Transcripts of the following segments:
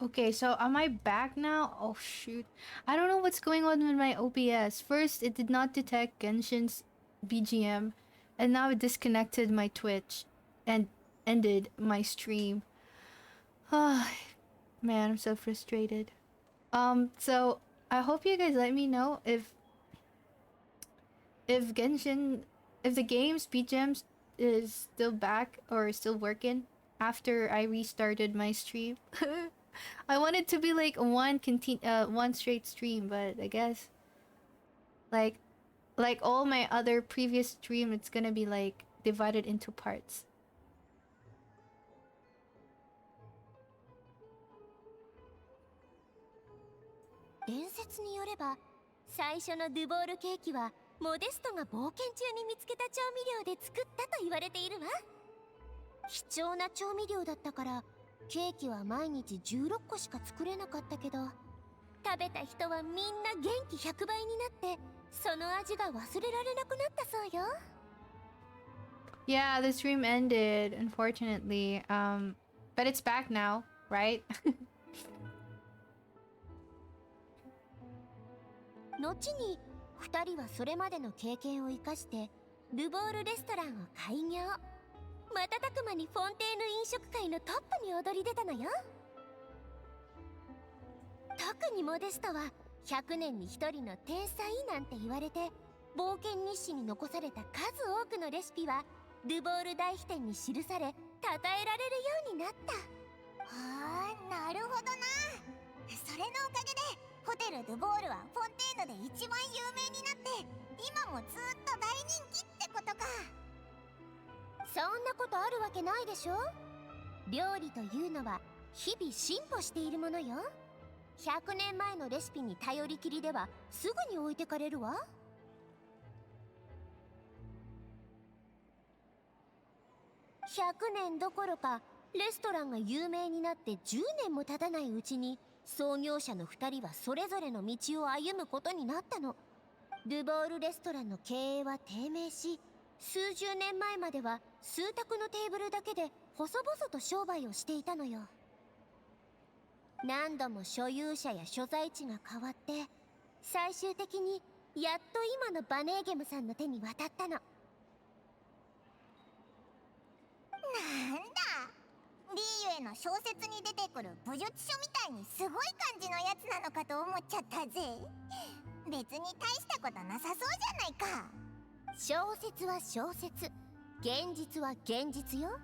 Okay, so am I back now? Oh shoot. I don't know what's going on with my OBS. First, it did not detect Genshin's BGM, and now it disconnected my Twitch and ended my stream. Ah, man, I'm so frustrated. So I hope you guys let me know if Genshin, if the game's BGM is still back or still working after I restarted my stream. I want it to be like one straight stream, but I guess like like all my other previous stream, it's gonna be like divided into parts. 伝説によれば最初のドゥボールケーキはモデストが冒険中に見つけた調味料で作ったと言われているわ。貴重な調味料だったからケーキは毎日16個しか作れなかったけど、食べた人はみんな元気100倍になってその味が忘れられなくなったそうよ。 Yeah, the stream ended, unfortunately. But it's back now, right? 後に2人はそれまでの経験を生かしてルボールレストランを開業。瞬く間にフォンテーヌ飲食界のトップに躍り出たのよ。特にモデストは100年に1人の天才なんて言われて、冒険日誌に残された数多くのレシピはルボール大秘典に記され称えられるようになった。ああ、なるほどな。それのおかげでホテル・ドゥボールはフォンテーヌで一番有名になって今もずっと大人気ってことか。そんなことあるわけないでしょ。料理というのは日々進歩しているものよ。100年前のレシピに頼りきりではすぐに置いてかれるわ。100年どころかレストランが有名になって10年も経たないうちに創業者の2人はそれぞれの道を歩むことになったの。ドゥボールレストランの経営は低迷し、数十年前までは数択のテーブルだけで細々と商売をしていたのよ。何度も所有者や所在地が変わって最終的にやっと今のバネーゲムさんの手に渡ったの。なんだ、リーユへの小説に出てくる武術書みたいにすごい感じのやつなのかと思っちゃったぜ。別に大したことなさそうじゃないか。小説は小説、現実は現実よ。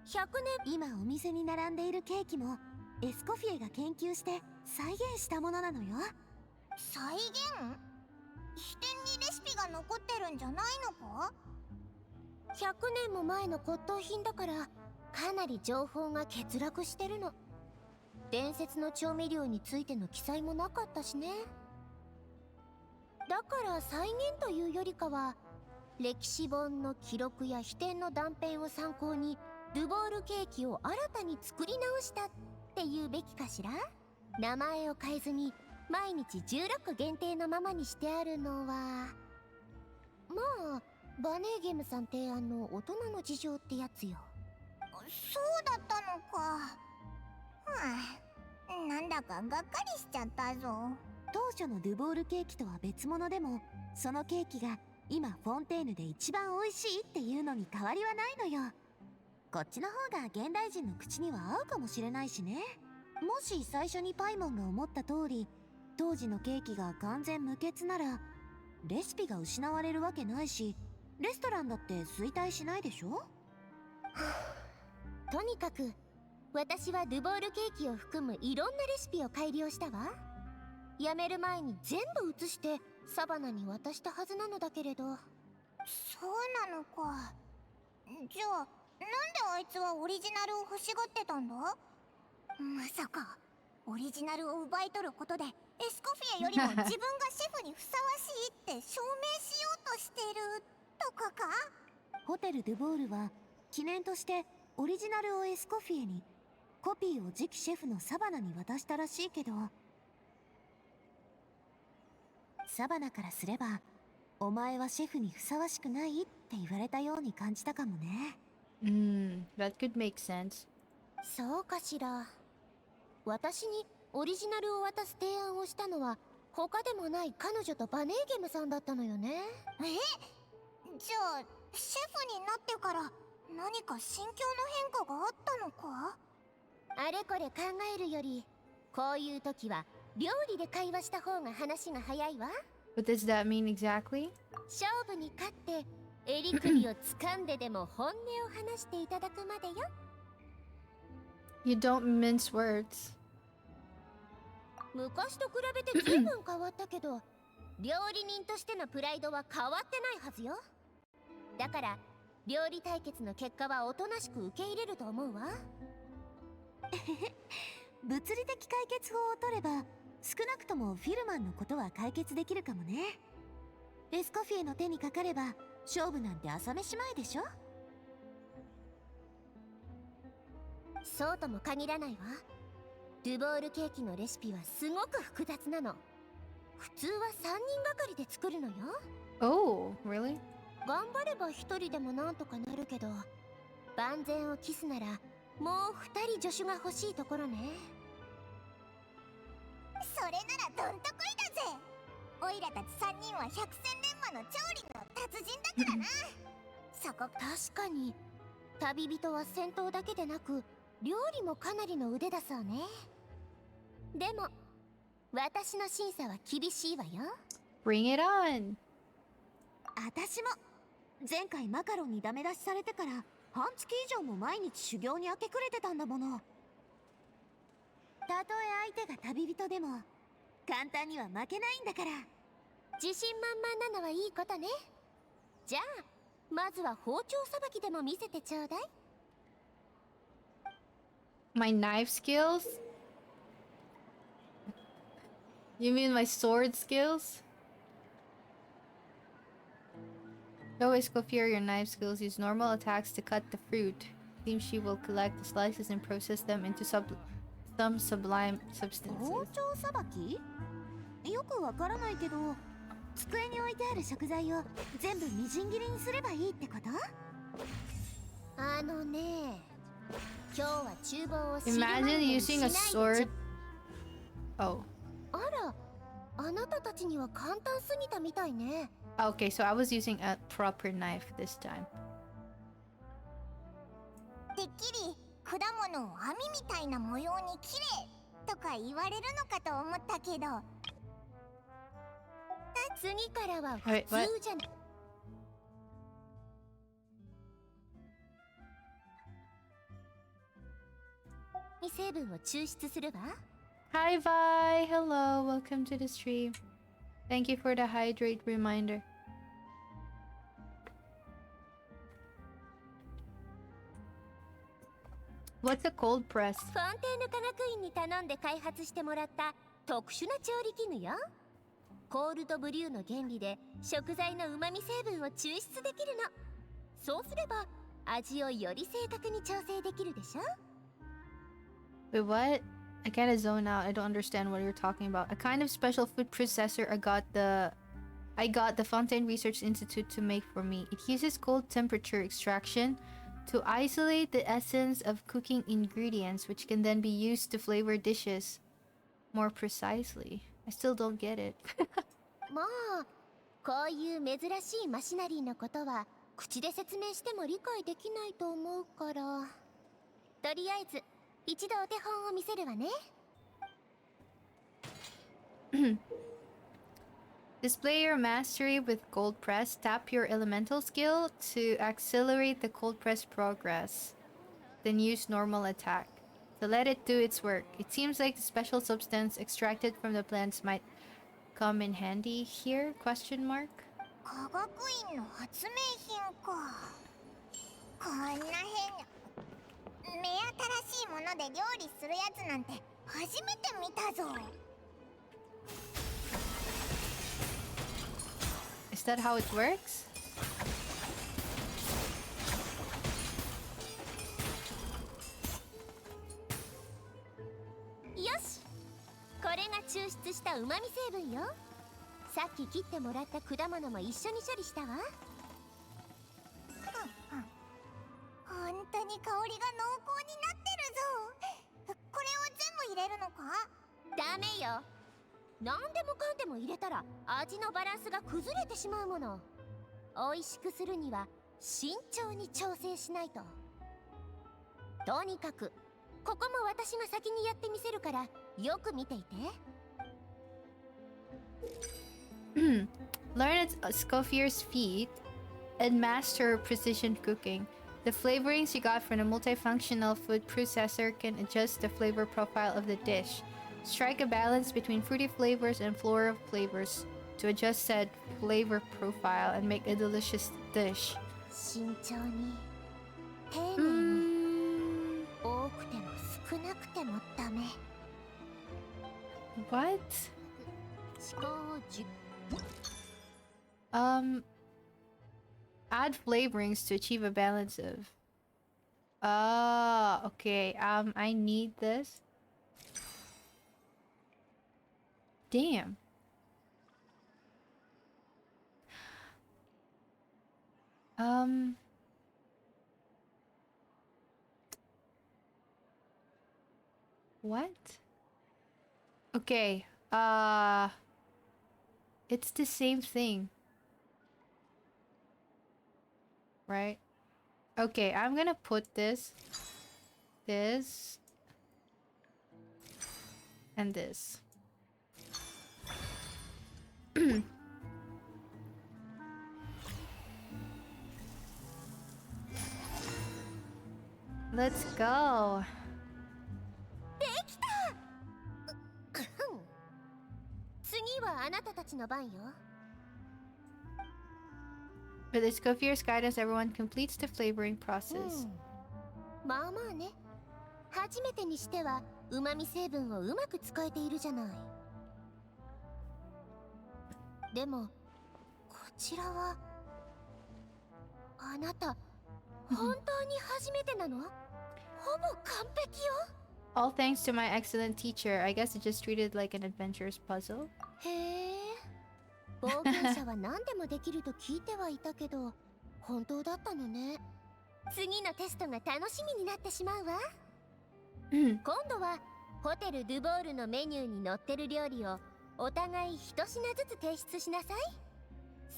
100年今お店に並んでいるケーキもエスコフィエが研究して再現したものなのよ。再現？秘典にレシピが残ってるんじゃないのか？100年も前の骨董品だからかなり情報が欠落してるの。伝説の調味料についての記載もなかったしね。だから再現というよりかは歴史本の記録や秘典の断片を参考にドゥボールケーキを新たに作り直したっていうべきかしら。名前を変えずに毎日16個限定のままにしてあるのはまあバネーゲムさん提案の大人の事情ってやつよ。そうだったのか。はあ、なんだかがっかりしちゃったぞ。当初のドゥボールケーキとは別物でもそのケーキが今フォンテーヌで一番美味しいっていうのに変わりはないのよ。こっちの方が現代人の口には合うかもしれないしね。もし最初にパイモンが思った通り当時のケーキが完全無欠ならレシピが失われるわけないし、レストランだって衰退しないでしょ。とにかく私はドゥボールケーキを含むいろんなレシピを改良したわ。辞める前に全部写してサバナに渡したはずなのだけれど。そうなのか。じゃあなんであいつはオリジナルを欲しがってたんだ？まさかオリジナルを奪い取ることでエスコフィエよりも自分がシェフにふさわしいって証明しようとしてるとかか？ホテルドゥボールは記念としてオリジナルをエスコフィエに、コピーを次期シェフのサバナに渡したらしいけど、サバナからすればお前はシェフにふさわしくないって言われたように感じたかもね。That could make sense. そうかしら。私にオリジナルを渡す提案をしたのは他でもない彼女とバネーゲムさんだったのよね。じゃあシェフになってから何か心境の変化があったのか？あれこれ考えるより、こういう時は料理で会話した方が話が早いわ。 What does that mean exactly? 勝負に勝って襟首を掴んででも本音を話していただくまでよ。You don't mince words. 昔と比べて随分変わったけど料理人としてのプライドは変わってないはずよ。だから料理対決の結果はおとなしく受け入れると思うわ。物理的解決法を取れば少なくともフィルマンのことは解決できるかもね。エスコフィエの手にかかれば勝負なんて朝飯前でしょ。そうとも限らないわ。ドゥボールケーキのレシピはすごく複雑なの。普通は3人がかりで作るのよ。 Oh, really? 頑張れば1人でもなんとかなるけど、万全を期すならもう2人助手が欲しいところね。それならどんとこいだぜ。オイラたち3人は百戦錬磨の調理の達人だからな。そこ確かに旅人は戦闘だけでなく料理もかなりの腕だそうね。でも私の審査は厳しいわよ。 Bring it on. 私も前回マカロンにダメ出しされてから半月以上も毎日修行に明け暮れてたんだもの。たとえ相手が旅人でも簡単には負けないんだから。自信満々なのはいいことね。じゃあまずは包丁さばきでも見せてちょうだい。 My knife skills? You mean my sword skills? Show Escoffier your knife skills. Use normal attacks to cut the fruit. Seems she will collect the slices and process them into some sublime 包 substances. 丁さばき？よくわからないけど、机に置いてある食材を全部みじん切りにすればいいってこと？あのね、今日は厨房を知る前 Imagine に using し a ないで sword. Oh. あら、あなたたちには簡単すぎたみたいね。Okay, so I was using a proper knife this time. てっきり果物を網みたいな模様に綺麗とか言われるのかと思ったけど、次からは普 Wait, 通 what? じゃな成分を抽出するわ。 Hi Vi, hello, welcome to the stream. Thank you for the hydrate reminder. What's a cold press? フォンテーヌ科学院に頼んで開発してもらった特殊な調理器具よ。コールドブリューの原理で食材の旨味成分を抽出できるの。そうすれば味をより正確に調整できるでしょ。 Wait, what? I kinda zone out. I don't understand what you're talking about. A kind of special food processor I got the Fontaine Research Institute to make for me. It uses cold temperature extraction to isolate the essence of cooking ingredients, which can then be used to flavor dishes more precisely. I still don't get it. もうこういう珍しいマシナリーのことは口で説明しても理解できないと思うから、とりあえず一度お手本を見せるわね。Display your mastery with cold press. Tap your elemental skill to accelerate the cold press progress. Then use normal attack to let it do its work. It seems like the special substance extracted from the plants might come in handy here? Question mark. 科学院の発明品か。こんな変な目新しいもので料理するやつなんて初めて見たぞ。Is that how it works? よし、これが抽出した旨味成分よ。さっき切ってもらった果物も一緒に処理したわ。本当に香りが濃厚になってるぞ。これを全部入れるダメよ。何でもかんでも入れたら味のバランスが崩れてしまうもの。美味しくするには慎重に調整しないと。とにかくここも私が先にやってみせるからよく見ていて。Learn at Escoffier's feet and master precision cooking. The flavorings you got from the multifunctional food processor can adjust the flavor profile of the dish. Strike a balance between fruity flavors and floral flavors to adjust said flavor profile and make a delicious dish. 慎重に丁寧に、多くても少なくてもダメ。 What? 思考をAdd flavorings to achieve a balance of. Oh, okay. I need this. Damn. What? Okay. It's the same thing. Right? Okay, I'm gonna put this, and this. Let's go. できた。次はあなたたちの番よ。With Escoffier's guidance, everyone completes the flavoring process. まあまあね。初めてにしては旨味成分をうまく使えているじゃない。でもこちらはあなた本当に初めてなの？ほぼ完璧よ。All thanks to my excellent teacher. I guess it just treated like an adventurous puzzle. へえ。冒険者は何でもできると聞いてはいたけど、本当だったのね。次のテストが楽しみになってしまうわ。今度はホテル・ドゥボールのメニューに載ってる料理をお互い一品ずつ提出しなさい。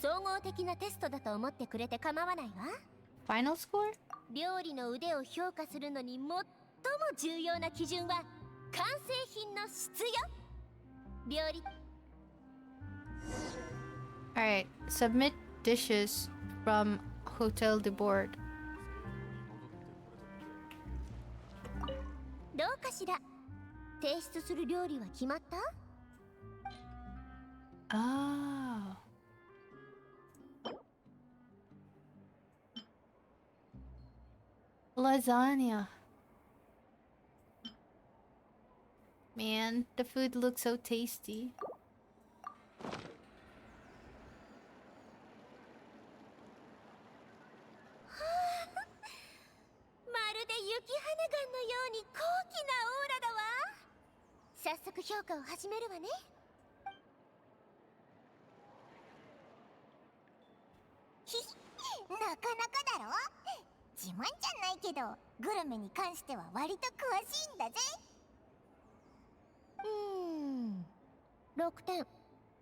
総合的なテストだと思ってくれて構わないわ。Final score? 料理の腕を評価するのに最も重要な基準は完成品の質よ。料理。Alright, submit dishes from Hotel de Board. どうかしら。提出する料理は決まった？ Oh. Lasagna. Man, the food looks so tasty. まるで雪花ガンのように高貴なオーラだわ。早速評価を始めるわね。なかなかだろ。自慢じゃないけどグルメに関しては割と詳しいんだぜ。6点。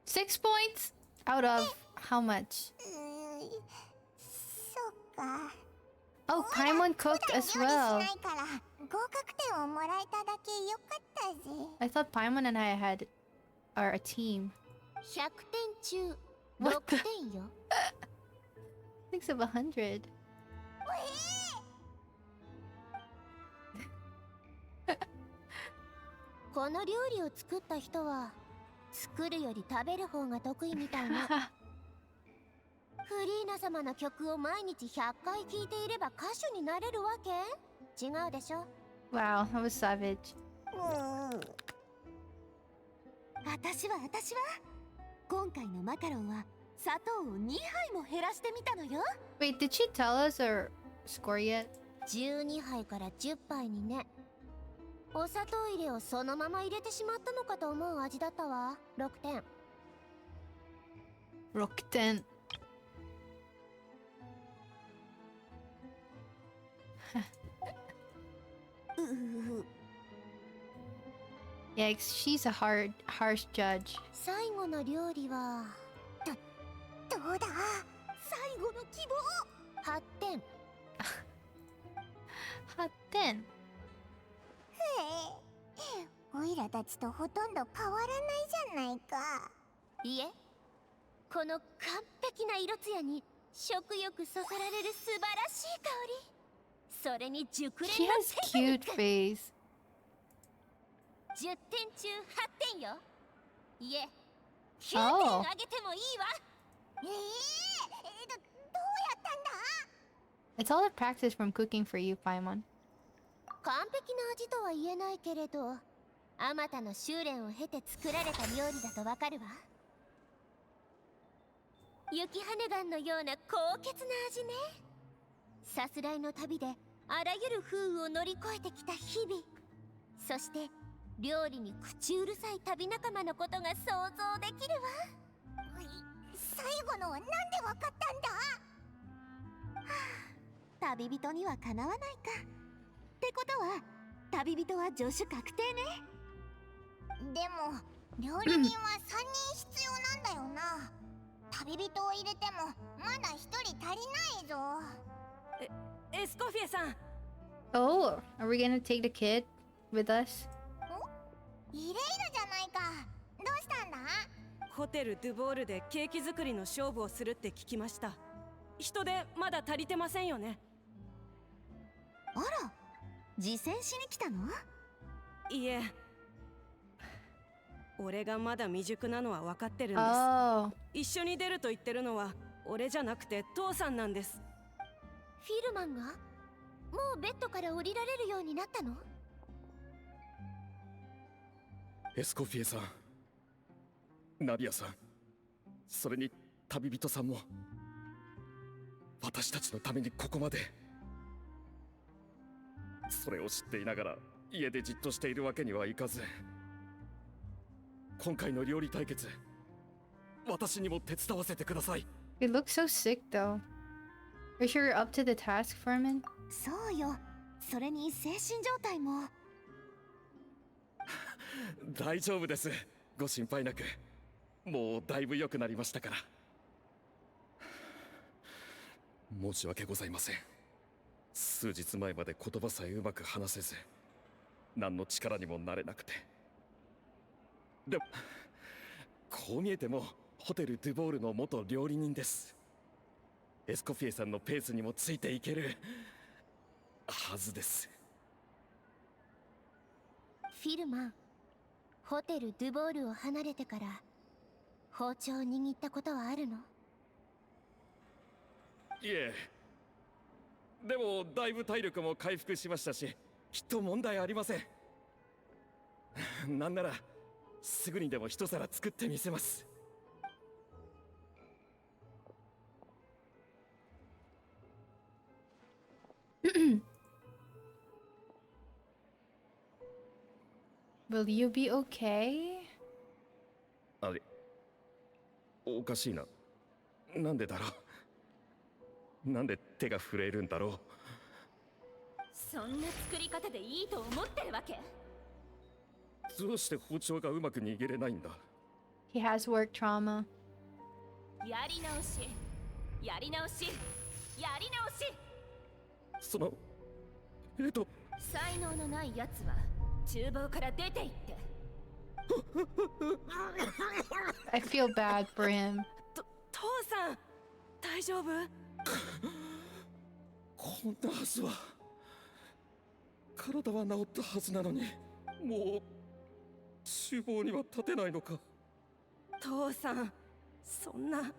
6 points? Out of how much? そっか。 Oh, Paimon cooked as 普段料 well. 理しないから合格点をもらえただけよかったぜ。 I thought Paimon and I are a team. 100点中 What the- 6点よ。 6 of 100. この料理を作った人は作るより食べる方が得意みたいな。フリーナ様の曲を毎日100回聴いていれば歌手になれるわけ？違うでしょ。 Wow, that was savage. 私は今回のマカロンは砂糖を2杯も減らしてみたのよ。 Wait, did she tell us our score yet? 12杯から10杯にね。お砂糖入れをそのまま入れてしまったのかと思う味だったわ。6点。 Rokten. Yeah, she's a harsh judge. 最後の料理はどうだ最後の希望8点。8点。へえ、オイラたちとほとんど変わらないじゃないか。いえ、この完璧な色艶に食欲そそられる素晴らしい香り、それに熟練 She の has テクニッ cute ク。 face. 10点中8点よ。いえ、9点 Oh. あげてもいいわ。どうやったんだ It's all a practice from cooking for you, Paimon. 完璧な味とは言えないけれど、あまたの修練を経て作られた料理だとわかるわ。雪羽ガンのような高潔な味ね。さすらいの旅であらゆる風雨を乗り越えてきた日々、そして料理に口うるさい旅仲間のことが想像できるわ。最後のはなんでわかったんだ旅人にはかなわないか。ってことは旅人は助手確定ね。でも料理人は3人必要なんだよな。旅人を入れてもまだ1人足りないぞ。エスコフィエさん、 Oh, are we gonna take the kid with us? イレイルじゃないか。どうしたんだホテルドゥボールでケーキ作りの勝負をするって聞きました。人手まだ足りてませんよね。あら、実践しに来たの？いえ、俺がまだ未熟なのは分かってるんです。 Oh. 一緒に出ると言ってるのは俺じゃなくて父さんなんです。フィルマンがもうベッドから降りられるようになったの？エスコフィエさん、ナビアさん、それに旅人さんも私たちのためにここまで。それを知っていながら家でじっとしているわけにはいかず、今回の料理対決、私にも手伝わせてください。 You look so sick though. Are you sure you're up to the task, Furman? そうよ。それに精神状態も。大丈夫です、ご心配なく。もうだいぶ良くなりましたから。申し訳ございません。数日前まで言葉さえうまく話せず、何の力にもなれなくて。でもこう見えてもホテルドゥボールの元料理人です。エスコフィエさんのペースにもついていけるはずです。フィルマン、ホテルドゥボールを離れてから包丁を握ったことはあるの？いえ、でもだいぶ体力も回復しましたし、きっと問題ありません。なんならすぐにでも一皿作ってみせます。Will you be okay? あれ、おかしいな。なんでだろう。なんで手が震えるんだろう。そんな作り方でいいと思ってるわけ？どうして包丁がうまく握れないんだ。 He has work trauma. やり直し、やり直し、やり直し。その才能のないやつは厨房から出て行って。I feel bad for him. 父さん、大丈夫？こんなはずは。体は治ったはずなのに、もう厨房には立てないのか。父さん、そんな、なん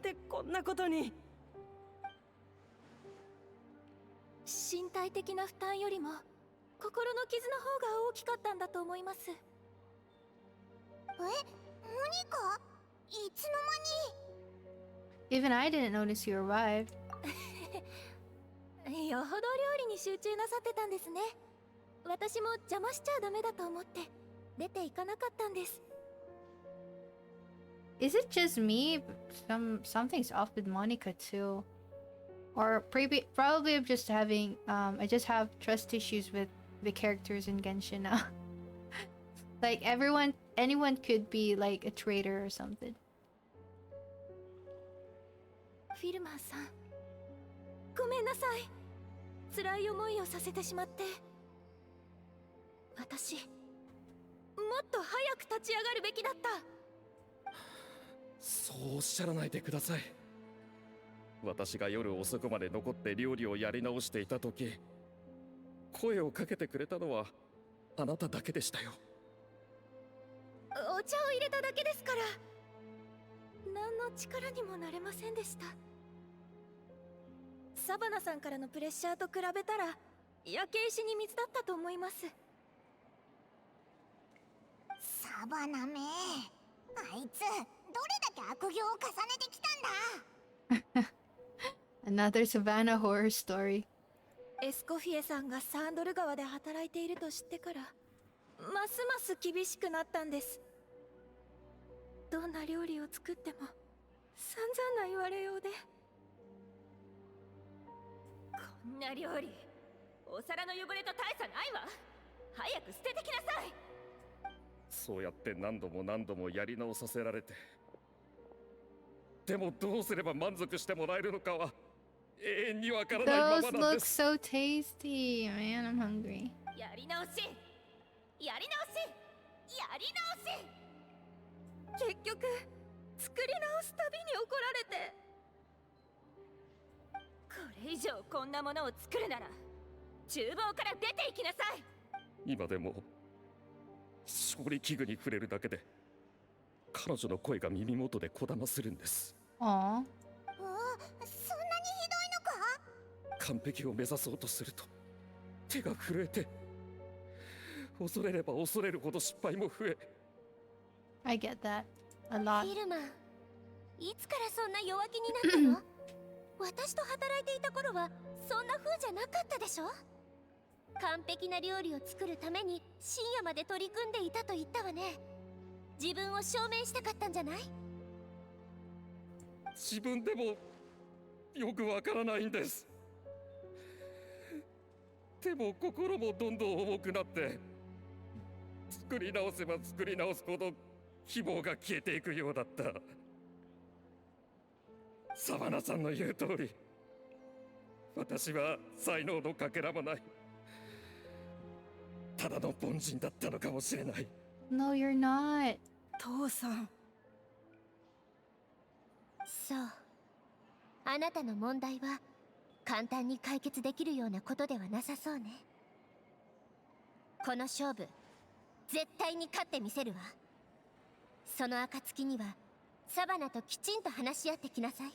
でこんなことに。身体的な負担よりも心の傷の方が大きかったんだと思います。何かいつの間に Even I didn't notice you arrived. よほど料理に集中なさってたんですね。私も邪魔しちゃダメだと思って出て行かなかったんです。Is it just me? Something's off with Monica too. Or probably I'm just having I just have trust issues with the characters in Genshin now. Like anyone could be like a traitor or something. フィルマンさん、ごめんなさい。辛い思いをさせてしまって。私、もっと早く立ち上がるべきだった。そうおっしゃらないでください。私が夜遅くまで残って料理をやり直していた時、声をかけてくれたのはあなただけでしたよ。お茶を入れただけですから。何の力にもなれませんでした。サバナさんからのプレッシャーと比べたら焼け石に水だったと思います。サバナめ、あいつどれだけ悪行を重ねてきたんだ。 Another Savannah horror story. エスコフィエさんがサンドル川で働いていると知ってからますます厳しくなったんです。どんな料理を作っても散々な言われようで。こんな料理、お皿の汚れと大差ないわ。早く捨ててきなさい。そうやって何度も何度もやり直させられて、でもどうすれば満足してもらえるのかは永遠にわからないま Those まなん look です。 so tasty. Man, I'm hungry. やり直し、やり直し、やり直し。結局作り直すたびに怒られて。これ以上こんなものを作るなら厨房から出て行きなさい。今でも調理器具に触れるだけで彼女の声が耳元でこだまするんです。 Aw. そんなにひどいのか。完璧を目指そうとすると手が震えて、恐れれば恐れるほど失敗も増え、 I get that a lot. フィルマン、いつからそんな弱気になったの？私と働いていた頃はそんな風じゃなかったでしょ？完璧な料理を作るために深夜まで取り組んでいたと言ったわね。自分を証明したかったんじゃない？自分でもよくわからないんです。手も心もどんどん重くなって、作り直せば作り直すほど希望が消えていくようだった。サバナさんの言う通り、私は才能のかけらもない、ただの凡人だったのかもしれない。 No, you're not. 父さん、そう。あなたの問題は簡単に解決できるようなことではなさそうね。この勝負、絶対に勝ってみせるわ。その暁にはサバナときちんと話し合ってきなさい。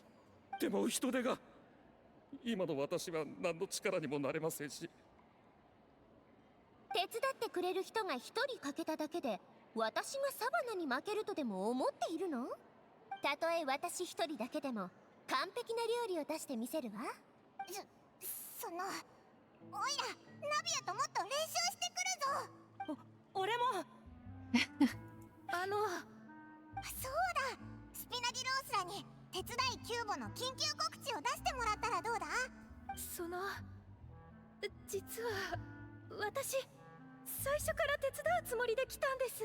でも人手が、今の私は何の力にもなれませんし。手伝ってくれる人が一人欠けただけで私がサバナに負けるとでも思っているの？たとえ私一人だけでも完璧な料理を出してみせるわ。その、おいらナビアともっと練習してくるぞ。俺もそうだ、スピナディロースらに手伝いキューボの緊急告知を出してもらったらどうだ？実は私最初から手伝うつもりで来たんです。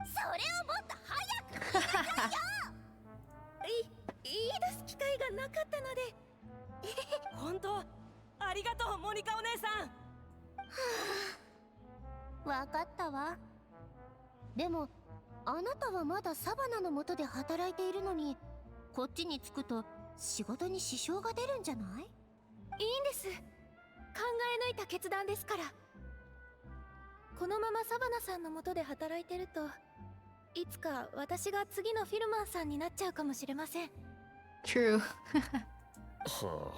それをもっと早く言いなさいよ。言い出す機会がなかったので。本当ありがとう、モニカお姉さん。わかったわ。でもあなたはまだサバナの下で働いているのに、こっちに着くと仕事に支障が出るんじゃない？いいんです。考え抜いた決断ですから。このままサバナさんの下で働いてると、いつか私が次のフィルマンさんになっちゃうかもしれません。 True. は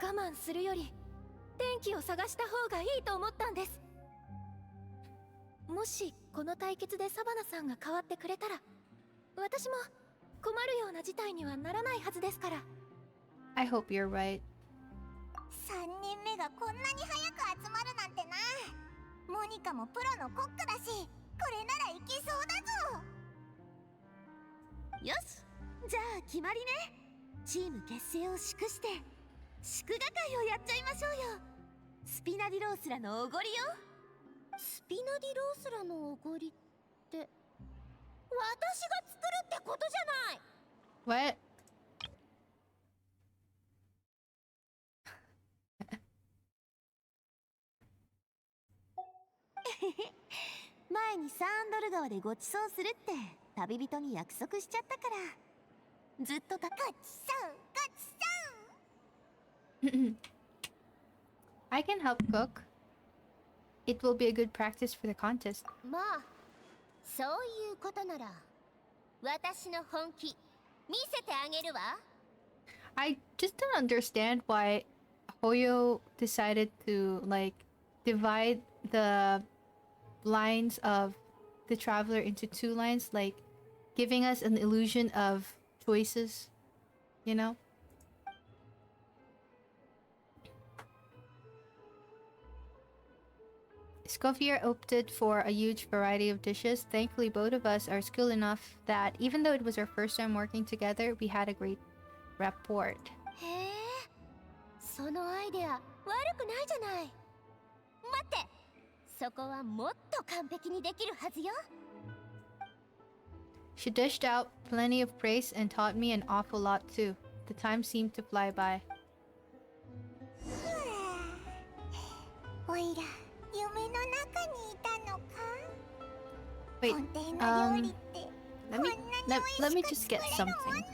我慢するより天気を探した方がいいと思ったんです。もしこの対決でサバナさんが変わってくれたら、私も困るような事態にはならないはずですから。 I hope you're right. 3人目がこんなに早く集まるなんてな。モニカもプロのコックだし、これならいけそうだぞ。よし、じゃあ決まりね。チーム結成を祝して祝賀会をやっちゃいましょうよ。スピナディロースラのおごりよ。スピナディロースラのおごりって私が作るってことじゃない。 What? 前にサンドル川でごちそうするって旅人に約束しちゃったから、ずっとごちそうごちそう I can help cook. It will be a good practice for the contest. まあそういうことなら私の本気見せてあげるわ。 I just don't understand why Hoyo decided to like divide the lines of the traveler into two lines, like giving us an illusion of choices, you know? Escoffier opted for a huge variety of dishes. Thankfully, both of us are skilled enough that even though it was our first time working together, we had a great rapport. へえ、そのアイデア悪くないじゃない。待って、そこはもっと完璧にできるはずよ。 She dished out plenty of praise and taught me an awful lot too. The time seemed to fly by. おいら夢の中にいたのか。 Wait, 本邸の料理って let こん me なに let 美 me 味し just く get 作れるもん something. なんだな。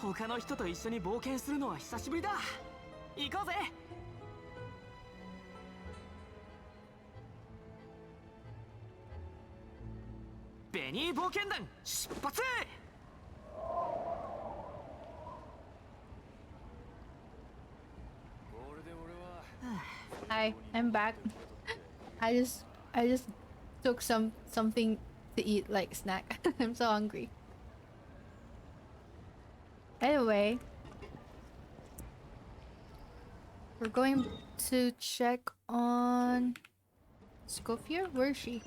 他の人と一緒に冒険するのは久しぶりだ。行こうぜ。ベニー冒険団出発。 Hi, I'm back. I just took something to eat like snack. I'm so hungry. Anyway, we're going to check on Escoffier. Where is she?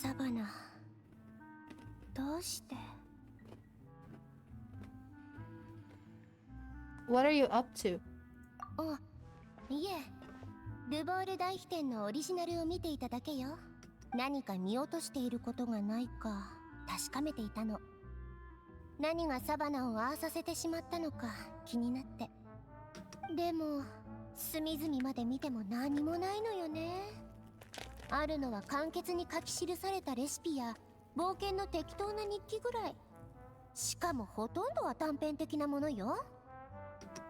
Savannah, どうして？ What are you up to? あ、いえ、ルボール大飛天のオリジナルを見ていただけよ。何か見落としていることがないか確かめていたの。何がサバナをああさせてしまったのか気になって。でも隅々まで見ても何もないのよね。あるのは簡潔に書き記されたレシピや冒険の適当な日記ぐらい。しかもほとんどは短編的なものよ。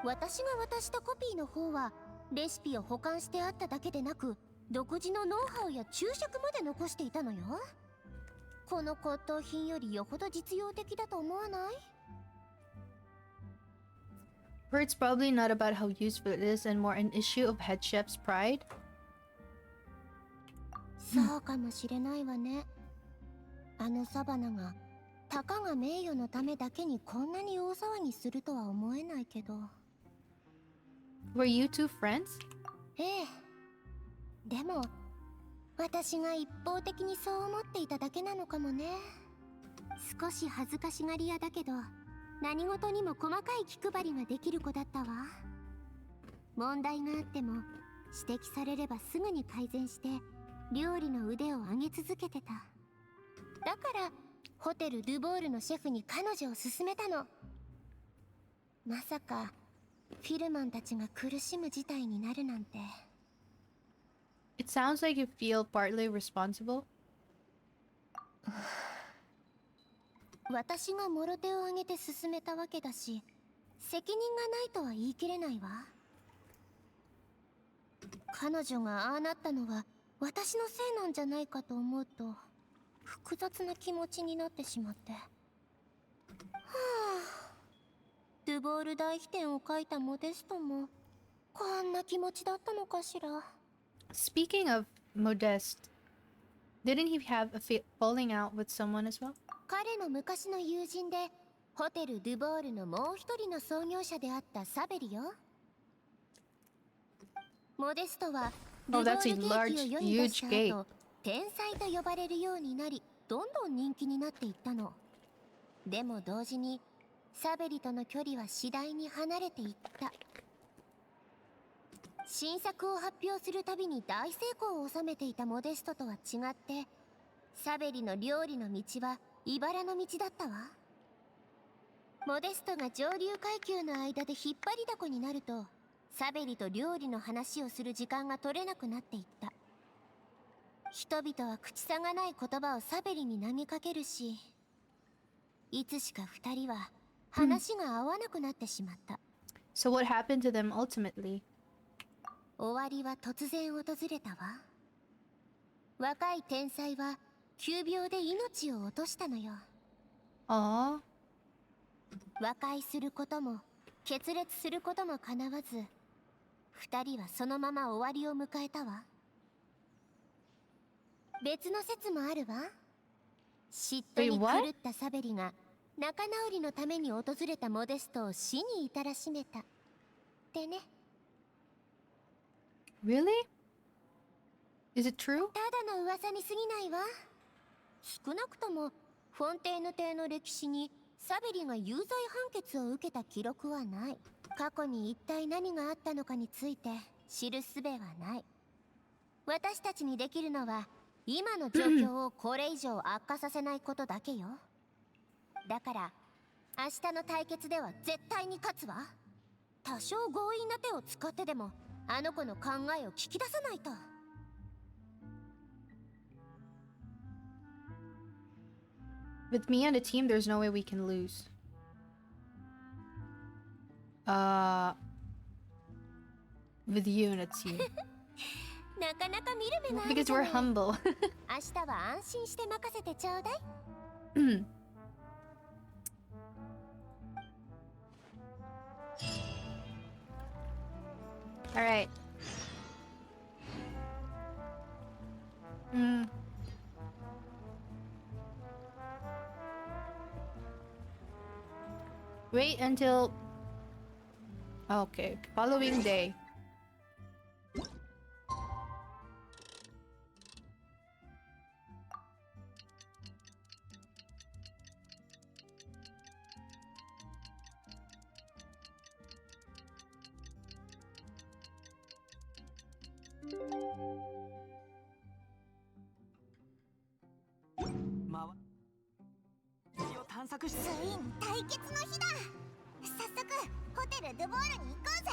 私が渡したコピーの方はレシピを保管してあっただけでなく、独自のノウハウや注釈まで残していたのよ。この骨董品よりよほど実用的だと思わない？ It's probably not about how useful it is and more an issue of head chef's pride. そうかもしれないわね。あのサバナがたかが名誉のためだけにこんなに大騒ぎするとは思えないけど。 Were you two friends? ええ。でも私が一方的にそう思っていただけなのかもね。少し恥ずかしがり屋だけど何事にも細かい気配りができる子だったわ。問題があっても指摘されればすぐに改善して料理の腕を上げ続けてた。だからホテル・ドゥボールのシェフに彼女を勧めたの。まさかフィルマンたちが苦しむ事態になるなんて。 It sounds like you feel partly responsible. 私がもろ手を挙げて進めたわけだし、責任がないとは言い切れないわ。彼女がああなったのは私のせいなんじゃないかと思うと複雑な気持ちになってしまって。はあ、ドドゥボール大飛天を描いたモデストもこんな気持ちだったのかしら。 Speaking of Modeste, didn't he have a falling out with someone as well? 彼の昔の友人でホテル・ドゥボールのもう一人の創業者であったサベリよ。モデストはドゥ Oh, ボ that's ー a ルケー large, キを世に出 huge した gate. 後、天才と呼ばれるようになり、どんどん人気になっていったの。でも同時にサベリとの距離は次第に離れていった。新作を発表するたびに大成功を収めていたモデストとは違って、サベリの料理の道は茨の道だったわ。モデストが上流階級の間で引っ張りだこになると、サベリと料理の話をする時間が取れなくなっていった。人々は口さがない言葉をサベリに投げかけるし、いつしか二人は話が合わなくなってしまった。So what happened to them ultimately? 終わりは突然訪れたわ。若い天才は急病で命を落としたのよ。Aww. 和解することも決裂することも叶わず、二人はそのまま終わりを迎えたわ。別の説もあるわ。嫉妬に狂ったサベリが仲直りのために訪れたモデストを死に至らしめたってね。Really? Is it true? ただの噂に過ぎないわ。少なくともフォンテーヌ邸の歴史にサベリが有罪判決を受けた記録はない。過去に一体何があったのかについて知る術はない。私たちにできるのは今の状況をこれ以上悪化させないことだけよ。だから明日の対決では絶対に勝つわ。多少強引な手を使ってでもあの子の考えを聞き出さないと。With me on the team, there's no way we can lose. With you on a team. なかなか見る目がある Because じゃ we're ない。 humble. 明日は安心して任せてちょうだい。Alright. Wait until... Okay, following day.を探索してついに対決の日だ。早速ホテル・ドゥボールに行こうぜ。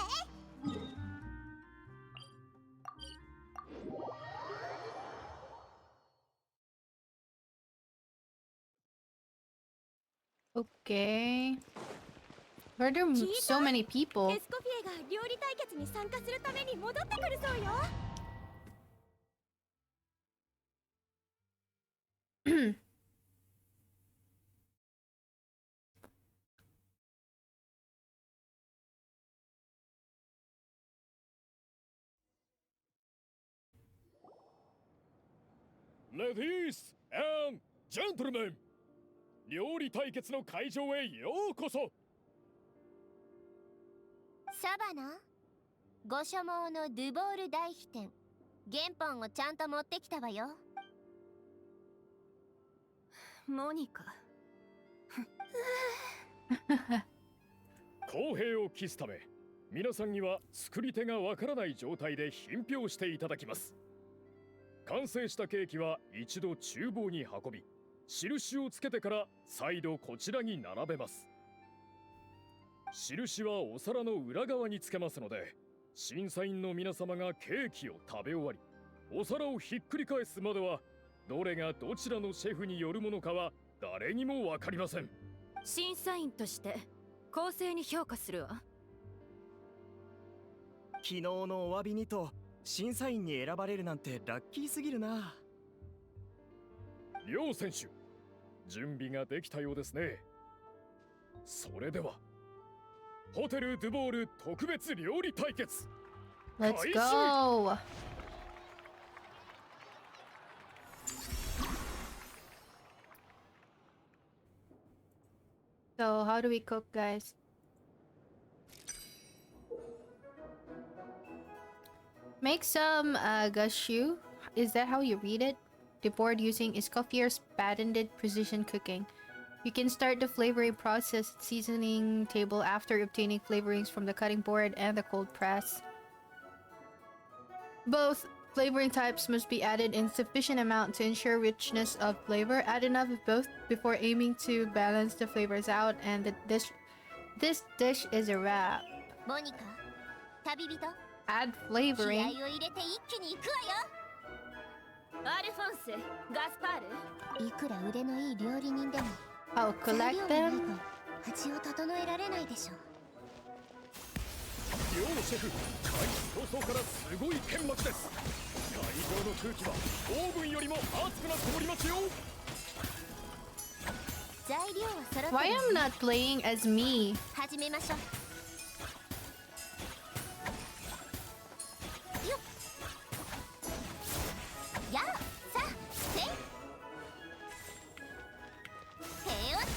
Okay. Where are there so many people? エスコフィエが料理対決に参加するために戻ってくるそうよ。レディース&ジェントルメン、料理対決の会場へようこそ。サバナ、ご所望のドゥボール大飛天、原本をちゃんと持ってきたわよ。モニカ。公平を期すため、皆さんには作り手がわからない状態で品評していただきます。完成したケーキは一度厨房に運び、印をつけてから再度こちらに並べます。印はお皿の裏側につけますので、審査員の皆様がケーキを食べ終わり、お皿をひっくり返すまでは、どれがどちらのシェフによるものかは誰にもわかりません。審査員として公正に評価するわ。昨日のお詫びにと審査員に選ばれるなんてラッキーすぎるな。両選手、準備ができたようですね。それではホテルドゥボール特別料理対決 Let's 開始 go. So, how do we cook, guys? Make some gashu. Is that how you read it? The board using Escoffier's patented precision cooking. You can start the flavoring process at seasoning table after obtaining flavorings from the cutting board and the cold press. Both flavoring types must be added in sufficient amount to ensure richness of flavor. Add enough of both before aiming to balance the flavors out, and this dish is a wrap. モニカ、旅人、 Add 気合を flavoring. 入れて一気に行くわよ。アルフォンス、ガスパール。いくら腕のいい料理人でも I'll 材 collect 料がない them. と味を整えられないでしょ。両シェフ開始早々からすごい剣幕です。会場の空気はオーブンよりも熱くなっておりますよ。材料は揃って Why る I'm not playing as me? 始めましょう。よっやあさあせい平和調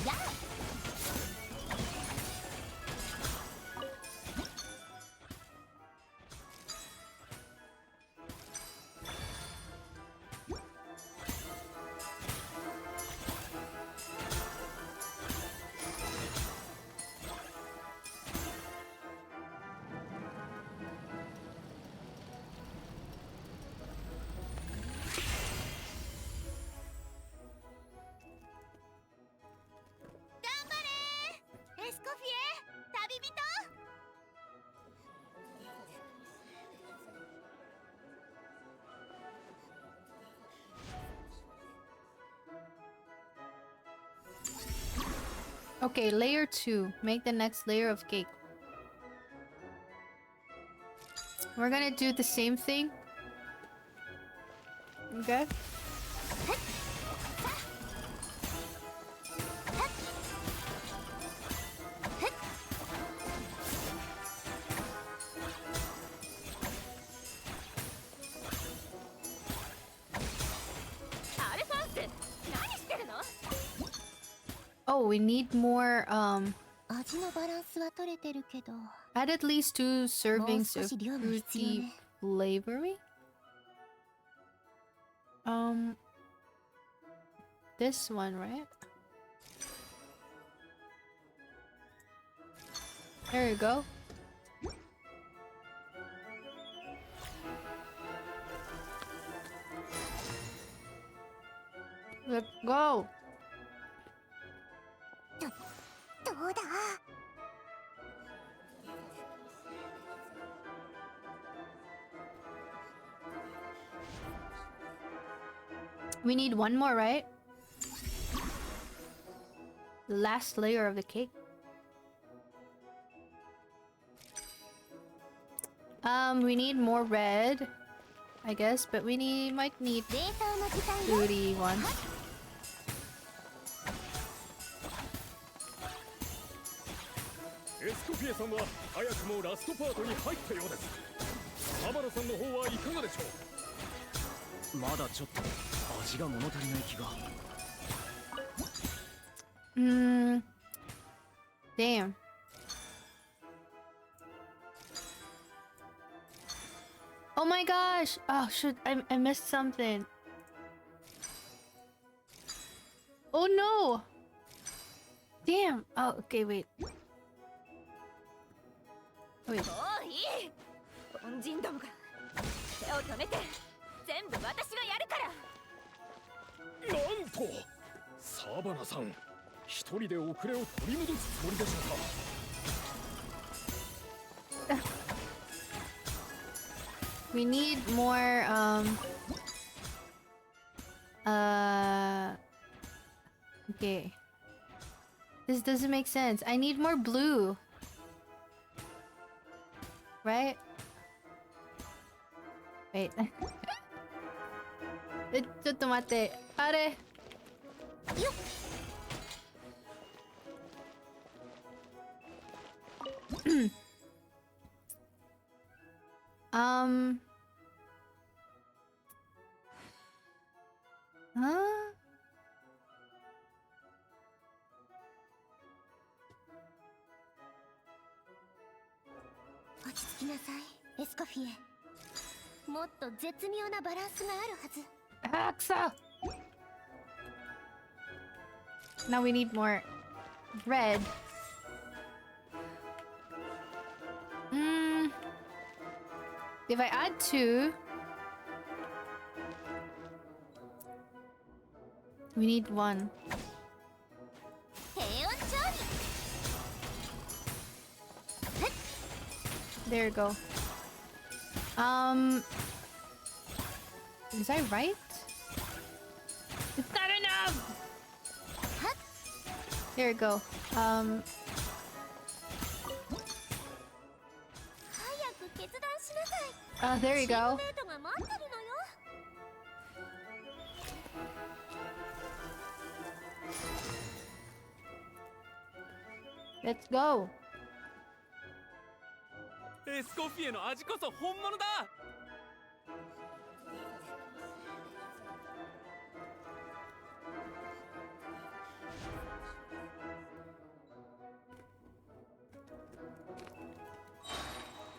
理やあエスコフィエ旅人 Okay, layer 2. Make the next layer of cake. We're gonna do the same thing. Okay? Oh, we need more, 味のバランスは取れてるけど add at least 2 servings of 少し量が必要 fruity ね。 flavoring? This one, right? There you go. Let's go. どうだ We need one more, right? The last layer of the cake. We need more red, I guess, but we might need 冷凍の時間よ fruity ones. エスコフィエさんは早くもラストパートに入ったようです。サバラさんの方はいかがでしょう。まだちょっと味が物足りない気が。Damn. Oh my gosh! Oh shoot, I missed something. Oh no! Damn! Oh, okay, wait. Wait. もういい。凡人どもが手を止めて全部私がやるから。なんとサバナさん一人で遅れを取り戻すつもりでしょうか。We need more, okay. This doesn't make sense. I need more blue. Right? Wait. ちょっと待って。あれ Huh?落ち着きなさいエスコフィエ。もっと絶妙なバランスがあるはず。Axa! Now we need more red. If I add 2, we need 1. 平穏調理。 There you go. Is I right? It's not enough! There you go. 早く決断しなさい。 There you チーム go. メイトが待ってるのよ。 Let's go. エスコフィエの味こそ本物だ。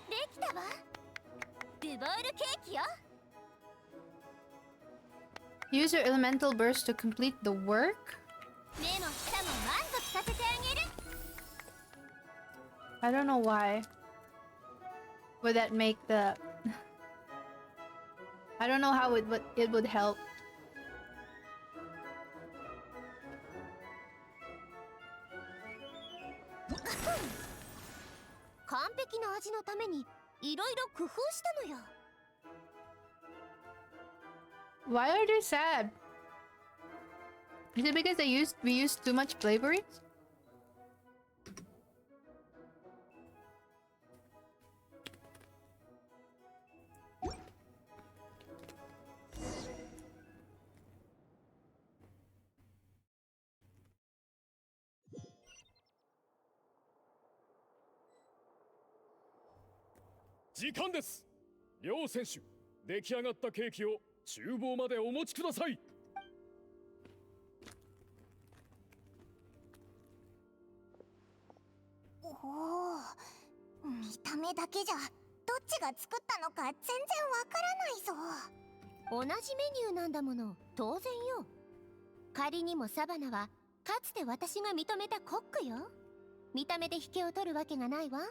できたわ。ドゥボールケーキよ。 Use your elemental burst to complete the work? 目も舌も満足させてあげる。 I don't know why. Would that make the... I don't know how it would help. 完璧な味のためにいろいろ工夫したのよ。 Why are they sad? Is it because we used too much flavorings? "時間です。両選手、出来上がったケーキを厨房までお持ちください。おお、見た目だけじゃどっちが作ったのか全然わからないぞ。同じメニューなんだもの、当然よ。仮にもサバナはかつて私が認めたコックよ。見た目で引けを取るわけがないわ。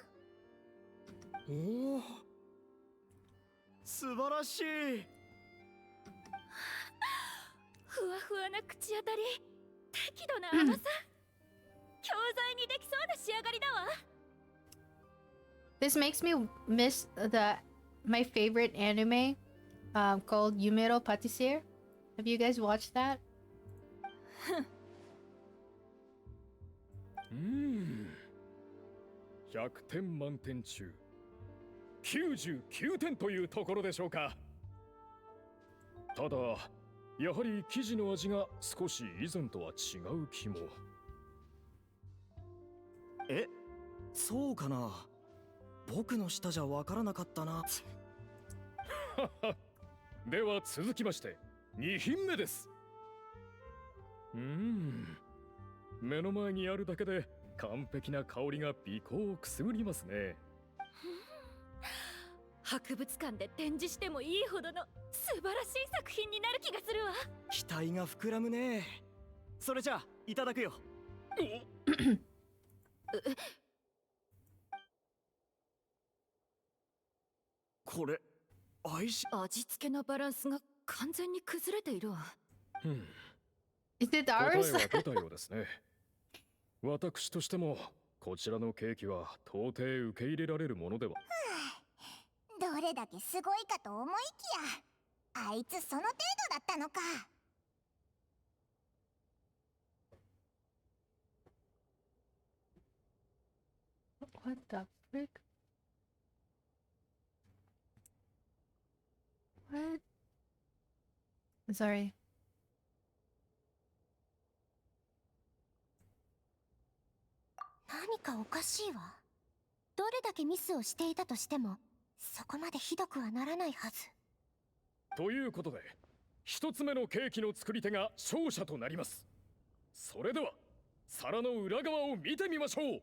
おお、素晴らしい。ふわふわな口当たり、適度な甘さ、教材にできそうな仕上がりだわ。 This makes me miss my favorite anime called Yumero Patissier. Have you guys watched that? 100点満点中99点というところでしょうか。ただやはり生地の味が少し以前とは違う気も。え、そうかな。僕の舌じゃわからなかったな。では続きまして2品目です。目の前にあるだけで完璧な香りが鼻孔をくすぐりますね。博物館で展示してもいいほどの素晴らしい作品になる気がするわ。期待が膨らむね。それじゃあいただくよ。これ味付けのバランスが完全に崩れているわ。Is it 答え ours? は出たようですね。私としてもこちらのケーキは到底受け入れられるものでは。どれだけすごいかと思いきや、あいつその程度だったのか。What the frick? What? Sorry. 何かおかしいわ。どれだけミスをしていたとしてもそこまでひどくはならないはず。ということで一つ目のケーキの作り手が勝者となります。それでは皿の裏側を見てみましょう。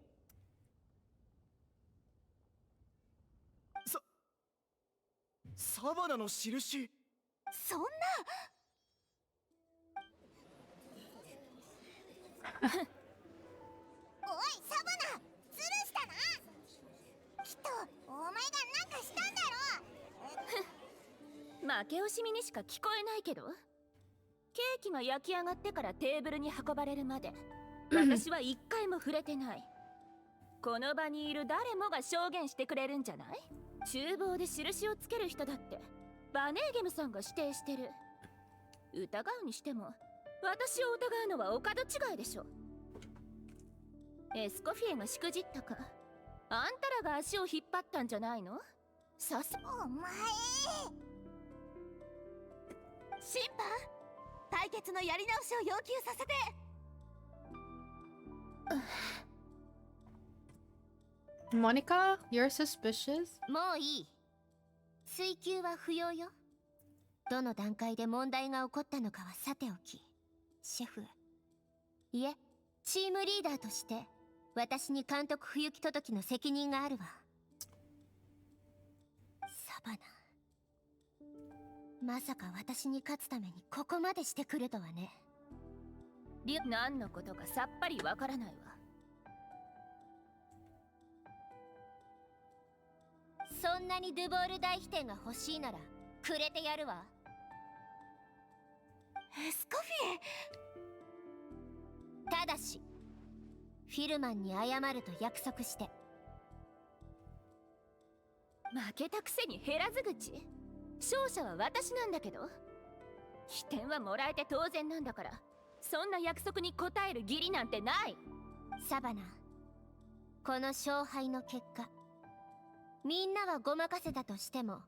サバナの印。そんな。おいサバナ、ズルしたな。きっとお前がなんかしたんだろ。負け惜しみにしか聞こえないけど、ケーキが焼き上がってからテーブルに運ばれるまで私は一回も触れてない。この場にいる誰もが証言してくれるんじゃない？厨房で印をつける人だってバネーゲムさんが指定してる。疑うにしても私を疑うのはお門違いでしょ。エスコフィエがしくじったか、あんたらが足を引っ張ったんじゃないの？さすお前。審判、対決のやり直しを要求させて。Monica, you're suspicious? もういい。追及は不要よ。どの段階で問題が起こったのかはさておき、シェフ、いえチームリーダーとして私に監督不行き届きの責任があるわ。サバナ、まさか私に勝つためにここまでしてくるとはね。何のことかさっぱりわからないわ。そんなにドゥボール大飛天が欲しいならくれてやるわ。エスコフィエ。ただしフィルマンに謝ると約束して。負けたくせに減らず口。勝者は私なんだけど、飛天はもらえて当然なんだから、そんな約束に応える義理なんてない。サバナ、この勝敗の結果、みんなはごまかせたとしても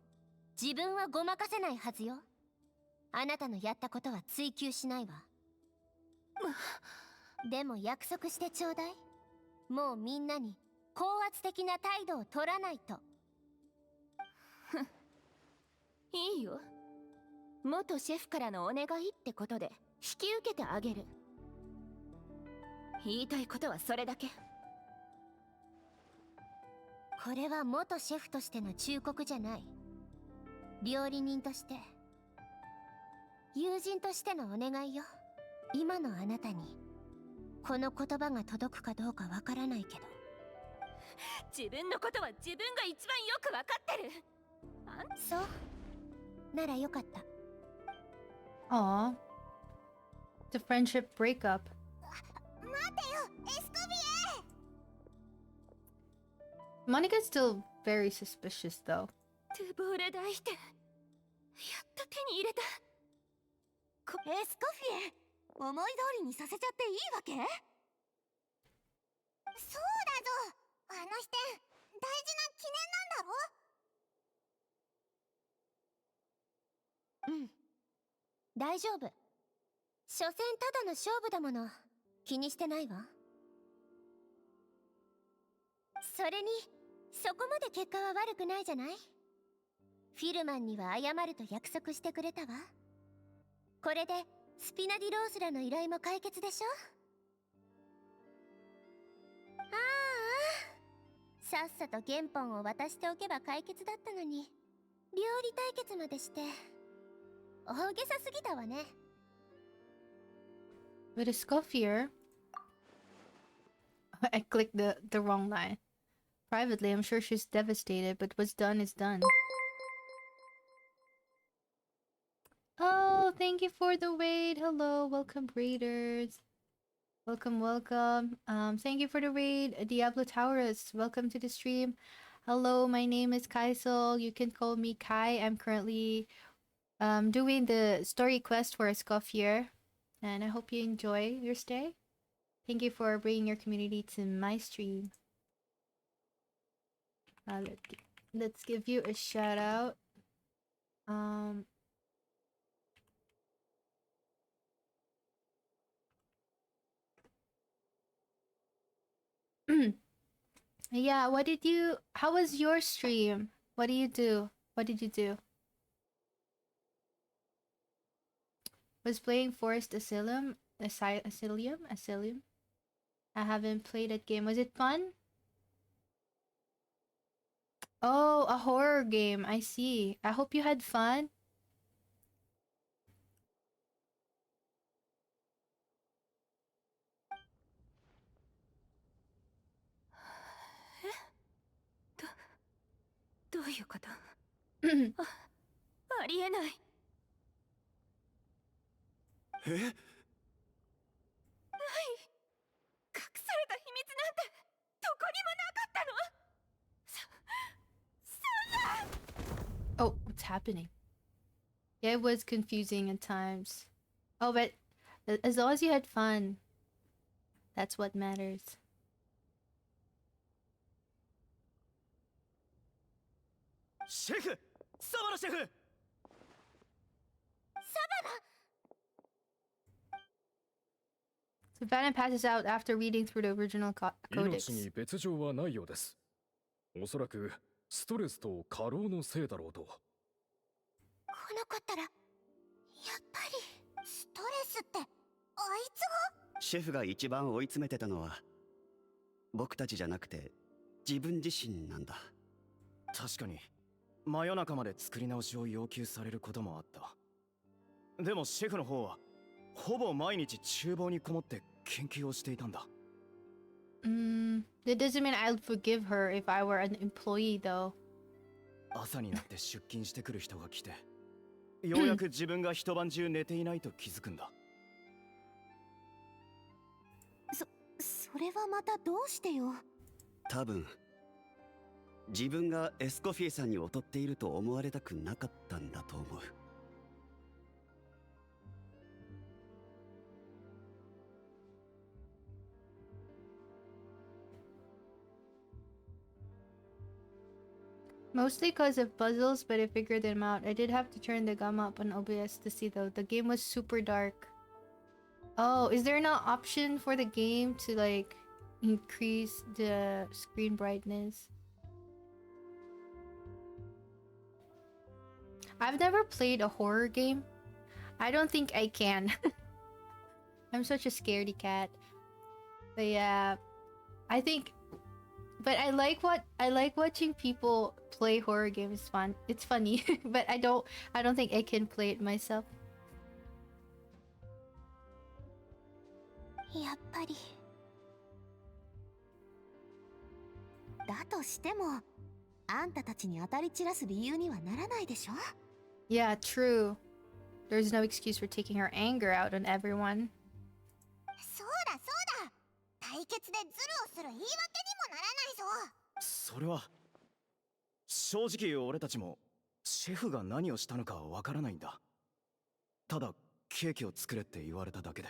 自分はごまかせないはずよ。あなたのやったことは追求しないわ。でも約束してちょうだい。もうみんなに高圧的な態度を取らないと。いいよ、元シェフからのお願いってことで引き受けてあげる。言いたいことはそれだけ。これは元シェフとしての忠告じゃない。料理人として、友人としてのお願いよ。今のあなたにこの言葉が届くかどうかわからないけど、自分のことは自分が一番よくわかってる。そうならよかった。Aw. The friendship breakup. 待てよエスコビ Monica's still very suspicious though. トゥボール大飛天、やっと手に入れた。エスコフィエ、思い通りにさせちゃっていいわけ？エ。そうだぞ、あの視点大事な記念なんだろ。うん、大丈夫。所詮ただの勝負だもの。気にしてないわ。それにそこまで結果は悪くないじゃない。フィルマンには謝ると約束してくれたわ。これでスピナディロースらの依頼も解決でしょ。ああ、さっさと原本を渡しておけば解決だったのに、料理対決までして大げさすぎたわね。 With Escoffier, I clicked the wrong line. Privately, I'm sure she's devastated, but what's done is done. Oh, thank you for the raid. Hello, welcome raiders. Welcome, welcome. Thank you for the raid, Diablo Taurus. Welcome to the stream. Hello, my name is Kaisel. You can call me Kai. I'm currently doing the story quest for Escoffier, and I hope you enjoy your stay. Thank you for bringing your community to my stream. Let's give you a shout out. Yeah, what did you... How was your stream? What do you do? What did you do? Was playing Forest Asylum? Asylum? I haven't played that game. Was it fun? Oh, a horror game. I see. I hope you had fun. Eh? どういうこと？ありえない。え？ない。隠された秘密なんてどこにもなかったの。そんな。 Oh, what's happening? Yeah, it was confusing at times. Oh, but as long as you had fun, that's what matters. シェフ、サバナシェフ。Savannah passes out after reading through the original 命 codex. に別状はないようです。おそらくストレスと過労のせいだろうと。来なかったらやっぱりストレスってあいつが。シェフが一番追い詰めてたのは僕たちじゃなくて自分自身なんだ。確かに真夜中まで作り直しを要求されることもあった。でもシェフの方はほぼ毎日厨房にこもって研究をしていたんだ。That doesn't mean I'd forgive her if I were an employee, though. 朝になって出勤してくる人が来てようやく自分が一晩中寝ていないと気づくんだ。それはまたどうしてよ。多分自分がエスコフィエさんに劣っていると思われたくなかったんだと思う。Mostly because of puzzles, but I figured them out. I did have to turn the gamma up on OBS to see, though. The game was super dark. Oh, is there no option for the game to, like, increase the screen brightness? I've never played a horror game. I don't think I can. I'm such a scaredy cat. But yeah, I think... But I like watching people play horror games. Fun. It's funny, but I don't think I can play it myself. やっぱり。だとしてもあんたたちに当たり散らす理由にはならないでしょ。 Yeah, true. There's no excuse for taking her anger out on everyone. そうだそうだ。対決でズルをする言い訳にもならないぞ。それは正直俺たちもシェフが何をしたのかわからないんだ。ただケーキを作れって言われただけで。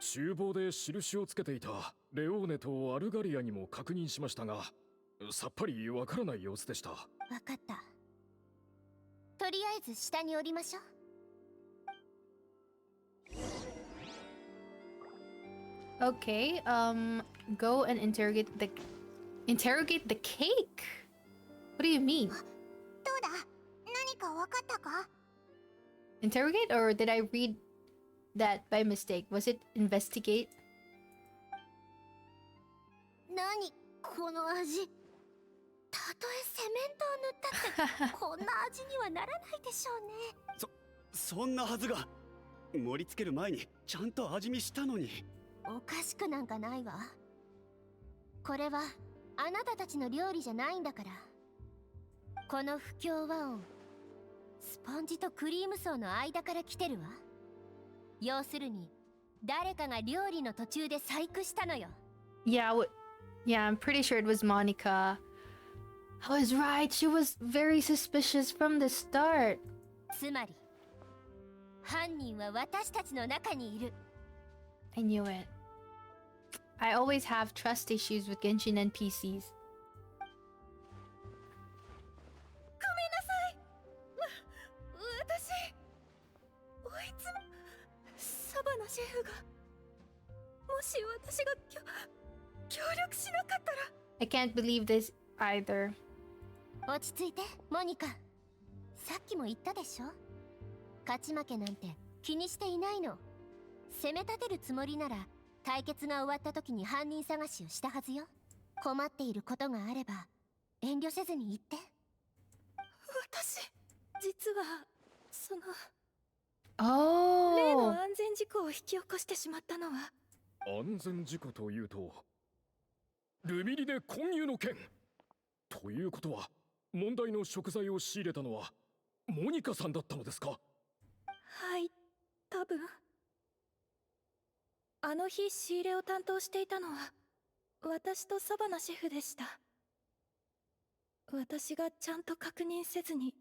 厨房で印をつけていたレオーネとアルガリアにも確認しましたが、さっぱりわからない様子でした。わかった。とりあえず下に降りましょう。Okay, go and interrogate the cake. What do you mean? どうだ？何かわかったか？ Interrogate, or did I read that by mistake? Was it investigate? 何この味。たとえセメントを塗ったってこんな味にはならないでしょうね。そんなはずが。盛り付ける前にちゃんと味見したのに。おかしくなんかないわ。これはあなたたちの料理じゃないんだから。この不協和音、スポンジとクリーム層の間から来てるわ。要するに誰かが料理の途中で細工したのよ。Yeah, I'm pretty sure it was Monica. I was right. She was very suspicious from the start. つまり犯人は私たちの中にいる。I knew it. I always have trust issues with Genshin NPCs. ごめんなさい。私追い詰めサバナシェフがもし私が協力しなかったら。I can't believe this either. 落ち着いてモニカ。さっきも言ったでしょ。勝ち負けなんて気にしていないの。攻め立てるつもりなら対決が終わった時に犯人探しをしたはずよ。困っていることがあれば遠慮せずに言って。私実はそのOh. 例の安全事故を引き起こしてしまったのは。安全事故というとルミリネ混入の件ということは、問題の食材を仕入れたのはモニカさんだったのですか？はい、多分。あの日仕入れを担当していたのは私とサバナシェフでした。私がちゃんと確認せずに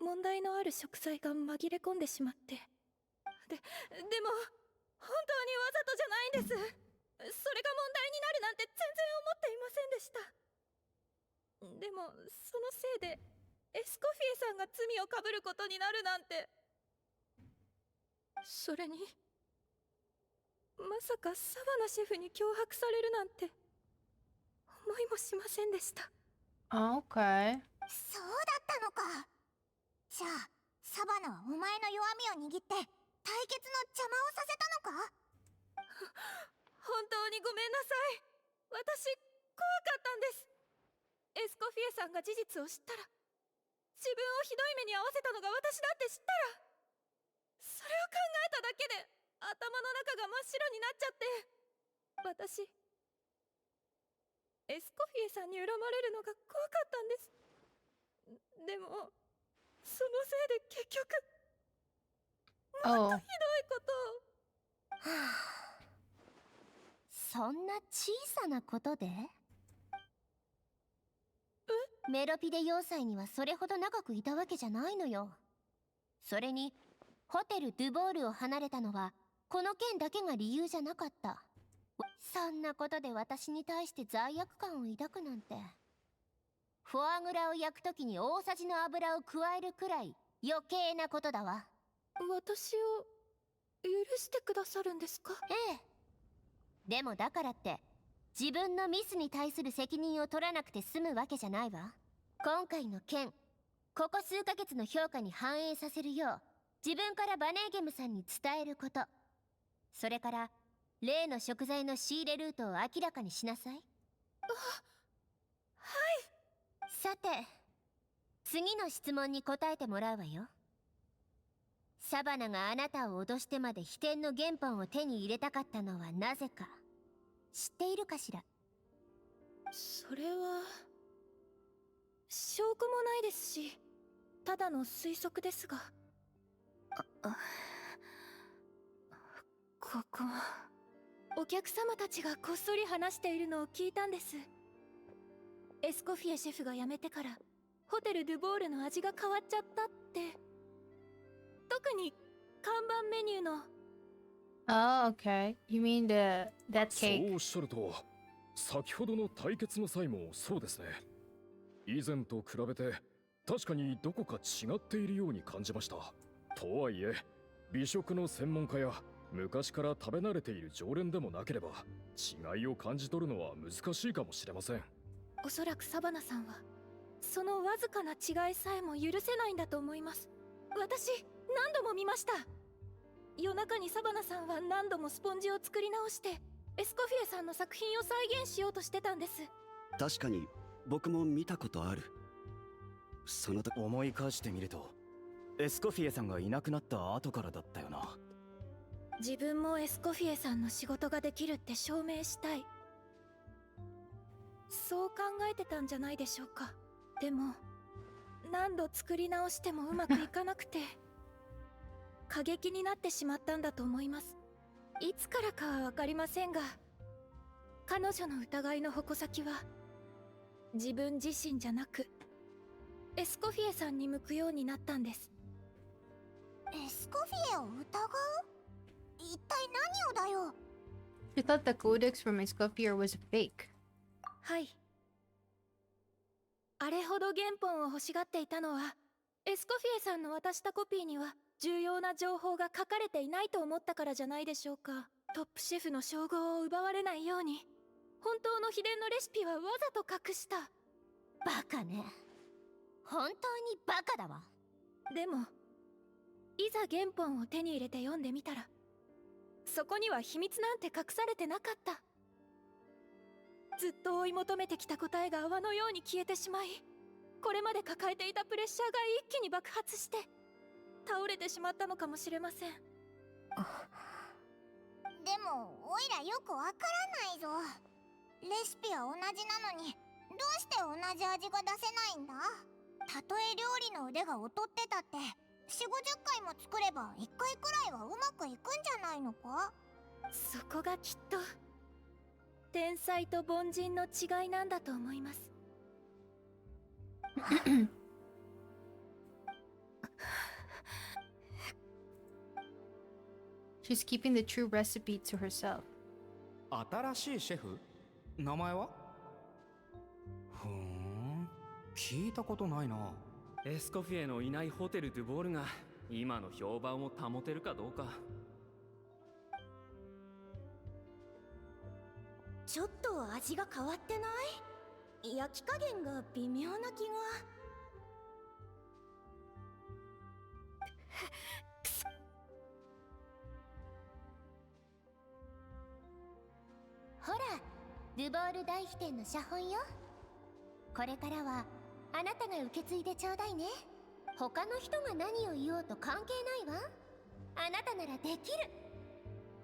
問題のある食材が紛れ込んでしまって。でも本当にわざとじゃないんです。それが問題になるなんて全然思っていませんでした。でもそのせいでエスコフィエさんが罪をかぶることになるなんて。それにまさかサバナシェフに脅迫されるなんて思いもしませんでした。Okay. そうだったのか。じゃあサバナはお前の弱みを握って対決の邪魔をさせたのか？本当にごめんなさい。私怖かったんです。エスコフィエさんが事実を知ったら、自分をひどい目に遭わせたのが私だって知ったら、それを考えただけで頭の中が真っ白になっちゃって、私エスコフィエさんに恨まれるのが怖かったんです。でもそのせいで結局もっとひどいことを。はあ、そんな小さなことで？メロピデ要塞にはそれほど長くいたわけじゃないのよ。それにホテルドゥボールを離れたのはこの件だけが理由じゃなかった。そんなことで私に対して罪悪感を抱くなんて。フォアグラを焼くときに大さじの油を加えるくらい余計なことだわ。私を許してくださるんですか？ええ。でもだからって自分のミスに対する責任を取らなくて済むわけじゃないわ。今回の件、ここ数ヶ月の評価に反映させるよう自分からバネーゲムさんに伝えること、それから例の食材の仕入れルートを明らかにしなさい。はい。さて次の質問に答えてもらうわよ。サバナがあなたを脅してまで飛天の原本を手に入れたかったのはなぜか知っているかしら？それは証拠もないですし、ただの推測ですが。ここお客様たちがこっそり話しているのを聞いたんです。エスコフィエシェフが辞めてからホテルドゥボールの味が変わっちゃったって。特に看板メニューの。Oh, okay. You mean that そう cake? おっしゃると、先ほどの対決の際もそうですね。以前と比べて確かにどこか違っているように感じました。とはいえ美食の専門家や昔から食べ慣れている常連でもなければ違いを感じ取るのは難しいかもしれません。おそらくサバナさんはそのわずかな違いさえも許せないんだと思います。私何度も見ました。夜中にサバナさんは何度もスポンジを作り直してエスコフィエさんの作品を再現しようとしてたんです。確かに僕も見たことある。その時思い返してみるとエスコフィエさんがいなくなった後からだったよな。自分もエスコフィエさんの仕事ができるって証明したい、そう考えてたんじゃないでしょうか。でも何度作り直してもうまくいかなくて過激になってしまったんだと思います。いつからかは分かりませんが、彼女の疑いの矛先は自分自身じゃなくエスコフィエさんに向くようになったんです。エスコフィエを疑う？一体何をだよ。 She thought the codex from Escoffier was fake. はい。あれほど原本を欲しがっていたのはエスコフィエさんの渡したコピーには重要な情報が書かれていないと思ったからじゃないでしょうか。トップシェフの称号を奪われないように本当の秘伝のレシピはわざと隠した。バカね。本当にバカだわ。でもいざ原本を手に入れて読んでみたら、そこには秘密なんて隠されてなかった。ずっと追い求めてきた答えが泡のように消えてしまい、これまで抱えていたプレッシャーが一気に爆発して倒れてしまったのかもしれません。でもオイらよくわからないぞ。レシピは同じなのにどうして同じ味が出せないんだ。たとえ料理の腕が劣ってたって4、50回も作れば1回くらいはうまくいくんじゃないのか。そこがきっと天才と凡人の違いなんだと思います。She's keeping the true recipe to herself. 新しいシェフ？名前は？ふーん、聞いたことないな。エスコフィエのいないホテル・ドゥボールが今の評判を保てるかどうか。ちょっと味が変わってない？焼き加減が微妙な気が。ほら、ドゥボール大秘典の写本よ。これからはあなたが受け継いでちょうだいね。他の人が何を言おうと関係ないわ。あなたならできる。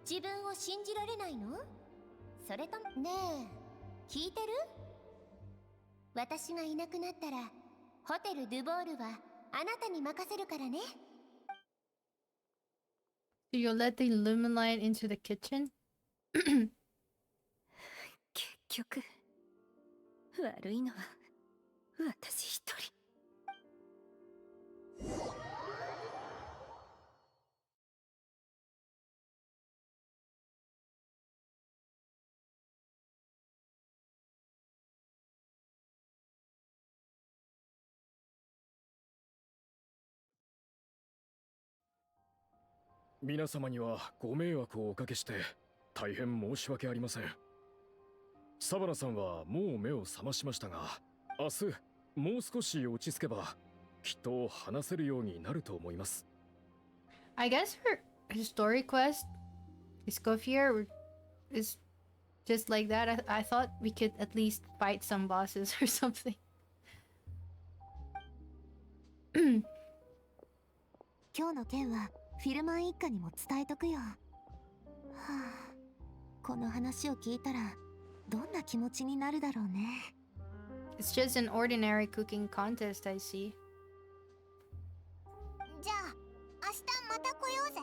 自分を信じられないの？それともねえ、聞いてる？私がいなくなったらホテル・ドゥボールはあなたに任せるからね。 So you'll let the Luminite into the kitchen? 結局悪いのは私一人。皆様にはご迷惑をおかけして大変申し訳ありません。サバナさんはもう目を覚ましましたが、明日もう少し落ち着けばきっと話せるようになると思います。I guess her story quest, Escoffier, is just like that. I thought we could at least fight some bosses or something. 今日の件はフィルマン一家にも伝えとくよ。はあ、この話を聞いたらどんな気持ちになるだろうね。It's just an ordinary cooking contest, I see. じゃあ明日また来ようぜ。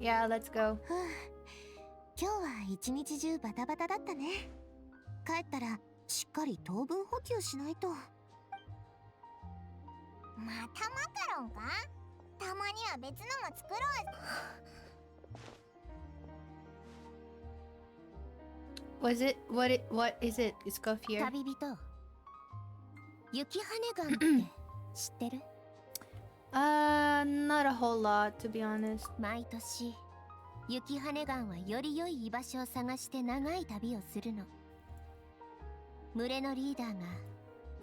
Yeah, let's go. はあ、今日は一日中バタバタだったね。帰ったらしっかり糖分補給しないと。またマカロンか？たまには別のも作ろう。What is it, Escoffier? 旅人、雪羽岩って知ってる？Not a whole lot, to be honest. 毎年雪羽岩はより良い居場所を探して長い旅をするの。群れのリーダーが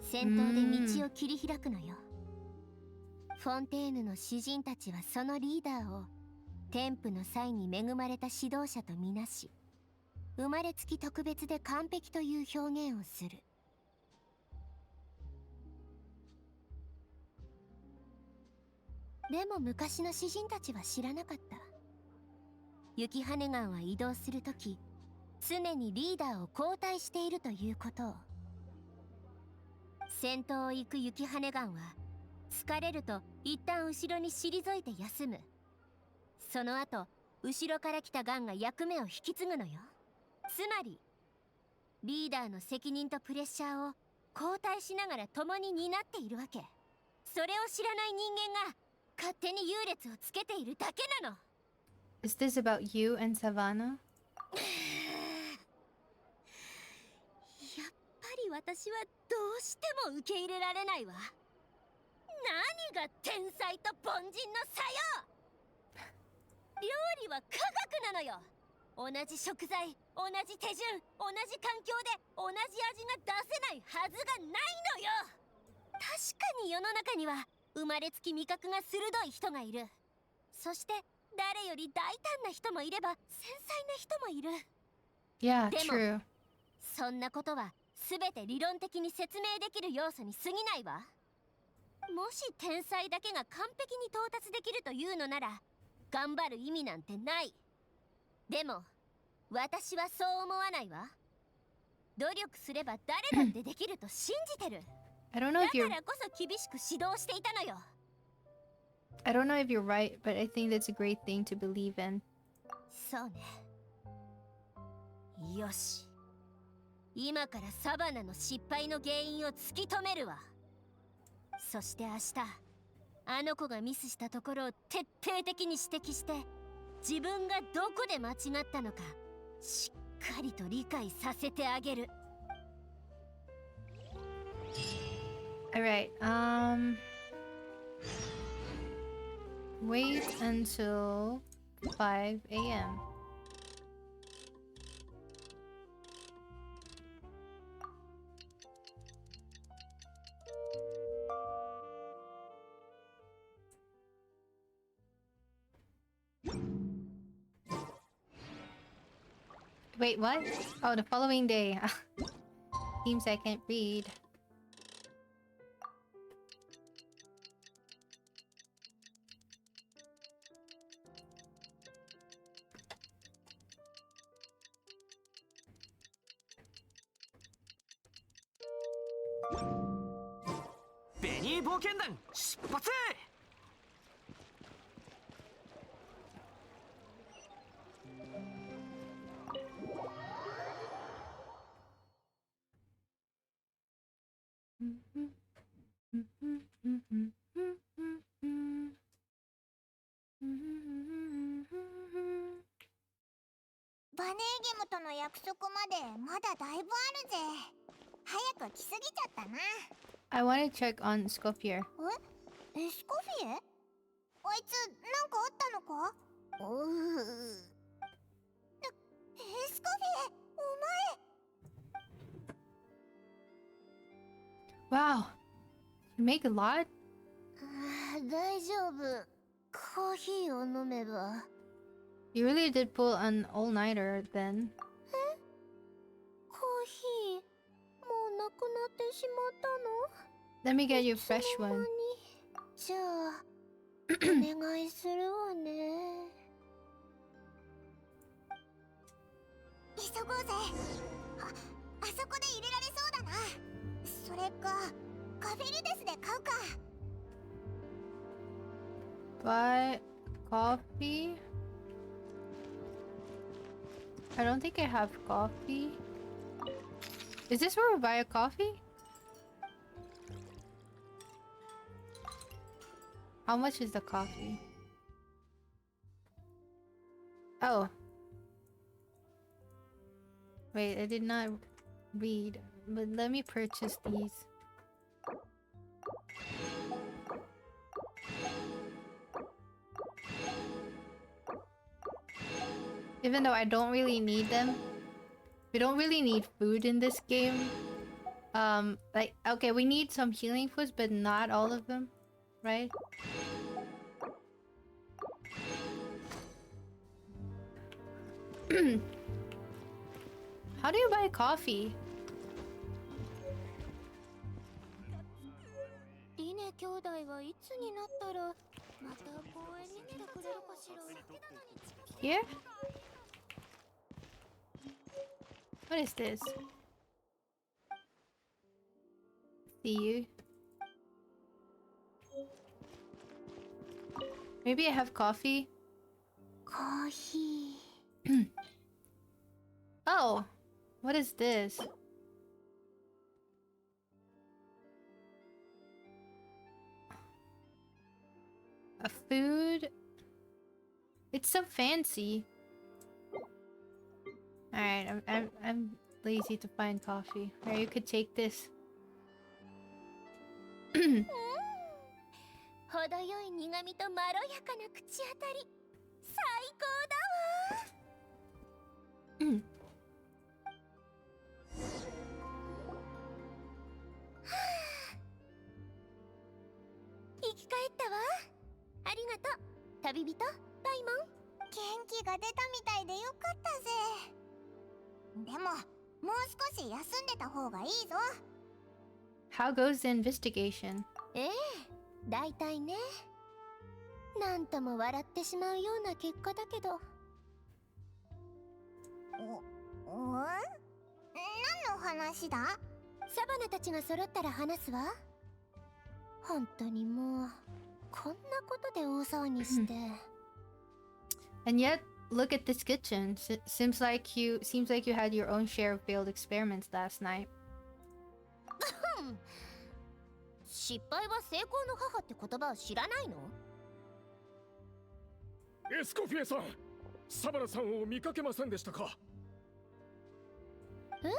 先頭で道を切り開くのよ。フォンテーヌの詩人たちはそのリーダーを天賦の際に恵まれた指導者とみなし、生まれつき特別で完璧という表現をする。でも昔の詩人たちは知らなかった。雪羽岩は移動するとき常にリーダーを交代しているということを。先頭を行く雪羽岩は疲れると一旦後ろに退いて休む。その後後ろから来たガンが役目を引き継ぐのよ。つまりリーダーの責任とプレッシャーを交代しながら共に担っているわけ。それを知らない人間が勝手に優劣をつけているだけなの。 Is this about you and Savannah? やっぱり私はどうしても受け入れられないわ。何が天才と凡人の差よ。料理は科学なのよ。同じ食材、同じ手順、同じ環境で同じ味が出せないはずがないのよ。確かに世の中には生まれつき味覚が鋭い人がいる。そして誰より大胆な人もいれば繊細な人もいる。 Yeah, でも true. そんなことは全て理論的に説明できる要素に過ぎないわ。もし天才だけが完璧に到達できるというのなら頑張る意味なんてない。でも私はそう思わないわ。努力すれば誰だってできると信じてる。 I don't だ know if か you're らこそ厳しく指導していたのよ。 I don't know if you're right, but I think that's a great thing to believe in. そうね。よし、今からサバナの失敗の原因を突き止めるわ。そして明日あの子がミスしたところを徹底的に指摘して自分がどこで間違ったのかしっかりと理解させてあげる。 Alright, wait until 5 a.m. Wait, what? Oh, the following day. Seems I can't read. Benny 冒険団出発。バネーゲムとの約束までまだだいぶあるぜ。早く来すぎちゃったな。 I want to check on Escoffier. エスコフィエ？あいつなんかあったのか？エスコフィエ、お前。 Wow. You make a lot? 大丈夫。コーヒーを飲めば。 You really did pull an all-nighter then. コーヒーもうなくなってしまったの？ Let me get you a fresh one. じゃあお願いするわね。急ごうぜ。あそこで入れられそうだな。それかカフェルデスで買うか。 Buy coffee? I don't think I have coffee. Is this where we buy a coffee? How much is the coffee? Oh. Wait, I did not read. But let me purchase these. Even though I don't really need them. We don't really need food in this game. Like, okay, we need some healing foods, but not all of them. Right? How do you buy coffee? リネ兄弟はいつになったらまた公園に来てくれるかしら。 Here? What is this? See you. Maybe I have coffee? コーヒ Oh! What is this? A food? It's so fancy. Alright, I'm lazy to find coffee. Or you could take this. 程よい苦味とまろやかな口当たり。最高だわ。生き返ったわ。ありがとう、旅人パイモン。元気が出たみたいでよかったぜ。でももう少し休んでた方がいいぞ。 How goes the investigation? ええ、だいたいね。なんとも笑ってしまうような結果だけど。何の話だ？サバナたちが揃ったら話すわ。本当にもうこんなことで大騒ぎして。And yet, look at this kitchen. Seems like you had your own share of failed experiments last night. 失敗は成功の母って言葉を知らないの？エスコフィエさん、サバナさんを見かけませんでしたか？え？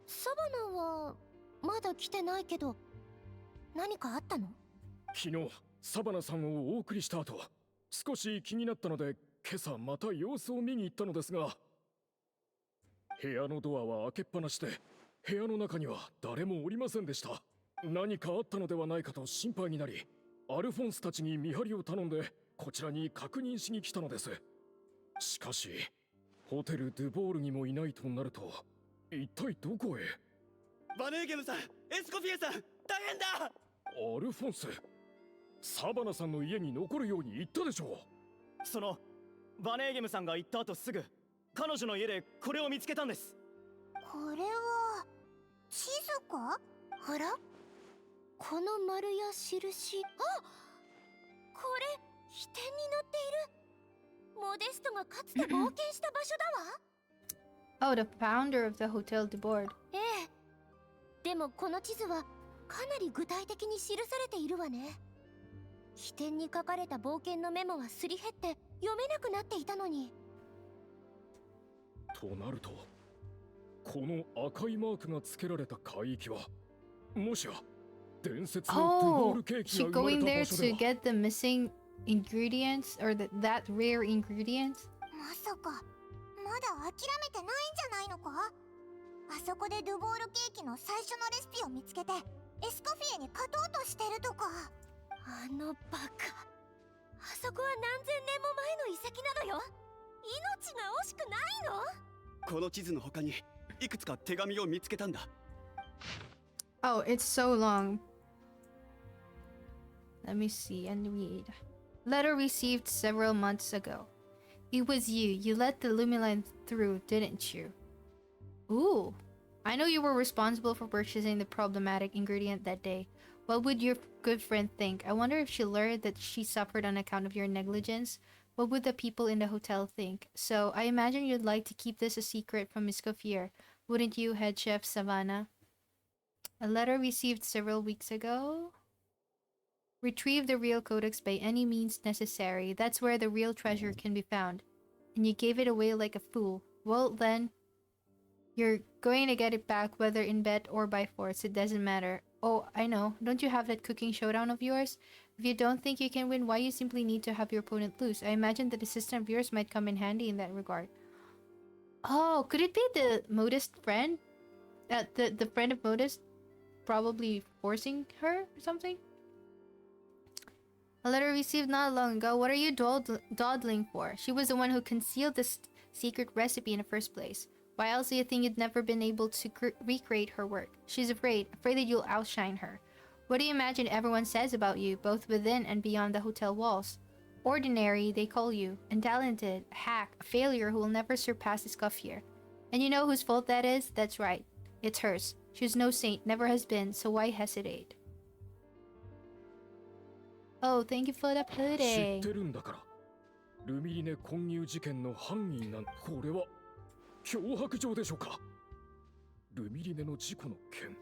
サバナはまだ来てないけど、何かあったの？昨日サバナさんをお送りした後、少し気になったので今朝また様子を見に行ったのですが、部屋のドアは開けっぱなしで部屋の中には誰もおりませんでした。何かあったのではないかと心配になり、アルフォンスたちに見張りを頼んでこちらに確認しに来たのです。しかしホテル・ドゥボールにもいないとなると、一体どこへ？バネーゲムさん、エスコフィエさん、大変だ！アルフォンス、サバナさんの家に残るように言ったでしょう。そのバネーゲムさんが行った後すぐ彼女の家でこれを見つけたんです。これは地図か？あら、この丸や印、あ、これ飛天に乗っている。モデストがかつて冒険した場所だわ。Oh, the founder of the Hotel de Bord. ええ。でもこの地図はかなり具体的に記されているわね。飛天に書かれた冒険のメモはすり減って読めなくなっていたのに。となると、この赤いマークが付けられた海域は、もしや伝説のドゥボー Oh, ルケーキ she が生まれ going た there 場所で to は。 get the missing ingredients or that rare ingredients? まさかまだ諦めてないんじゃないのか？あそこでドゥボールケーキの最初のレシピを見つけてエスコフィエに勝とうとしてるとか。あのバカ、あそこは何千年も前の遺跡なのよ。命が惜しくないの？この地図の他にいくつか手紙を見つけたんだ。Oh, it's so long. Let me see and read. Letter received several months ago. It was you. You let the Lumiline through, didn't you? Ooh. I know you were responsible for purchasing the problematic ingredient that day. What would your good friend think? I wonder if she learned that she suffered on account of your negligence. What would the people in the hotel think? So, I imagine you'd like to keep this a secret from Escoffier, wouldn't you, head chef Savannah? A letter received several weeks ago. Retrieve the real codex by any means necessary. That's where the real treasure can be found. And you gave it away like a fool. Well, then, you're going to get it back whether in bet or by force. It doesn't matter. Oh, I know. Don't you have that cooking showdown of yours? If you don't think you can win, why you simply need to have your opponent lose? I imagine that a system of yours might come in handy in that regard. Oh, could it be the Modest friend? The friend of Modest probably forcing her or something? A letter received not long ago. What are you dawdling for? She was the one who concealed this secret recipe in the first place. Why else do you think you'd never been able to recreate her work? She's afraid that you'll outshine her. What do you imagine everyone says about you, both within and beyond the hotel walls? Ordinary, they call you. Untalented, a hack, a failure who will never surpass Escoffier. And you know whose fault that is? That's right. It's hers. She's no saint, never has been, so why hesitate? Oh, thank you for the 知っ pudding. てるんだから。ルミリネ混入事件の犯人なん、これは脅迫状でしょうか？ルミリネの事故の件。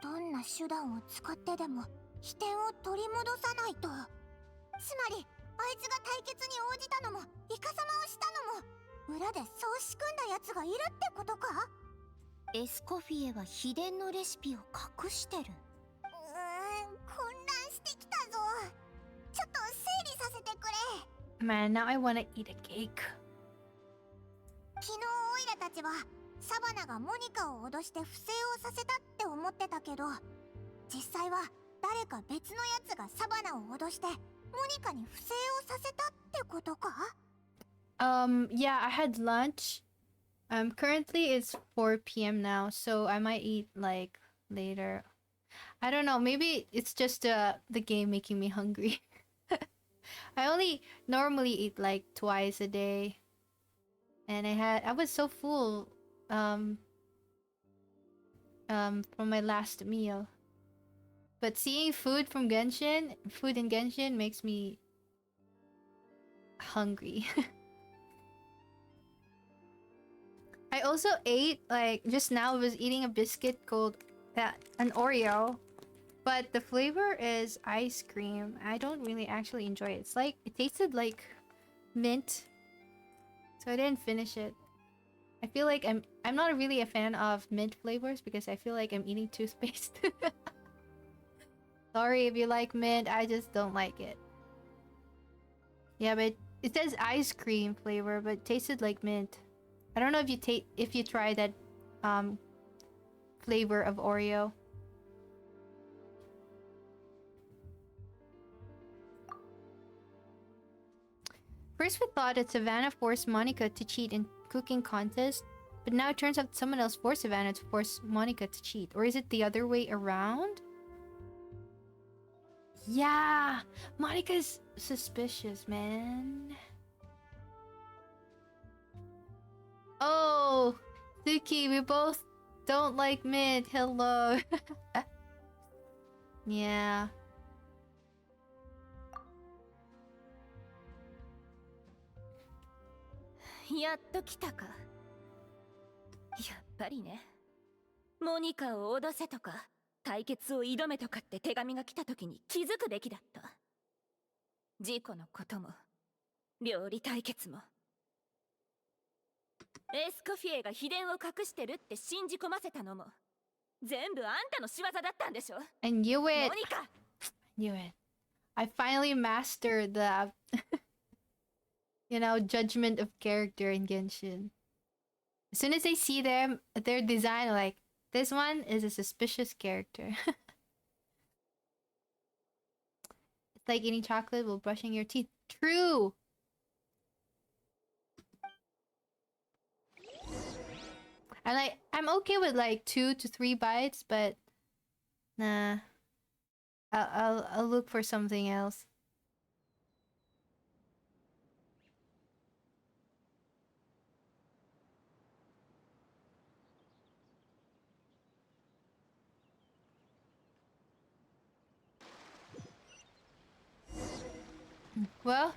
どんな手段を使ってでも飛天を取り戻さないと。つまりあいつが対決に応じたのもイカサマをしたのも裏でそう仕組んだやつがいるってことか？エスコフィエは秘伝のレシピを隠してる。混乱してきたぞ。ちょっと整理させてくれ。Man, now I want to eat a cake. 昨日オイラたちはサバナがモニカを脅して不正をさせたって思ってたけど、実際は誰か別のやつがサバナを脅してモニカに不正をさせたってことか？ Yeah, I had lunch. Currently it's 4 p.m. now, so I might eat like later. I don't know, maybe it's just the game making me hungry. I only normally eat like twice a day. And I was so full from my last meal. But seeing food in Genshin makes me hungry. I also ate, like, just now I was eating a biscuit called an Oreo. But the flavor is ice cream. I don't really actually enjoy it. It's like, it tasted like mint. So I didn't finish it. I feel like I'm not really a fan of mint flavors because I feel like I'm eating toothpaste. Sorry if you like mint, I just don't like it. Yeah, but it says ice cream flavor, but it tasted like mint. I don't know if you try that flavor of Oreo. First we thought that Savannah forced Monica to cheat in cooking contest, but now it turns out someone else forced Savannah to force Monica to cheat. Or is it the other way around? Yeah! Monica's suspicious, man. Oh! Suki, we both don't like mint. Hello. Yeah.やっと来たか。やっぱりね。モニカを脅せとか対決を挑めとかって手紙が来た時に気づくべきだった。事故のことも料理対決もエスコフィエが秘伝を隠してるって信じ込ませたのも全部あんたの仕業だったんでしょ。 I knew it. モニカ Knew it. I finally mastered the judgment of character in Genshin. As soon as I see them, their design, like, this one is a suspicious character. It's like eating chocolate while brushing your teeth. True! I'm okay with like 2 to 3 bites, but nah. I'll look for something else. Well,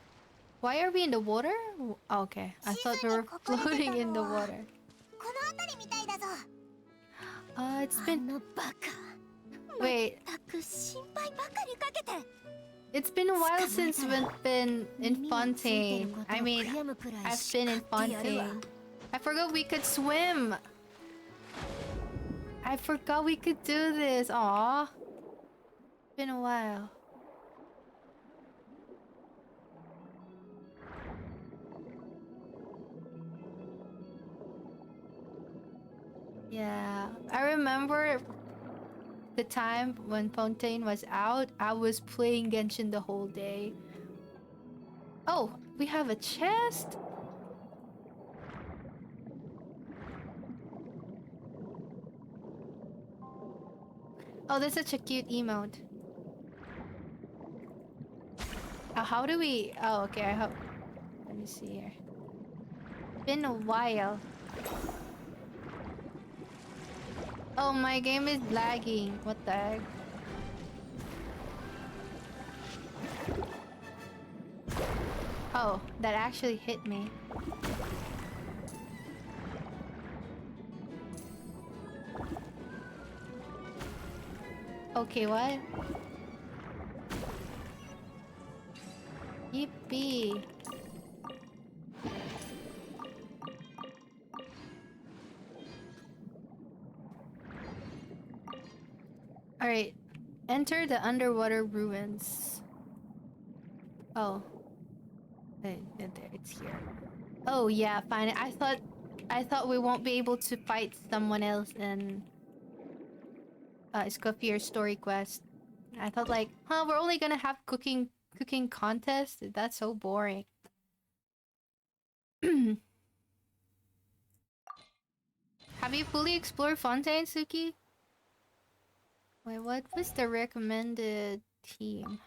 why are we in the water? Oh, okay, I thought we were floating in the water. It's been... Wait. It's been a while since we've been in Fontaine. I mean, I've been in Fontaine. I forgot we could swim. I forgot we could do this. Aww. It's been a while. Yeah, I remember the time when Fontaine was out, I was playing Genshin the whole day. Oh, we have a chest? Oh, that's such a cute emote. How do we... Oh, okay, I hope... Let me see here. Been a while. Oh, my game is lagging. What the heck? Oh, that actually hit me. Okay, what? Yippee. Alright. Enter the underwater ruins. Oh. There, it's here. Oh yeah, fine. I thought I thought we won't be able to fight someone else in Escoffier story quest. I thought like, huh, we're only gonna have cooking contest? That's so boring. Have you fully explored Fontaine, Suki? Wait, what was the recommended team?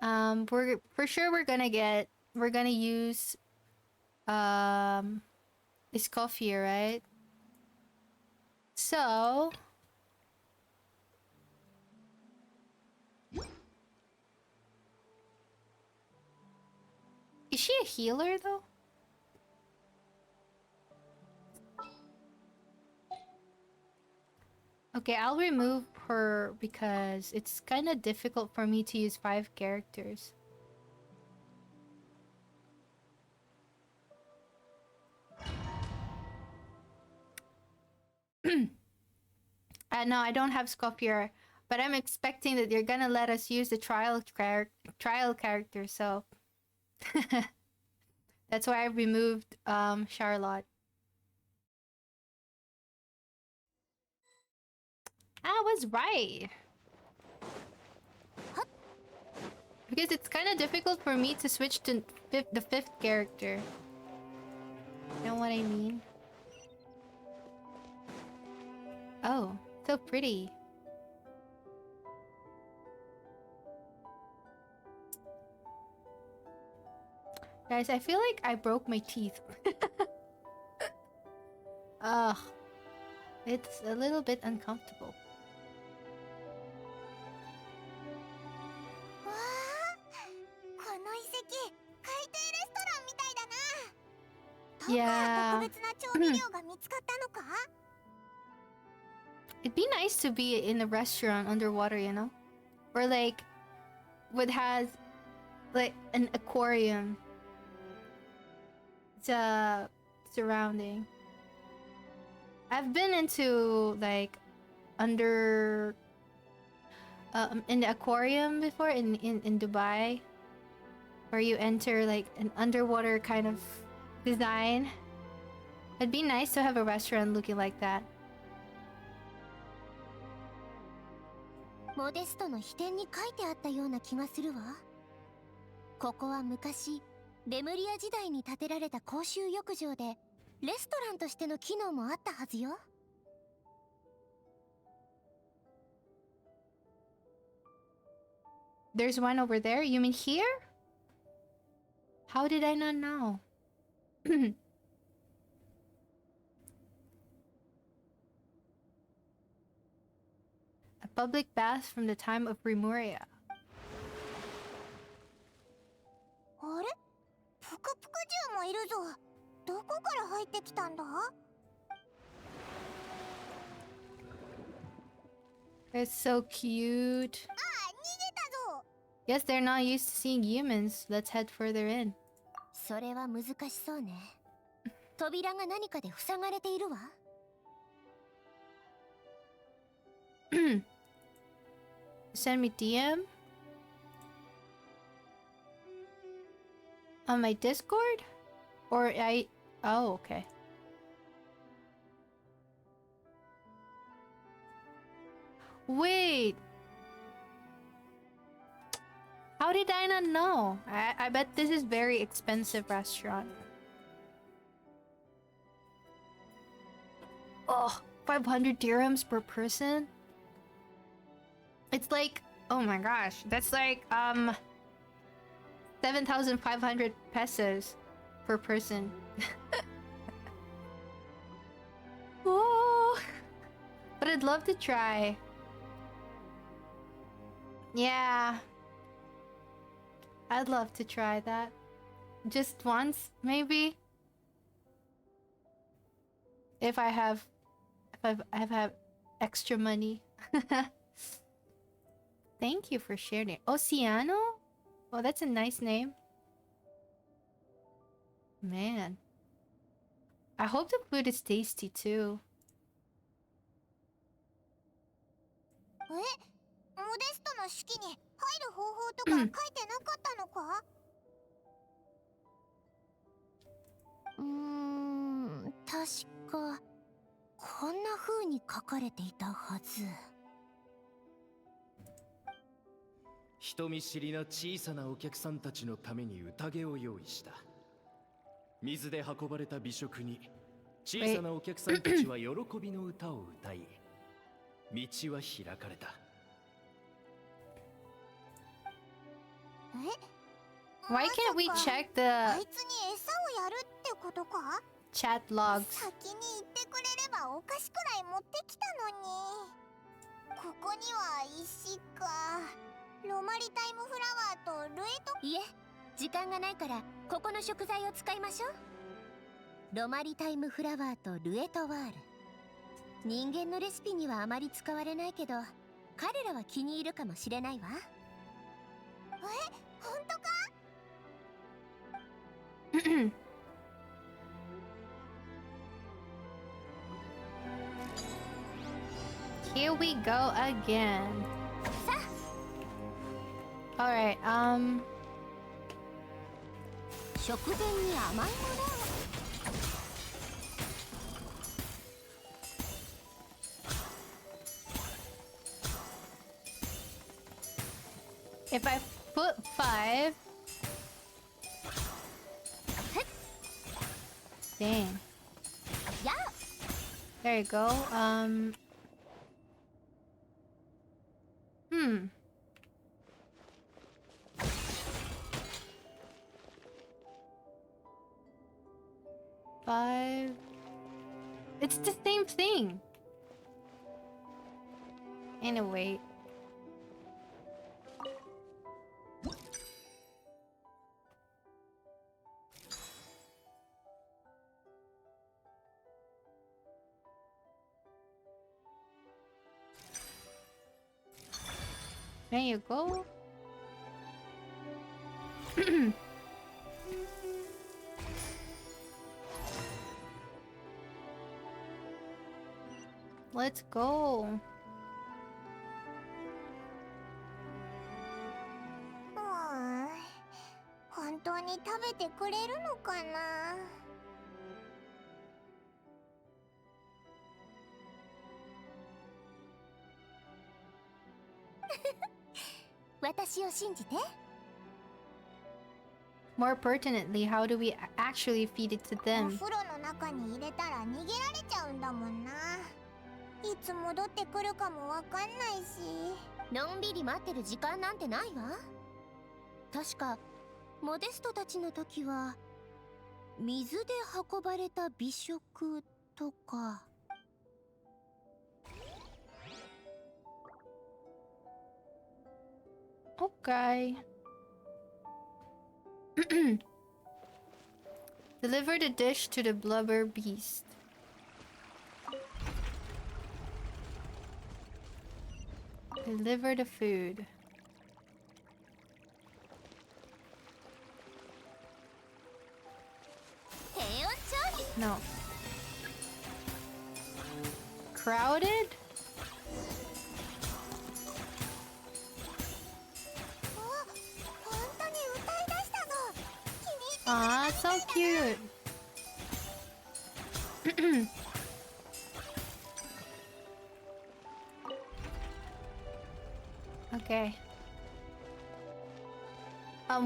We're for sure we're gonna use Escoffier, right? So is she a healer though? Okay, I'll remove her because it's kind of difficult for me to use 5 characters. No, I don't have Scoffier, but I'm expecting that you're gonna let us use the trial character, so that's why I removed Charlotte. I was right. Because it's kind of difficult for me to switch to the 5th character. You know what I mean? Oh, so pretty. Guys, I feel like I broke my teeth. Ugh. It's a little bit uncomfortable. Yeah. It'd be nice to be in a restaurant underwater, you know? Or like, what has like an aquarium. It's a surrounding. I've been into like under in the aquarium before in Dubai, where you enter like an underwater kind of design. It'd be nice to have a restaurant looking like that. モデストの秘典に書いてあったような気がするわ。ここは昔レムリア時代に建てられた公衆浴場でレストランとしての機能もあったはずよ。There's one over there? You mean here? How did I not know? A public bath from the time of Remuria. あれ？ぷくぷく獣もいるぞ。どこから入ってきたんだ？ It's so cute. ああ、逃げたぞ。 Yes, they're not used to seeing humans. Let's head further in. それは難しそうね。扉が何かで塞がれているわ。Send me DM? On my Discord? Or I... Oh, okay. Wait! How did I not know? I bet this is very expensive restaurant. Oh, 500 dirhams per person? It's like, oh my gosh, that's like 7,500 pesos per person. Oh, but I'd love to try. Yeah, I'd love to try that. Just once, maybe. If I have extra money. Thank you for sharing. Oceano? Oh, that's a nice name. Man. I hope the food is tasty too. え？モデストの式に入る方法とか書いてなかったのか？かこんな風に書かれていたはず。人見知りな小さなお客さんたちのために宴を用意した。水で運ばれた美食に小さなお客さんたちは喜びの歌を歌い、道は開かれた。Why can't we check あ the いつに餌をやるってことか？ chat logs? 先に言ってくれればお菓子くらい持ってきたのに。ここには石か。ロマリタイムフラワーとルエト。いえ、時間がないからここの食材を使いましょう。ロマリタイムフラワーとルエトワール。人間のレシピにはあまり使われないけど、彼らは気に入るかもしれないわ。本当か？ Here we go again. Alright, 食前に甘いものを。if I put 5... Dang. Yeah. There you go. Five. It's the same thing. Anyway. There you go. Let's go. 本当に食べてくれるのかな。私を信じて。More pertinently, how do we actually feed it to お them? 風呂の中に入れたら逃げられちゃうんだもんな。いつ戻ってくるかもわかんないし。のんびり待ってる時間なんてないわ。確かモデストたちの時は水で運ばれた美食とか。Okay. Deliver the dish to the blubber beast. Deliver the food. No. Crowded? Aw, so cute. Okay.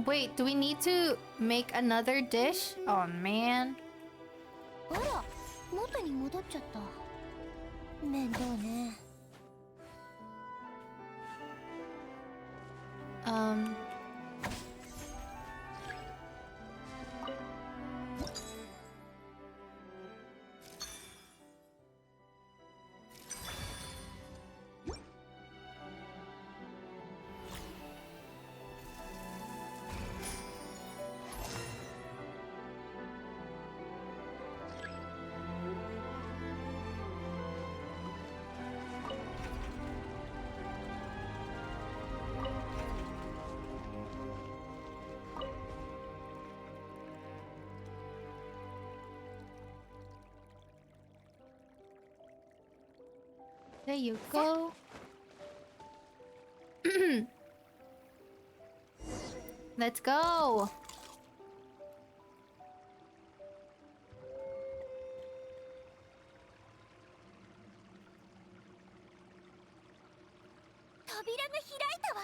Wait, do we need to make another dish? Oh man. あら、元に戻っちゃった。面倒ね。There you go. Let's go. 扉が開いたわ。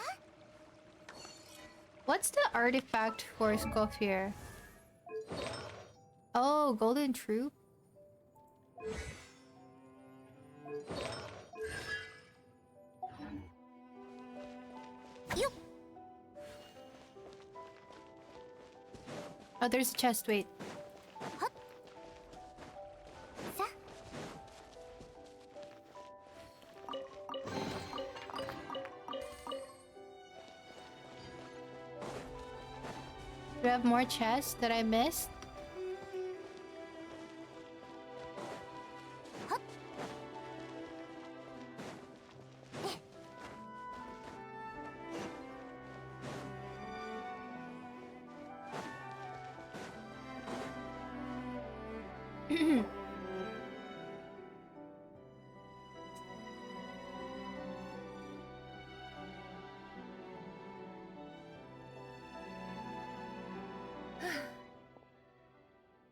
What's the artifact for Escoffier? Oh, golden troop. Oh, there's a chest. Wait. Do I have more chests that I missed?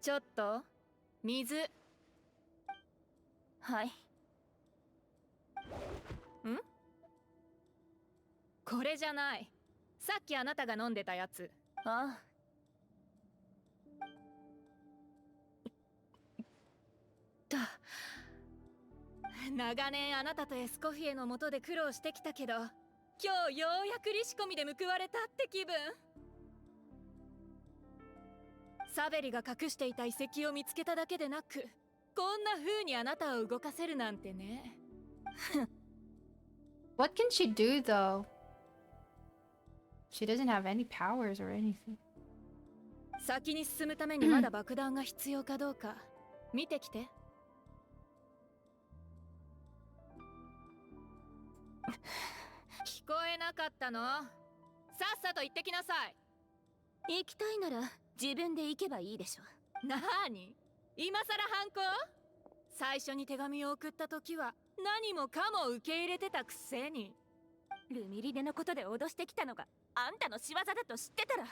ちょっと水。はい。ん？これじゃない。さっきあなたが飲んでたやつ。あ長年あなたとエスコフィエの下で苦労してきたけど、今日ようやく利子込みで報われたって気分。サベリが隠していた遺跡を見つけただけでなく、こんな風にあなたを動かせるなんてね。What can she do though? She doesn't have any powers or anything. 先に進むためにまだ爆弾が必要かどうか見てきて。聞こえなかったの？さっさと行ってきなさい。行きたいなら自分で行けばいいでしょ。なーに？今さら反抗？最初に手紙を送った時は何もかも受け入れてたくせに。ルミリネのことで脅してきたのがあんたの仕業だと知ってたら。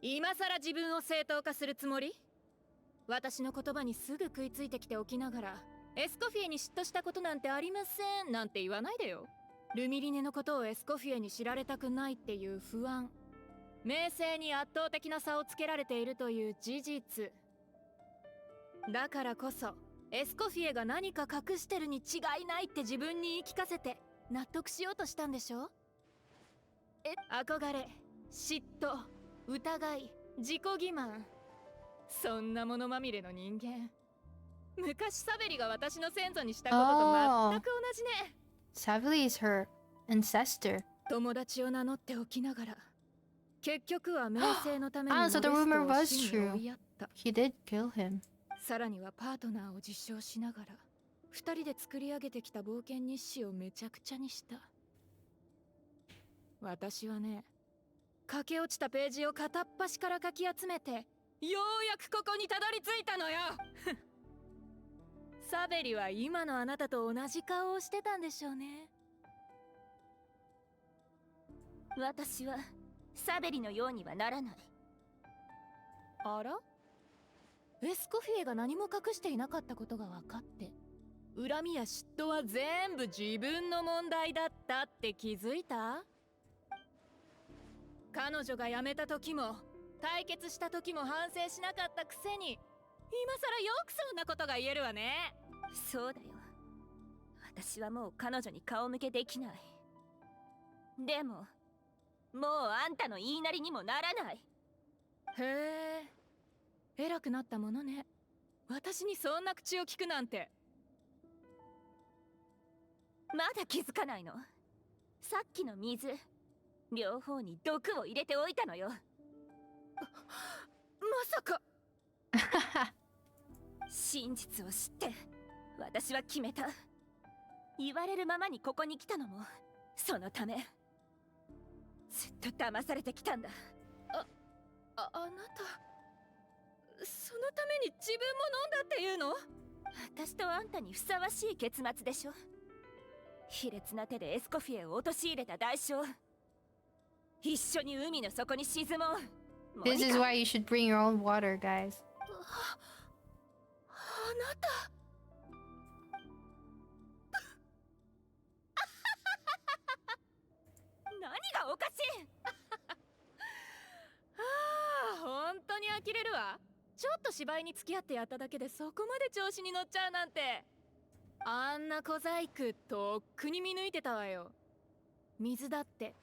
今さら自分を正当化するつもり？私の言葉にすぐ食いついてきておきながら、エスコフィエに嫉妬したことなんてありませんなんて言わないでよ。ルミリネのことをエスコフィエに知られたくないっていう不安、名声に圧倒的な差をつけられているという事実だからこそ、エスコフィエが何か隠してるに違いないって自分に言い聞かせて納得しようとしたんでしょ。憧れ、嫉妬、疑い、自己欺瞞、そんなものまみれの人間。昔サベリが私の先祖にしたことと全く同じね。Savely is her ancestor. 友達を名乗っておきながら、結局は名声のために Ah, so the rumor モデ was ストを死に追い true. やった。 He did kill him. さらにはパートナーを実証しながら、二人で作り上げてきた冒険日誌をめちゃくちゃにした。私はね、駆け落ちたページを片っ端からかき集めて、ようやくここにたどり着いたのよ。サベリは今のあなたと同じ顔をしてたんでしょうね。私はサベリのようにはならない。あら？エスコフィエが何も隠していなかったことが分かって、恨みや嫉妬は全部自分の問題だったって気づいた？彼女が辞めた時も対決した時も反省しなかったくせに、今さらよくそんなことが言えるわね。そうだよ。私はもう彼女に顔向けできない。でももうあんたの言いなりにもならない。へえ、偉くなったものね。私にそんな口を聞くなんて。まだ気づかないの？さっきの水、両方に毒を入れておいたのよ。まさか。真実を知って私は決めた。言われるままにここに来たのもそのため。ずっと騙されてきたんだ。あなた、そのために自分も飲んだっていうの？私とあんたにふさわしい結末でしょ。卑劣な手でエスコフィエを陥れた代償。一緒に海の底に沈もう。This is why you should bring your own water, guys. あなた。わ。ちょっと芝居に付き合ってやっただけでそこまで調子に乗っちゃうなんて。あんな小細工とっくに見抜いてたわよ。水だって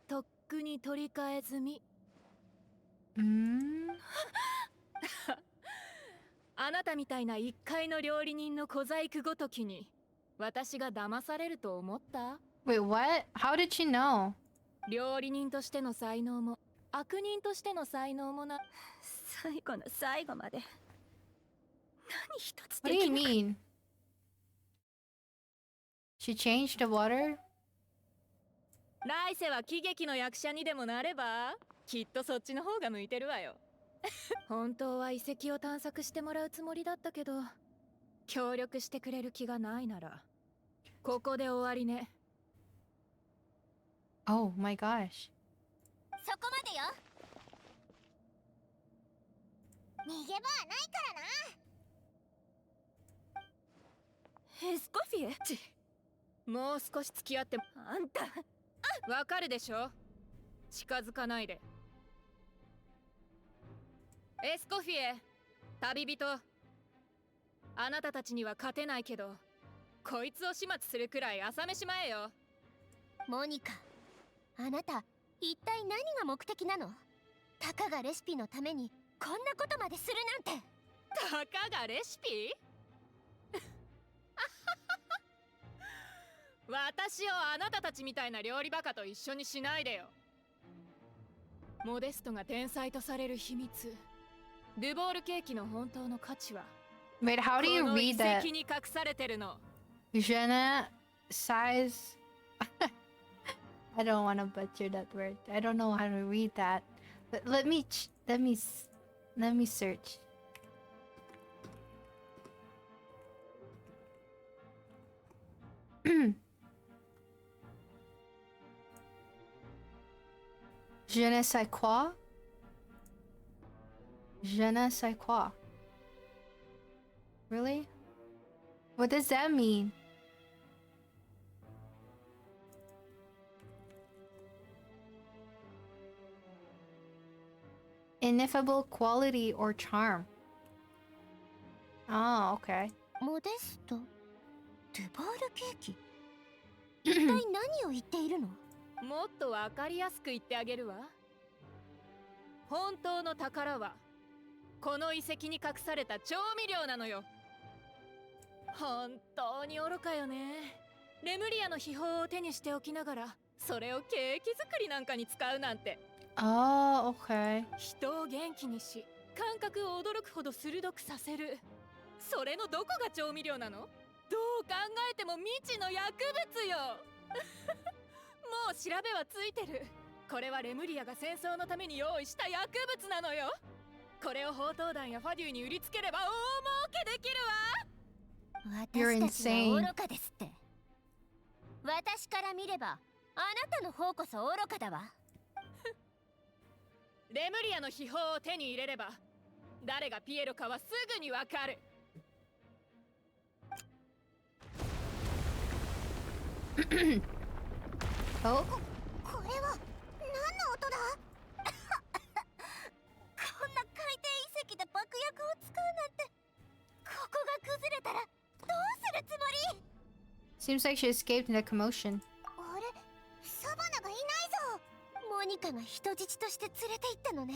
とっくに取り替え済み。あなたみたいな一階の料理人の小細工ごときに私が騙されると思った？ Wait, what? How did she know? 料理人としての才能も悪人としての才能もな。最後の最後まで何一つ What で do き you なかった。 mean? She changed the water? 来世は喜劇の役者にでもなればきっとそっちの方が向いてるわよ。本当は遺跡を探索してもらうつもりだったけど、協力してくれる気がないならここで終わりね。 Oh my gosh. そこまでよ。逃げ場はないからな。エスコフィエチ、もう少し付き合っても。あんたわかるでしょ。近づかないで。エスコフィエ、旅人。あなたたちには勝てないけどこいつを始末するくらい朝飯前よ。モニカ、あなた一体何が目的なの？たかがレシピのためにこんなことまでするなんて。たかがレシピ？私をあなたたちみたいな料理バカと一緒にしないでよ。モデストが天才とされる秘密、ドゥボールケーキの本当の価値は Wait, how do you この遺 read that? 跡に隠されてるの。 Je ne sais. I don't want to butcher that word. I don't know how to read that. But let me search. Je ne sais quoi? Je ne sais quoi? Really? What does that mean? Ineffable quality or charm. Oh, okay. モデスト、ドゥボールケーキ。一体何を言っているの？もっとわかりやすく言ってあげるわ。本当の宝はこの遺跡に隠された調味料なのよ。本当に愚かよね。レムリアの秘宝を手にしておきながらそれをケーキ作りなんかに使うなんて。Oh, okay. 人を元気にし感覚を驚くほど鋭くさせる。それのどこが調味料なの？どう考えても未知の薬物よ。もう調べはついてる。これはレムリアが戦争のために用意した薬物なのよ。これを宝刀団やファデューに売りつければ大儲けできるわ。私たちは愚かですって。私から見ればあなたの方こそ愚かだわ。レムリアの秘宝を手に入れれば誰がピエロかはすぐにわかる。Oh? これは何の音だ？こんな海底遺跡で爆薬を使うなんて。ここが崩れたらどうするつもり？ Seems like she escaped in a commotion. あれ、サバナがいないぞ。モニカが人質として連れて行ったのね。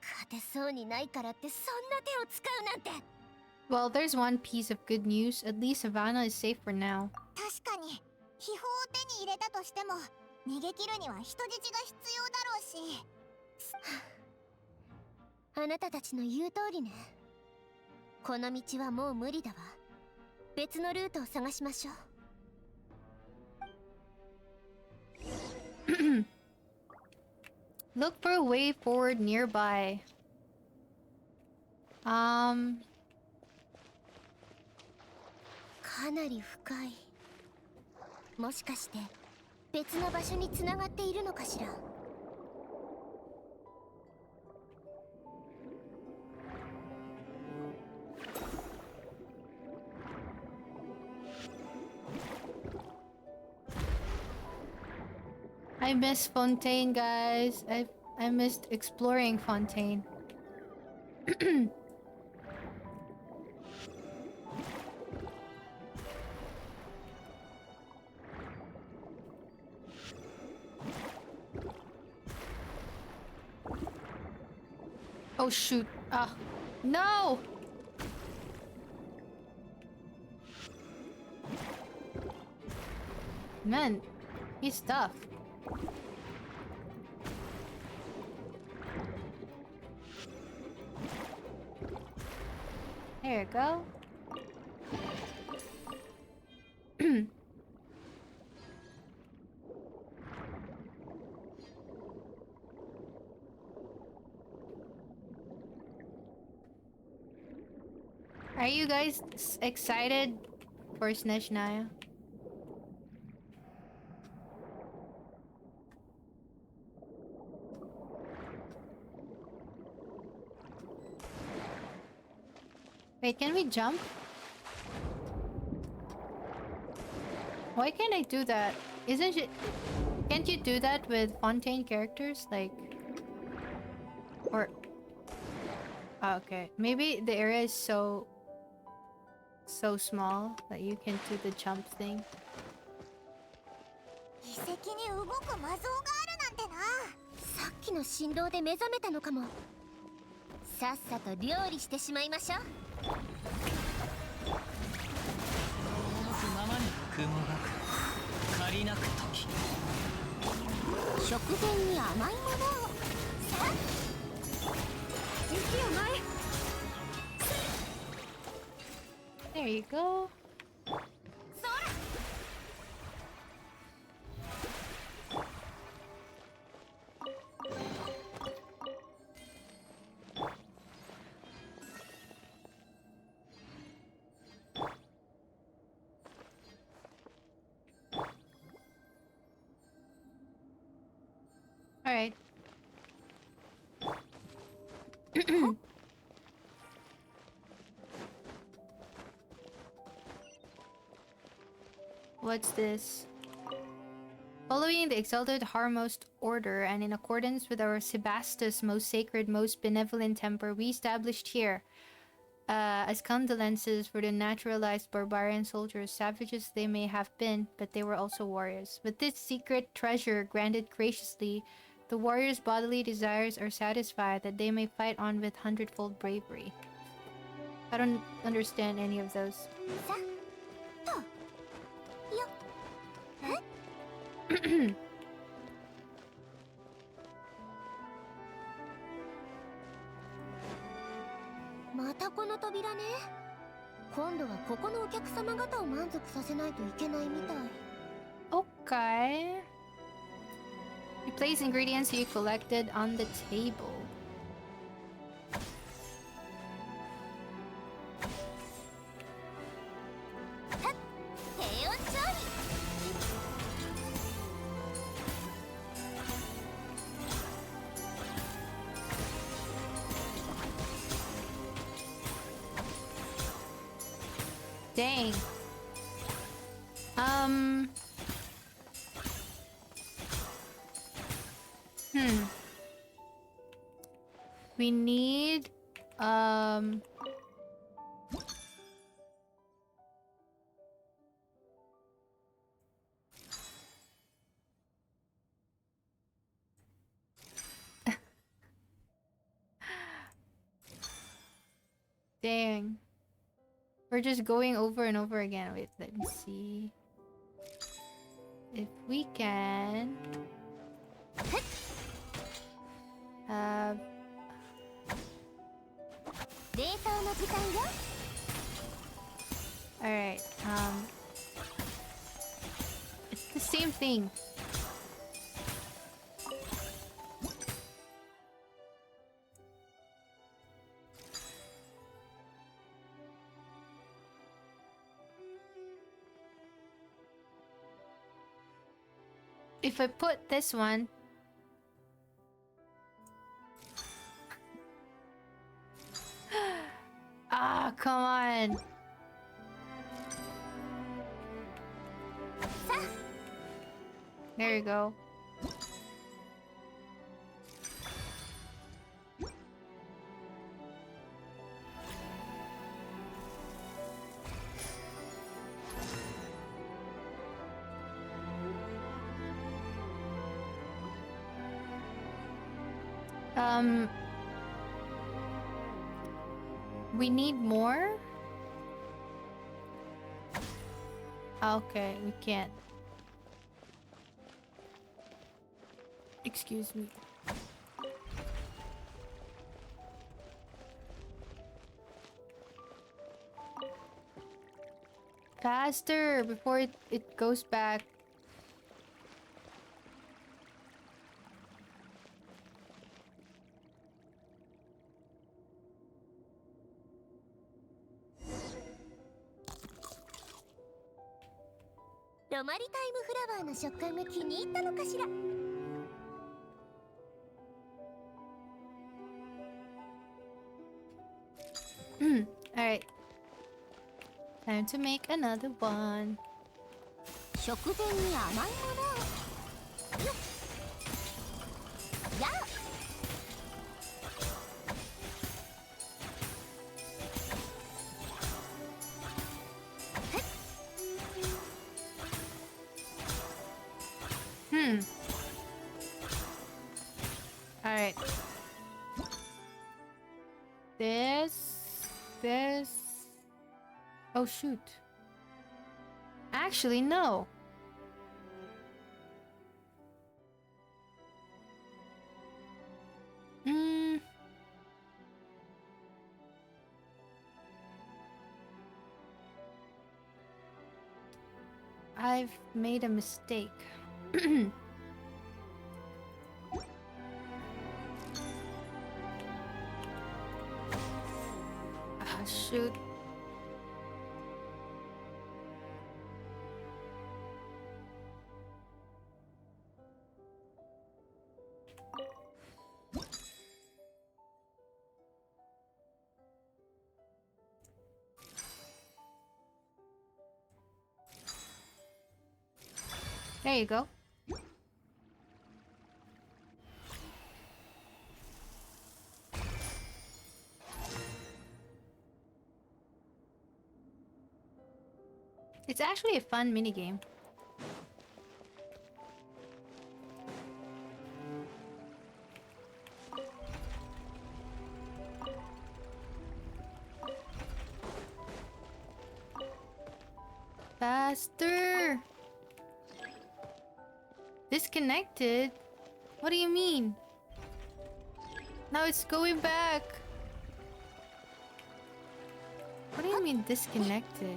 勝てそうにないからってそんな手を使うなんて。 Well, there's one piece of good news. At least Savannah is safe for now. 確かに秘宝を手に入れたとしても逃げ切るには人質が必要だろうし。あなたたちの言う通りね。この道はもう無理だわ。別のルートを探しましょう。Look for a way forward nearby. かなり深い。もしかして別の場所につながっているのかしら。I miss Fontaine, guys. I missed exploring Fontaine. Oh shoot. Ah. No! Man, he's tough. There you go. Are you guys excited for Snezhnaya? Wait, can we jump? Why can't I do that? Isn't it... Can't you do that with Fontaine characters? Like... Or... Oh, okay. Maybe the area is so small that you can do the jump thing. 遺跡に動く魔像があるなんてな。さっきの振動で目覚めたのかも。さっさと料理してしまいましょう。赴くままに雲がく借りなく時食前に甘いものを。さあ雪やない。 There you go. All right. What's this? Following the exalted Harmost order and in accordance with our Sebastus' most sacred, most benevolent temper, we established here as condolences for the naturalized barbarian soldiers, savages they may have been, but they were also warriors. With this secret treasure granted graciously, the warriors' bodily desires are satisfied that they may fight on with hundredfold bravery. I don't understand any of those. またこの扉ね。今度はここのお客様方を満足させないといけないみたい。Okay. You place ingredients you collected on the table. Dang. We need Dang. We're just going over and over again. Wait, let me see. If we can... Alright, it's the same thing. If I put this one... Ah, come on. There you go. Um, we need more? Okay, we can't. Excuse me. Faster before it goes back.ロマリタイムフラワーの食感が気に入ったのかしら。Alright. Time to make another one. 食前に甘いものを。よっ。やあ。Alright. This. Oh shoot. Actually, no. I've made a mistake. Ah, shoot. There you go. It's actually a fun minigame. Faster! Disconnected? What do you mean? Now it's going back. What do you mean disconnected?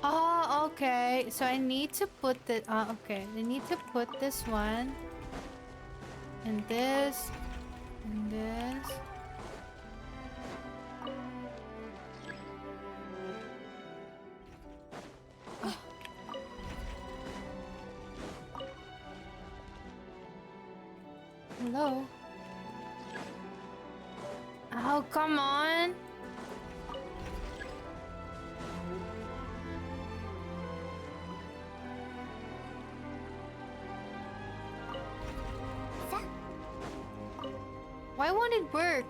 Oh, okay. So I need to put the... okay. I need to put this one. And this. And this. Hello? Oh, come on. Why won't it work?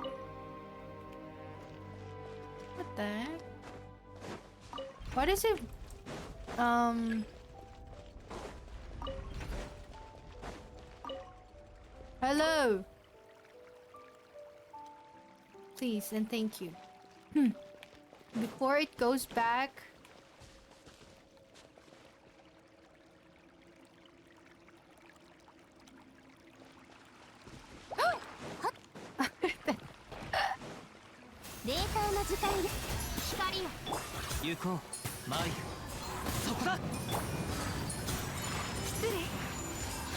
What the heck? What is it? Hello. Please and thank you. Before it goes back.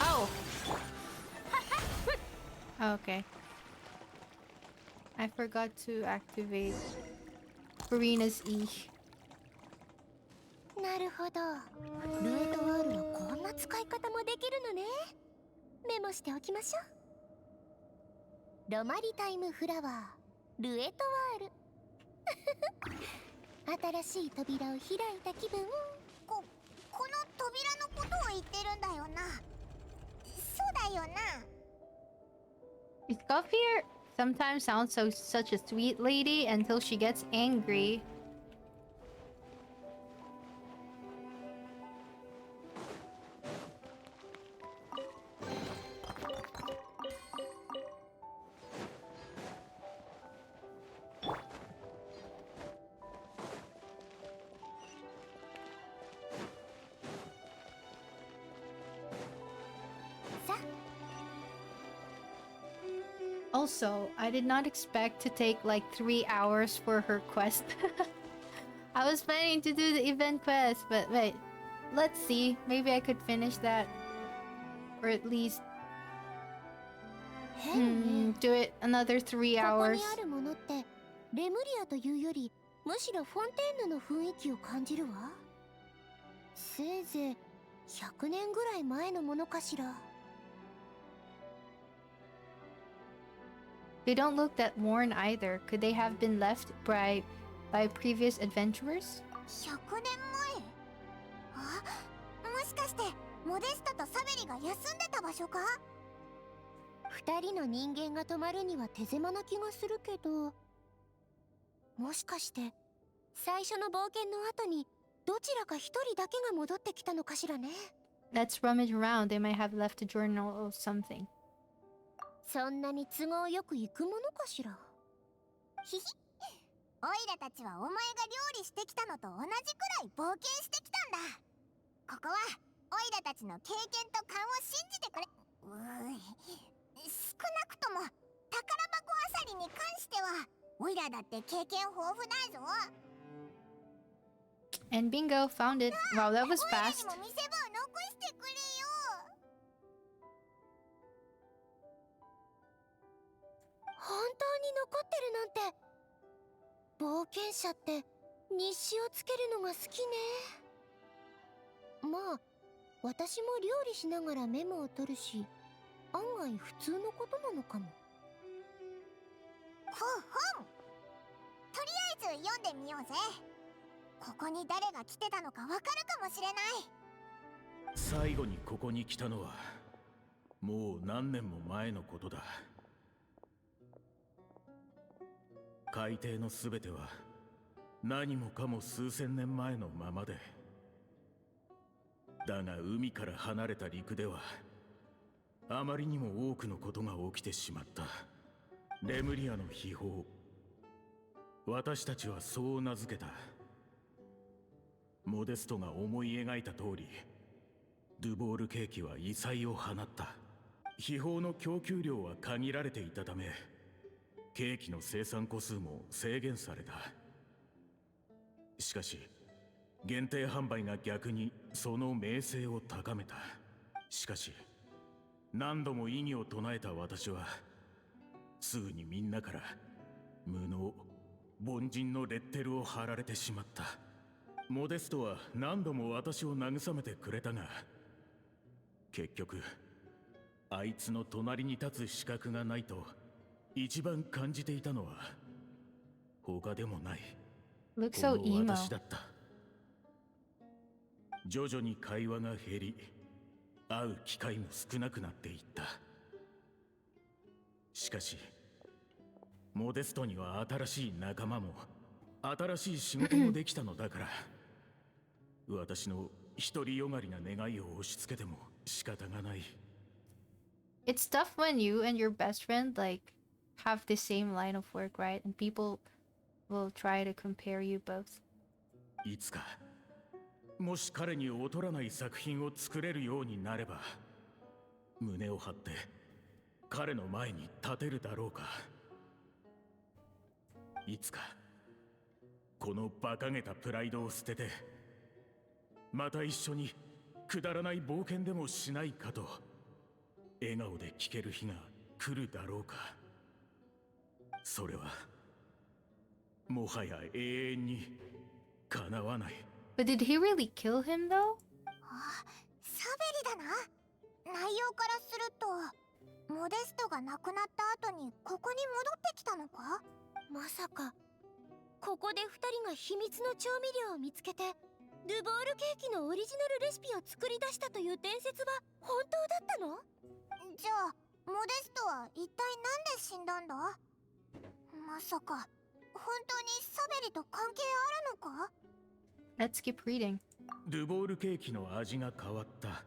Oh. Okay. I forgot to activate Farina's E. なるほど。ルエトワールはこんな使い方もできるのね。メモしておきましょう。ロマリタイムフラワー、ルエトワール。新しい扉を開いた気分。この扉のことを言ってるんだよな。そうだよな。Escoffier sometimes sounds such a sweet lady until she gets angry. Also, I did not expect to take like 3 hours for her quest. I was planning to do the event quest, but wait. Let's see. Maybe I could finish that. Or at least do it another 3 ここに hours. あるものってレムリアというよりむしろフォンテーヌの雰囲気を感じるわ。せいぜい100年ぐらい前のものかしら。They don't look that worn either. Could they have been left by previous adventurers? 100年前？あ、もしかしてモデストとサベリが休んでた場所か？2人の人間が止まるには手狭な気がするけど、もしかして最初の冒険の後にどちらか1人だけが戻ってきたのかしらね。 Let's rummage around. They might have left a journal or something. そんなに都合よく行くものかしら。ひひ、オイラたちはお前が料理してきたのと同じくらい冒険してきたんだ。ここはオイラたちの経験と勘を信じてくれ。少なくとも宝箱あさりに関してはオイラだって経験豊富だぞ。 And bingo, found it. Wow, that was オイラに fast. も見せ場を残してくれよ。本当に残ってるなんて。冒険者って日誌をつけるのが好きね。まあ私も料理しながらメモを取るし、案外普通のことなのかも。本とりあえず読んでみようぜ。ここに誰が来てたのかわかるかもしれない。最後にここに来たのはもう何年も前のことだ。海底のすべては何もかも数千年前のままで、だが海から離れた陸ではあまりにも多くのことが起きてしまった。レムリアの秘宝、私たちはそう名付けた。モデストが思い描いた通り、ドゥボールケーキは異彩を放った。秘宝の供給量は限られていたため、ケーキの生産個数も制限された。しかし限定販売が逆にその名声を高めた。しかし何度も異議を唱えた私はすぐにみんなから無能凡人のレッテルを貼られてしまった。モデストは何度も私を慰めてくれたが、結局あいつの隣に立つ資格がないと一番感じていたのは他でもない Looks so この emo. 私だった。徐々に会話が減り、会う機会も少なくなっていった。しかしモデストには新しい仲間も新しい仕事もできたのだから私の独りよがりな願いを押し付けても仕方がない。 It's tough when you and your best friend like have the same line of work, right? And people will try to compare you both. いつかもし彼に劣らない作品を作れるようになれば胸を張って彼の前に立てるだろうか。いつかこの馬鹿げたプライドを捨ててまた一緒にくだらない冒険でもしないかと笑顔で聞ける日が来るだろうか。それはもはや永遠に叶わない。 But did he really kill him though? あ、サベリだな。内容からするとモデストが亡くなった後にここに戻ってきたのか。まさかここで2人が秘密の調味料を見つけてドゥボールケーキのオリジナルレシピを作り出したという伝説は本当だったの？じゃあモデストは一体なんで死んだんだ。まさか本当にサベリと関係あるのか。 Let's keep reading. ドゥボールケーキの味が変わった。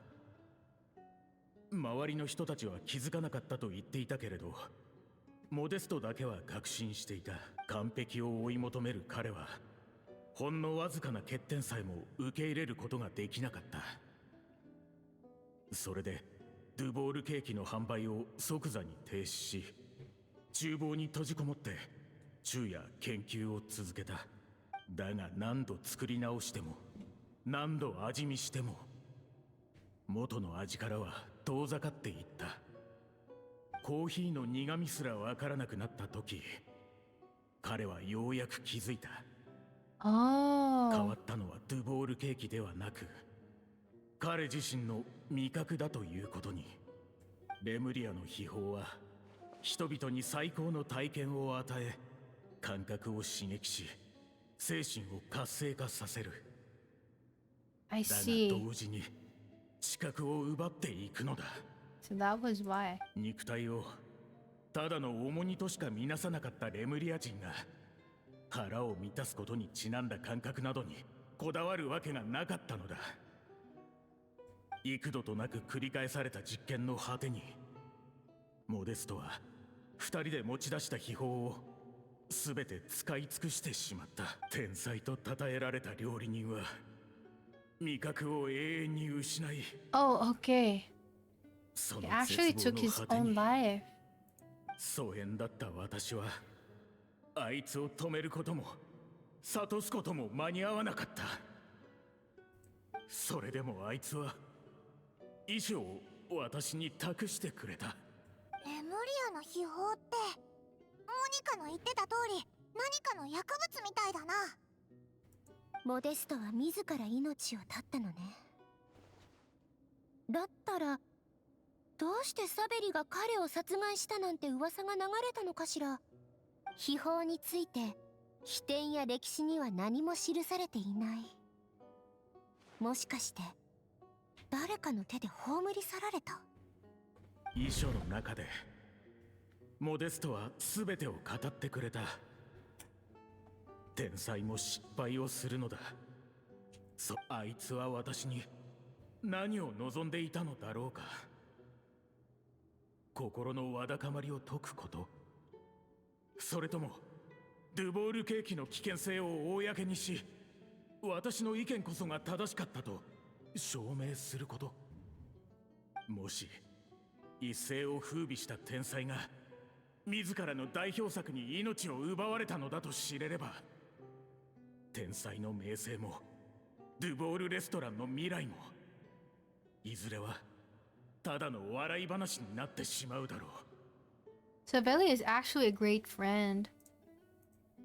周りの人たちは気づかなかったと言っていたけれど、モデストだけは確信していた。完璧を追い求める彼はほんのわずかな欠点さえも受け入れることができなかった。それでドゥボールケーキの販売を即座に停止し、厨房に閉じこもって昼夜研究を続けた。だが何度作り直しても何度味見しても元の味からは遠ざかっていった。コーヒーの苦味すらわからなくなった時、彼はようやく気づいた。変わったのはドゥボールケーキではなく、彼自身の味覚だということに。レムリアの秘宝は人々に最高の体験を与え、感覚を刺激し、精神を活性化させる。I だが see. 同時に知覚を奪っていくのだ。So that was why. 肉体をただの重荷としか見なさなかったレムリア人が、腹を満たすことにちなんだ感覚などにこだわるわけがなかったのだ。幾度となく繰り返された実験の果てに、モデストは二人で持ち出した秘宝を全て使い尽くしてしまった。天才と称えられた料理人は味覚を永遠に失い、 Oh, okay. そ He の actually 絶 took 望 his の果て own に life. 疎遠だった私は、あいつを止めることも諭すことも間に合わなかった。それでもあいつは遺書を私に託してくれた。レムリアの秘宝ってモニカの言ってた通り何かの薬物みたいだな。モデストは自ら命を絶ったのね。だったらどうしてサベリが彼を殺害したなんて噂が流れたのかしら。秘宝について秘典や歴史には何も記されていない。もしかして誰かの手で葬り去られた？遺書の中でモデストは全てを語ってくれた。天才も失敗をするのだ。あいつは私に何を望んでいたのだろうか。心のわだかまりを解くこと、それともドゥボールケーキの危険性を公にし、私の意見こそが正しかったと証明すること。もし一世を風靡した天才が自らの代表作に命を奪われたのだと知れれば、天才の名声もドゥボールレストランの未来もいずれはただの笑い話になってしまうだろう。 Savelli is actually a great friend.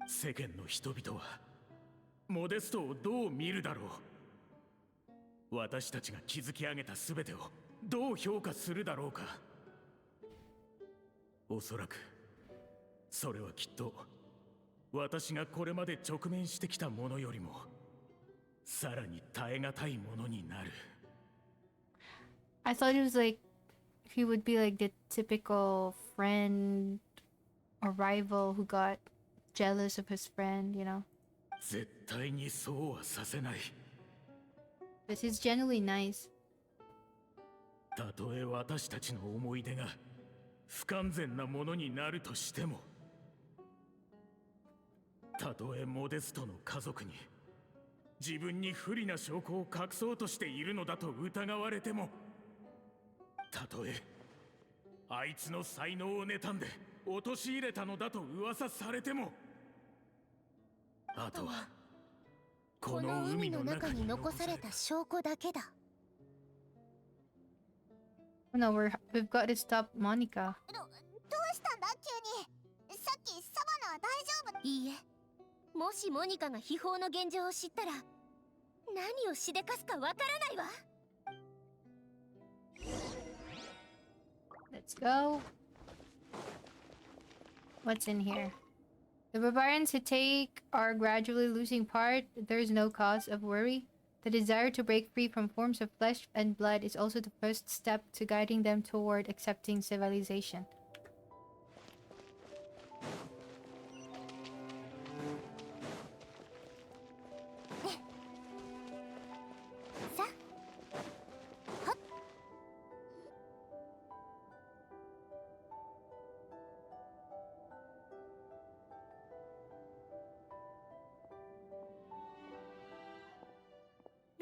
世間の人々はモデストをどう見るだろう。私たちが築き上げた全てをどう評価するだろうか。おそらくそれはきっと私がこれまで直面してきたものよりもさらに耐え難いものになる。 I thought it was like he would be like the typical friend or rival who got jealous of his friend, you know? 絶対にそうはさせない。 But he's genuinely nice. たとえ私たちの思い出が不完全なものになるとしても、たとえモデストの家族に自分に不利な証拠を隠そうとしているのだと疑われても、たとえあいつの才能を妬んで陥れたのだと噂されても、あとはこの海の中に残された証拠だけだ。 Oh no, we've got to stop Monica. どうしたんだ急に。さっきサバナは大丈夫？いいえ、もしモニカが秘宝の現状を知ったら何をしでかすかわからないわ。 Let's go. What's in here? The barbarians who take are gradually losing part. There is no cause of worry. The desire to break free from forms of flesh and blood is also the first step to guiding them toward accepting civilization.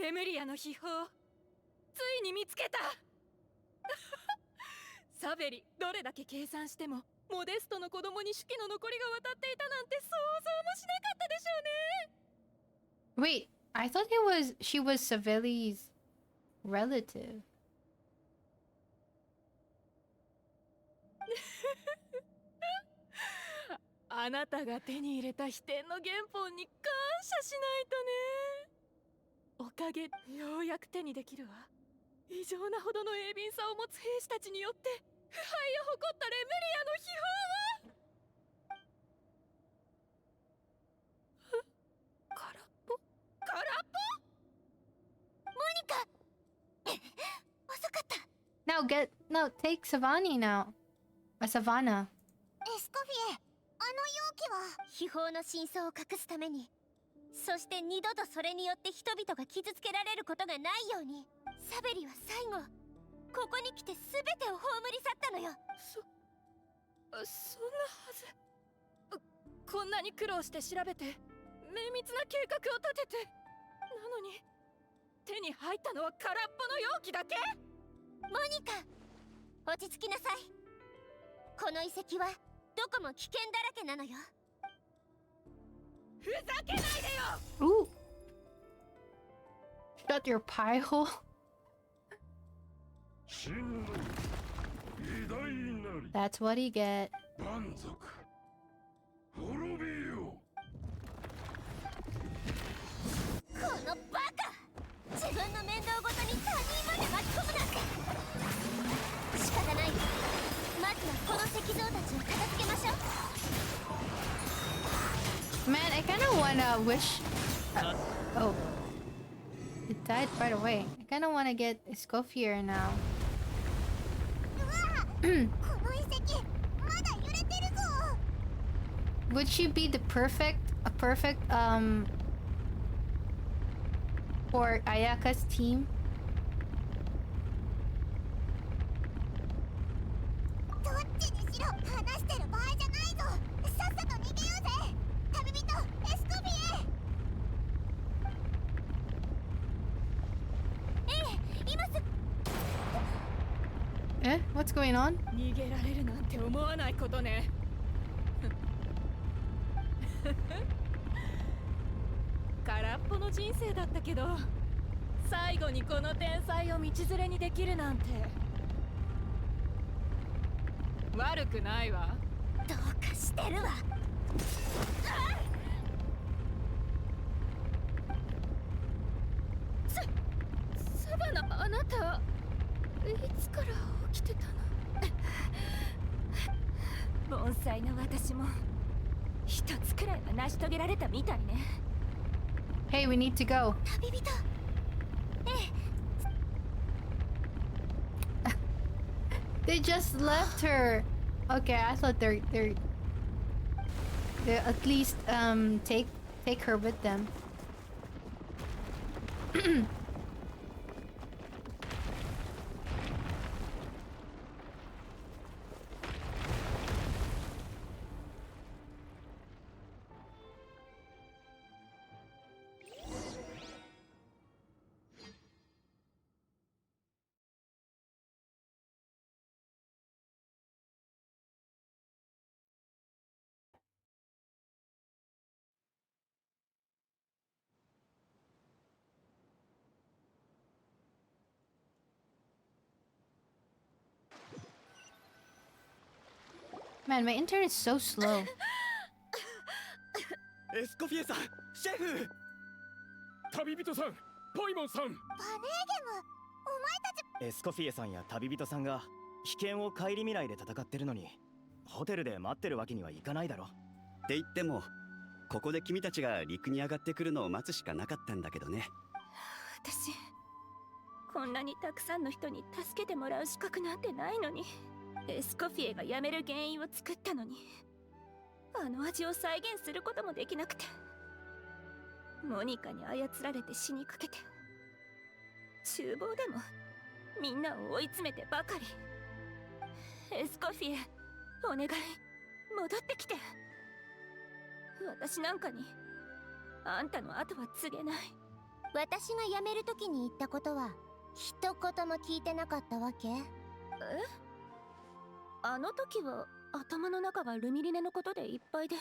Lemuria レムリアの秘宝、ついに見つけた。サベリ、どれだけ計算してもモデストの子供に手記の残りが渡っていたなんて想像もしなかったでしょうね。 Wait, I thought she was Savelli's relative. あなたが手に入れた秘典の原本に感謝しないとね。おかげようやく手にできるわ。異常なほどの鋭敏さを持つ兵士たちによって腐敗を誇ったレムリアの秘宝を。空っぽ空っぽ。モニカ遅かった。 No, take Savani now. A Savannah. エスコフィエ、あの容器は秘宝の真相を隠すために、そして二度とそれによって人々が傷つけられることがないように、サベリは最後ここに来て全てを葬り去ったのよ。そんなはず。こんなに苦労して調べて綿密な計画を立てて、なのに手に入ったのは空っぽの容器だけ。モニカ、落ち着きなさい。この遺跡はどこも危険だらけなのよ。ふざけないでよ。 Ooh. Shut your pie hole. That's what he get. このバカ、自分の面倒ごとに他人まで巻き込むなんて。仕方ない。まずはこの石像たちを片付けましょう。 Man, I kind of wanna wish. Oh, it died right away. I kind of wanna get Escoffier now. この遺跡まだ揺れてるぞ。 Would she be the perfect for Ayaka's team? どっちにしろ話してる場合じゃないぞ。さっさと逃げようぜ。旅人エスコフィエ。今す。 Eh? What's going on? 逃げられるなんて思わないことね。空っぽの人生だったけど、最後にこの天才を道連れにできるなんて悪くないわ。どうかしてるわ。サバナ、あなたいつから起きてたの？盆栽の私も一つくらいは成し遂げられたみたいね。 Hey, we need to go. 旅人。They just left her. Okay, I thought they at least take her with them. Man, my internet is so slow. エスコフィエさん、シェフ。旅人さん、ポイモンさん。バネーゲム、お前たち。エスコフィエさんや旅人さんが危険を顧みないで戦ってるのに、ホテルで待ってるわけにはいかないだろ。って言っても、ここで君たちが陸に上がってくるのを待つしかなかったんだけどね。私、こんなにたくさんの人に助けてもらう資格なんてないのに。エスコフィエが辞める原因を作ったのに、あの味を再現することもできなくて、モニカに操られて死にかけて、厨房でもみんなを追い詰めてばかり。エスコフィエ、お願い戻ってきて。私なんかにあんたの後は告げない。私が辞める時に言ったことは一言も聞いてなかったわけ？あの時は頭の中がルミリネのことでいっぱいで、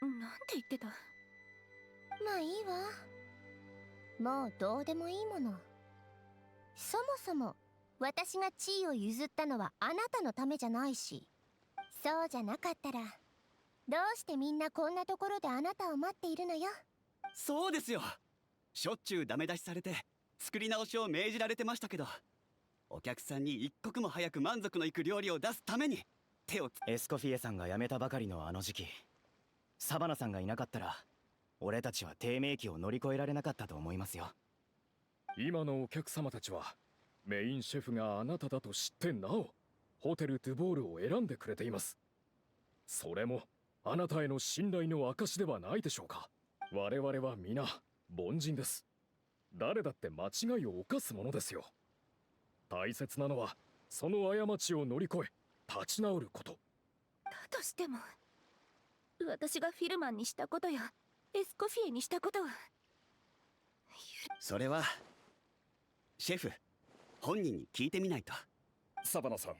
なんて言ってた？まあいいわ。もうどうでもいいもの。そもそも私が地位を譲ったのはあなたのためじゃないし、そうじゃなかったらどうしてみんなこんなところであなたを待っているのよ。そうですよ。しょっちゅうダメ出しされて作り直しを命じられてましたけど、お客さんに一刻も早く満足のいく料理を出すためにエスコフィエさんが辞めたばかりのあの時期、サバナさんがいなかったら俺たちは低迷期を乗り越えられなかったと思いますよ。今のお客様たちはメインシェフがあなただと知ってなおホテル・ドゥボールを選んでくれています。それもあなたへの信頼の証ではないでしょうか。我々は皆凡人です。誰だって間違いを犯すものですよ。大切なのはその過ちを乗り越え立ち直ること。だとしても、私がフィルマンにしたことやエスコフィエにしたことは、それはシェフ本人に聞いてみないと。サバナさん、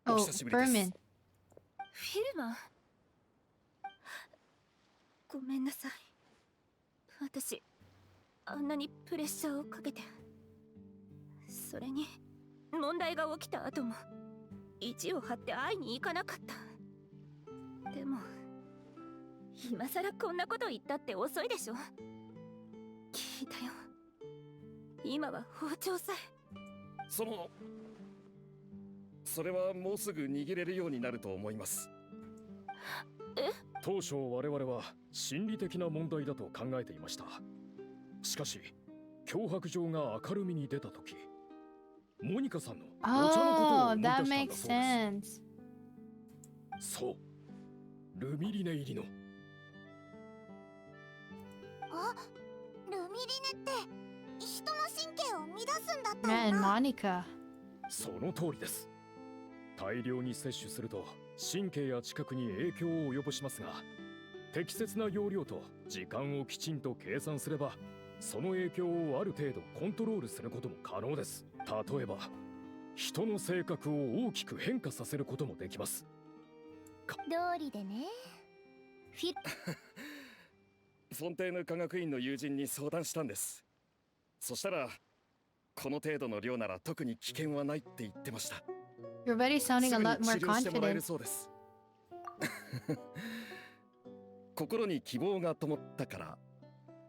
Oh, お久しぶりです。Berman. フィルマン、ごめんなさい。私あんなにプレッシャーをかけて、それに問題が起きた後も意地を張って会いに行かなかった。でも今さらこんなこと言ったって遅いでしょ。聞いたよ。今は包丁さえ。それはもうすぐ逃げれるようになると思います。え？当初我々は心理的な問題だと考えていました。しかし脅迫状が明るみに出た時、モニカさんのお茶のことを Oh, 思い出 that したんだ makes そうです。 sense. そう、ルミリネ入りの。あ、ルミリネって人の神経を乱すんだったよ Man, な。 Monica. その通りです。大量に摂取すると神経や知覚に影響を及ぼしますが、適切な容量と時間をきちんと計算すれば、その影響をある程度コントロールすることも可能です。例えば人の性格を大きく変化させることもできます。通りでね。フォンテーヌ科学院の友人に相談したんです。そしたらこの程度の量なら特に危険はないって言ってました。 You're already sounding a lot more すぐに治療してもらえる confident. そうです。心に希望が灯ったから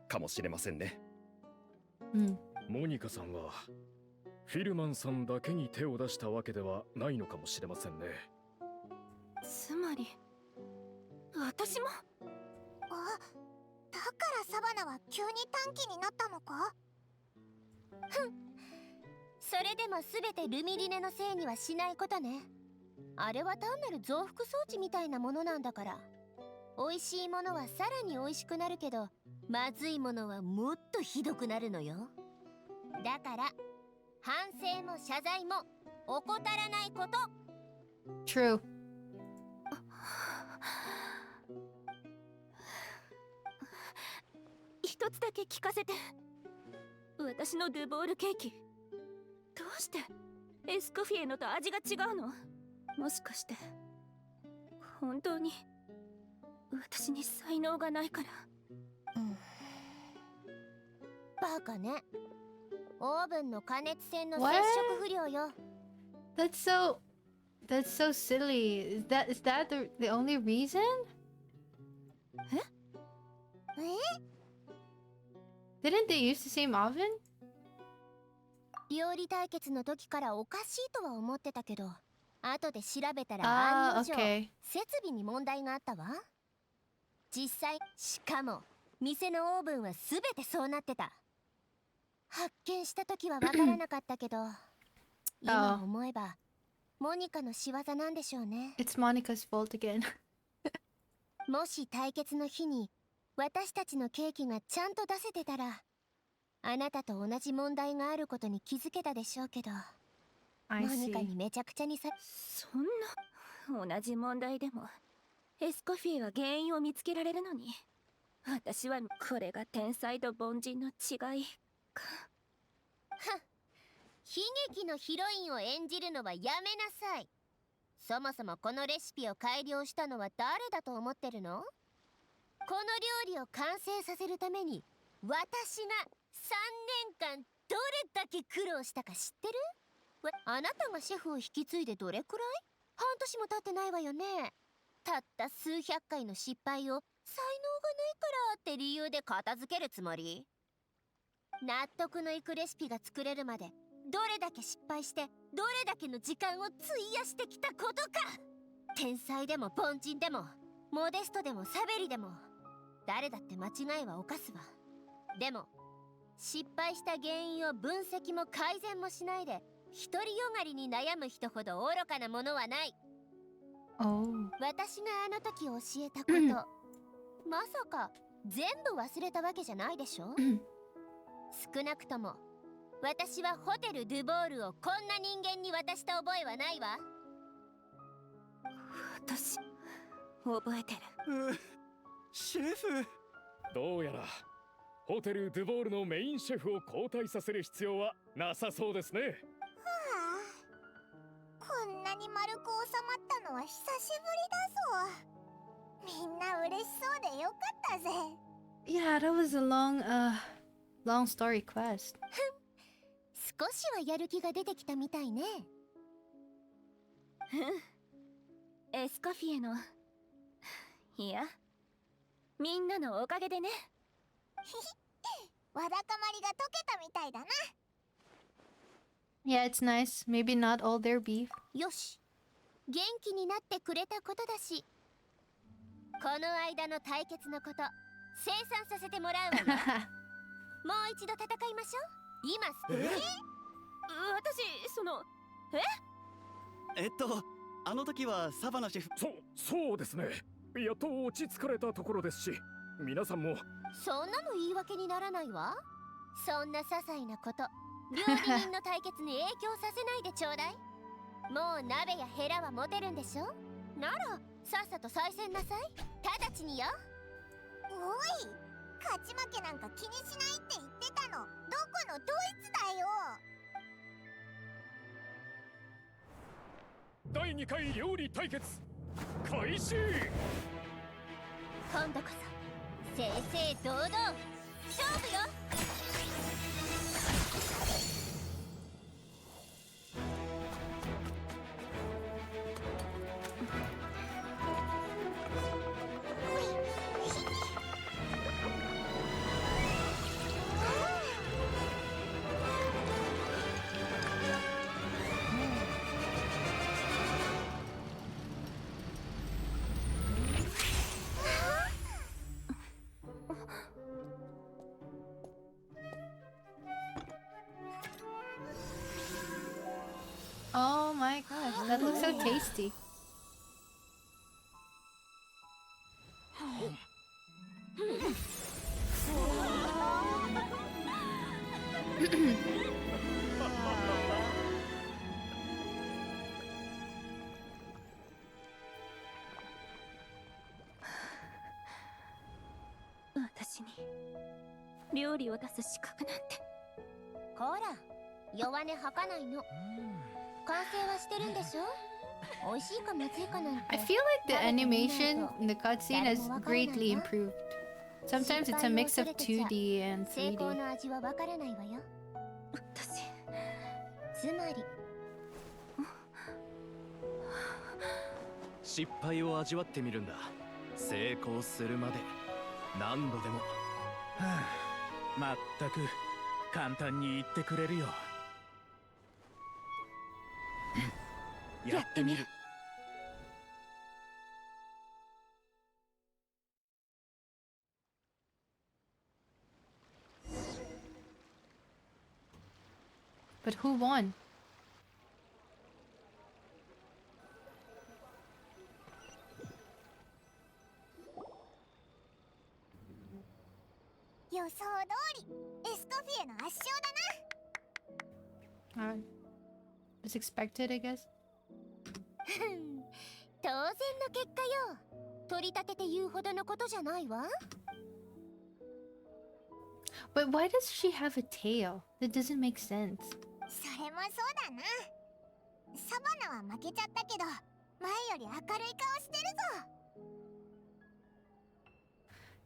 かもしれませんね。モニカさんはフィルマンさんだけに手を出したわけではないのかもしれませんね。つまり私も。あ、だからサバナは急に短気になったのか。ふん、それでも全てルミリネのせいにはしないことね。あれは単なる増幅装置みたいなものなんだから。美味しいものはさらに美味しくなるけど、まずいものはもっとひどくなるのよ。だから反省も謝罪も怠らないこと。 True. 一つだけ聞かせて。私のドゥボールケーキ、どうしてエスコフィエのと味が違うの？もしかして本当に私に才能がないから？バカね。オーブンの加熱線の接触不良よ。 That's so silly. Is that the only reason? え？ Didn't they use the same oven? 料理対決の時からおかしいとは思ってたけど、後で調べたら案の定、okay. 設備に問題があったわ。実際、しかも店のオーブンは全てそうなってた。発見した時は分からなかったけど今思えばモニカの仕業なんでしょうね。 It's Monica's fault again. もし対決の日に私たちのケーキがちゃんと出せてたら、あなたと同じ問題があることに気づけたでしょうけど、 I モニカ see. にめちゃくちゃにさ。そんな同じ問題でもエスコフィエは原因を見つけられるのに、私はこれが天才と凡人の違いか。はっ、悲劇のヒロインを演じるのはやめなさい。そもそもこのレシピを改良したのは誰だと思ってるの？この料理を完成させるために私が3年間どれだけ苦労したか知ってる？あなたがシェフを引き継いでどれくらい？半年も経ってないわよね。たった数百回の失敗を才能がないからって理由で片付けるつもり？納得のいくレシピが作れるまでどれだけ失敗してどれだけの時間を費やしてきたことか。天才でも凡人でもモデストでもサベリでも誰だって間違いは犯すわ。でも失敗した原因を分析も改善もしないで独りよがりに悩む人ほど愚かなものはない。私があの時教えたことまさか全部忘れたわけじゃないでしょ？少なくとも私はホテル・ドゥボールをこんな人間に渡した覚えはないわ。私覚えてる。シェフ、どうやらホテル・ドゥボールのメインシェフを交代させる必要はなさそうですね。こんなに丸く収まったのは久しぶりだぞ。みんな嬉しそうでよかったぜ。Yeah, that was a long story quest. 少しはやる気が出てきたみたいね。エスコフィエの、いや、みんなのおかげでね。わだかまりが溶けたみたいだな。Yeah, it's nice. Maybe not all their beef. よし、元気になってくれたことだし、この間の対決のこと清算させてもらうわよ。もう一度戦いましょう。今すぐ。私そのあの時はサバナシェフ。そうですね。やっと落ち着かれたところですし、皆さんも。そんなの言い訳にならないわ。そんな些細なこと料理人の対決に影響させないでちょうだい。もう鍋やヘラは持てるんでしょ？ならさっさと再戦なさい。直ちによ。おい、勝ち負けなんか気にしないって言ってたのどこのドイツだよ。第2回料理対決開始。今度こそ正々堂々勝負よ。Oh my gosh, that looks so tasty. 私に料理を出す資格なんて。こら、弱音吐かないの。完成はしてるんでしょ？美味しいかまずいかなんて。I feel like the animation in the cutscene has greatly improved. Sometimes it's a mix of 2D and 成功 3D. の味はわからないわよ。私つまり失敗を味わってみるんだ。成功するまで何度でも。まったく簡単に言ってくれるよ。やってみる。But who won? 予想通りエスコフィエの圧勝だな。Was expected, I guess. 当然の結果よ。取り立てて言うほどのことじゃないわ。But why does she have a tail? That doesn't make sense. それもそうだな。サバナは負けちゃったけど、前より明るい顔してるぞ。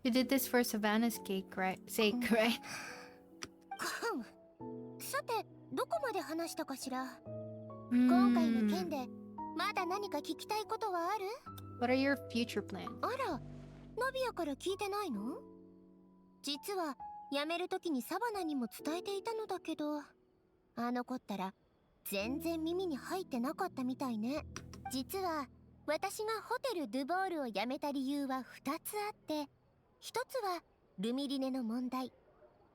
You did this for Savannah's sake, right? さて、どこまで話したかしら。 Hmm. 今回の件でまだ何か聞きたいことはある？ What are your future plans? あら、ナビアから聞いてないの？実は辞める時にサバナにも伝えていたのだけど、あの子ったら全然耳に入ってなかったみたいね。実は私がホテル・ドゥボールを辞めた理由は2つあって、1つはルミリネの問題、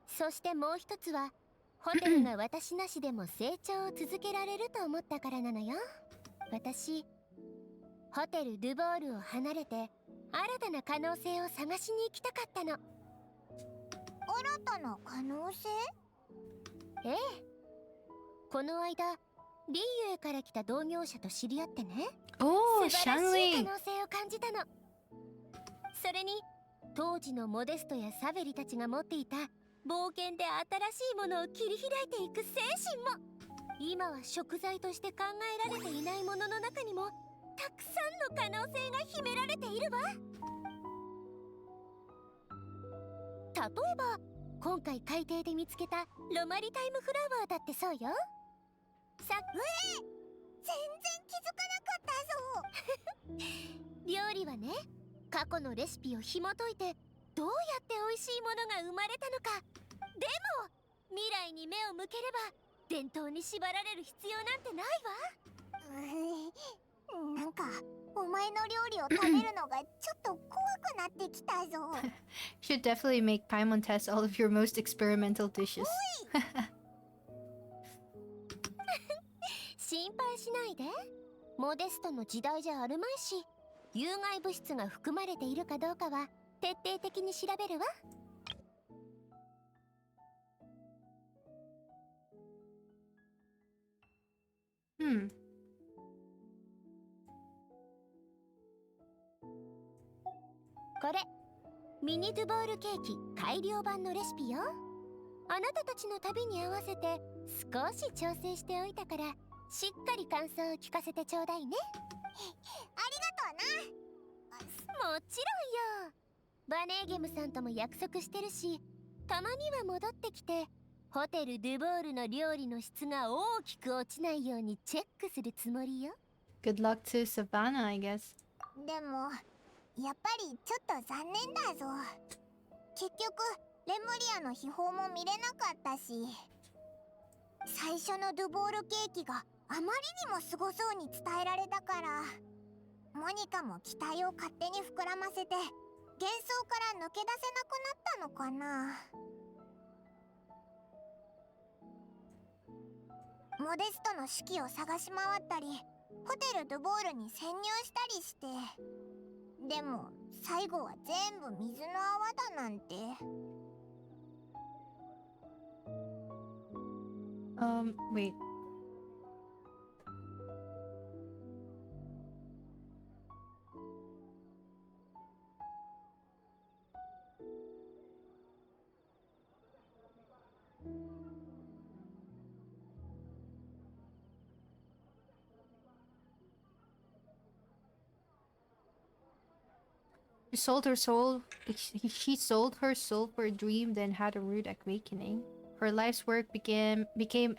そしてもう1つはホテルが私なしでも成長を続けられると思ったからなのよ。私、ホテル・ドゥボールを離れて新たな可能性を探しに行きたかったの。新たな可能性？ええ。この間、リーユエから来た同業者と知り合ってね。Oh, 素晴らしい Shanley. 可能性を感じたの。それに、当時のモデストやサベリたちが持っていた冒険で新しいものを切り開いていく精神も、今は食材として考えられていないものの中にもたくさんの可能性が秘められているわ。例えば今回海底で見つけたロマリタイムフラワーだってそうよ。全然気づかなかったぞ。料理はね、過去のレシピを紐解いてどうやって美味しいものが生まれたのか。でも未来に目を向ければ伝統に縛られる必要なんてないわ。なんかお前の料理を食べるのがちょっと怖くなってきたぞ。Should definitely make Paimon test all of your most experimental dishes. 心配しないで。モデストの時代じゃあるまいし、有害物質が含まれているかどうかは徹底的に調べるわ。Hmm. これミニドゥボールケーキ改良版のレシピよ。あなたたちの旅に合わせて少し調整しておいたから、しっかり感想を聞かせてちょうだいね。ありがとうな。もちろんよ。バネーゲムさんとも約束してるし、たまには戻ってきてホテル・ドゥボールの料理の質が大きく落ちないようにチェックするつもりよ。 Good luck to Savannah, I guess. でもやっぱりちょっと残念だぞ。結局レムリアの秘宝も見れなかったし、最初のドゥボールケーキがあまりにもすごそうに伝えられたから、モニカも期待を勝手に膨らませて幻想から抜け出せなくなったのかな。モデストの式を探し回ったり、ホテル・ドゥボールに潜入したりして、でも最後は全部水の泡だなんて。Wait. She sold her soul. She sold her soul for a dream, then had a rude awakening. Her life's work became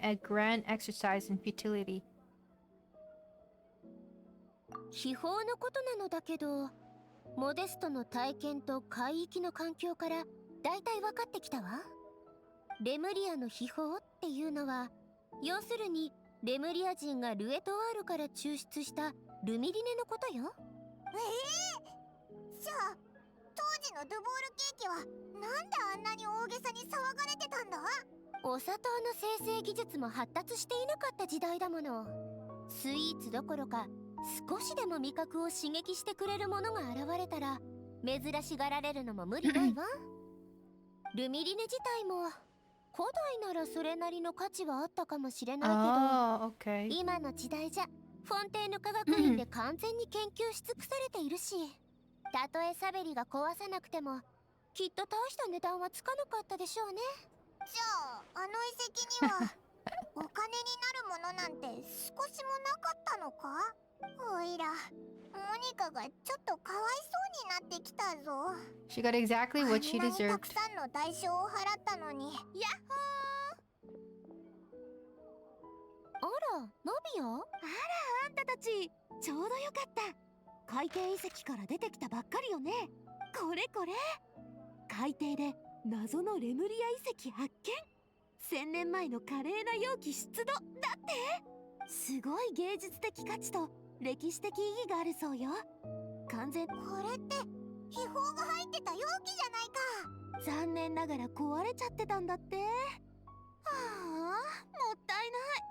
a grand exercise in futility. 秘宝のことなのだけど、モデストの体験と海域の環境からだいたい分かってきたわ。レムリアの秘宝っていうのは、要するにレムリア人がルエトワールから抽出したルミリネのことよ。じゃあ当時のドゥボールケーキはなんであんなに大げさに騒がれてたんだ？お砂糖の生成技術も発達していなかった時代だもの。スイーツどころか少しでも味覚を刺激してくれるものが現れたら珍しがられるのも無理ないわ。ルミリネ自体も古代ならそれなりの価値はあったかもしれないけど、okay. 今の時代じゃフォンテーヌ科学院で完全に研究し尽くされているし、たとえサベリが壊さなくてもきっと大した値段はつかなかったでしょうね。じゃああの遺跡にはお金になるものなんて少しもなかったのか？おいら、モニカがちょっとかわいそうになってきたぞ。 She got exactly what she あんなにた deserved. くさんの代償を払ったのに。やっほー。あら、ナビア？あら、あんたたちちょうどよかった。海底遺跡から出てきたばっかりよね。これこれ、海底で謎のレムリア遺跡発見。1000年前の華麗な容器出土だって。すごい芸術的価値と歴史的意義があるそうよ。完全。これって秘宝が入ってた容器じゃないか。残念ながら壊れちゃってたんだって。はあ、もったいない。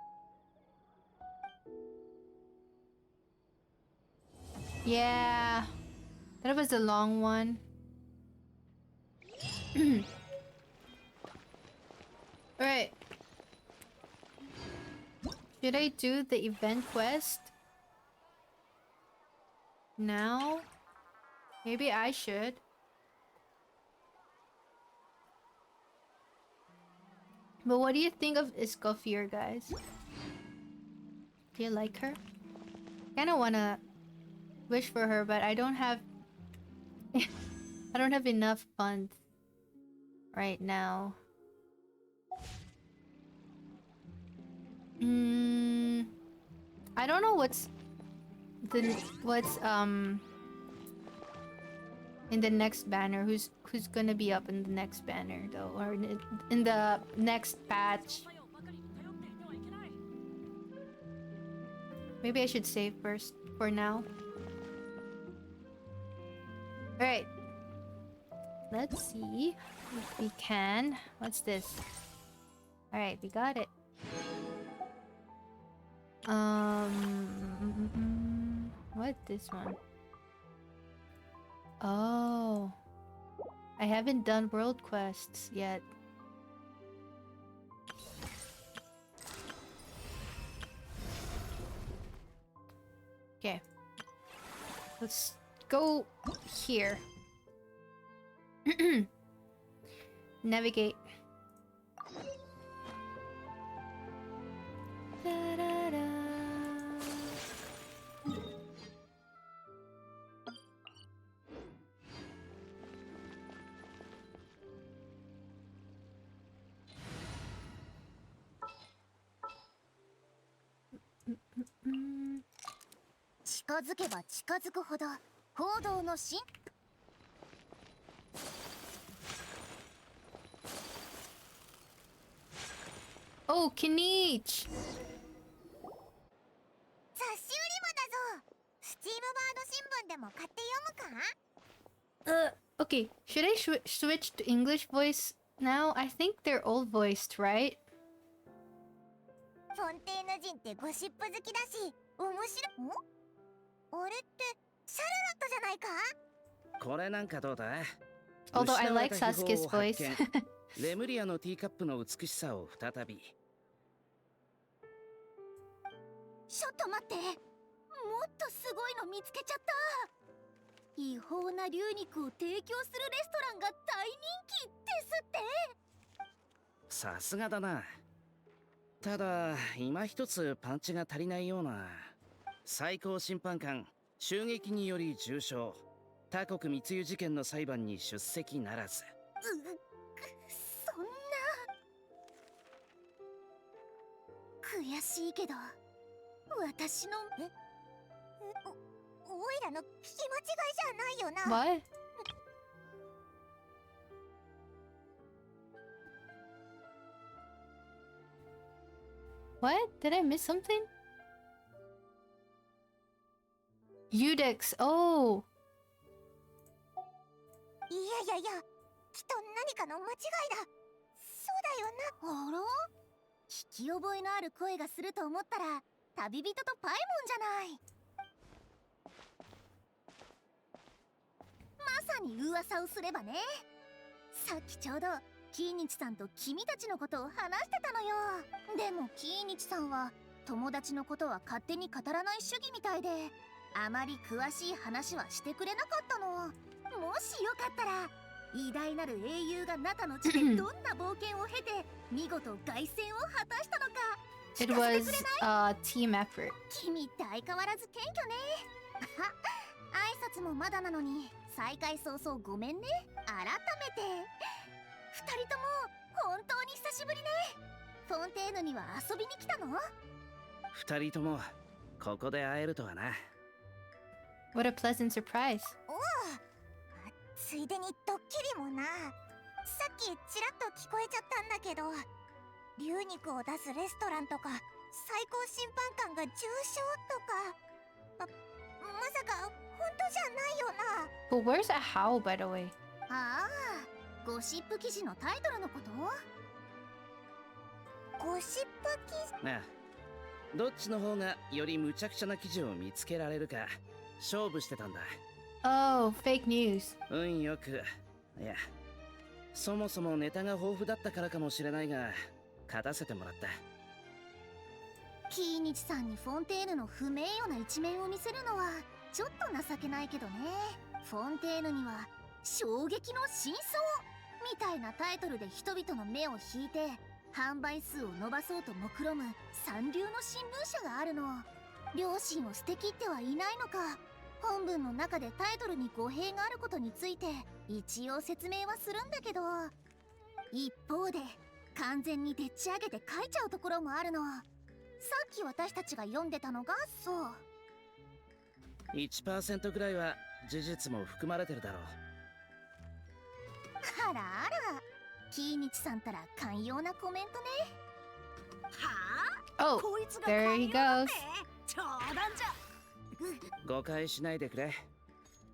Yeah, that was a long one. Alright. Should I do the event quest now? Maybe I should. But what do you think of Escoffier, guys? Do you like her? Kinda wanna wish for her, but I don't have I don't have enough funds right now. I don't know what's in the next banner. Who's gonna be up in the next banner though, or in the next patch? Maybe I should save first for now. Alright. Let's see if we can. What's this? Alright, we got it. What this one? Oh. I haven't done world quests yet. Okay. Let's go here. Navigate. Da-da-da. Mm-mm-mm. 近づけば近づくほど行動の進。 Oh, Kinich! 雑誌売り場だぞ。スチームバード新聞でも買って読むか？ Okay. Should I switch to English voice now? I think they're old voiced, right? フォンテーヌ人ってゴシップ好きだし、面白い。あれってシャルロットじゃないか？これなんかどうだ？ Although I like Sasuke's voice. レムリアのティーカップの美しさを再び。ちょっと待って、もっとすごいの見つけちゃった。違法な龍肉を提供するレストランが大人気ですって。さすがだな。ただ今一つパンチが足りないような。最高審判官襲撃により重傷、他国密輸事件の裁判に出席ならず。そんな。悔しいけど私のおいらの聞き間違いじゃないよな。 What? What? Did I miss something? Udex. Oh. いやいやいや、きっと何かの間違いだ。そうだよな。あら、聞き覚えのある声がすると思ったら旅人とパイモンじゃない。まさに噂をすればね。さっきちょうどキーニチさんと君たちのことを話してたのよ。でもキーニチさんは友達のことは勝手に語らない主義みたいで、あまり詳しい話はしてくれなかったの。もしよかったら偉大なる英雄がナタの地でどんな冒険を経て見事凱旋を果たしたのか It was a team effort. 君って相変わらず謙虚ね。挨拶もまだなのに再会早々ごめんね。改めて二人とも本当に久しぶりね。フォンテーヌには遊びに来たの？二人ともここで会えるとはな。 What a pleasant surprise. おお、ついでにドッキリもな。さっきちらっと聞こえちゃったんだけど、龍肉を出すレストランとか最高審判官が重傷とか、まさか本当じゃないよな。 But where's a how, by the way? ああ、ゴシップ記事のタイトルのこと？ゴシップ記事？なあ、どっちの方がより無茶苦茶な記事を見つけられるか勝負してたんだ。 Oh, fake news. 運よく、いや、そもそもネタが豊富だったからかもしれないが勝たせてもらった。キーニチさんにフォンテーヌの不名誉な一面を見せるのはちょっと情けないけどね。フォンテーヌには衝撃の真相みたいなタイトルで人々の目を引いて販売数を伸ばそうと目論む三流の新聞社があるの。良心を捨てきってはいないのか。本文の中でタイトルに語弊があることについて一応説明はするんだけど、一方で完全にでっち上げて書いちゃうところもあるの。さっき私たちが読んでたのがそう。 1% ぐらいは事実も含まれてるだろう。あらあら、キーニチさんたら寛容なコメントね。Oh, there he goes. 冗談じゃ。誤解しないでくれ。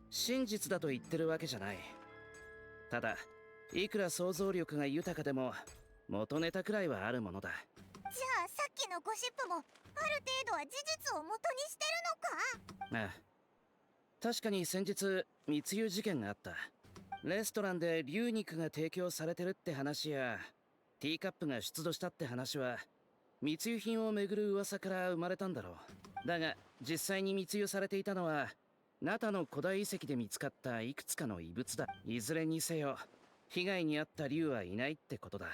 真実だと言ってるわけじゃない。ただいくら想像力が豊かでも元ネタくらいはあるものだ。じゃあさっきのゴシップもある程度は事実を元にしてるのか？ああ、確かに先日密輸事件があった。レストランで龍肉が提供されてるって話やティーカップが出土したって話は密輸品をめぐる噂から生まれたんだろう。だが実際に密輸されていたのはナタの古代遺跡で見つかったいくつかの遺物だ。いずれにせよ被害に遭った竜はいないってことだ。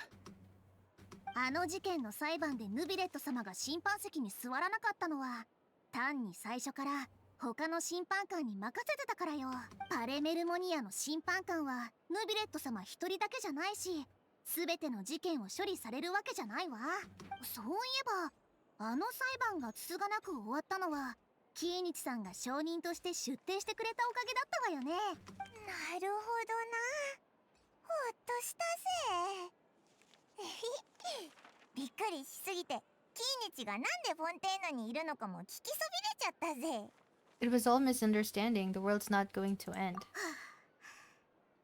あの事件の裁判でヌビレット様が審判席に座らなかったのは単に最初から他の審判官に任せてたからよ。パレメルモニアの審判官はヌビレット様一人だけじゃないし、全ての事件を処理されるわけじゃないわ。そういえばあの裁判がつつがなく終わったのはキーニチさんが証人として出廷してくれたおかげだったわよね。なるほどな。ほっとしたぜ。びっくりしすぎてキーニチがなんでフォンテーヌにいるのかも聞きそびれちゃったぜ。 It was all misunderstanding. The world's not going to end.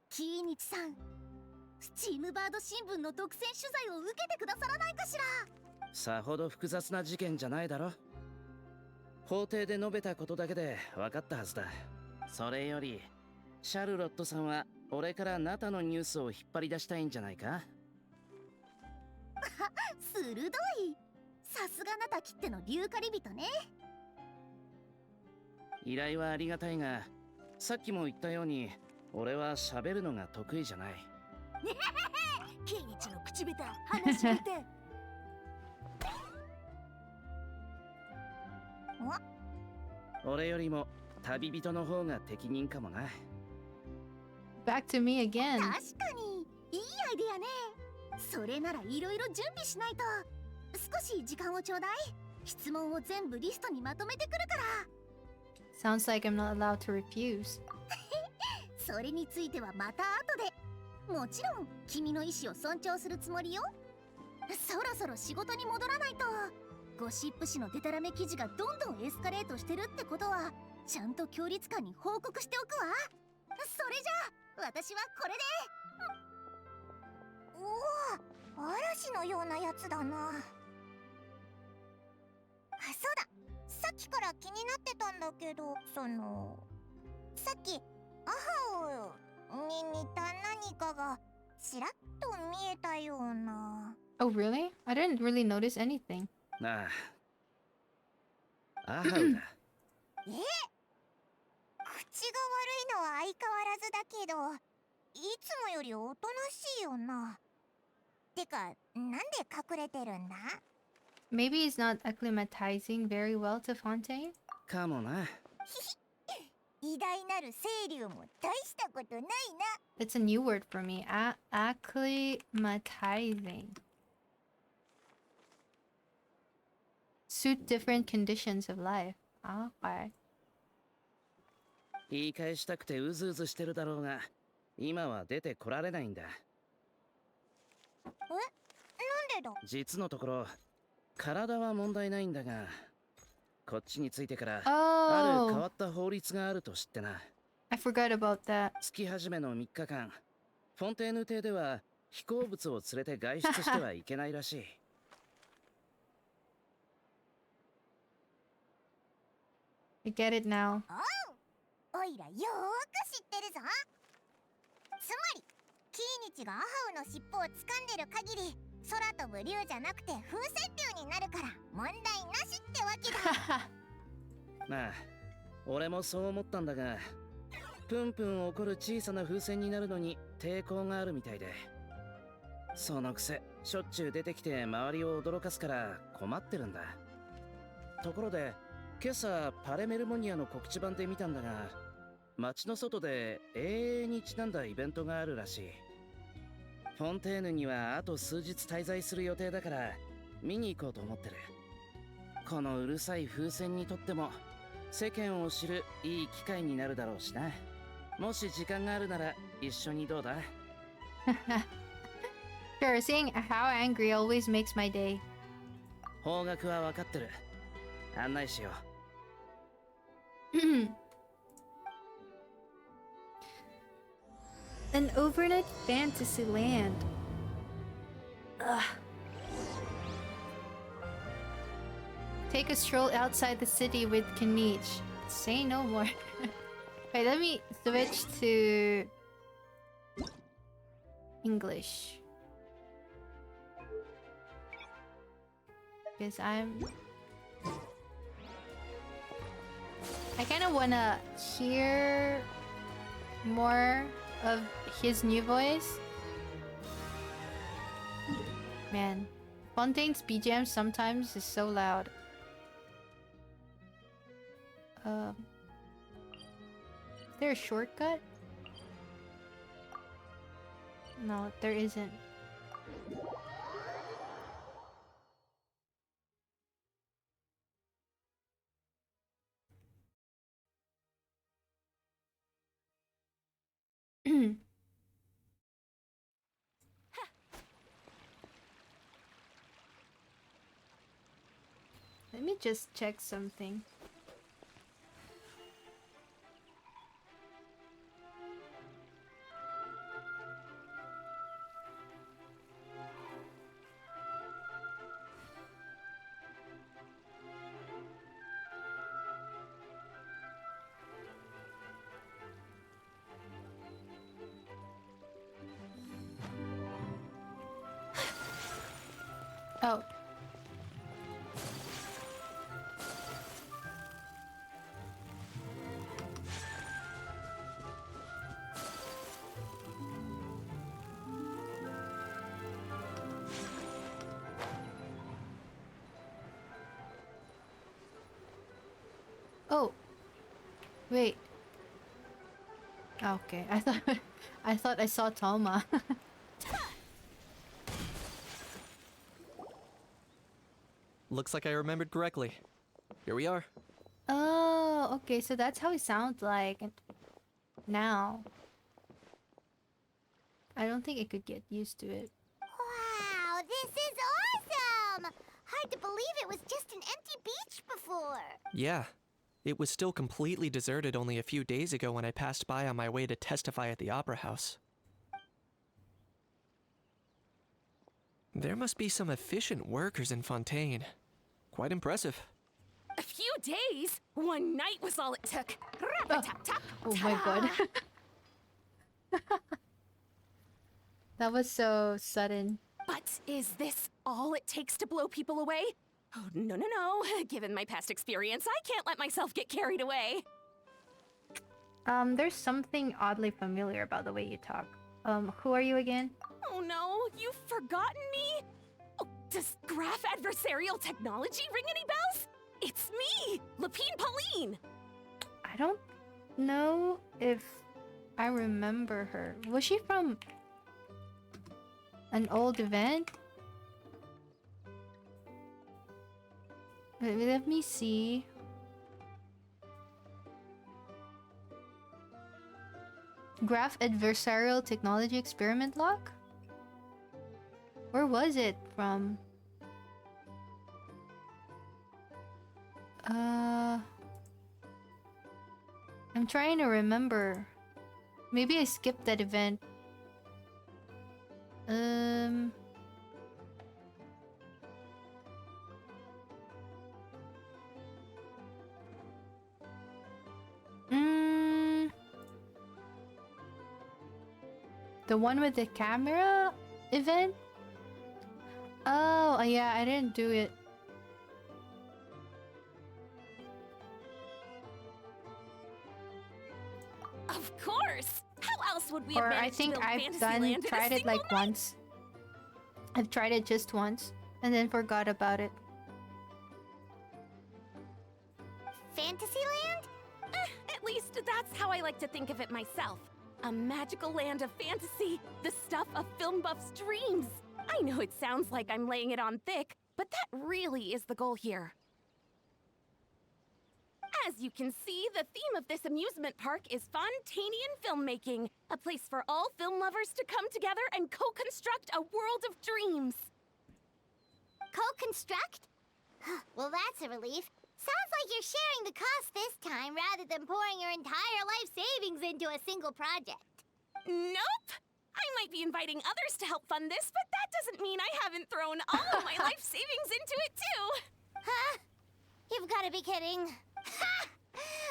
キーニチさん、スチームバード新聞の独占取材を受けてくださらないかしら。さほど複雑な事件じゃないだろ。法廷で述べたことだけで分かったはずだ。それよりシャルロットさんは俺からナタのニュースを引っ張り出したいんじゃないか？鋭い。さすがナタきっての竜狩り人ね。依頼はありがたいが、さっきも言ったように俺は喋るのが得意じゃない。キーニチの口下手話聞いて。俺よりも旅人の方が適任かもな。 Back to me again. 確かにいいアイデアね。それならいろいろ準備しないと。少し時間をちょうだい。質問を全部リストにまとめてくるから。Sounds like I'm not allowed to refuse. それについてはまた後で。もちろん君の意思を尊重するつもりよ。そろそろ仕事に戻らないと。ゴシップ誌のデタラメ記事がどんどんエスカレートしてるってことはちゃんと協律官に報告しておくわ。それじゃあ私はこれで。おお、嵐のようなやつだな。あ、そうだ、さっきから気になってたんだけど、さっきアハオに似た何かがちらっと見えたような。 Oh, really? I didn't really notice anything. ああ、アハウだ。口が悪いのは相変わらずだけど、いつもよりおとなしいよな。てか、なんで隠れてるんだ？ Maybe he's not acclimatizing very well to Fontaine? かもな。偉大なる清流も大したことないな。 It's a new word for me. Acclimatizing. Suit different conditions of life. Okay. 言い返したくてうずうずしてるだろうが、今は出てこられないんだ。え、なんでだ？実のところ、体は問題ないんだが、こっちについてから、ある変わった法律があると知ってな。I forgot about that. 月始めの3日間、フォンテーヌ邸では飛行物を連れて外出してはいけないらしい。I get it now. おいらよーく知ってるぞ。つまりキーニチがアハウの尻尾を掴んでる限り空飛ぶ竜じゃなくて風船竜になるから問題なしってわけだ。まあ俺もそう思ったんだが、プンプン起こる小さな風船になるのに抵抗があるみたいで、そのくせしょっちゅう出てきて周りを驚かすから困ってるんだ。ところで今朝パレメルモニアの告知版で見たんだが、街の外で永遠にちなんだイベントがあるらしい。フォンテーヌにはあと数日滞在する予定だから見に行こうと思ってる。このうるさい風船にとっても世間を知るいい機会になるだろうしな。もし時間があるなら一緒にどうだ？ Sure, seeing how angry always makes my day. 方角は分かってる。案内しよう。An overnight fantasy land. Ugh. Take a stroll outside the city with Kenichi. Say no more. Wait, let me switch to English. Because I kind of want to hear more of his new voice. Man, Fontaine's BGM sometimes is so loud. Is there a shortcut? No, there isn't. Let me just check something. Oh. Oh. Wait. Okay, I thought I saw Toma. Looks like I remembered correctly. Here we are. Oh, okay, so that's how it sounds like now. I don't think I could get used to it. Wow, this is awesome! Hard to believe it was just an empty beach before. Yeah. It was still completely deserted only a few days ago when I passed by on my way to testify at the Opera House. There must be some efficient workers in Fontaine. Quite impressive. A few days? One night was all it took. Oh my god. That was so sudden. But is this all it takes to blow people away? Oh, no, no, no. Given my past experience, I can't let myself get carried away. There's something oddly familiar about the way you talk. Who are you again? Oh no, you've forgotten me? Oh, Does graph adversarial technology ring any bells? It's me, Lapine Pauline! I don't know if I remember her. Was she from an old event? Let me see. Graph adversarial technology experiment log? Where was it from? I'm trying to remember. Maybe I skipped that event. The one with the camera event? Oh, yeah, I didn't do it. Of course! How else would we Or have I managed think to build I've Fantasyland in a tried it single like night? once. I've tried it just once and then forgot about it. Fantasyland? At least that's how I like to think of it myself. A magical land of fantasy, the stuff of film buffs' dreams. I know it sounds like I'm laying it on thick, but that really is the goal here. As you can see, the theme of this amusement park is Fontanian filmmaking, a place for all film lovers to come together and co-construct a world of dreams. Co-construct? Well, that's a relief. Sounds like you're sharing the cost this time rather than pouring your entire life savings into a single project. Nope! I might be inviting others to help fund this, but that doesn't mean I haven't thrown all of my life savings into it too! Huh? You've got to be kidding. Ha!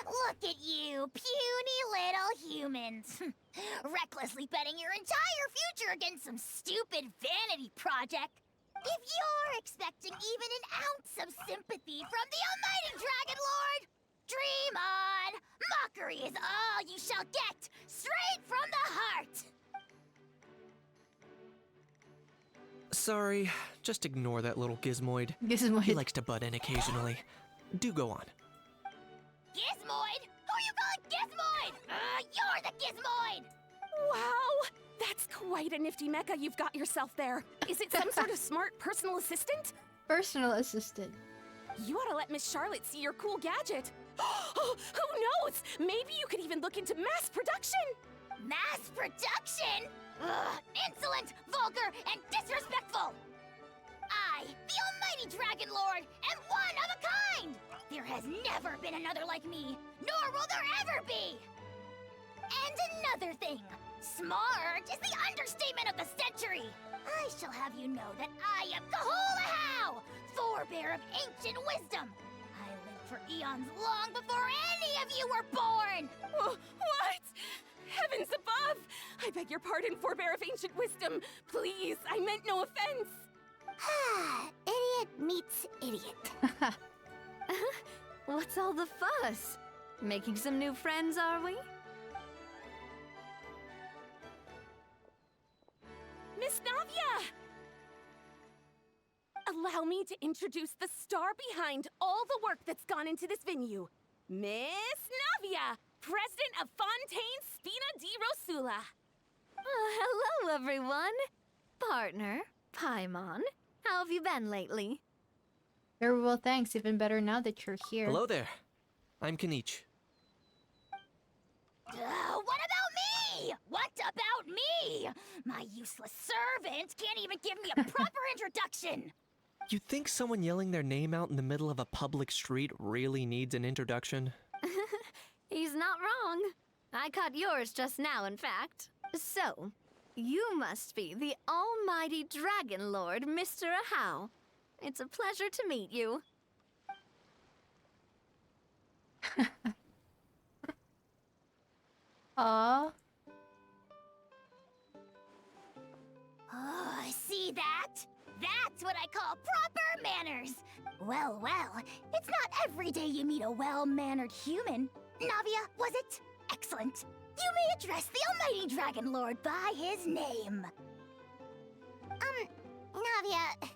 Look at you, puny little humans. Recklessly betting your entire future against some stupid vanity project. If you're expecting even an ounce of sympathy from the almighty Dragon Lord, dream on! Mockery is all you shall get, straight from the heart! Sorry, just ignore that little gizmoid. Gizmoid. He likes to butt in occasionally. Do go on. Gizmoid? Who you calling Gizmoid? You're the Gizmoid! Wow! That's quite a nifty mecha you've got yourself there. Is it some sort of smart personal assistant? Personal assistant. You ought to let Miss Charlotte see your cool gadget. Oh, who knows? Maybe you could even look into mass production. Mass production? Ugh, insolent, vulgar, and disrespectful! I, the almighty Dragon Lord, am one of a kind! There has never been another like me, nor will there ever be! And another thing, smart is the understatement of the century! I shall have you know that I am Kahulahau, forebear of ancient wisdom! I lived for eons long before any of you were born! What? Heavens above! I beg your pardon, forebear of ancient wisdom. Please, I meant no offense. Idiot meets idiot. What's all the fuss? Making some new friends, are we? Miss Navia! Allow me to introduce the star behind all the work that's gone into this venue. Miss Navia, president of Fontaine Spina di Rosula. Hello, everyone. Partner, Paimon, how have you been lately? Very well, thanks. Even better now that you're here. Hello there. I'm Kanich. What about me? What about me? My useless servant can't even give me a proper introduction. You think someone yelling their name out in the middle of a public street really needs an introduction? He's not wrong. I caught yours just now, in fact. So, you must be the almighty Dragon Lord, Mr. Ahau. It's a pleasure to meet you. Aww. Oh, see that? That's what I call proper manners. Well, it's not every day you meet a well-mannered human. Navia, was it? Excellent. You may address the almighty Dragon Lord by his name. Navia,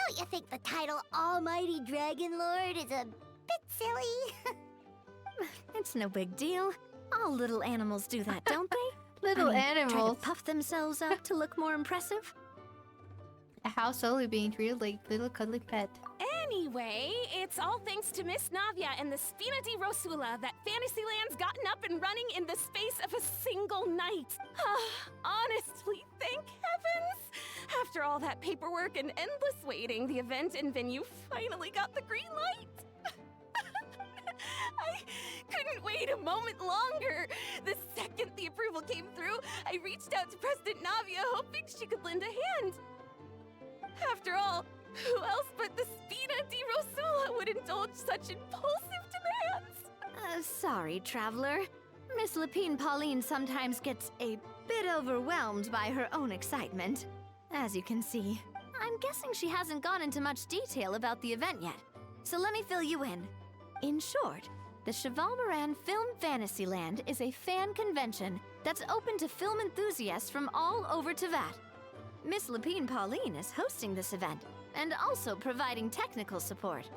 Don't you think the title Almighty Dragon Lord is a bit silly? It's no big deal. All little animals do that, don't they? Little Try animals. to puff themselves up to look more impressive. A house only being treated like little cuddly pet. Anyway, it's all thanks to Miss Navia and the Spina di Rosula that Fantasyland's gotten up and running in the space of a single night. Honestly, thank heavens! After all that paperwork and endless waiting, the event and venue finally got the green light. I couldn't wait a moment longer. The second the approval came through, I reached out to President Navia hoping she could lend a hand. After all, who else but the Spina di Rosula would indulge such impulsive demands? Sorry, traveler. Miss Lapine Pauline sometimes gets a bit overwhelmed by her own excitement. As you can see, I'm guessing she hasn't gone into much detail about the event yet. So let me fill you in. In short, the Cheval Moran Film Fantasyland is a fan convention that's open to film enthusiasts from all over Teyvat. Miss Lapine Pauline is hosting this event and also providing technical support.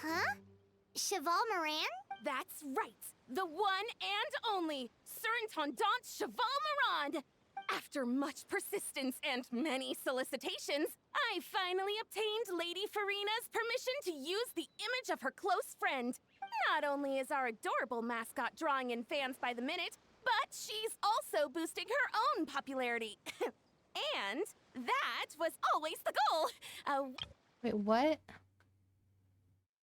Huh? Cheval Moran? That's right! The one and only Sir Intendant Cheval Moran! After much persistence and many solicitations, I finally obtained Lady Farina's permission to use the image of her close friend. Not only is our adorable mascot drawing in fans by the minute, but she's also boosting her own popularity. And that was always the goal. Wait, what?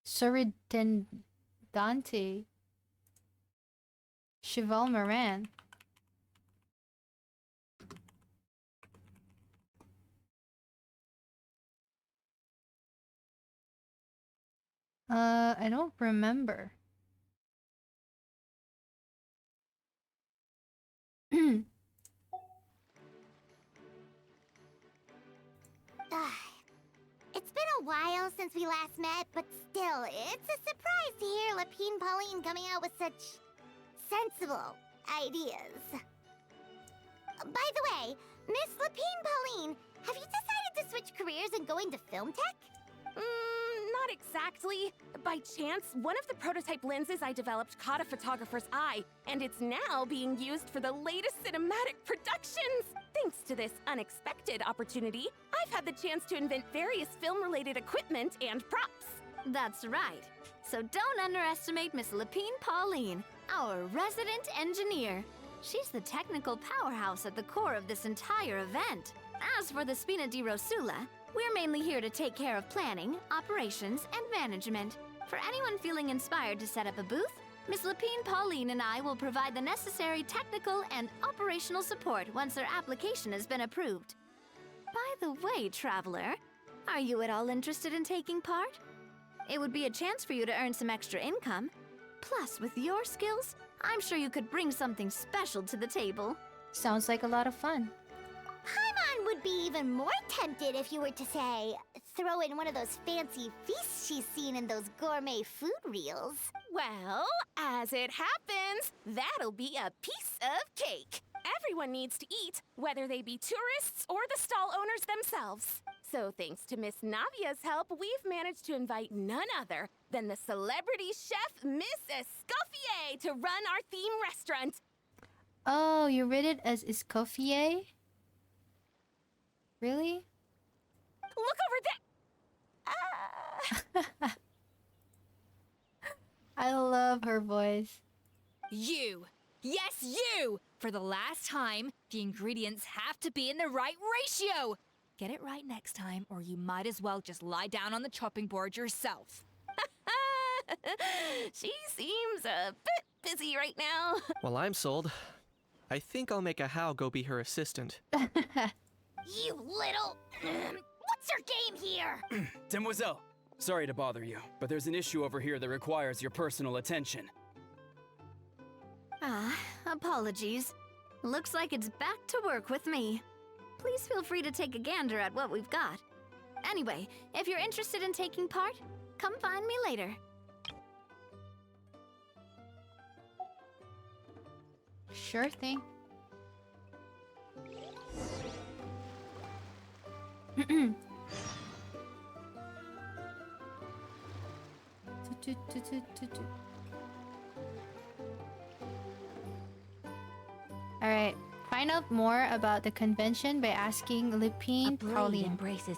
Surintendante. Cheval Moran. I don't remember. It's been a while since we last met, but still, it's a surprise to hear Lapine Pauline coming out with such sensible ideas. By the way, Miss Lapine Pauline, have you decided to switch careers and go into film tech? Not exactly. By chance, one of the prototype lenses I developed caught a photographer's eye, and it's now being used for the latest cinematic productions. Thanks to this unexpected opportunity, I've had the chance to invent various film-related equipment and props. That's right. So don't underestimate Miss Lapine Pauline, our resident engineer. She's the technical powerhouse at the core of this entire event. As for the Spina di Rosula, we're mainly here to take care of planning, operations, and management. For anyone feeling inspired to set up a booth, Miss Lapine Pauline and I will provide the necessary technical and operational support once their application has been approved. By the way, traveler, are you at all interested in taking part? It would be a chance for you to earn some extra income. Plus, with your skills, I'm sure you could bring something special to the table. Sounds like a lot of fun. Paimon would be even more tempted if you were to, say, throw in one of those fancy feasts she's seen in those gourmet food reels. Well, as it happens, that'll be a piece of cake. Everyone needs to eat, whether they be tourists or the stall owners themselves. So thanks to Miss Navia's help, we've managed to invite none other than the celebrity chef Miss Escoffier to run our theme restaurant. Oh, you read it as Escoffier? Really? Look over there! I love her voice. You! Yes, you! For the last time, the ingredients have to be in the right ratio! Get it right next time, or you might as well just lie down on the chopping board yourself. She seems a bit busy right now. Well, I'm sold. I think I'll make a How go be her assistant. You little... what's your game here? Demoiselle, sorry to bother you, but there's an issue over here that requires your personal attention. Apologies. Looks like it's back to work with me. Please feel free to take a gander at what we've got. Anyway, if you're interested in taking part, come find me later. Sure thing. Alright, find out more about the convention by asking Lipine Pauline. Embraces.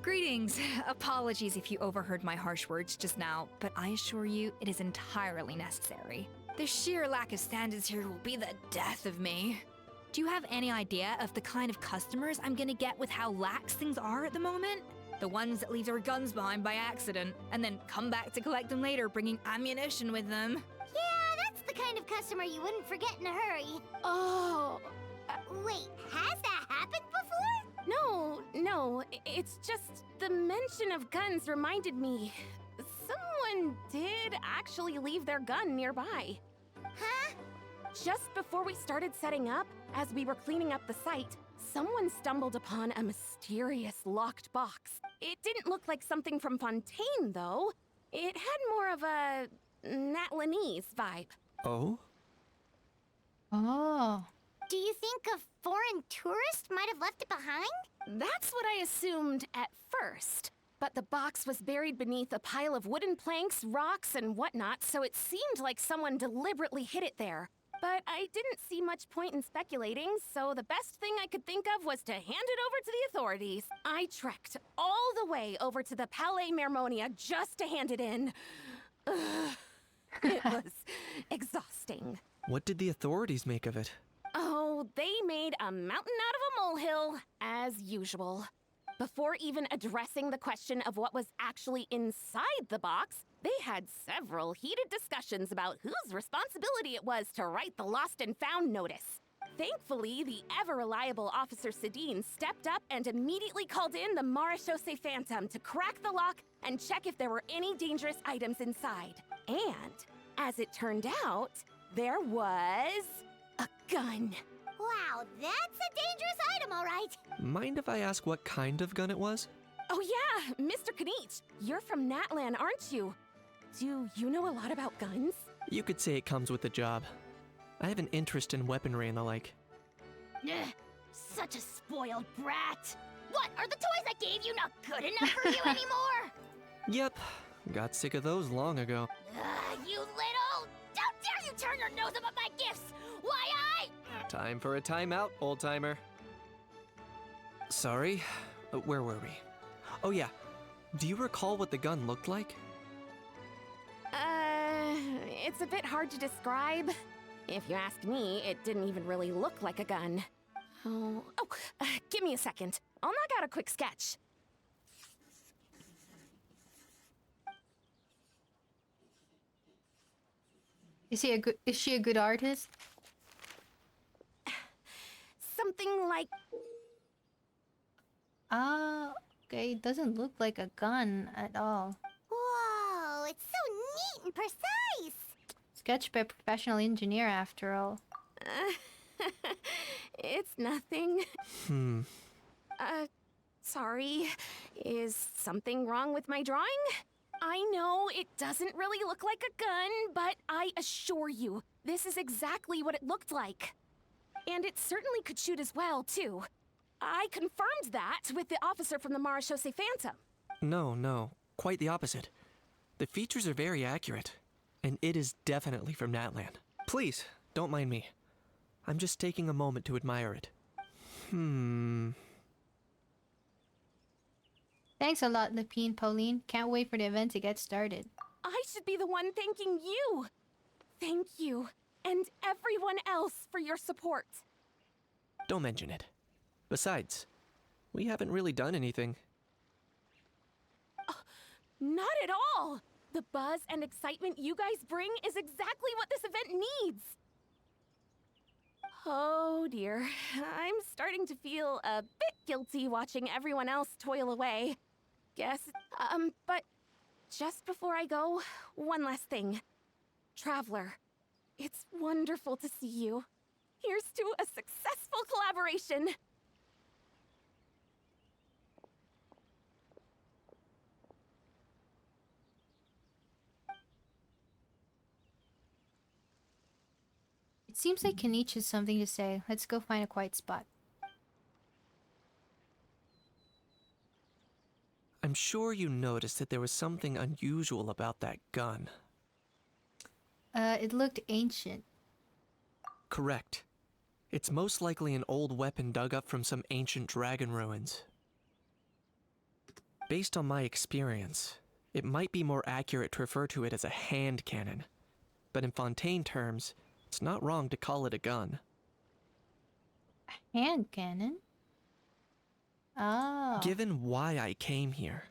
Greetings. Apologies if you overheard my harsh words just now, but I assure you it is entirely necessary. The sheer lack of standards here will be the death of me. Do you have any idea of the kind of customers I'm gonna get with how lax things are at the moment? The ones that leave their guns behind by accident, and then come back to collect them later bringing ammunition with them. Yeah, that's the kind of customer you wouldn't forget in a hurry. Oh. Wait, has that happened before? No, it's just the mention of guns reminded me. Someone did actually leave their gun nearby. Huh? Just before we started setting up, as we were cleaning up the site, someone stumbled upon a mysterious locked box. It didn't look like something from Fontaine, though. It had more of a Natlanese vibe. Oh? Oh. Do you think a foreign tourist might have left it behind? That's what I assumed at first. But the box was buried beneath a pile of wooden planks, rocks, and whatnot, so it seemed like someone deliberately hid it there. But I didn't see much point in speculating, so the best thing I could think of was to hand it over to the authorities. I trekked all the way over to the Palais Mermonia just to hand it in. Ugh. It was exhausting. What did the authorities make of it? Oh, they made a mountain out of a molehill, as usual. Before even addressing the question of what was actually inside the box, they had several heated discussions about whose responsibility it was to write the lost and found notice. Thankfully, the ever-reliable Officer Sedine stepped up and immediately called in the Marechaussee Phantom to crack the lock and check if there were any dangerous items inside. And, as it turned out, there was a gun. Wow, that's a dangerous item, all right. Mind if I ask what kind of gun it was? Oh yeah, Mr. Kanich, you're from Natlan, aren't you? Do you know a lot about guns? You could say it comes with the job. I have an interest in weaponry and the like. Ugh, such a spoiled brat. What, are the toys I gave you not good enough for you anymore? Yep, got sick of those long ago. You little... How dare you turn your nose up at my gifts? Why, Time for a timeout, old-timer. Sorry, where were we? Oh yeah, do you recall what the gun looked like? It's a bit hard to describe. If you ask me, it didn't even really look like a gun. Give me a second. I'll knock out a quick sketch. Is she a good artist? Something like... Ah, okay, it doesn't look like a gun at all. Whoa, it's so neat and precise. Sketched by a professional engineer, after all. It's nothing. Hmm. Sorry. Is something wrong with my drawing? I know it doesn't really look like a gun, but I assure you, this is exactly what it looked like. And it certainly could shoot as well, too. I confirmed that with the officer from the Marechaussee Phantom. No, quite the opposite. The features are very accurate, and it is definitely from Natlan. Please, don't mind me. I'm just taking a moment to admire it. Thanks a lot, Lipine Pauline. Can't wait for the event to get started. I should be the one thanking you. Thank you, and everyone else for your support. Don't mention it. Besides, we haven't really done anything. Not at all! The buzz and excitement you guys bring is exactly what this event needs. Oh dear, I'm starting to feel a bit guilty watching everyone else toil away. But just before I go, one last thing. Traveler, it's wonderful to see you. Here's to a successful collaboration. It seems like Kanich has something to say. Let's go find a quiet spot. I'm sure you noticed that there was something unusual about that gun. It looked ancient. Correct. It's most likely an old weapon dug up from some ancient dragon ruins. Based on my experience, it might be more accurate to refer to it as a hand cannon. But in Fontaine terms, it's not wrong to call it a gun. Hand cannon? Oh. Given why I came here,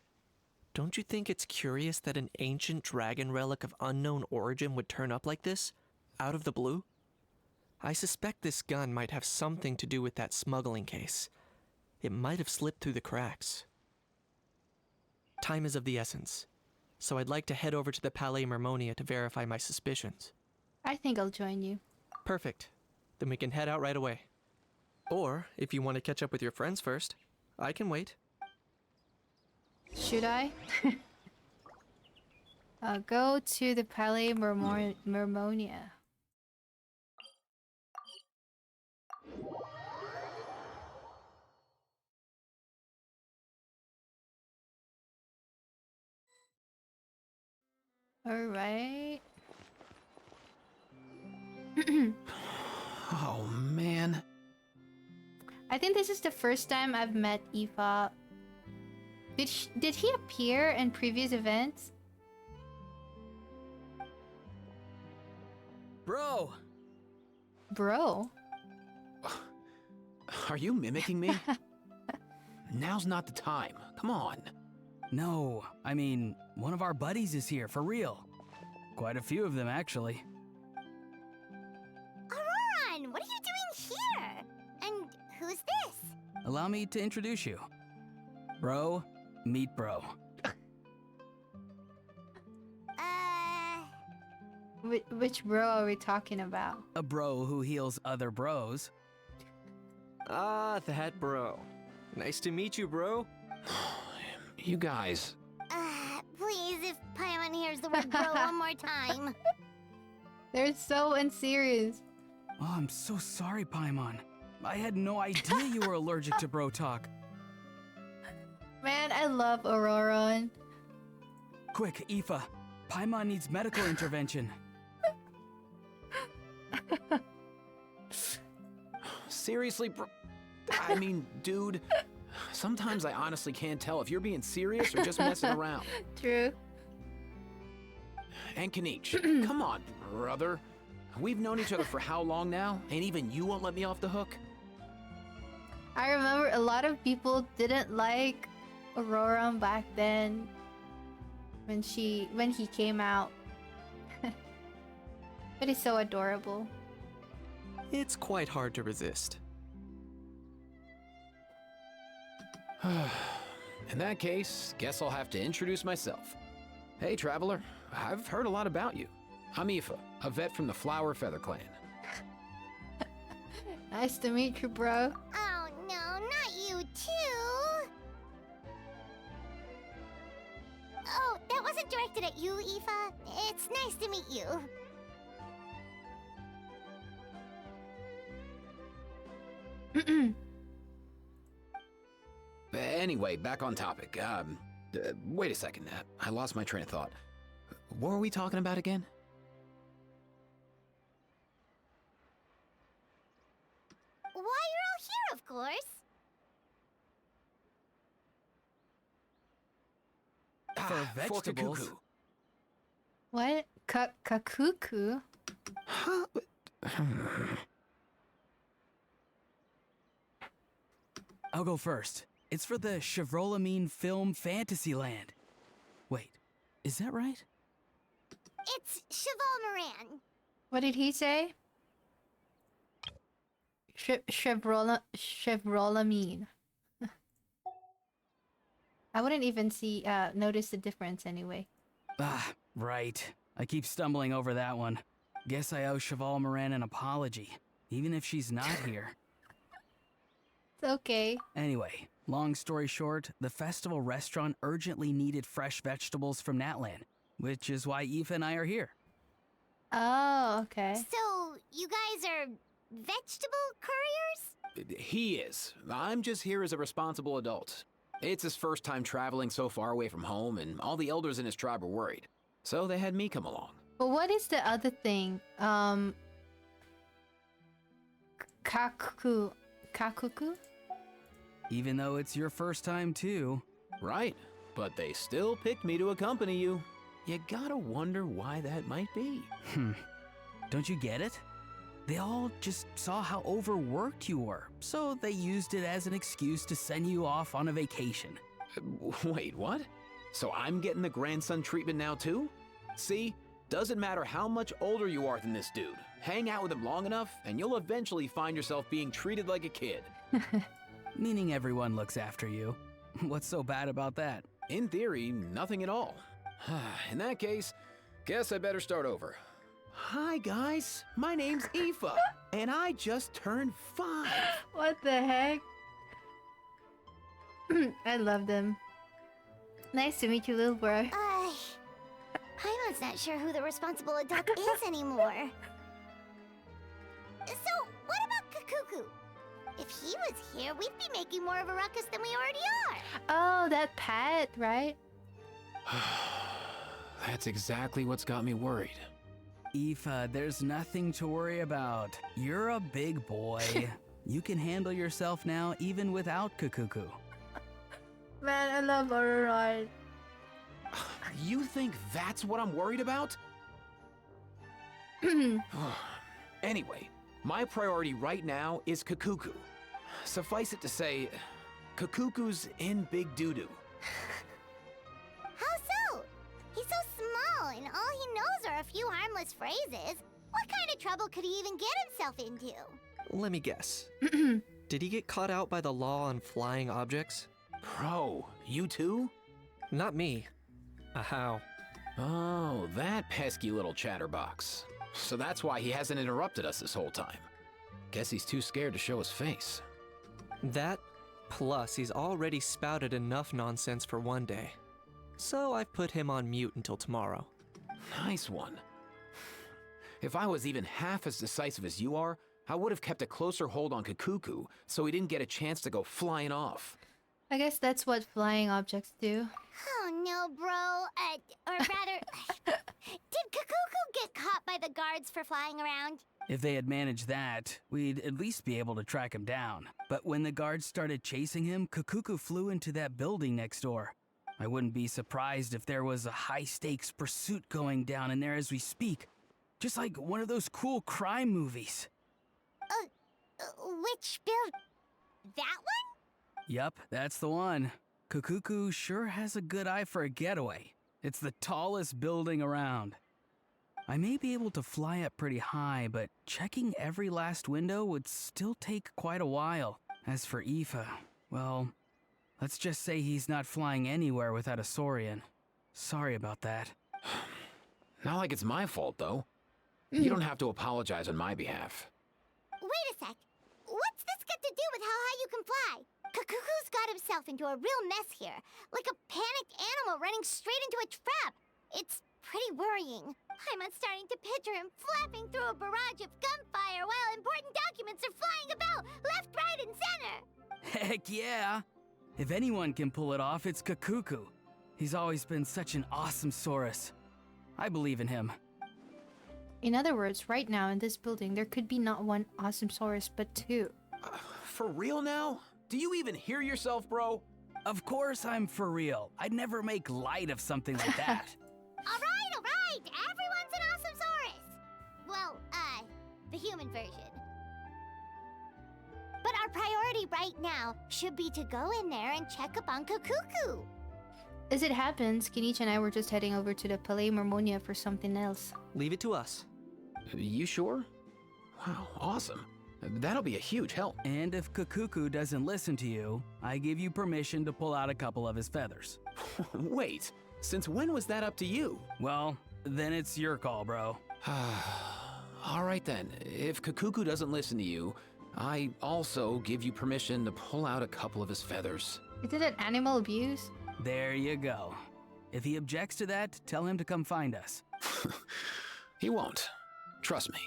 don't you think it's curious that an ancient dragon relic of unknown origin would turn up like this, out of the blue? I suspect this gun might have something to do with that smuggling case. It might have slipped through the cracks. Time is of the essence, so I'd like to head over to the Palais Mermonia to verify my suspicions. I think I'll join you. Perfect. Then we can head out right away. Or, if you want to catch up with your friends first, I can wait. Should I? Go to the Palais Mermonia. Alright. Oh, man. I think this is the first time I've met Aoife. Did he appear in previous events? Bro! Bro? Are you mimicking me? Now's not the time. Come on. No, I mean, one of our buddies is here, for real. Quite a few of them, actually. Auroran, what are you doing here? And who's this? Allow me to introduce you. Bro, meet bro. Which bro are we talking about? A bro who heals other bros. Ah, that bro. Nice to meet you, bro. You guys. Please, if Paimon hears the word bro one more time. They're so unserious. Oh, I'm so sorry, Paimon. I had no idea you were allergic to bro talk. Man, I love Auroran. Quick, Aoife. Paimon needs medical intervention. Seriously, bro? I mean, dude, sometimes I honestly can't tell if you're being serious or just messing around. True. And Kanich, come on, brother. We've known each other for how long now? And even you won't let me off the hook? I remember a lot of people didn't like Auroran back then when he came out. But he's so adorable. It's quite hard to resist. In that case, guess I'll have to introduce myself. Hey, traveler. I've heard a lot about you. I'm Aoife, a vet from the Flower Feather Clan. Nice to meet you, bro. Oh no, not you too! Oh, that wasn't directed at you, Aoife. It's nice to meet you. Anyway, back on topic. Wait a second. I lost my train of thought. What were we talking about again? Why, you're all here, of course. For vegetables. Cuckoo. What? Kakuku? Huh? I'll go first. It's for the Chevrolamine Film Fantasyland. Wait, is that right? It's Cheval Moran. What did he say? Chevrolamine. I wouldn't even notice the difference anyway. Ah, right. I keep stumbling over that one. Guess I owe Cheval Moran an apology, even if she's not here. It's okay. Anyway, long story short, the festival restaurant urgently needed fresh vegetables from Natlan, which is why Aoife and I are here. Oh, okay. So, you guys are vegetable couriers? He is. I'm just here as a responsible adult. It's his first time traveling so far away from home, and all the elders in his tribe were worried. So they had me come along. But what is the other thing? Kakuku. Kakuku? Even though it's your first time too. Right, but they still picked me to accompany you. You gotta wonder why that might be. Don't you get it? They all just saw how overworked you were, so they used it as an excuse to send you off on a vacation. Wait, what? So I'm getting the grandson treatment now too? See, doesn't matter how much older you are than this dude. Hang out with him long enough, and you'll eventually find yourself being treated like a kid. Meaning everyone looks after you. What's so bad about that? In theory, nothing at all. In that case, guess I better start over. Hi guys, my name's Aoife, and I just turned 5. What the heck? I love them. Nice to meet you, little bro. Paimon's not sure who the responsible adult is anymore. So, what about Kakuku? If he was here, we'd be making more of a ruckus than we already are. Oh, that pet, right? That's exactly what's got me worried. Aoife, there's nothing to worry about. You're a big boy. You can handle yourself now even without Kakuku. Man, I love Aurora. You think that's what I'm worried about? Anyway, my priority right now is Kakuku. Suffice it to say, Kakuku's in big doo-doo. How so? He's so small, and all he knows are a few harmless phrases. What kind of trouble could he even get himself into? Let me guess. Did he get caught out by the law on flying objects? Bro, you too? Not me. How? Oh, that pesky little chatterbox. So that's why he hasn't interrupted us this whole time. Guess he's too scared to show his face. That, plus he's already spouted enough nonsense for one day. So I've put him on mute until tomorrow. Nice one. If I was even half as decisive as you are, I would have kept a closer hold on Kakuku so he didn't get a chance to go flying off. I guess that's what flying objects do. Oh no, bro. Or rather, did Kakuku get caught by the guards for flying around? If they had managed that, we'd at least be able to track him down. But when the guards started chasing him, Kakuku flew into that building next door. I wouldn't be surprised if there was a high-stakes pursuit going down in there as we speak. Just like one of those cool crime movies. Which build? That one? Yup, that's the one. Kakuku sure has a good eye for a getaway. It's the tallest building around. I may be able to fly up pretty high, but checking every last window would still take quite a while. As for Aoife, well, let's just say he's not flying anywhere without a Saurian. Sorry about that. Not like it's my fault, though. You don't have to apologize on my behalf. Wait a sec. What's this got to do with how high you can fly? Kakuku's got himself into a real mess here. Like a panicked animal running straight into a trap. It's pretty worrying. I'm starting to picture him flapping through a barrage of gunfire while important documents are flying about left, right, and center. Heck yeah! If anyone can pull it off, it's Kakuku. He's always been such an awesome Saurus. I believe in him. In other words, right now in this building, there could be not one awesome Saurus, but two. For real now? Do you even hear yourself, bro? Of course I'm for real. I'd never make light of something like that. All right. Everyone's an awesome Saurus. Well, the human version. But our priority right now should be to go in there and check up on Kakuku. As it happens, Kenichi and I were just heading over to the Palais Marmonia for something else. Leave it to us. You sure? Wow, awesome. That'll be a huge help. And if Kakuku doesn't listen to you, I give you permission to pull out a couple of his feathers. Wait, since when was that up to you? Well, then it's your call, bro. All right then, if Kakuku doesn't listen to you, I also give you permission to pull out a couple of his feathers. Is it animal abuse? There you go. If he objects to that, tell him to come find us. He won't. Trust me.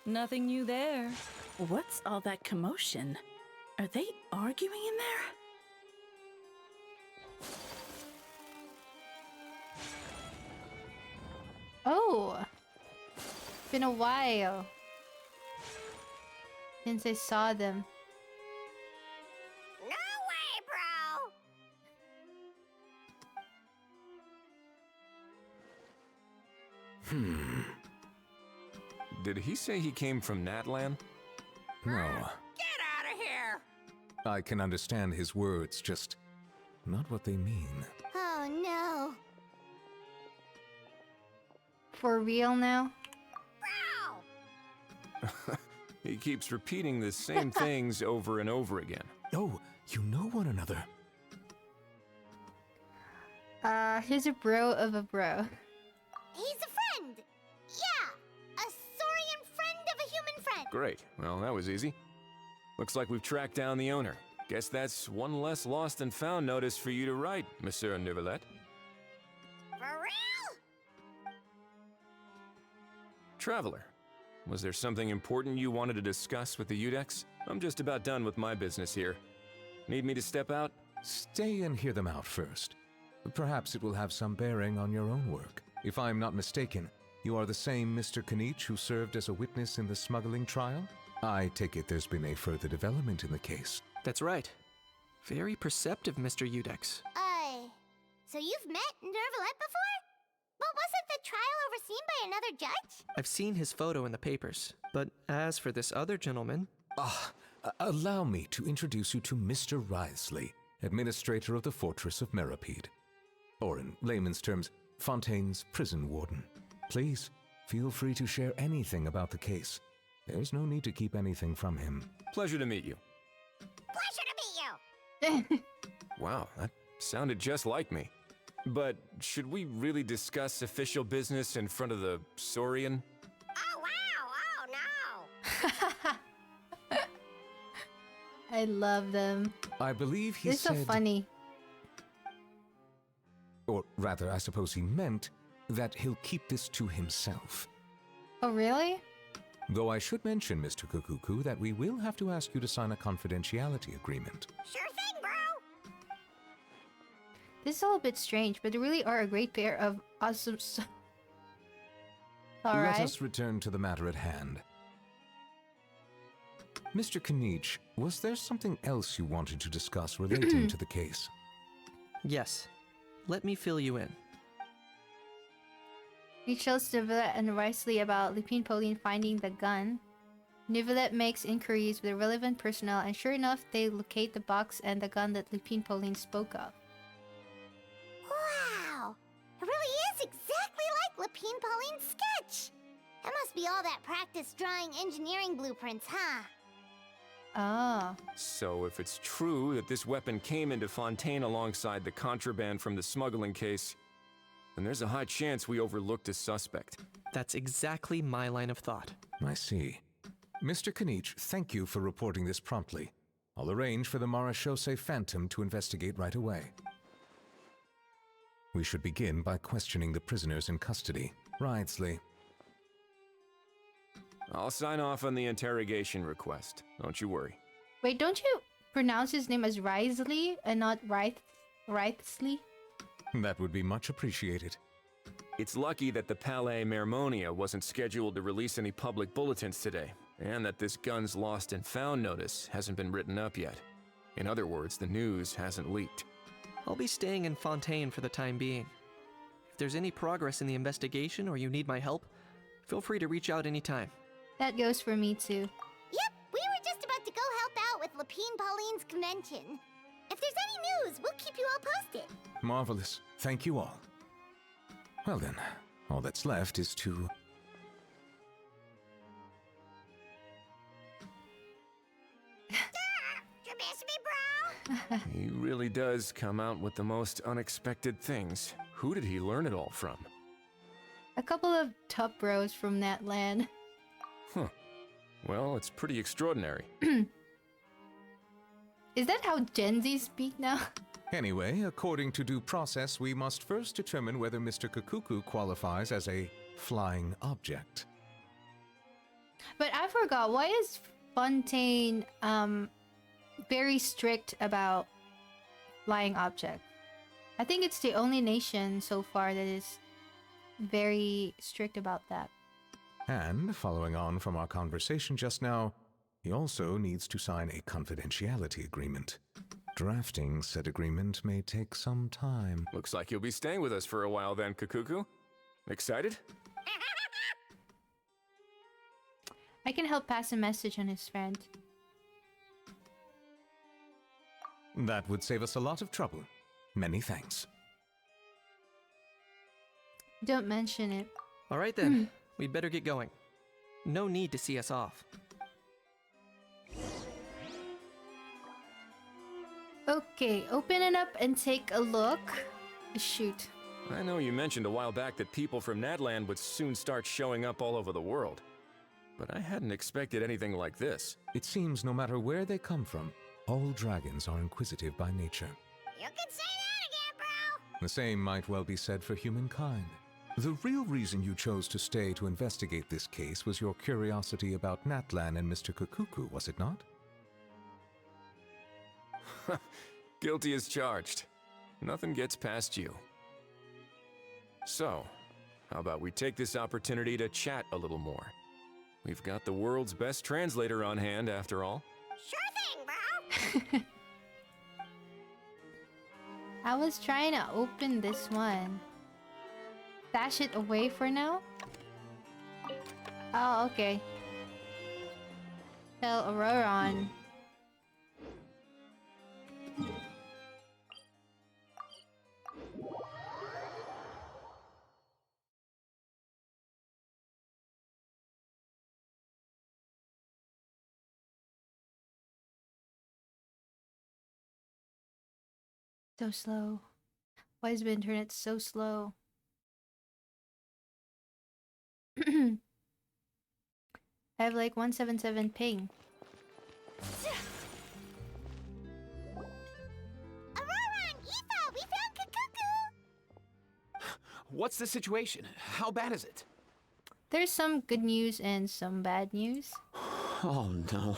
Nothing new there. What's all that commotion? Are they arguing in there? Oh, been a while since I saw them. No way, bro! Did he say he came from Natlan? No, Get out of here! I can understand his words, just not what they mean. Oh no. For real now? He keeps repeating the same things over and over again. Oh, you know one another. He's a bro of a bro. He's a friend! Yeah! A Saurian friend of a human friend! Great. Well, that was easy. Looks like we've tracked down the owner. Guess that's one less lost and found notice for you to write, Monsieur Neuvillette. For real? Traveler, was there something important you wanted to discuss with the Udex? I'm just about done with my business here. Need me to step out? Stay and hear them out first. Perhaps it will have some bearing on your own work. If I'm not mistaken, you are the same Mr. Kanich who served as a witness in the smuggling trial? I take it there's been a further development in the case. That's right. Very perceptive, Mr. Udex. So you've met Neuvillette before? But wasn't the trial overseen by another judge? I've seen his photo in the papers, but as for this other gentleman... Allow me to introduce you to Mr. Wriothesley, administrator of the Fortress of Meripede. Or in layman's terms, Fontaine's prison warden. Please, feel free to share anything about the case. There's no need to keep anything from him. Pleasure to meet you. Pleasure to meet you! Wow, that sounded just like me. But should we really discuss official business in front of the Saurian? Oh wow! Oh no! I love them. I believe he They're said... so funny. Or rather, I suppose he meant that he'll keep this to himself. Oh, really? Though I should mention, Mr. Kukuku, that we will have to ask you to sign a confidentiality agreement. Sure thing, bro! This is all a bit strange, but they really are a great pair of awesome... Alright. Let us return to the matter at hand. Mr. Kanich, was there something else you wanted to discuss relating to the case? Yes. Let me fill you in. He tells Neuvillette and Wriothesley about Lupin Pauline finding the gun. Neuvillette makes inquiries with relevant personnel, and sure enough, they locate the box and the gun that Lupin Pauline spoke of. Wow! It really is exactly like Lupin Pauline's sketch! That must be all that practice drawing engineering blueprints, huh? Ah. So if it's true that this weapon came into Fontaine alongside the contraband from the smuggling case, then there's a high chance we overlooked a suspect. That's exactly my line of thought. I see. Mr. Kanich, thank you for reporting this promptly. I'll arrange for the Marechaussee Phantom to investigate right away. We should begin by questioning the prisoners in custody. Wriothesley. I'll sign off on the interrogation request. Don't you worry. Wait, don't you pronounce his name as Wriothesley and not Wriothesley? That would be much appreciated. It's lucky that the Palais Mermonia wasn't scheduled to release any public bulletins today, and that this gun's lost and found notice hasn't been written up yet. In other words, the news hasn't leaked. I'll be staying in Fontaine for the time being. If there's any progress in the investigation or you need my help, feel free to reach out anytime. That goes for me too. Yep, we were just about to go help out with Lupin Pauline's convention. If there's any news, we'll keep you all posted. Marvelous. Thank you all. Well then, all that's left is to... You miss me, bro? He really does come out with the most unexpected things. Who did he learn it all from? A couple of top bros from Natlan. Huh. Well, it's pretty extraordinary. Is that how Gen Z speak now? Anyway, according to due process, we must first determine whether Mr. Kakuku qualifies as a flying object. But I forgot, why is Fontaine very strict about flying objects? I think it's the only nation so far that is very strict about that. And, following on from our conversation just now, he also needs to sign a confidentiality agreement. Drafting said agreement may take some time. Looks like you'll be staying with us for a while then, Kakuku. Excited? I can help pass a message on his friend. That would save us a lot of trouble. Many thanks. Don't mention it. Alright then, we'd better get going. No need to see us off. Okay, open it up and take a look. Shoot. I know you mentioned a while back that people from Nadland would soon start showing up all over the world. But I hadn't expected anything like this. It seems no matter where they come from, all dragons are inquisitive by nature. You can say that again, bro! The same might well be said for humankind. The real reason you chose to stay to investigate this case was your curiosity about Natlan and Mr. Kakuku, was it not? Guilty as charged. Nothing gets past you. So, how about we take this opportunity to chat a little more? We've got the world's best translator on hand, after all. Sure thing, bro! I was trying to open this one. Stash it away for now? Oh, okay. Tell Auroron. So slow. Why is the internet so slow? I have like 177 ping. Auroron, Aoife, we found Kakuku! What's the situation? How bad is it? There's some good news and some bad news. Oh no.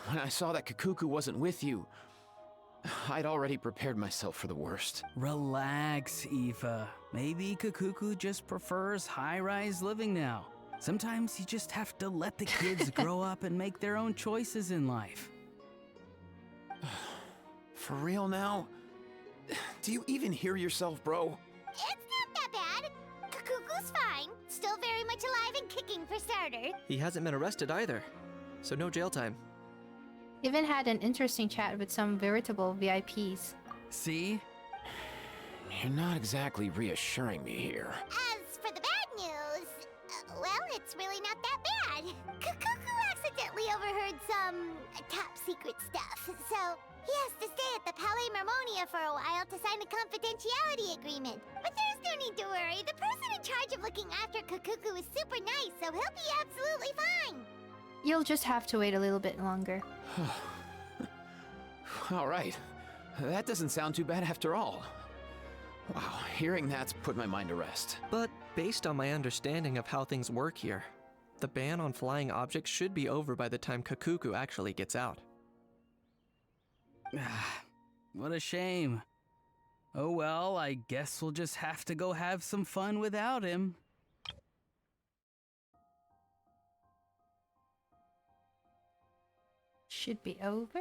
When I saw that Kakuku wasn't with you, I'd already prepared myself for the worst. Relax, Aoife. Maybe Kakuku just prefers high-rise living now. Sometimes you just have to let the kids grow up and make their own choices in life. For real now? Do you even hear yourself, bro? It's not that bad. Kakuku's fine. Still very much alive and kicking for starter. He hasn't been arrested either, so no jail time. Even had an interesting chat with some veritable VIPs. See? You're not exactly reassuring me here. As for the bad news, well, it's really not that bad. Kakuku accidentally overheard some top secret stuff, so he has to stay at the Palais Marmonia for a while to sign a confidentiality agreement. But there's no need to worry. The person in charge of looking after Kakuku is super nice, so he'll be absolutely fine. You'll just have to wait a little bit longer. All right. That doesn't sound too bad after all. Wow, hearing that's put my mind to rest. But based on my understanding of how things work here, the ban on flying objects should be over by the time Kakuku actually gets out. What a shame. Oh well, I guess we'll just have to go have some fun without him. Should be over?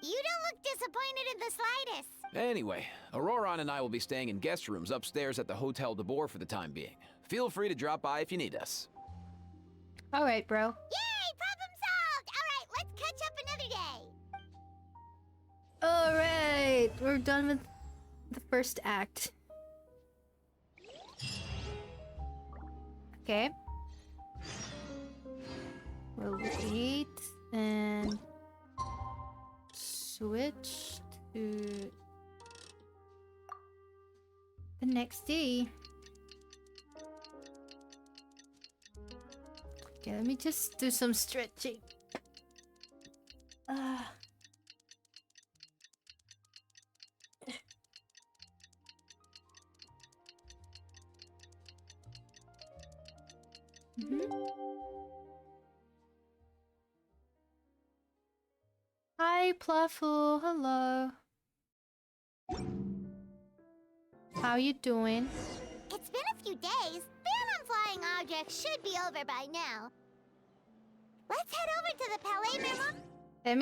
You don't look disappointed in the slightest. Anyway, Auroron and I will be staying in guest rooms upstairs at the Hotel de Boer for the time being. Feel free to drop by if you need us. Alright, bro. Yay, problem solved! Alright, let's catch up another day. Alright, we're done with the first act. Okay. We'll wait and switch to the next day. Okay, let me just do some stretching. Hi, Pluffle. Hello. How you doing? It's been a few days. Ban on flying objects should be over by now. Let's head over to the Palais Mermon. Let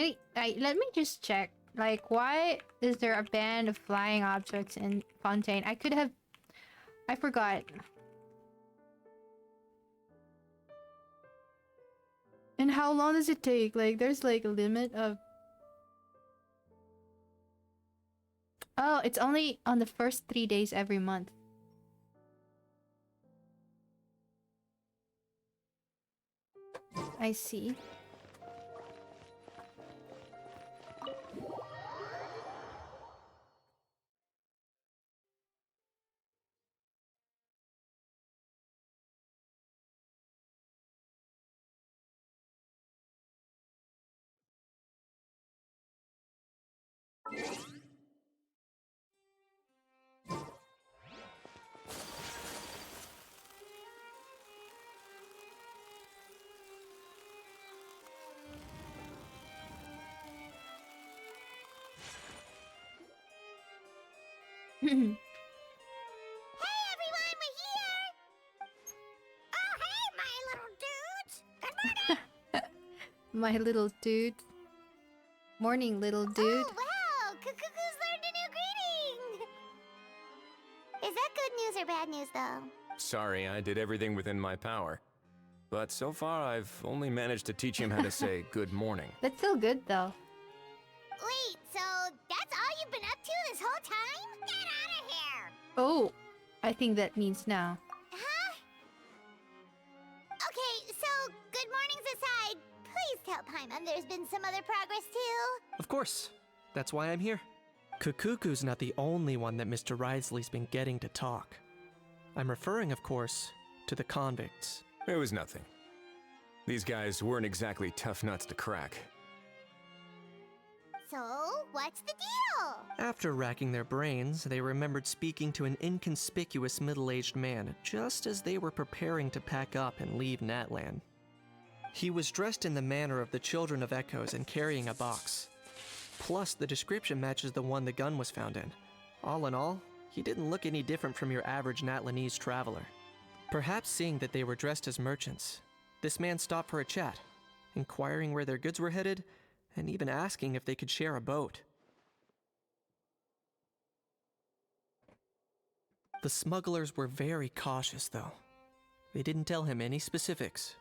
me just check. Like, why is there a ban of flying objects in Fontaine? I forgot. And how long does it take? Like, there's like a limit of... Oh, it's only on the first 3 days every month. I see. Hey everyone, we're here! Oh hey, my little dudes! Good morning! My little dude. Morning, little dude. Oh wow, Cuckoo's learned a new greeting! Is that good news or bad news though? Sorry, I did everything within my power. But so far, I've only managed to teach him how to say good morning. That's still good though. Wait, so that's all you've been up to this whole time? Get out of here! Oh, I think that means now. Huh? Okay, so good mornings aside, please tell Paimon there's been some other progress too. Of course. That's why I'm here. Kukuku's not the only one that Mr. Risley's been getting to talk. I'm referring, of course, to the convicts. It was nothing. These guys weren't exactly tough nuts to crack. So, what's the deal? After racking their brains, they remembered speaking to an inconspicuous middle-aged man just as they were preparing to pack up and leave Natlan. He was dressed in the manner of the Children of Echoes and carrying a box. Plus, the description matches the one the gun was found in. All in all, he didn't look any different from your average Natlanese traveler. Perhaps seeing that they were dressed as merchants, this man stopped for a chat, inquiring where their goods were headed, and even asking if they could share a boat. The smugglers were very cautious, though. They didn't tell him any specifics.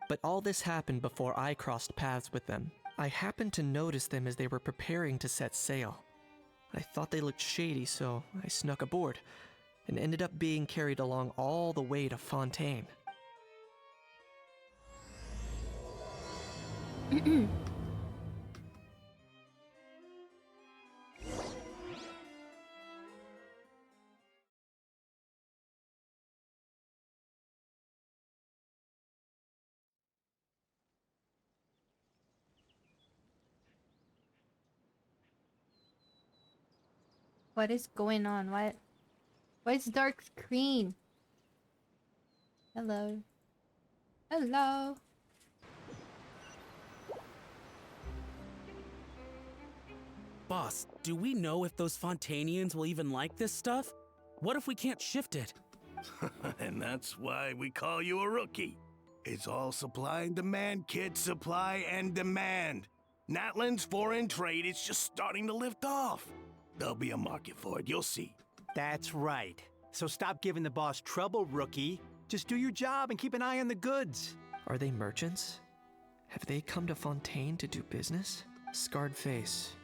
But all this happened before I crossed paths with them. I happened to notice them as they were preparing to set sail. I thought they looked shady, so I snuck aboard, and ended up being carried along all the way to Fontaine. What is going on? Why is dark screen? Hello. Hello. Boss, do we know if those Fontanians will even like this stuff? What if we can't shift it? And that's why we call you a rookie. It's all supply and demand, kid. Supply and demand. Natlan's foreign trade is just starting to lift off. There'll be a market for it, you'll see. That's right. So stop giving the boss trouble, rookie. Just do your job and keep an eye on the goods. Are they merchants? Have they come to Fontaine to do business? Scarred face.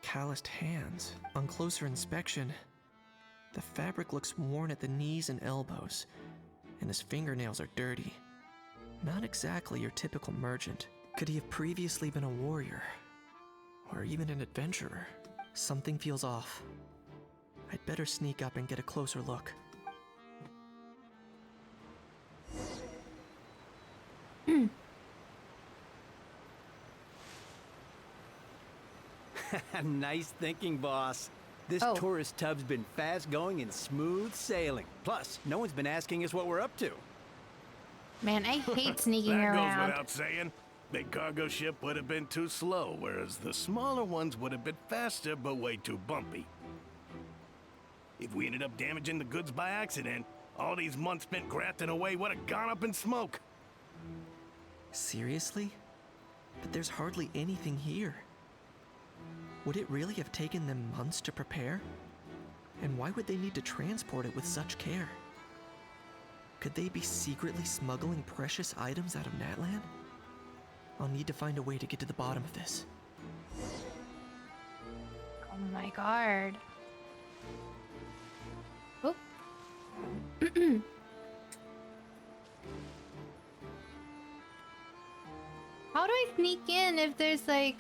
Calloused hands. On closer inspection, the fabric looks worn at the knees and elbows, and his fingernails are dirty. Not exactly your typical merchant. Could he have previously been a warrior? Or even an adventurer? Something feels off. I'd better sneak up and get a closer look. Nice thinking, boss. This tourist tub's been fast-going and smooth sailing. Plus, no one's been asking us what we're up to. Man, I hate sneaking that around. goes without saying. Big cargo ship would have been too slow, whereas the smaller ones would have been faster but way too bumpy. If we ended up damaging the goods by accident, all these months spent grafting away would have gone up in smoke. Seriously? But there's hardly anything here. Would it really have taken them months to prepare? And why would they need to transport it with such care? Could they be secretly smuggling precious items out of Natlan? I'll need to find a way to get to the bottom of this. Oh my god. Oh. How do I sneak in if there's like,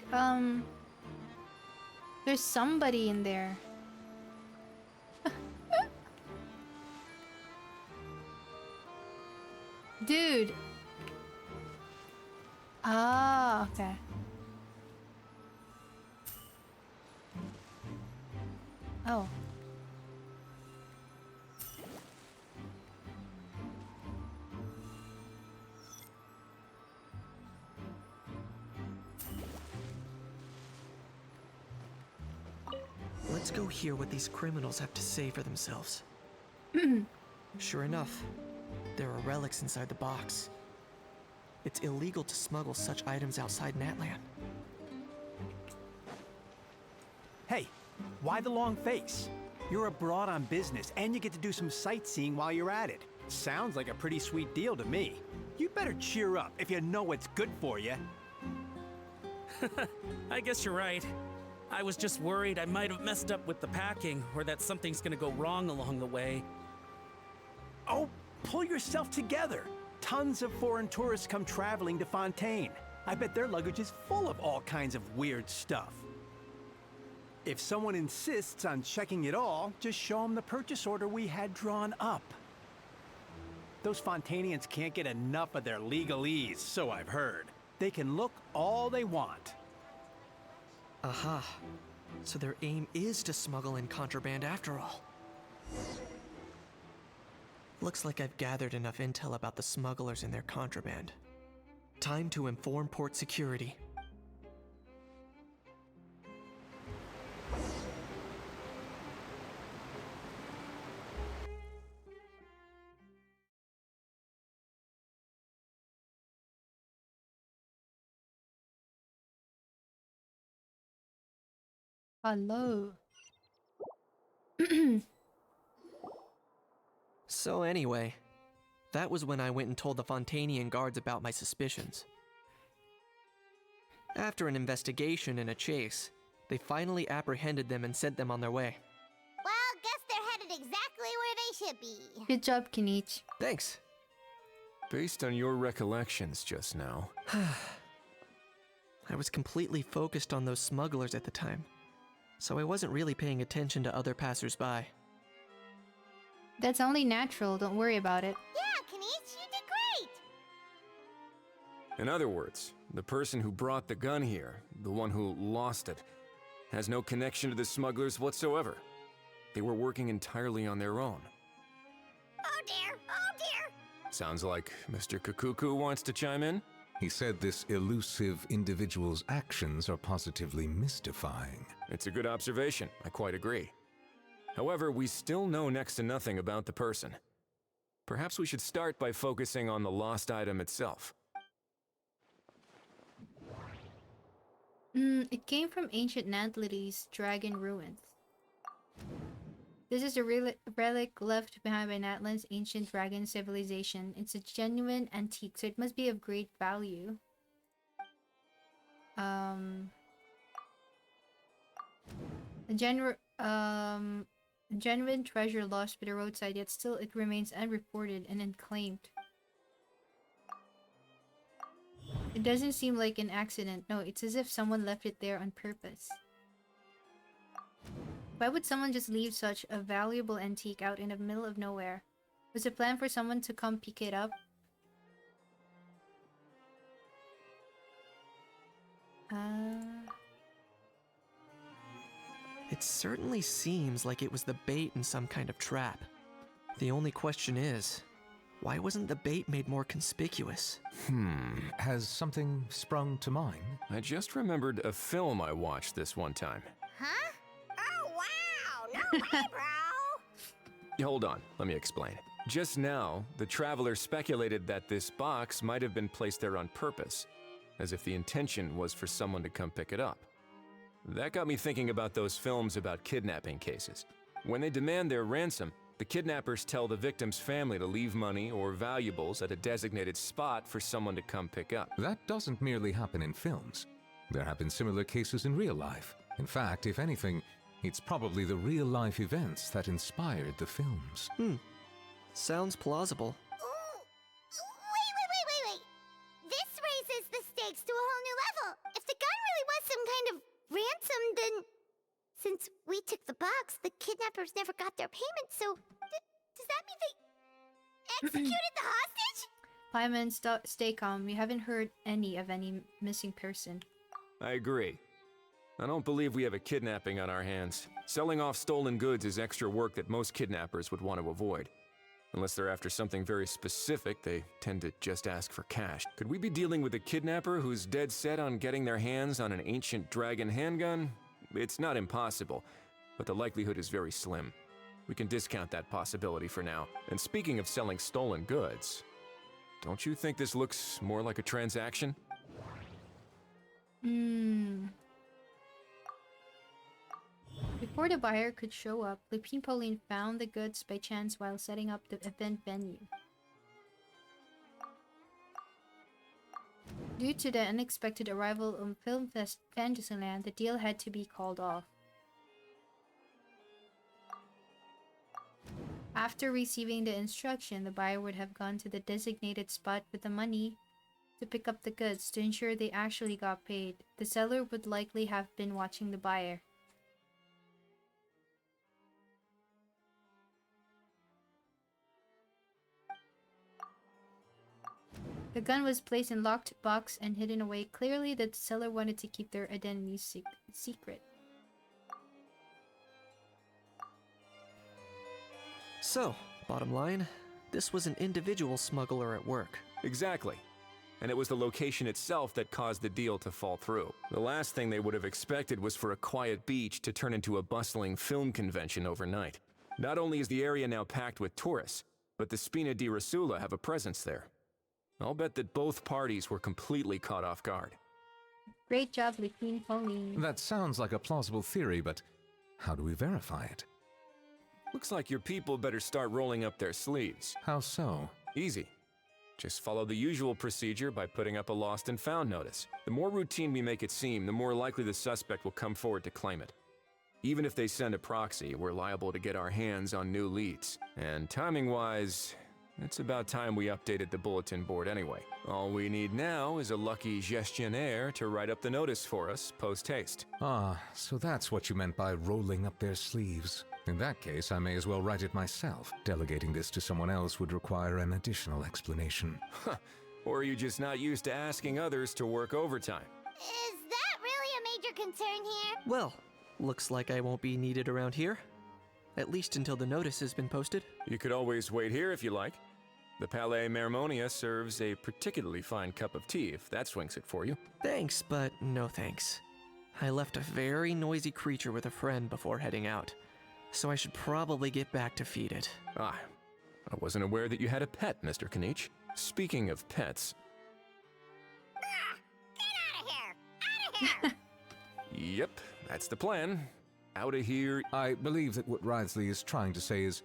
there's somebody in there? Dude. Ah, okay. Oh. Let's go hear what these criminals have to say for themselves. Sure enough, there are relics inside the box. It's illegal to smuggle such items outside Natlan. Hey, why the long face? You're abroad on business, and you get to do some sightseeing while you're at it. Sounds like a pretty sweet deal to me. You better cheer up if you know what's good for you. I guess you're right. I was just worried I might have messed up with the packing, or that something's gonna go wrong along the way. Oh, pull yourself together. Tons of foreign tourists come traveling to Fontaine. I bet their luggage is full of all kinds of weird stuff. If someone insists on checking it all, just show them the purchase order we had drawn up. Those Fontainians can't get enough of their legalese, so I've heard. They can look all they want. Aha. So their aim is to smuggle in contraband after all. Looks like I've gathered enough intel about the smugglers and their contraband. Time to inform port security. Hello. So anyway, that was when I went and told the Fontanian guards about my suspicions. After an investigation and a chase, they finally apprehended them and sent them on their way. Well, guess they're headed exactly where they should be. Good job, Kinich. Thanks. Based on your recollections just now. I was completely focused on those smugglers at the time, so I wasn't really paying attention to other passers-by. That's only natural, don't worry about it. Yeah, Kinich, you did great! In other words, the person who brought the gun here, the one who lost it, has no connection to the smugglers whatsoever. They were working entirely on their own. Oh dear, oh dear! Sounds like Mr. Kakuku wants to chime in? He said this elusive individual's actions are positively mystifying. It's a good observation, I quite agree. However, we still know next to nothing about the person. Perhaps we should start by focusing on the lost item itself. It came from ancient Natli's dragon ruins. This is a relic left behind by Natlan's ancient dragon civilization. It's a genuine antique, so it must be of great value. A genuine treasure lost by the roadside, yet still it remains unreported and unclaimed. It doesn't seem like an accident. No, it's as if someone left it there on purpose. Why would someone just leave such a valuable antique out in the middle of nowhere? Was the plan for someone to come pick it up? It certainly seems like it was the bait in some kind of trap. The only question is, why wasn't the bait made more conspicuous? Has something sprung to mind? I just remembered a film I watched this one time. Huh? Oh, wow! No way, bro! Hold on, let me explain. Just now, the traveler speculated that this box might have been placed there on purpose, as if the intention was for someone to come pick it up. That got me thinking about those films about kidnapping cases. When they demand their ransom, the kidnappers tell the victim's family to leave money or valuables at a designated spot for someone to come pick up. That doesn't merely happen in films. There have been similar cases in real life. In fact, if anything, it's probably the real-life events that inspired the films. Sounds plausible. Wait. This raises the stakes to a whole new level. If the gun really was some kind of ransom, then since we took the box, the kidnappers never got their payment, so does that mean they executed the hostage? Paimon, stay calm. We haven't heard any of any missing person. I agree. I don't believe we have a kidnapping on our hands. Selling off stolen goods is extra work that most kidnappers would want to avoid. Unless they're after something very specific, they tend to just ask for cash. Could we be dealing with a kidnapper who's dead set on getting their hands on an ancient dragon handgun? It's not impossible, but the likelihood is very slim. We can discount that possibility for now. And speaking of selling stolen goods, don't you think this looks more like a transaction? Before the buyer could show up, Lupin Pauline found the goods by chance while setting up the event venue. Due to the unexpected arrival of Film Fest Fantasyland, the deal had to be called off. After receiving the instruction, the buyer would have gone to the designated spot with the money to pick up the goods to ensure they actually got paid. The seller would likely have been watching the buyer. The gun was placed in locked box and hidden away. Clearly, the seller wanted to keep their identity secret. So, bottom line, this was an individual smuggler at work. Exactly. And it was the location itself that caused the deal to fall through. The last thing they would have expected was for a quiet beach to turn into a bustling film convention overnight. Not only is the area now packed with tourists, but the Spina di Rosula have a presence there. I'll bet that both parties were completely caught off guard. Great job, Lupin Pauline. That sounds like a plausible theory, but how do we verify it? Looks like your people better start rolling up their sleeves. How so? Easy. Just follow the usual procedure by putting up a lost and found notice. The more routine we make it seem, the more likely the suspect will come forward to claim it. Even if they send a proxy, we're liable to get our hands on new leads. And timing-wise, it's about time we updated the bulletin board anyway. All we need now is a lucky gestionnaire to write up the notice for us post-haste. Ah, so that's what you meant by rolling up their sleeves. In that case, I may as well write it myself. Delegating this to someone else would require an additional explanation. Or are you just not used to asking others to work overtime? Is that really a major concern here? Well, looks like I won't be needed around here. At least until the notice has been posted. You could always wait here if you like. The Palais Mermonia serves a particularly fine cup of tea if that swings it for you. Thanks, but no thanks. I left a very noisy creature with a friend before heading out, so I should probably get back to feed it. Ah, I wasn't aware that you had a pet, Mr. Kanich. Speaking of pets... Get out of here! Out of here! Yep, that's the plan. Out of here. I believe that what Wriothesley is trying to say is,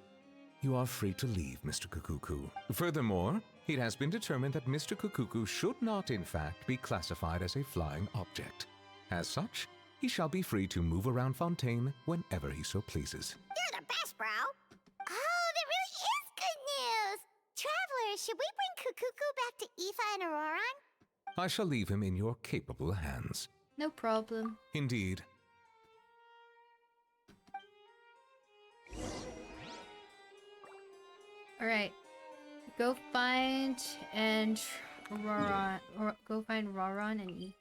you are free to leave, Mr. Kukuku. Furthermore, it has been determined that Mr. Kukuku should not, in fact, be classified as a flying object. As such, he shall be free to move around Fontaine whenever he so pleases. You're the best, bro! Oh, that really is good news! Traveler, should we bring Kukuku back to Aoife and Auroron? I shall leave him in your capable hands. No problem. Indeed. Alright. Go find Roran and Aoife.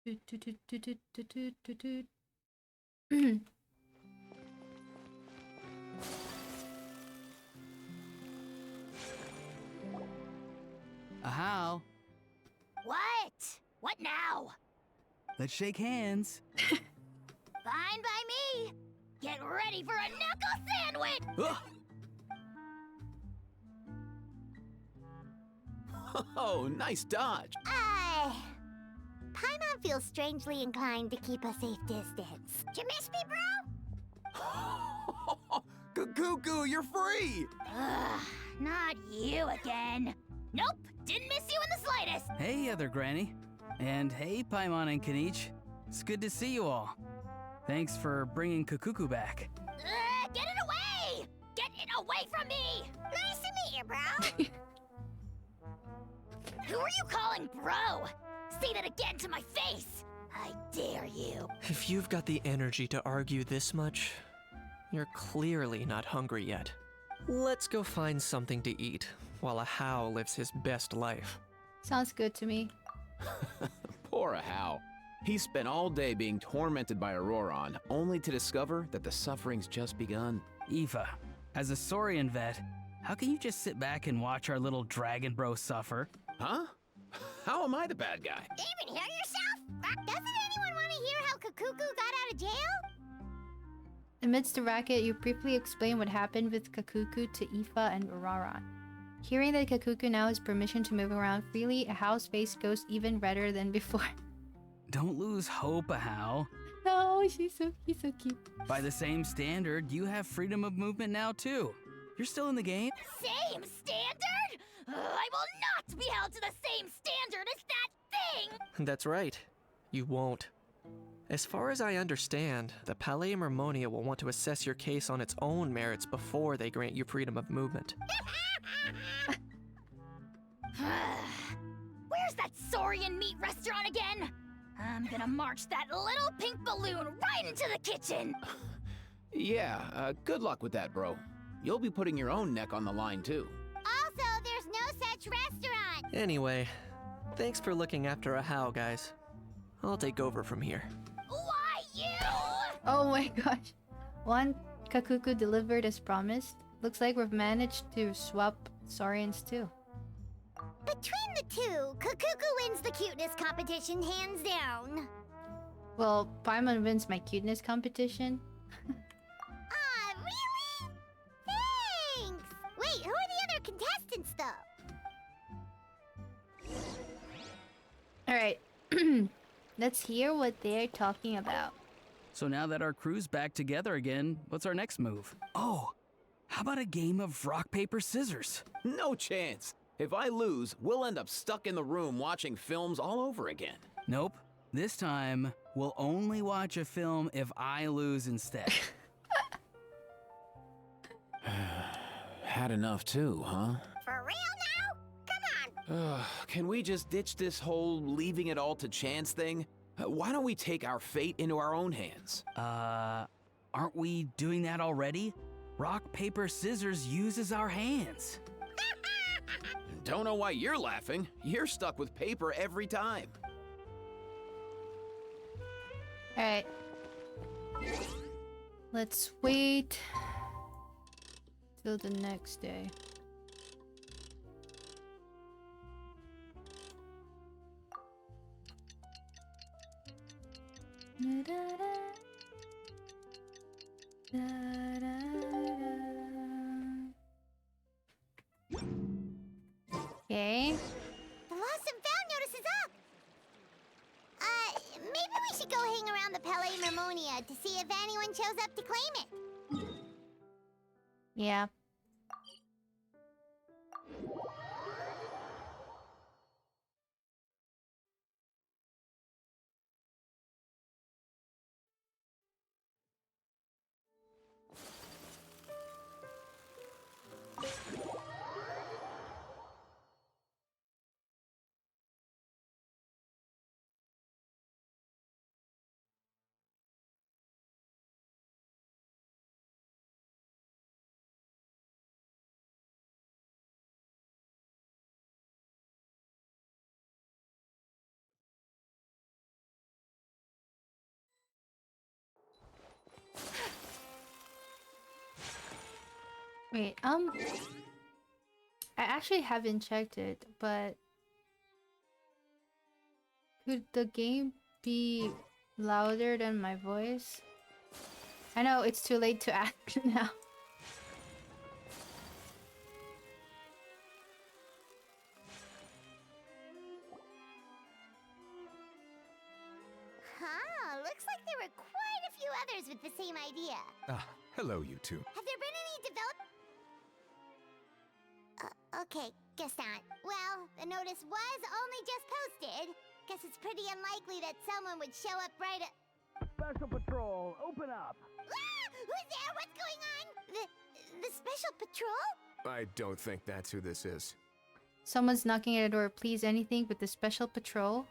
Toot, toot, toot, toot, toot, toot, toot, toot, toot. How? What? What now? Let's shake hands. Fine by me. Get ready for a knuckle sandwich. Oh, nice dodge. Paimon feels strangely inclined to keep a safe distance. Did you miss me, bro? Cuckoo, you're free! Ugh, not you again. Nope, didn't miss you in the slightest. Hey, other granny. And hey, Paimon and Kanich. It's good to see you all. Thanks for bringing Kukuku back. Get it away! Get it away from me! Nice to meet you, bro. Who are you calling bro? Say that again to my face! I dare you. If you've got the energy to argue this much, you're clearly not hungry yet. Let's go find something to eat while a How lives his best life. Sounds good to me. Poor How. He spent all day being tormented by Auroron, only to discover that the suffering's just begun. Aoife, as a Saurian vet, how can you just sit back and watch our little dragon bro suffer? Huh? How am I the bad guy? Even hear yourself? Doesn't anyone want to hear how Kukuku got out of jail? Amidst the racket, you briefly explain what happened with Kakuku to Aoife and Auroron. Hearing that Kakuku now has permission to move around freely, How's face goes even redder than before. Don't lose hope, How. No, he's so cute. By the same standard, you have freedom of movement now too. You're still in the game. Same standard? I will not be held to the same standard as that thing! That's right. You won't. As far as I understand, the Palais Mermonia will want to assess your case on its own merits before they grant you freedom of movement. Where's that Saurian meat restaurant again? I'm gonna march that little pink balloon right into the kitchen! Yeah, good luck with that, bro. You'll be putting your own neck on the line, too. Also, there's no such restaurant! Anyway, thanks for looking after a How, guys. I'll take over from here. Why you? Oh my gosh. One Kakuku delivered as promised. Looks like we've managed to swap Saurians too. Between the two, Kukuku wins the cuteness competition hands down. Well, Paimon wins my cuteness competition. Really? Thanks! Wait, who are the other contestants though? Alright. Let's hear what they're talking about. So now that our crew's back together again, what's our next move? Oh, how about a game of rock, paper, scissors? No chance. If I lose, we'll end up stuck in the room watching films all over again. Nope. This time, we'll only watch a film if I lose instead. Had enough too, huh? For real now? Come on! Can we just ditch this whole leaving it all to chance thing? Why don't we take our fate into our own hands? Aren't we doing that already? Rock, paper, scissors uses our hands. Don't know why you're laughing. You're stuck with paper every time. Alright. Let's wait till the next day. Okay. The lost and found notice is up! Maybe we should go hang around the Palais Mermonia to see if anyone shows up to claim it. Yeah. Wait, I actually haven't checked it, but could the game be louder than my voice? I know it's too late to act now. Huh, looks like there were quite a few others with the same idea. Ah, hello, you two. Have there been any okay, guess not. Well, the notice was only just posted. Guess it's pretty unlikely that someone would show up right at... Special Patrol, open up! Ah! Who's there? What's going on? The Special Patrol? I don't think that's who this is. Someone's knocking at the door. Please, anything with the special patrol?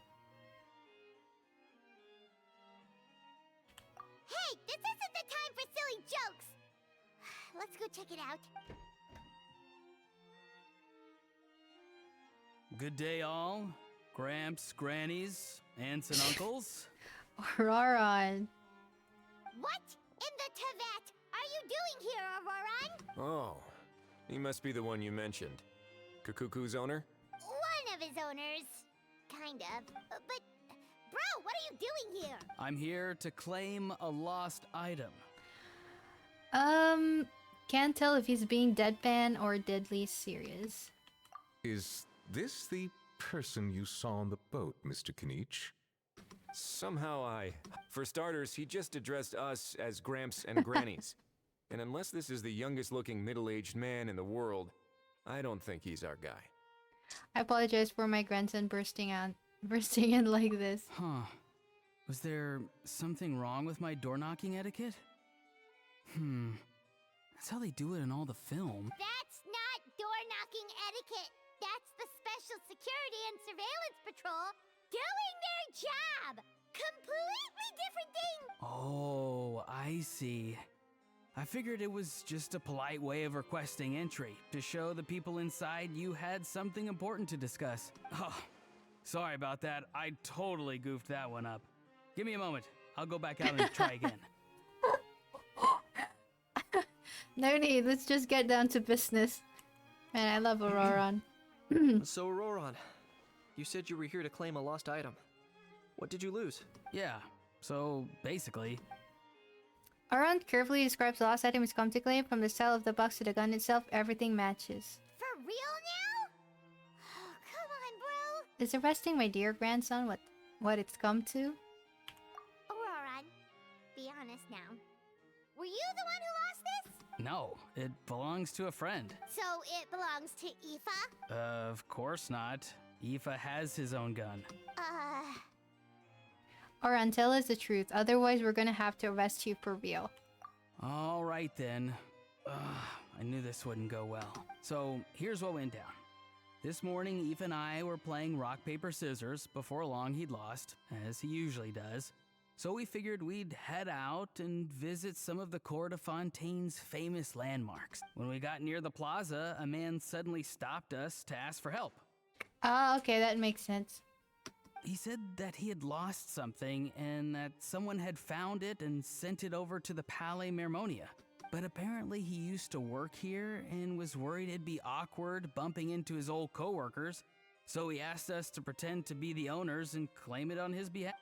Hey, this isn't the time for silly jokes! Let's go check it out. Good day, all. Gramps, grannies, aunts, and uncles. Auroran. What in the Tevat are you doing here, Auroran? Oh, he must be the one you mentioned. Kakuku's owner? One of his owners. Kind of. But, bro, what are you doing here? I'm here to claim a lost item. Can't tell if he's being deadpan or deadly serious. Is this the person you saw on the boat, Mr. Kinich? Somehow For starters, he just addressed us as Gramps and Grannies. And unless this is the youngest looking middle-aged man in the world, I don't think he's our guy. I apologize for my grandson bursting in like this. Huh. Was there something wrong with my door-knocking etiquette? That's how they do it in all the film. That's not door-knocking etiquette. That's the Special Security and Surveillance Patrol doing their job. Completely different thing. Oh, I see. I figured it was just a polite way of requesting entry, to show the people inside you had something important to discuss. Oh, sorry about that. I totally goofed that one up. Give me a moment. I'll go back out and try again. No need, let's just get down to business. Man, I love Auroran. So, Auroran, you said you were here to claim a lost item. What did you lose? Yeah, so basically... Auroran carefully describes the lost item he's come to claim. From the style of the box to the gun itself, everything matches. For real now? Oh, come on, bro. Is arresting my dear grandson what it's come to? Auroran, be honest now. Were you the one who lost this? No, it belongs to a friend. So it belongs to Aoife? Of course not. Aoife has his own gun. Auroran, tell us the truth. Otherwise, we're gonna have to arrest you for real. All right then. I knew this wouldn't go well. So here's what went down. This morning, Aoife and I were playing rock, paper, scissors. Before long, he'd lost, as he usually does. So we figured we'd head out and visit some of the Cour de Fontaine's famous landmarks. When we got near the plaza, a man suddenly stopped us to ask for help. Ah, okay, that makes sense. He said that he had lost something and that someone had found it and sent it over to the Palais Mermonia. But apparently he used to work here and was worried it'd be awkward bumping into his old coworkers, so he asked us to pretend to be the owners and claim it on his behalf.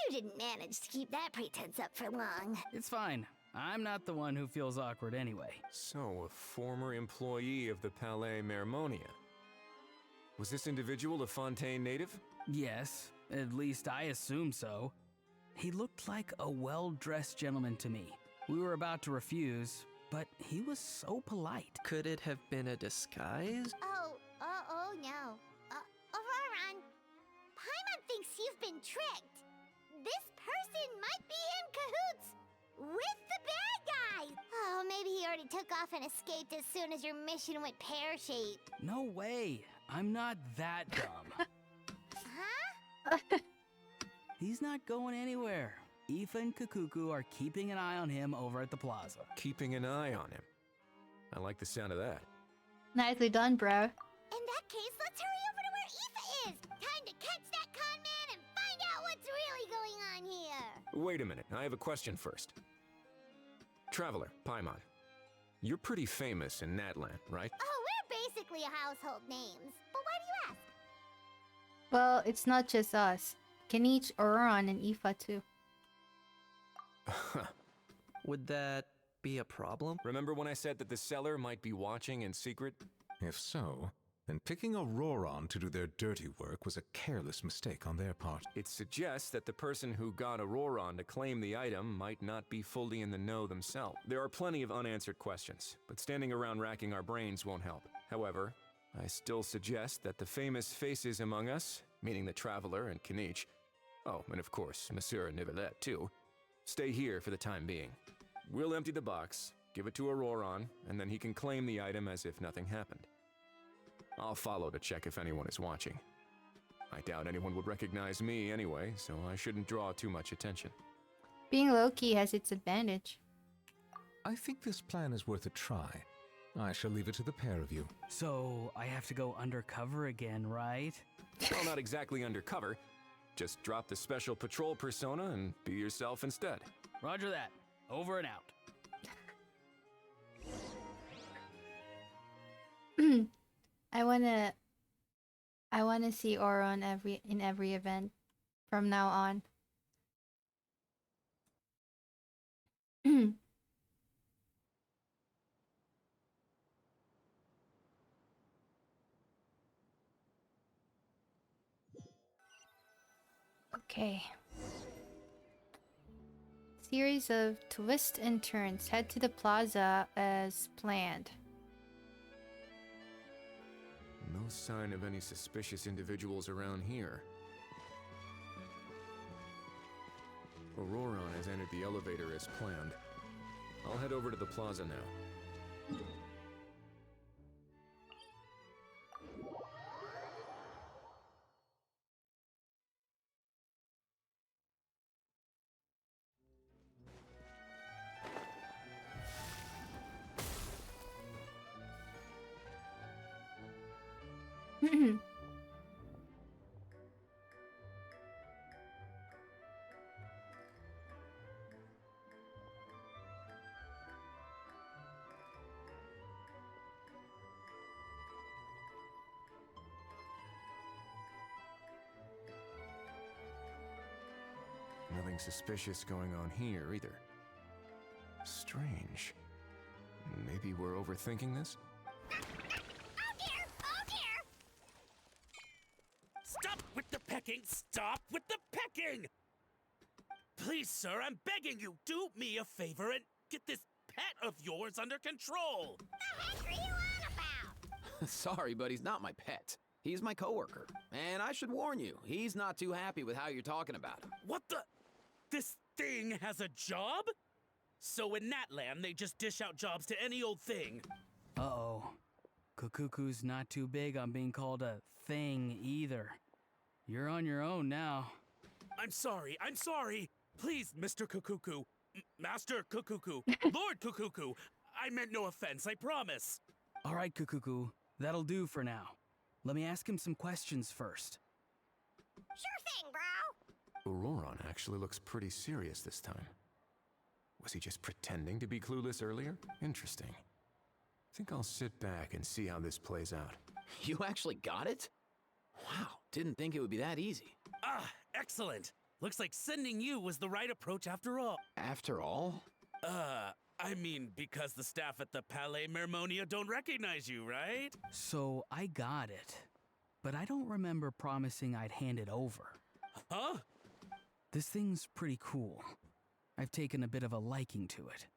You didn't manage to keep that pretense up for long. It's fine. I'm not the one who feels awkward anyway. So, a former employee of the Palais Mermonia. Was this individual a Fontaine native? Yes, at least I assume so. He looked like a well-dressed gentleman to me. We were about to refuse, but he was so polite. Could it have been a disguise? Oh no. Auroran, Paimon thinks you've been tricked. This person might be in cahoots with the bad guy. Oh, maybe he already took off and escaped as soon as your mission went pear-shaped. No way. I'm not that dumb. Huh? He's not going anywhere. Aoife and Kakuku are keeping an eye on him over at the plaza. Keeping an eye on him. I like the sound of that. Nicely done, bro. In that case, let's hurry over to where Aoife is. Time to catch that con man and find out what's really going on here. Wait a minute, I have a question first. Traveler, Paimon, You're pretty famous in Natlan, right? Oh, we're basically household names. But why do you ask? Well, it's not just us. Kenich, Oron, and Aoife too. Would that be a problem? Remember when I said that the seller might be watching in secret? If so, then picking Auroron to do their dirty work was a careless mistake on their part. It suggests that the person who got Auroron to claim the item might not be fully in the know themselves. There are plenty of unanswered questions, but standing around racking our brains won't help. However, I still suggest that the famous faces among us, meaning the Traveler and Kenich, oh, and of course, Monsieur Nivelette too, stay here for the time being. We'll empty the box, give it to Auroron, and then he can claim the item as if nothing happened. I'll follow to check if anyone is watching. I doubt anyone would recognize me anyway, so I shouldn't draw too much attention. Being low-key has its advantage. I think this plan is worth a try. I shall leave it to the pair of you. So, I have to go undercover again, right? Well, not exactly undercover. Just drop the special patrol persona and be yourself instead. Roger that. Over and out. I wanna see Oron in every event from now on. Okay. Series of twists and turns. Head to the plaza as planned. No sign of any suspicious individuals around here. Auroron has entered the elevator as planned. I'll head over to the plaza now. Nothing suspicious going on here, either. Strange. Maybe we're overthinking this? Stop with the pecking! Stop with the pecking! Please, sir, I'm begging you, do me a favor and get this pet of yours under control! The heck are you on about? Sorry, but he's not my pet. He's my coworker. And I should warn you, he's not too happy with how you're talking about him. What the? This thing has a job? So in Natlan, they just dish out jobs to any old thing. Uh-oh. Kukuku's not too big on being called a thing either. You're on your own now. I'm sorry. Please, Mr. Kukuku. Master Kukuku. Lord Kukuku. I meant no offense, I promise. All right, Kukuku. That'll do for now. Let me ask him some questions first. Sure thing, bro. Auroron actually looks pretty serious this time. Was he just pretending to be clueless earlier? Interesting. Think I'll sit back and see how this plays out. You actually got it? Wow, didn't think it would be that easy. Ah, excellent. Looks like sending you was the right approach after all. After all? I mean, because the staff at the Palais Mermonia don't recognize you, right? So, I got it. But I don't remember promising I'd hand it over. Huh? This thing's pretty cool. I've taken a bit of a liking to it.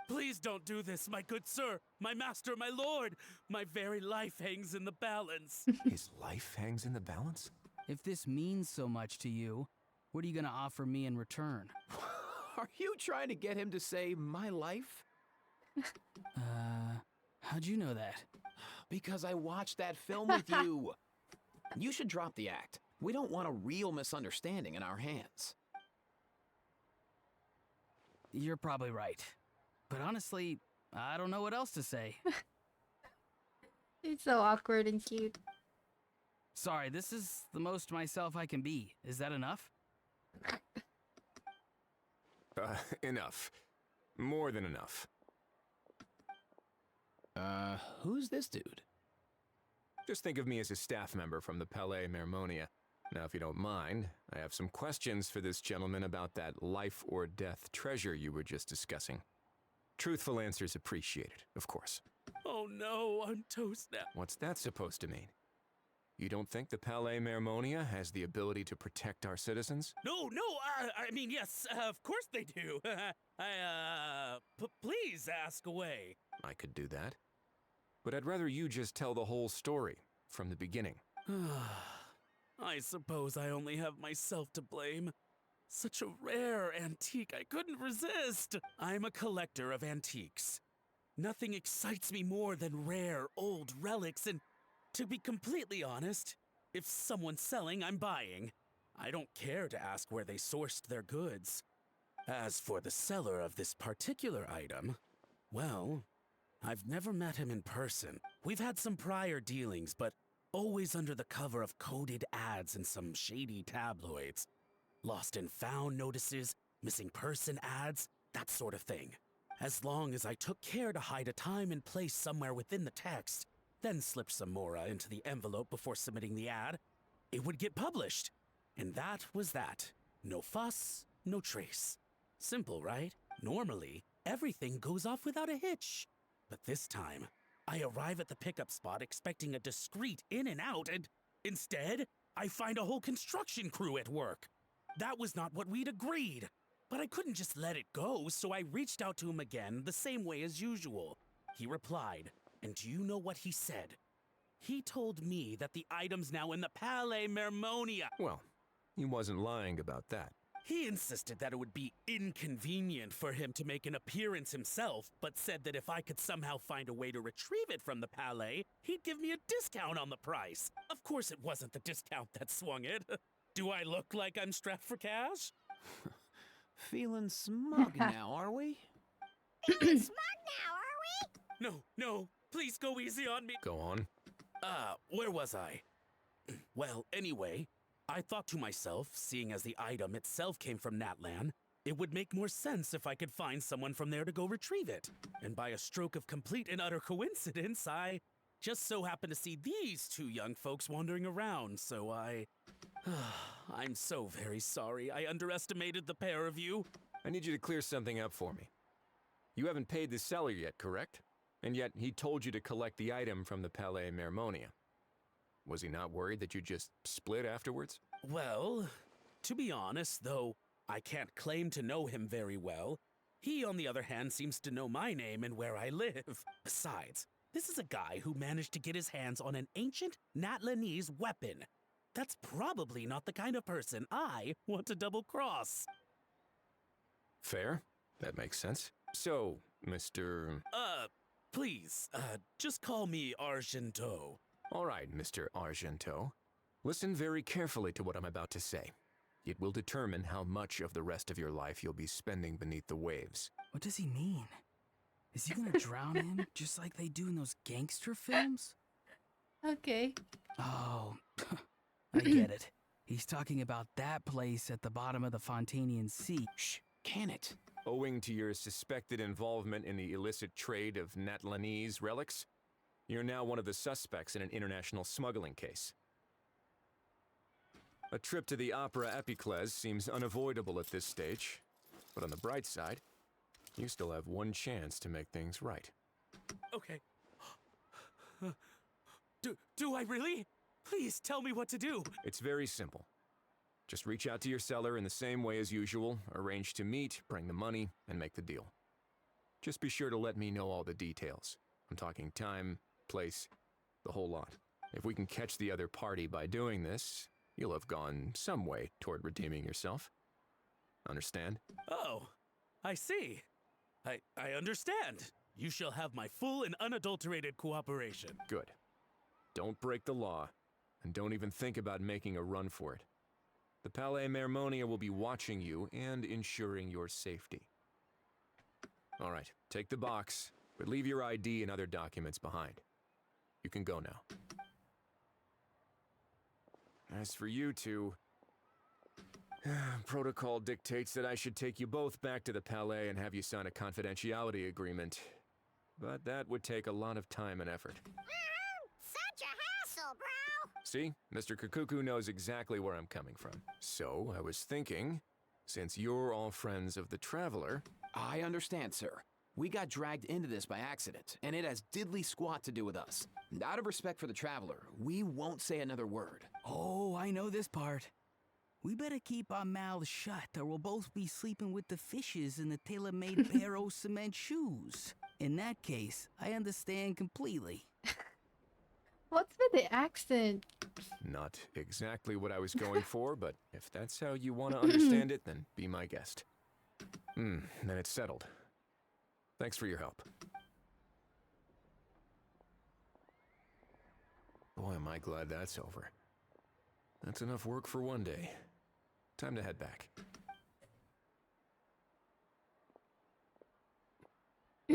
Please don't do this, my good sir, my master, my lord. My very life hangs in the balance. His life hangs in the balance? If this means so much to you, what are you gonna offer me in return? Are you trying to get him to say my life? How'd you know that? Because I watched that film with you. You should drop the act. We don't want a real misunderstanding in our hands. You're probably right. But honestly, I don't know what else to say. It's so awkward and cute. Sorry, this is the most myself I can be. Is that enough? Enough. More than enough. Who's this dude? Just think of me as a staff member from the Palais Mermonia. Now, if you don't mind, I have some questions for this gentleman about that life or death treasure you were just discussing. Truthful answers appreciated, of course. Oh no, I'm toast now. What's that supposed to mean? You don't think the Palais Mermonia has the ability to protect our citizens? No, I mean, yes, of course they do. Please ask away. I could do that. But I'd rather you just tell the whole story, from the beginning. I suppose I only have myself to blame. Such a rare antique, I couldn't resist. I'm a collector of antiques. Nothing excites me more than rare, old relics, and to be completely honest, if someone's selling, I'm buying. I don't care to ask where they sourced their goods. As for the seller of this particular item, well, I've never met him in person. We've had some prior dealings, but always under the cover of coded ads in some shady tabloids. Lost and found notices, missing person ads, that sort of thing. As long as I took care to hide a time and place somewhere within the text, then slip some mora into the envelope before submitting the ad, it would get published. And that was that. No fuss, no trace. Simple, right? Normally, everything goes off without a hitch. But this time, I arrive at the pickup spot expecting a discreet in and out, and instead, I find a whole construction crew at work. That was not what we'd agreed. But I couldn't just let it go, so I reached out to him again the same way as usual. He replied, and do you know what he said? He told me that the item's now in the Palais Mermonia. Well, he wasn't lying about that. He insisted that it would be inconvenient for him to make an appearance himself, but said that if I could somehow find a way to retrieve it from the Palais, he'd give me a discount on the price. Of course it wasn't the discount that swung it. Do I look like I'm strapped for cash? Feeling smug now, are we? Feeling smug now, are we? No, please go easy on me. Go on. Where was I? Well, anyway, I thought to myself, seeing as the item itself came from Natlan, it would make more sense if I could find someone from there to go retrieve it. And by a stroke of complete and utter coincidence, I just so happened to see these two young folks wandering around, so I'm so very sorry. I underestimated the pair of you. I need you to clear something up for me. You haven't paid the seller yet, correct? And yet he told you to collect the item from the Palais Mermonia. Was he not worried that you just split afterwards? Well, to be honest, though I can't claim to know him very well, he, on the other hand, seems to know my name and where I live. Besides, this is a guy who managed to get his hands on an ancient Natlanese weapon. That's probably not the kind of person I want to double-cross. Fair. That makes sense. So, Mr. Please, just call me Argento. All right, Mr. Argento. Listen very carefully to what I'm about to say. It will determine how much of the rest of your life you'll be spending beneath the waves. What does he mean? Is he gonna drown him just like they do in those gangster films? Okay. Oh, I get it. He's talking about that place at the bottom of the Fontanian Sea. Shh, can it? Owing to your suspected involvement in the illicit trade of Natlanese relics, you're now one of the suspects in an international smuggling case. A trip to the Opera Epiclese seems unavoidable at this stage, but on the bright side, you still have one chance to make things right. Okay. Do I really? Please tell me what to do. It's very simple. Just reach out to your seller in the same way as usual, arrange to meet, bring the money, and make the deal. Just be sure to let me know all the details. I'm talking time, place, the whole lot. If we can catch the other party by doing this, you'll have gone some way toward redeeming yourself. Understand? Oh, I see. I understand. You shall have my full and unadulterated cooperation. Good. Don't break the law, and don't even think about making a run for it. The Palais Mermonia will be watching you and ensuring your safety. All right, take the box, but leave your ID and other documents behind. You can go now. As for you two, Protocol dictates that I should take you both back to the Palais and have you sign a confidentiality agreement. But that would take a lot of time and effort. Such a hassle, bro! See? Mr. Kakuku knows exactly where I'm coming from. So, I was thinking, since you're all friends of the Traveler... I understand, sir. We got dragged into this by accident, and it has diddly squat to do with us. And out of respect for the Traveler, we won't say another word. Oh, I know this part. We better keep our mouths shut, or we'll both be sleeping with the fishes in the tailor-made Barrow cement shoes. In that case, I understand completely. What's with the accent? Not exactly what I was going for, but if that's how you want to understand it, then be my guest. Then it's settled. Thanks for your help. Boy, am I glad that's over. That's enough work for one day. Time to head back. Ah!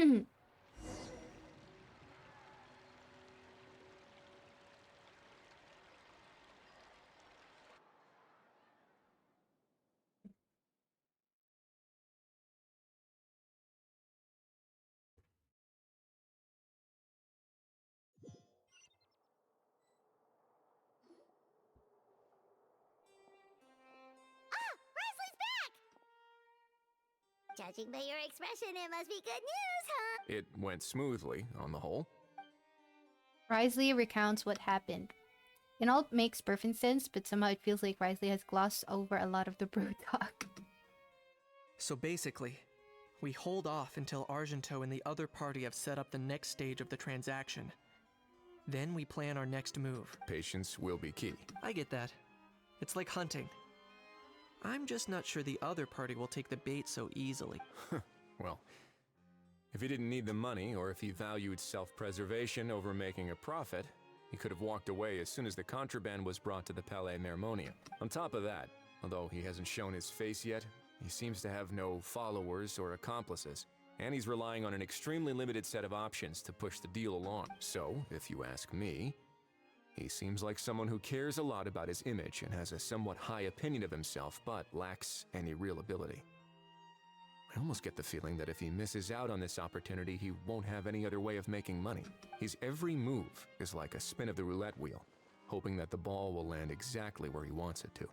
Risley's back! Judging by your expression, it must be good news, huh? It went smoothly, on the whole. Risley recounts what happened. It all makes perfect sense, but somehow it feels like Risley has glossed over a lot of the bro talk. So basically, we hold off until Argento and the other party have set up the next stage of the transaction. Then we plan our next move. Patience will be key. I get that. It's like hunting. I'm just not sure the other party will take the bait so easily. Well, if he didn't need the money, or if he valued self-preservation over making a profit, he could have walked away as soon as the contraband was brought to the Palais Mermonia. On top of that, although he hasn't shown his face yet, he seems to have no followers or accomplices, and he's relying on an extremely limited set of options to push the deal along. So, if you ask me, he seems like someone who cares a lot about his image and has a somewhat high opinion of himself, but lacks any real ability. I almost get the feeling that if he misses out on this opportunity, he won't have any other way of making money. His every move is like a spin of the roulette wheel, hoping that the ball will land exactly where he wants it to.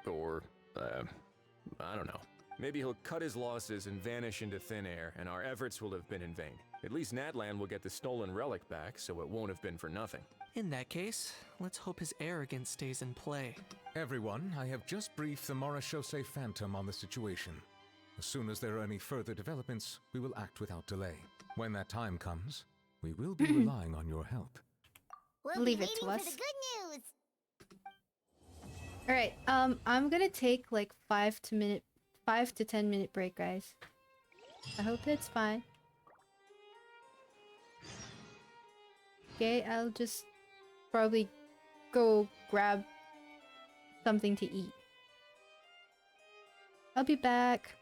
Or, I don't know. Maybe he'll cut his losses and vanish into thin air, and our efforts will have been in vain. At least Natlan will get the stolen relic back, so it won't have been for nothing. In that case, let's hope his arrogance stays in play. Everyone, I have just briefed the Marechaussee Phantom on the situation. As soon as there are any further developments, we will act without delay. When that time comes, we will be relying on your help. We'll Leave be it to waiting us. for the good news. Alright, I'm gonna take like 5 to 10 minute break, guys. I hope that's fine. Okay, I'll just probably go grab something to eat. I'll be back.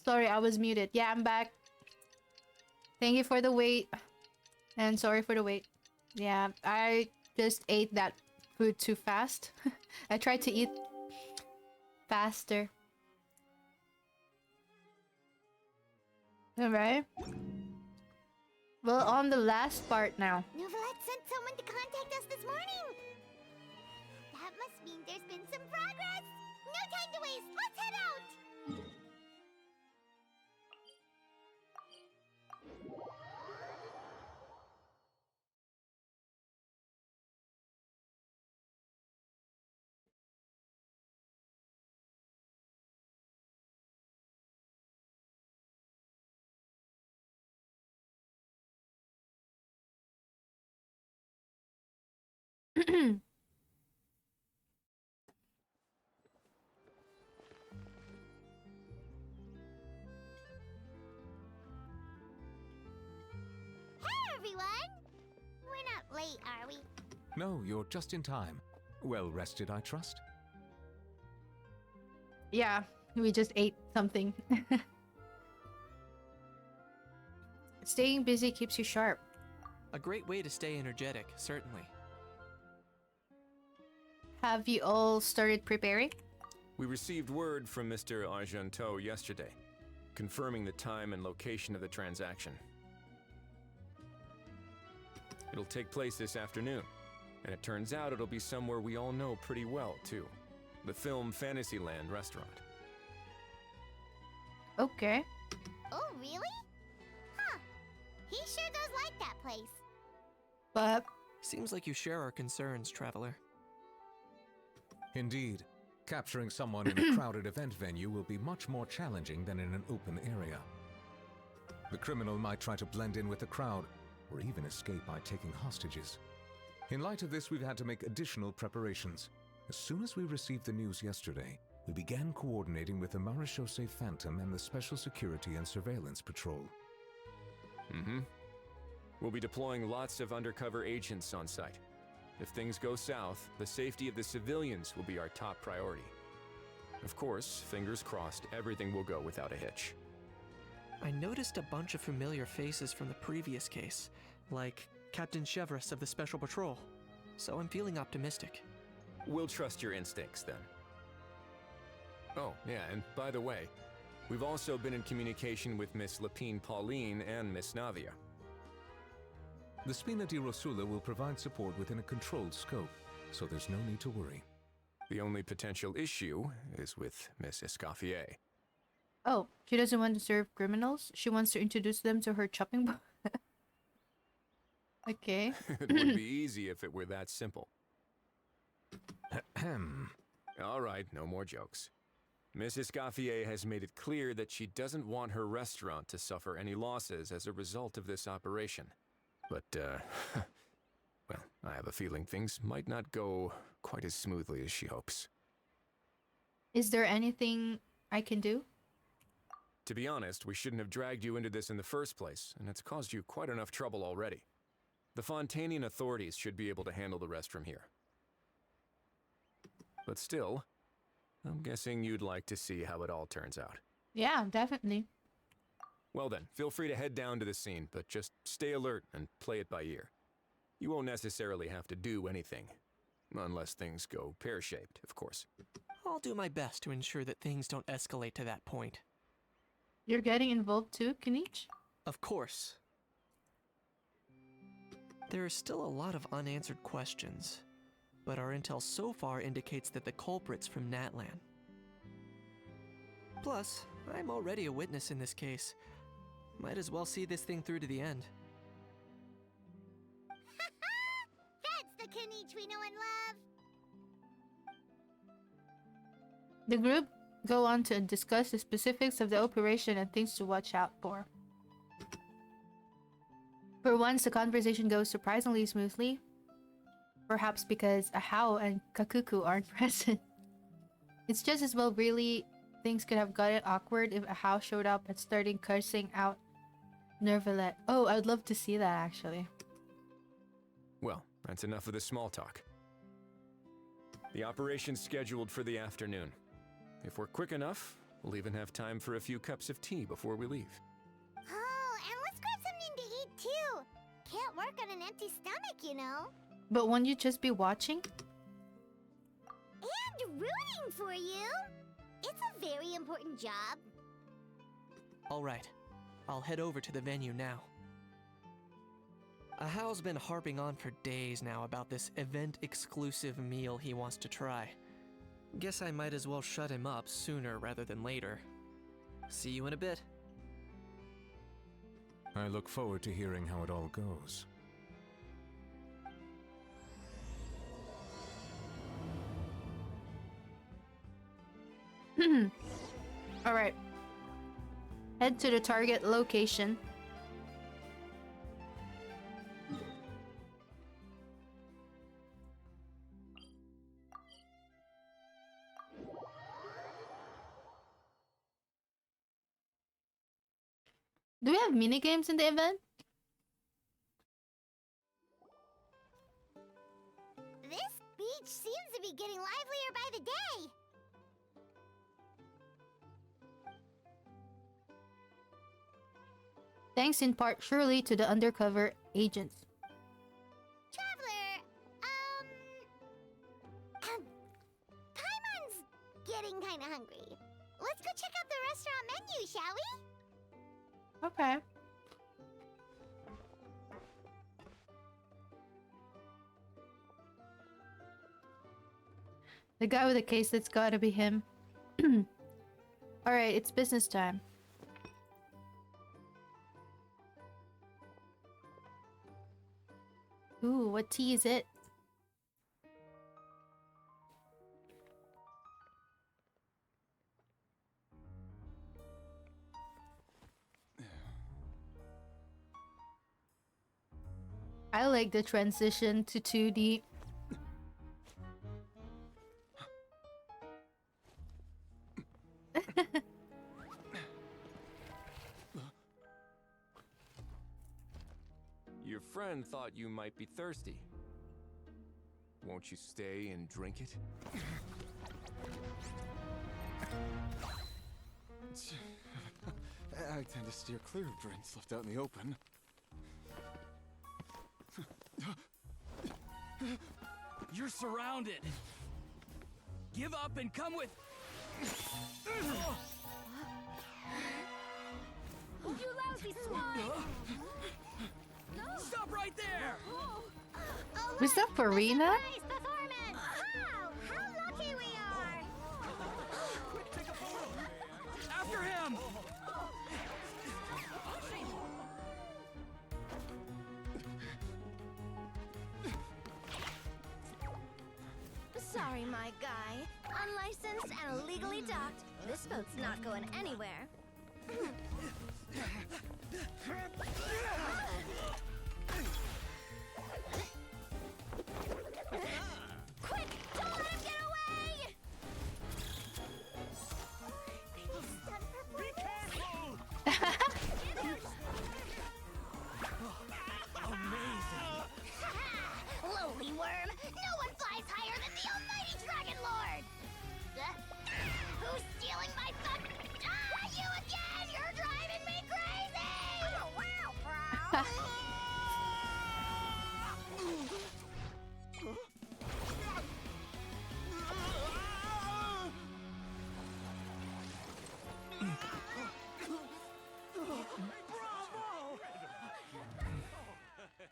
Sorry, I was muted. Yeah, I'm back. Thank you for the wait. And sorry for the wait. Yeah, I just ate that food too fast. I tried to eat faster. Alright. Well, on the last part now. Novelette sent someone to contact us this morning. That must mean there's been some progress. No time to waste. Let's head out. Hey, everyone. We're not late, are we? No, you're just in time. Well rested, I trust? Yeah, we just ate something. Staying busy keeps you sharp. A great way to stay energetic, certainly. Have you all started preparing? We received word from Mr. Argenteau yesterday, confirming the time and location of the transaction. It'll take place this afternoon, and it turns out it'll be somewhere we all know pretty well, too. The Film Fantasyland restaurant. Okay. Oh, really? Huh. He sure does like that place. But seems like you share our concerns, traveler. Indeed. Capturing someone in a crowded event venue will be much more challenging than in an open area. The criminal might try to blend in with the crowd, or even escape by taking hostages. In light of this, we've had to make additional preparations. As soon as we received the news yesterday, we began coordinating with the Marechaussee Phantom and the Special Security and Surveillance Patrol. We'll be deploying lots of undercover agents on site. If things go south, the safety of the civilians will be our top priority. Of course, fingers crossed, everything will go without a hitch. I noticed a bunch of familiar faces from the previous case, like Captain Chevres of the Special Patrol, so I'm feeling optimistic. We'll trust your instincts, then. Oh, yeah, and by the way, we've also been in communication with Miss Lapine Pauline and Miss Navia. The Spina di Rosula will provide support within a controlled scope, so there's no need to worry. The only potential issue is with Miss Escoffier. oh, she doesn't want to serve criminals. She wants to introduce them to her chopping board. Okay. It would be easy if it were that simple. All right, no more jokes. Miss Escoffier has made it clear that she doesn't want her restaurant to suffer any losses as a result of this operation. But, well, I have a feeling things might not go quite as smoothly as she hopes. Is there anything I can do? To be honest, we shouldn't have dragged you into this in the first place, and it's caused you quite enough trouble already. The Fontanian authorities should be able to handle the rest from here. But still, I'm guessing you'd like to see how it all turns out. Yeah, definitely. Well then, feel free to head down to the scene, but just stay alert and play it by ear. You won't necessarily have to do anything. Unless things go pear-shaped, of course. I'll do my best to ensure that things don't escalate to that point. You're getting involved too, Kinich? Of course. There are still a lot of unanswered questions, but our intel so far indicates that the culprit's from Natlan. Plus, I'm already a witness in this case. Might as well see this thing through to the end. That's the Kinich we know and love. The group go on to discuss the specifics of the operation and things to watch out for. For once, the conversation goes surprisingly smoothly. Perhaps because Ahau and Kakuku aren't present. It's just as well really things could have gotten awkward if Ahau showed up and started cursing out Nervalet. Oh, I'd love to see that actually. Well, that's enough of the small talk. The operation's scheduled for the afternoon. If we're quick enough, We'll even have time for a few cups of tea before we leave. Oh, and let's grab something to eat too. Can't work on an empty stomach, you know. But won't you just be watching? And rooting for you. It's a very important job. Alright, I'll head over to the venue now. Ahao's been harping on for days now about this event-exclusive meal he wants to try. Guess I might as well shut him up sooner rather than later. See you in a bit. I look forward to hearing how it all goes. Alright. Head to the target location. Do we have minigames in the event? This beach seems to be getting livelier by the day. Thanks in part surely to the undercover agents. Traveler, Paimon's getting kinda hungry. Let's go check out the restaurant menu, shall we? Okay. The guy with the case, that's gotta be him. Alright, it's business time. Ooh, what tea is it? I like the transition to 2D. Your friend thought you might be thirsty. Won't you stay and drink it? I tend to steer clear of drinks left out in the open. You're surrounded. Give up and come with. You lousy swine! Stop right there! Was that Farina? How lucky we are! After him! Sorry, my guy. Unlicensed and illegally docked. This boat's not going anywhere. Quick! Don't let him get away! Be careful! Amazing! Lowly worm! No one flies higher than the almighty Dragon Lord! Who's stealing my thunder? Ah, you again! You're driving me crazy! Oh, wow, bro!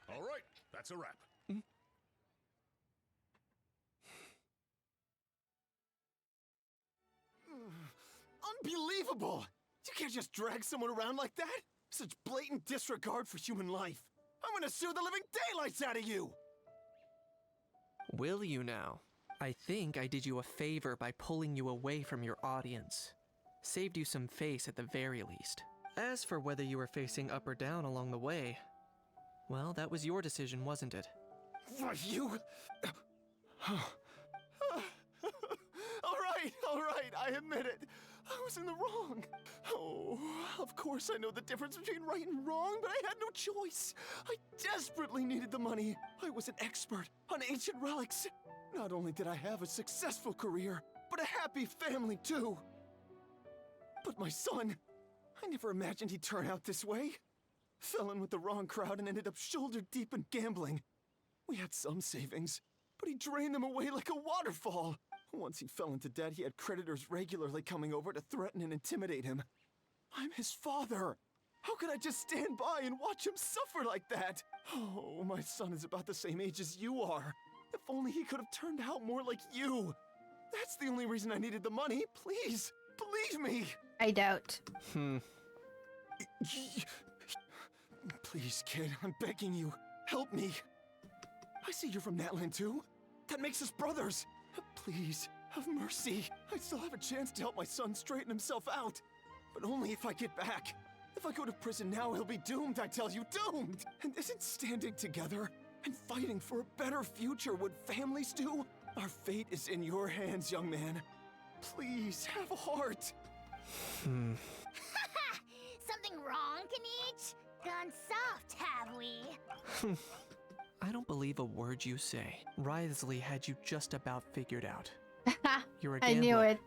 All right, that's a wrap. Unbelievable! You can't just drag someone around like that! Such blatant disregard for human life! I'm gonna sue the living daylights out of you! Will you now? I think I did you a favor by pulling you away from your audience. Saved you some face at the very least. As for whether you were facing up or down along the way, well, that was your decision, wasn't it? What, you? All right, I admit it. I was in the wrong. Oh, of course I know the difference between right and wrong, but I had no choice. I desperately needed the money. I was an expert on ancient relics. Not only did I have a successful career, but a happy family too. But my son, I never imagined he'd turn out this way. Fell in with the wrong crowd and ended up shoulder deep in gambling. We had some savings, but he drained them away like a waterfall. Once he fell into debt, he had creditors regularly coming over to threaten and intimidate him. I'm his father. How could I just stand by and watch him suffer like that? Oh, my son is about the same age as you are. If only he could have turned out more like you. That's the only reason I needed the money. Please, believe me. I doubt. Please, kid, I'm begging you. Help me. I see you're from Natland too. That makes us brothers. Please, have mercy. I still have a chance to help my son straighten himself out. But only if I get back. If I go to prison now, he'll be doomed, I tell you, doomed! And isn't standing together and fighting for a better future what families do? Our fate is in your hands, young man. Please, have a heart. Something wrong, Kanich? Gone soft, have we? I don't believe a word you say. Wriothesley had you just about figured out. You're a I gambler. knew it.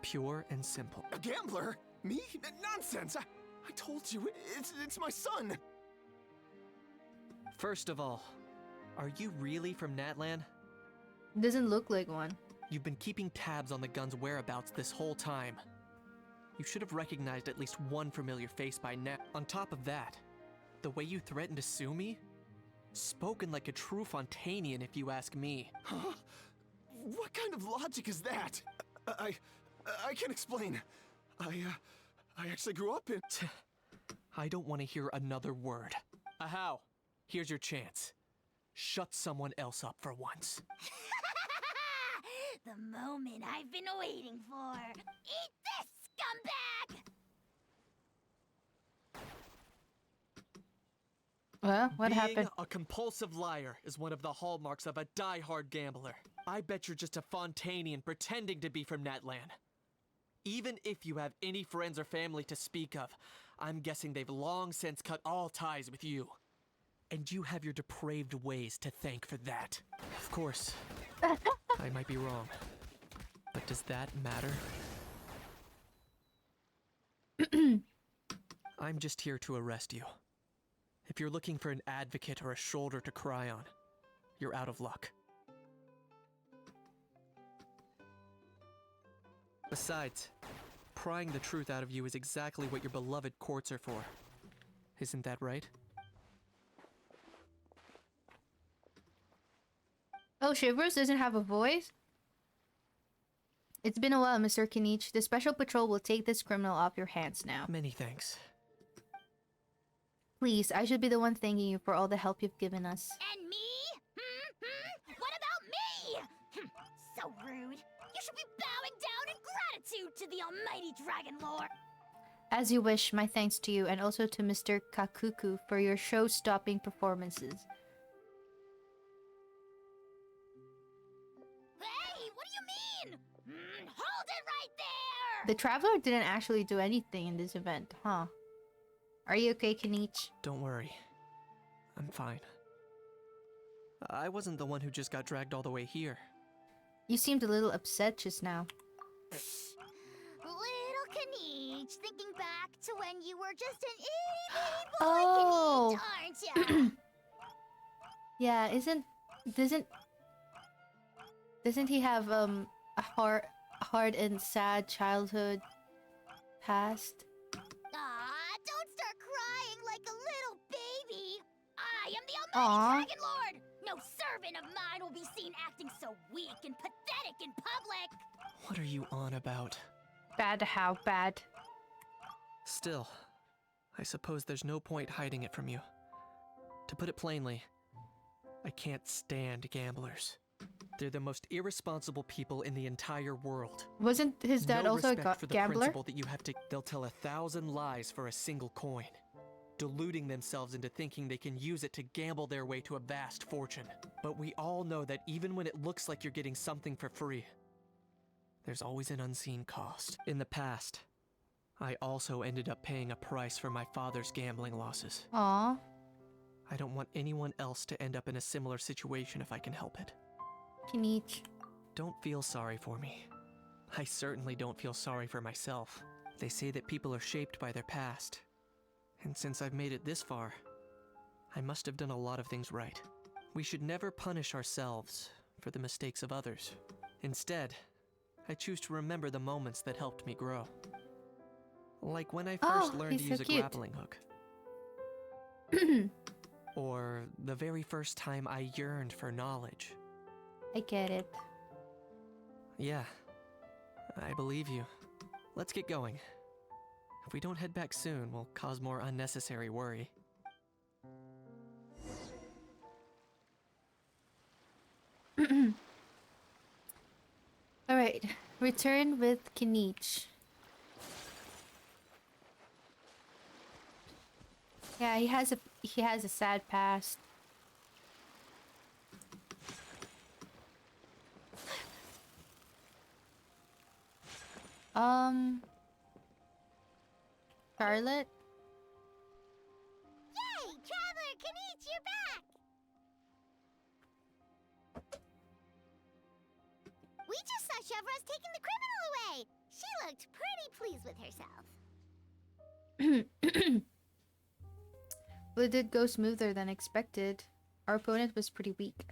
Pure and simple. A gambler? Me? Nonsense! I told you, it's my son! First of all, are you really from Natlan? Doesn't look like one. You've been keeping tabs on the gun's whereabouts this whole time. You should have recognized at least one familiar face by now. On top of that, the way you threatened to sue me? Spoken like a true Fontanian, if you ask me. Huh? What kind of logic is that? I can't explain. I actually grew up in... I don't want to hear another word. Ahau, here's your chance. Shut someone else up for once. The moment I've been waiting for. Eat this, scumbag! Well, what Being happened? a compulsive liar is one of the hallmarks of a die-hard gambler. I bet you're just a Fontanian pretending to be from Natlan. Even if you have any friends or family to speak of, I'm guessing they've long since cut all ties with you. And you have your depraved ways to thank for that. Of course, I might be wrong. But does that matter? I'm just here to arrest you. If you're looking for an advocate or a shoulder to cry on, you're out of luck. Besides, prying the truth out of you is exactly what your beloved courts are for. Isn't that right? Oh, Shivers doesn't have a voice? It's been a while, Mr. Kanich. The Special Patrol will take this criminal off your hands now. Many thanks. Please, I should be the one thanking you for all the help you've given us. And me? What about me? So rude. You should be bowing down in gratitude to the almighty Dragon Lord. As you wish, my thanks to you and also to Mr. Kakuku for your show-stopping performances. Hey, what do you mean? Hold it right there! The Traveler didn't actually do anything in this event, huh? Are you okay, Kanich? Don't worry. I'm fine. I wasn't the one who just got dragged all the way here. You seemed a little upset just now. Little Kanich, thinking back to when you were just an itty-bitty boy Oh. Kanich, aren't ya? Yeah, doesn't he have a hard and sad childhood past? Don't start crying like a little baby. I am the Aw. almighty Dragon Lord. No servant of mine will be seen acting so weak and pathetic in public. What are you on about? Bad how bad? Still, I suppose there's no point hiding it from you. To put it plainly, I can't stand gamblers. They're the most irresponsible people in the entire world. Wasn't his dad no also a respect for the gambler? principle that you have to. They'll tell 1,000 lies for a single coin, deluding themselves into thinking they can use it to gamble their way to a vast fortune. But we all know that even when it looks like you're getting something for free, there's always an unseen cost. In the past, I also ended up paying a price for my father's gambling losses. Aww. I don't want anyone else to end up in a similar situation if I can help it. Kanich. Don't feel sorry for me. I certainly don't feel sorry for myself. They say that people are shaped by their past. And since I've made it this far, I must have done a lot of things right. We should never punish ourselves for the mistakes of others. Instead, I choose to remember the moments that helped me grow. Like when I first learned to use a grappling hook. Or the very first time I yearned for knowledge. I get it. Yeah, I believe you. Let's get going. If we don't head back soon, we'll cause more unnecessary worry. Alright, return with Kinich. Yeah, he has a sad past. Charlotte? Yay! Traveler Kinich, you're back! We just saw Chevro's taking the criminal away! She looked pretty pleased with herself. Well, it did go smoother than expected. Our opponent was pretty weak.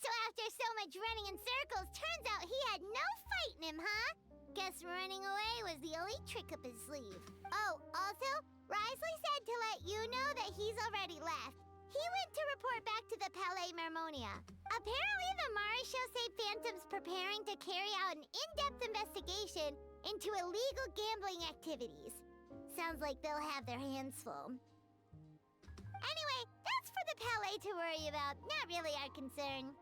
So after so much running in circles, turns out he had no fight in him, huh? Guess running away was the only trick up his sleeve. Oh, also, Risley said to let you know that he's already left. He went to report back to the Palais Mermonia. Apparently, the Maréchaux say Phantom's preparing to carry out an in-depth investigation into illegal gambling activities. Sounds like they'll have their hands full. Anyway, that's for the Palais to worry about, not really our concern.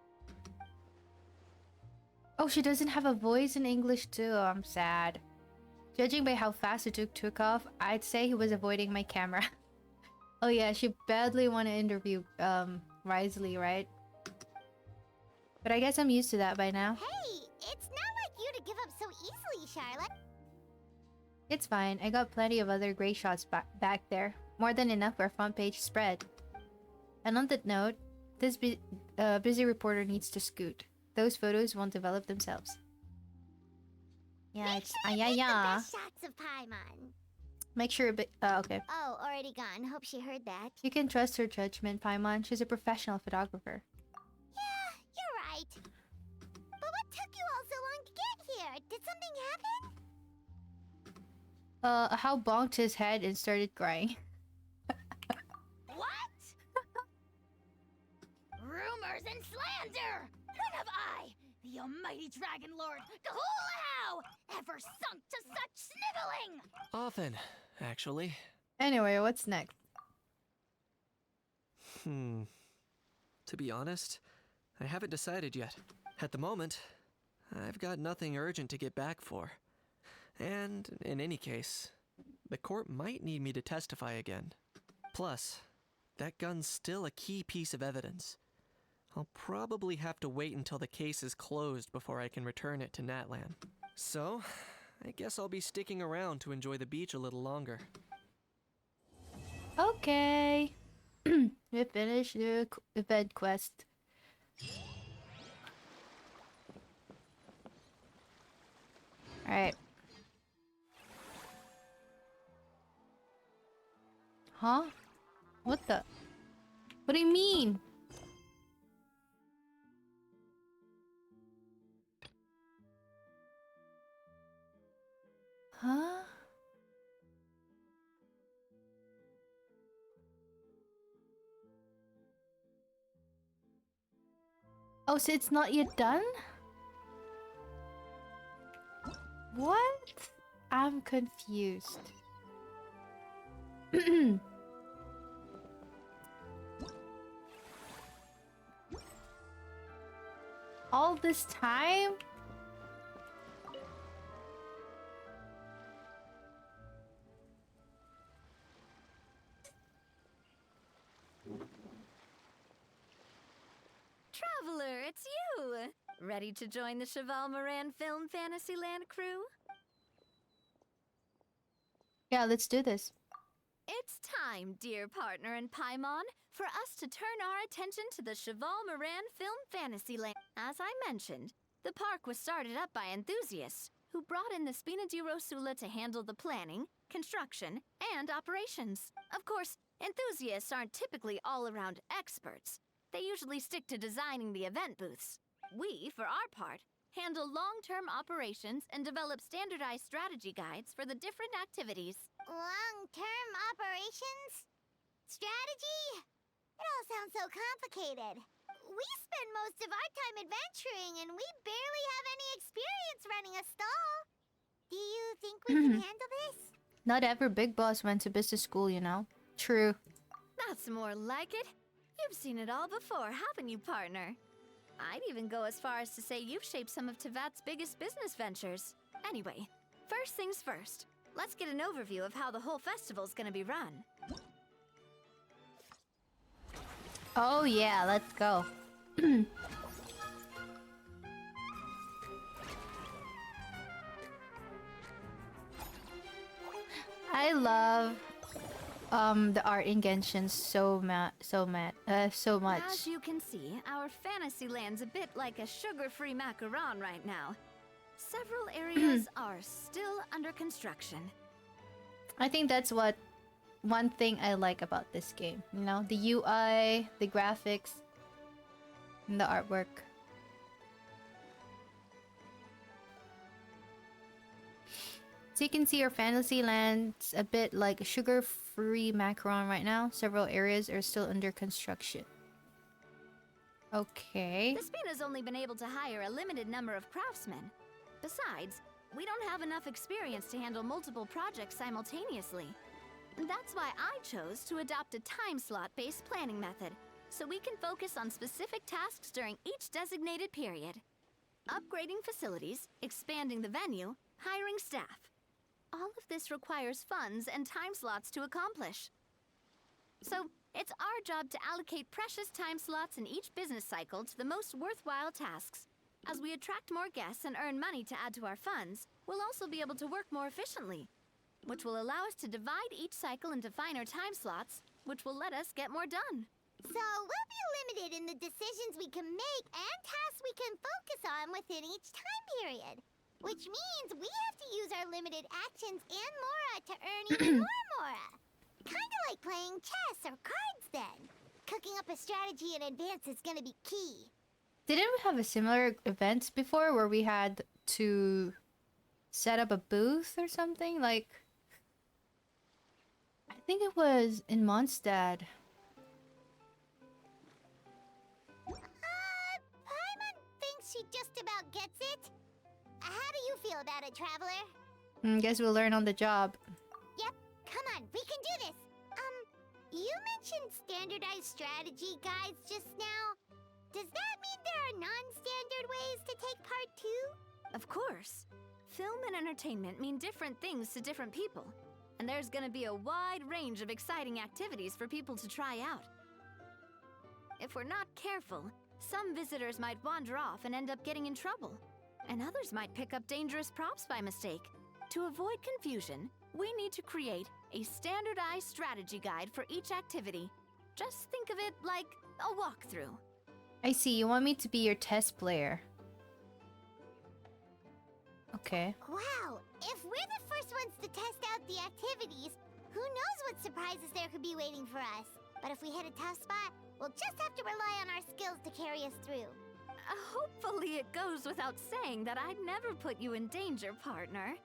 Oh, she doesn't have a voice in English too. Oh, I'm sad. Judging by how fast the Duke took off, I'd say he was avoiding my camera. Oh yeah, she badly want to interview Risley, right? But I guess I'm used to that by now. Hey, it's not like you to give up so easily, Charlotte. It's fine. I got plenty of other great shots back there. More than enough for a front page spread. And on that note, this busy reporter needs to scoot. Those photos won't develop themselves. Yeah, it's the best shots of Paimon. Make sure a bit. Okay. Oh, already gone. Hope she heard that. You can trust her judgment, Paimon. She's a professional photographer. Yeah, you're right. But what took you all so long to get here? Did something happen? How bonked his head and started crying. What? Rumors and slander! When have I, the almighty Dragon Lord, Kahulahau, ever sunk to such sniveling? Often, actually. Anyway, what's next? To be honest, I haven't decided yet. At the moment, I've got nothing urgent to get back for. And, in any case, the court might need me to testify again. Plus, that gun's still a key piece of evidence. I'll probably have to wait until the case is closed before I can return it to Natlan. So, I guess I'll be sticking around to enjoy the beach a little longer. Okay. We finished the event quest. Alright. Huh? What the? What do you mean? Huh? Oh, so it's not yet done? What? I'm confused. All this time? Traveler, it's you! Ready to join the Cheval Moran Film Fantasyland crew? Yeah, let's do this. It's time, dear partner and Paimon, for us to turn our attention to the Cheval Moran Film Fantasyland. As I mentioned, the park was started up by enthusiasts who brought in the Spina di Rosula to handle the planning, construction, and operations. Of course, enthusiasts aren't typically all-around experts. They usually stick to designing the event booths. We, for our part, handle long-term operations and develop standardized strategy guides for the different activities. Long-term operations? Strategy? It all sounds so complicated. We spend most of our time adventuring, and we barely have any experience running a stall. Do you think we can handle this? Not every big boss went to business school, you know. True. That's more like it. You've seen it all before, haven't you, partner? I'd even go as far as to say you've shaped some of Tevat's biggest business ventures. Anyway, first things first. Let's get an overview of how the whole festival's gonna be run. Oh yeah, let's go. I love the art in Genshin so much. As you can see, our fantasy land's a bit like a sugar-free macaron right now. Several areas are still under construction. I think that's one thing I like about this game. You know, the UI, the graphics, and the artwork. So you can see our fantasy land's a bit like a sugar-free macaron right now. Several areas are still under construction. Okay. The Spina's only been able to hire a limited number of craftsmen. Besides, we don't have enough experience to handle multiple projects simultaneously. That's why I chose to adopt a time slot-based planning method, so we can focus on specific tasks during each designated period. Upgrading facilities, expanding the venue, hiring staff. All of this requires funds and time slots to accomplish. So, it's our job to allocate precious time slots in each business cycle to the most worthwhile tasks. As we attract more guests and earn money to add to our funds, we'll also be able to work more efficiently, which will allow us to divide each cycle into finer time slots, which will let us get more done. So we'll be limited in the decisions we can make and tasks we can focus on within each time period. Which means we have to use our limited actions and Mora to earn even more Mora. Kinda like playing chess or cards then. Cooking up a strategy in advance is gonna be key. Didn't we have a similar event before where we had to set up a booth or something? Like, I think it was in Mondstadt. Paimon thinks she just about gets it. How do you feel about it, Traveler? Guess we'll learn on the job. Yep, come on, we can do this. You mentioned standardized strategy guides just now. Does that mean there are non-standard ways to take part too? Of course. Film and entertainment mean different things to different people, and there's gonna be a wide range of exciting activities for people to try out. If we're not careful, some visitors might wander off and end up getting in trouble, and others might pick up dangerous props by mistake. To avoid confusion, we need to create a standardized strategy guide for each activity. Just think of it like a walkthrough. I see, you want me to be your test player. Okay. Wow, if we're the first ones to test out the activities, who knows what surprises there could be waiting for us. But if we hit a tough spot, we'll just have to rely on our skills to carry us through. Hopefully it goes without saying that I'd never put you in danger, partner.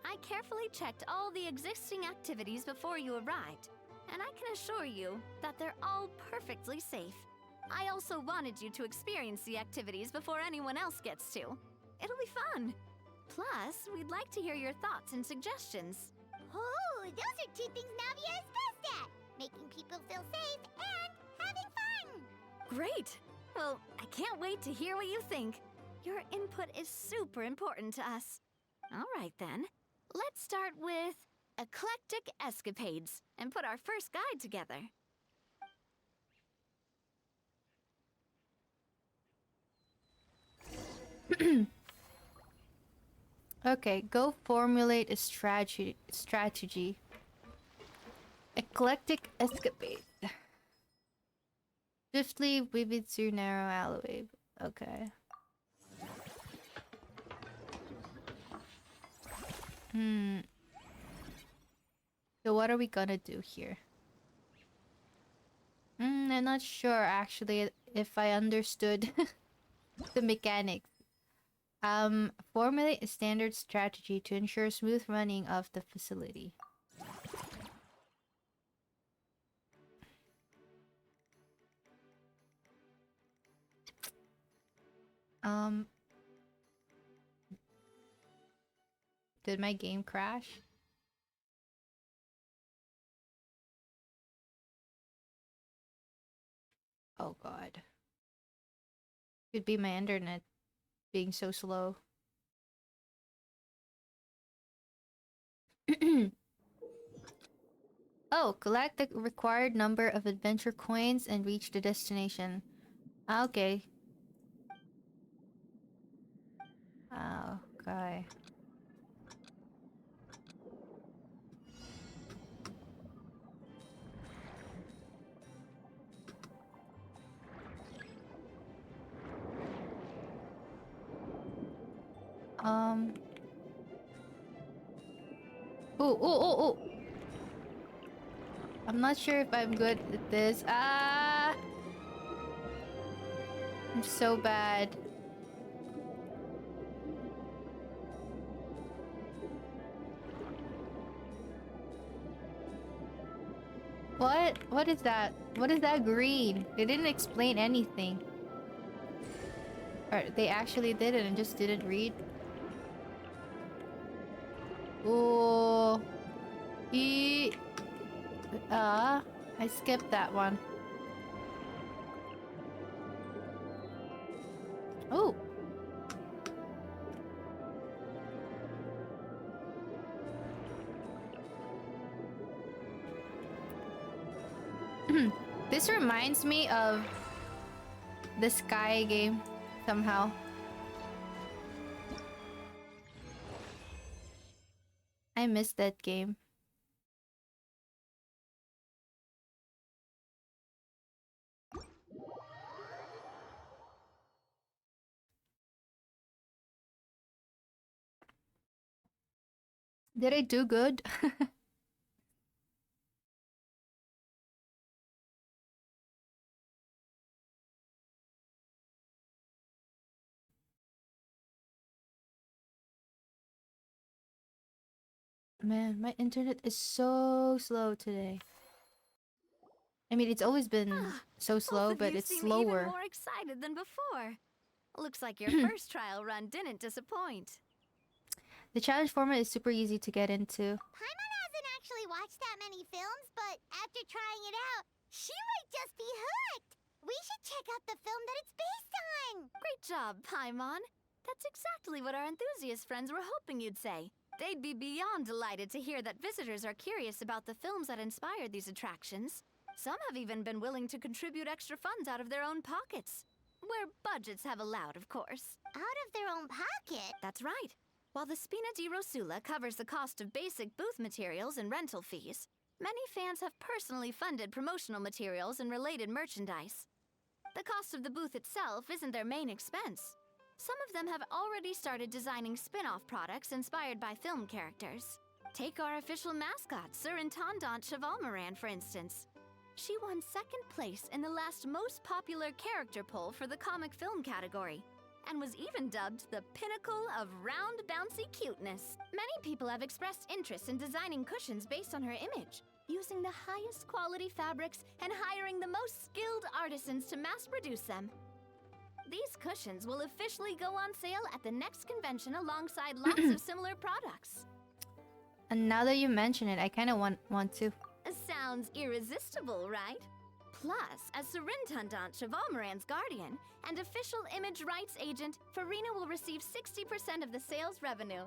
I carefully checked all the existing activities before you arrived, and I can assure you that they're all perfectly safe. I also wanted you to experience the activities before anyone else gets to. It'll be fun. Plus, we'd like to hear your thoughts and suggestions. Oh, those are two things Navia is best at. Making people feel safe and having fun. Great! Well, I can't wait to hear what you think. Your input is super important to us. All right then. Let's start with eclectic escapades and put our first guide together. Okay, go formulate a strategy. Eclectic escapade. Swiftly weave it through narrow alleyway. Okay. Hmm. So what are we gonna do here? I'm not sure actually if I understood the mechanics. Formulate a standard strategy to ensure smooth running of the facility. Did my game crash? Oh god. Could be my internet being so slow. Oh, collect the required number of adventure coins and reach the destination. Okay. Okay. Oh. I'm not sure if I'm good at this. I'm so bad. What? What is that? What is that green? They didn't explain anything. Or they actually did it and just didn't read. Oh. I skipped that one. Oh. This reminds me of the Sky game somehow. I missed that game. Did I do good? Man, my internet is so slow today. I mean, it's always been so slow, but it's slower. Even more excited than before. Looks like your first trial run didn't disappoint. The challenge format is super easy to get into. Paimon hasn't actually watched that many films, but after trying it out, she might just be hooked. We should check out the film that it's based on. Great job, Paimon. That's exactly what our enthusiast friends were hoping you'd say. They'd be beyond delighted to hear that visitors are curious about the films that inspired these attractions. Some have even been willing to contribute extra funds out of their own pockets. Where budgets have allowed, of course. Out of their own pocket? That's right. While the Spina di Rosula covers the cost of basic booth materials and rental fees, many fans have personally funded promotional materials and related merchandise. The cost of the booth itself isn't their main expense. Some of them have already started designing spin-off products inspired by film characters. Take our official mascot, Sir Intendant Chevalmoran, for instance. She won second place in the last most popular character poll for the comic film category, and was even dubbed the pinnacle of round bouncy cuteness. Many people have expressed interest in designing cushions based on her image, using the highest quality fabrics and hiring the most skilled artisans to mass produce them. These cushions will officially go on sale at the next convention alongside lots of similar products. And now that you mention it, I kind of want to. Sounds irresistible, right? Plus, as Surintendant Chevalmoran's guardian and official image rights agent, Farina will receive 60% of the sales revenue.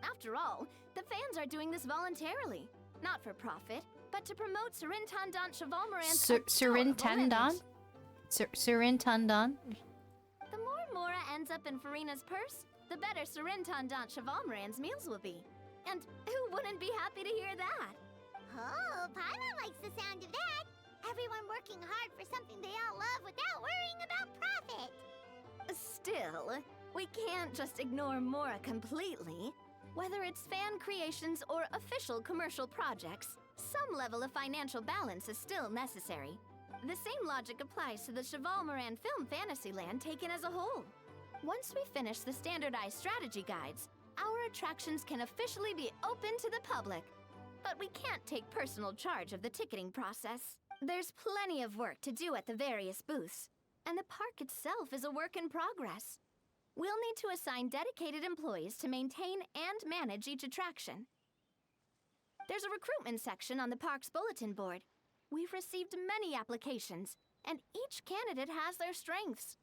After all, the fans are doing this voluntarily, not for profit, but to promote Surintendant Chevalmoran's Surintendant? Surintendant? The more Mora ends up in Farina's purse, the better Surintendant Chevalmoran's meals will be. And who wouldn't be happy to hear that? Oh, Paimon likes the sound of that. Everyone working hard for something they all love without worrying about profit. Still, we can't just ignore Mora completely. Whether it's fan creations or official commercial projects, some level of financial balance is still necessary. The same logic applies to the Cheval Moran Film Fantasyland taken as a whole. Once we finish the standardized strategy guides, our attractions can officially be open to the public. But we can't take personal charge of the ticketing process. There's plenty of work to do at the various booths, and the park itself is a work in progress. We'll need to assign dedicated employees to maintain and manage each attraction. There's a recruitment section on the park's bulletin board. We've received many applications, and each candidate has their strengths.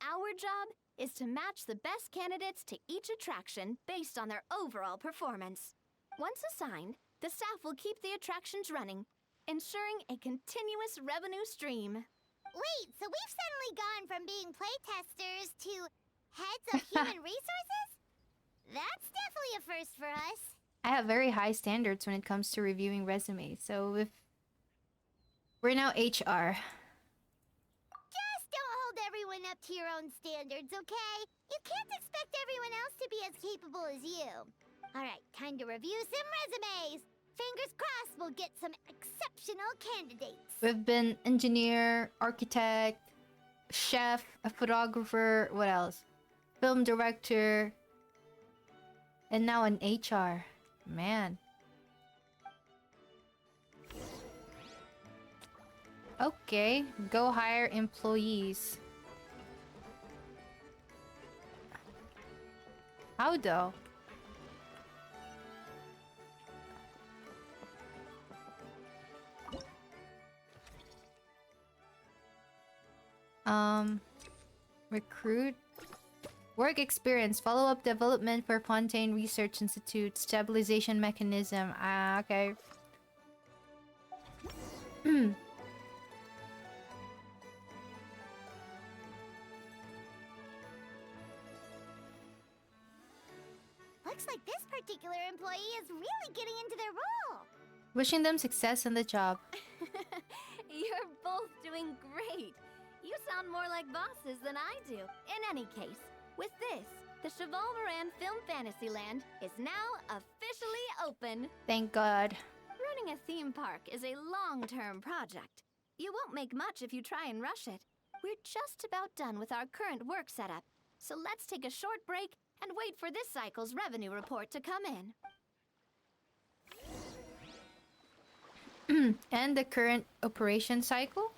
Our job is to match the best candidates to each attraction based on their overall performance. Once assigned, the staff will keep the attractions running, ensuring a continuous revenue stream. Wait, so we've suddenly gone from being playtesters to heads of human resources? That's definitely a first for us. I have very high standards when it comes to reviewing resumes, so if... We're now HR. Just don't hold everyone up to your own standards, okay? You can't expect everyone else to be as capable as you. Alright, time to review some resumes. Fingers crossed we'll get some exceptional candidates. We've been engineer, architect, chef, a photographer, what else? Film director, and now an HR. Man. Okay, go hire employees. How though? Recruit. Work experience. Follow-up development for Fontaine Research Institute. Stabilization mechanism. Ah, okay. Looks like this particular employee is really getting into their role. Wishing them success in the job. You're both doing great. You sound more like bosses than I do. In any case, with this, the Cheval Moran Film Fantasyland is now officially open. Thank God. Running a theme park is a long-term project. You won't make much if you try and rush it. We're just about done with our current work setup, so let's take a short break and wait for this cycle's revenue report to come in. And the current operation cycle?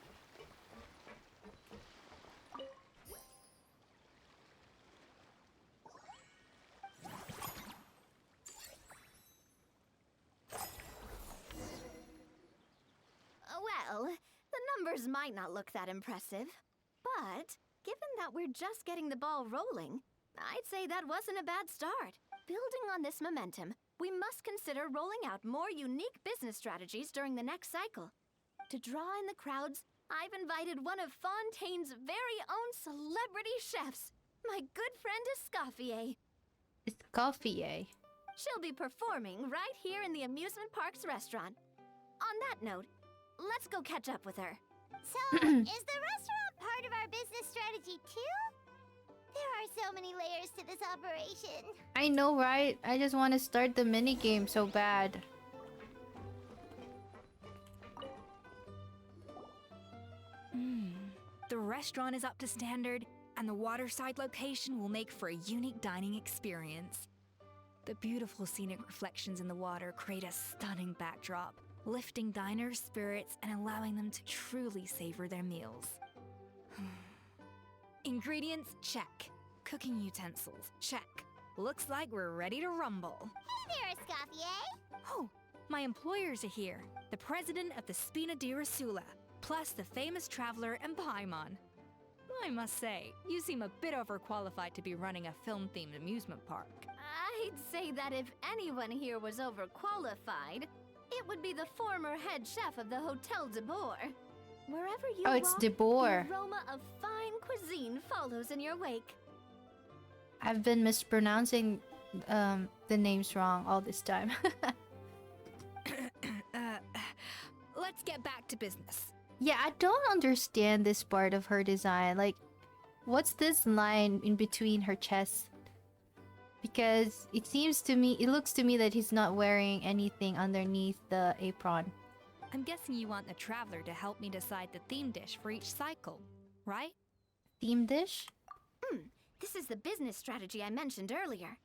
Well, the numbers might not look that impressive, but given that we're just getting the ball rolling, I'd say that wasn't a bad start. Building on this momentum, we must consider rolling out more unique business strategies during the next cycle. To draw in the crowds, I've invited one of Fontaine's very own celebrity chefs, my good friend Escoffier. Escoffier. She'll be performing right here in the amusement park's restaurant. On that note, let's go catch up with her. So, is the restaurant part of our business strategy too? There are so many layers to this operation. I know, right? I just want to start the minigame so bad. The restaurant is up to standard, and the waterside location will make for a unique dining experience. The beautiful scenic reflections in the water create a stunning backdrop, lifting diners' spirits and allowing them to truly savor their meals. Ingredients, check. Cooking utensils, check. Looks like we're ready to rumble. Hey there, Escoffier! Oh, my employers are here. The president of the Spina di Rasula, plus the famous traveler and Paimon. I must say, you seem a bit overqualified to be running a film-themed amusement park. I'd say that if anyone here was overqualified, it would be the former head chef of the Hotel de Boer. Wherever you Oh, it's walk, de Boer. the aroma of fine cuisine follows in your wake. I've been mispronouncing the names wrong all this time. Let's get back to business. Yeah, I don't understand this part of her design. Like, what's this line in between her chest? Because it looks to me that he's not wearing anything underneath the apron. I'm guessing you want the traveler to help me decide the theme dish for each cycle, right? Theme dish? This is the business strategy I mentioned earlier.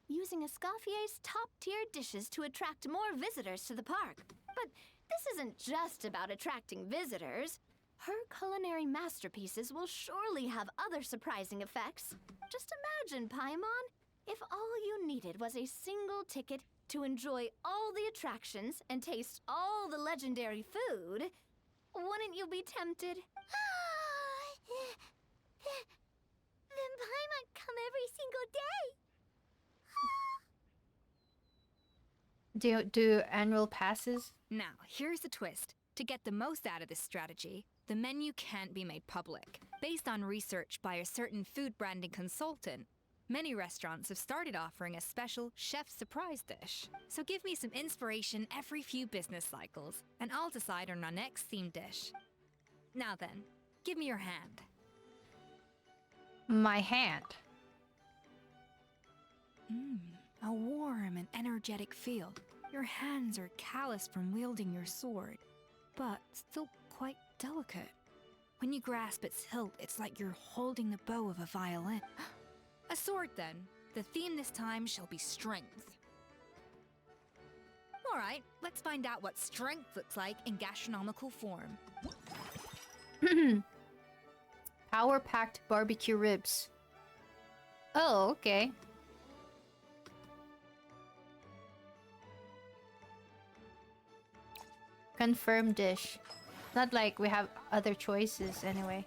Using Escoffier's top-tier dishes to attract more visitors to the park. But this isn't just about attracting visitors. Her culinary masterpieces will surely have other surprising effects. Just imagine, Paimon, if all you needed was a single ticket to enjoy all the attractions and taste all the legendary food. Wouldn't you be tempted? Then Paimon come every single day. Do annual passes? Now, here's the twist. To get the most out of this strategy, the menu can't be made public. Based on research by a certain food branding consultant, many restaurants have started offering a special chef surprise dish. So give me some inspiration every few business cycles, and I'll decide on our next theme dish. Now then, give me your hand. My hand. A warm and energetic feel. Your hands are calloused from wielding your sword, but still quite delicate. When you grasp its hilt, it's like you're holding the bow of a violin. A sword, then. The theme this time shall be strength. All right, let's find out what strength looks like in gastronomical form. Power-packed barbecue ribs. Oh, okay. Confirmed dish. Not like we have other choices anyway.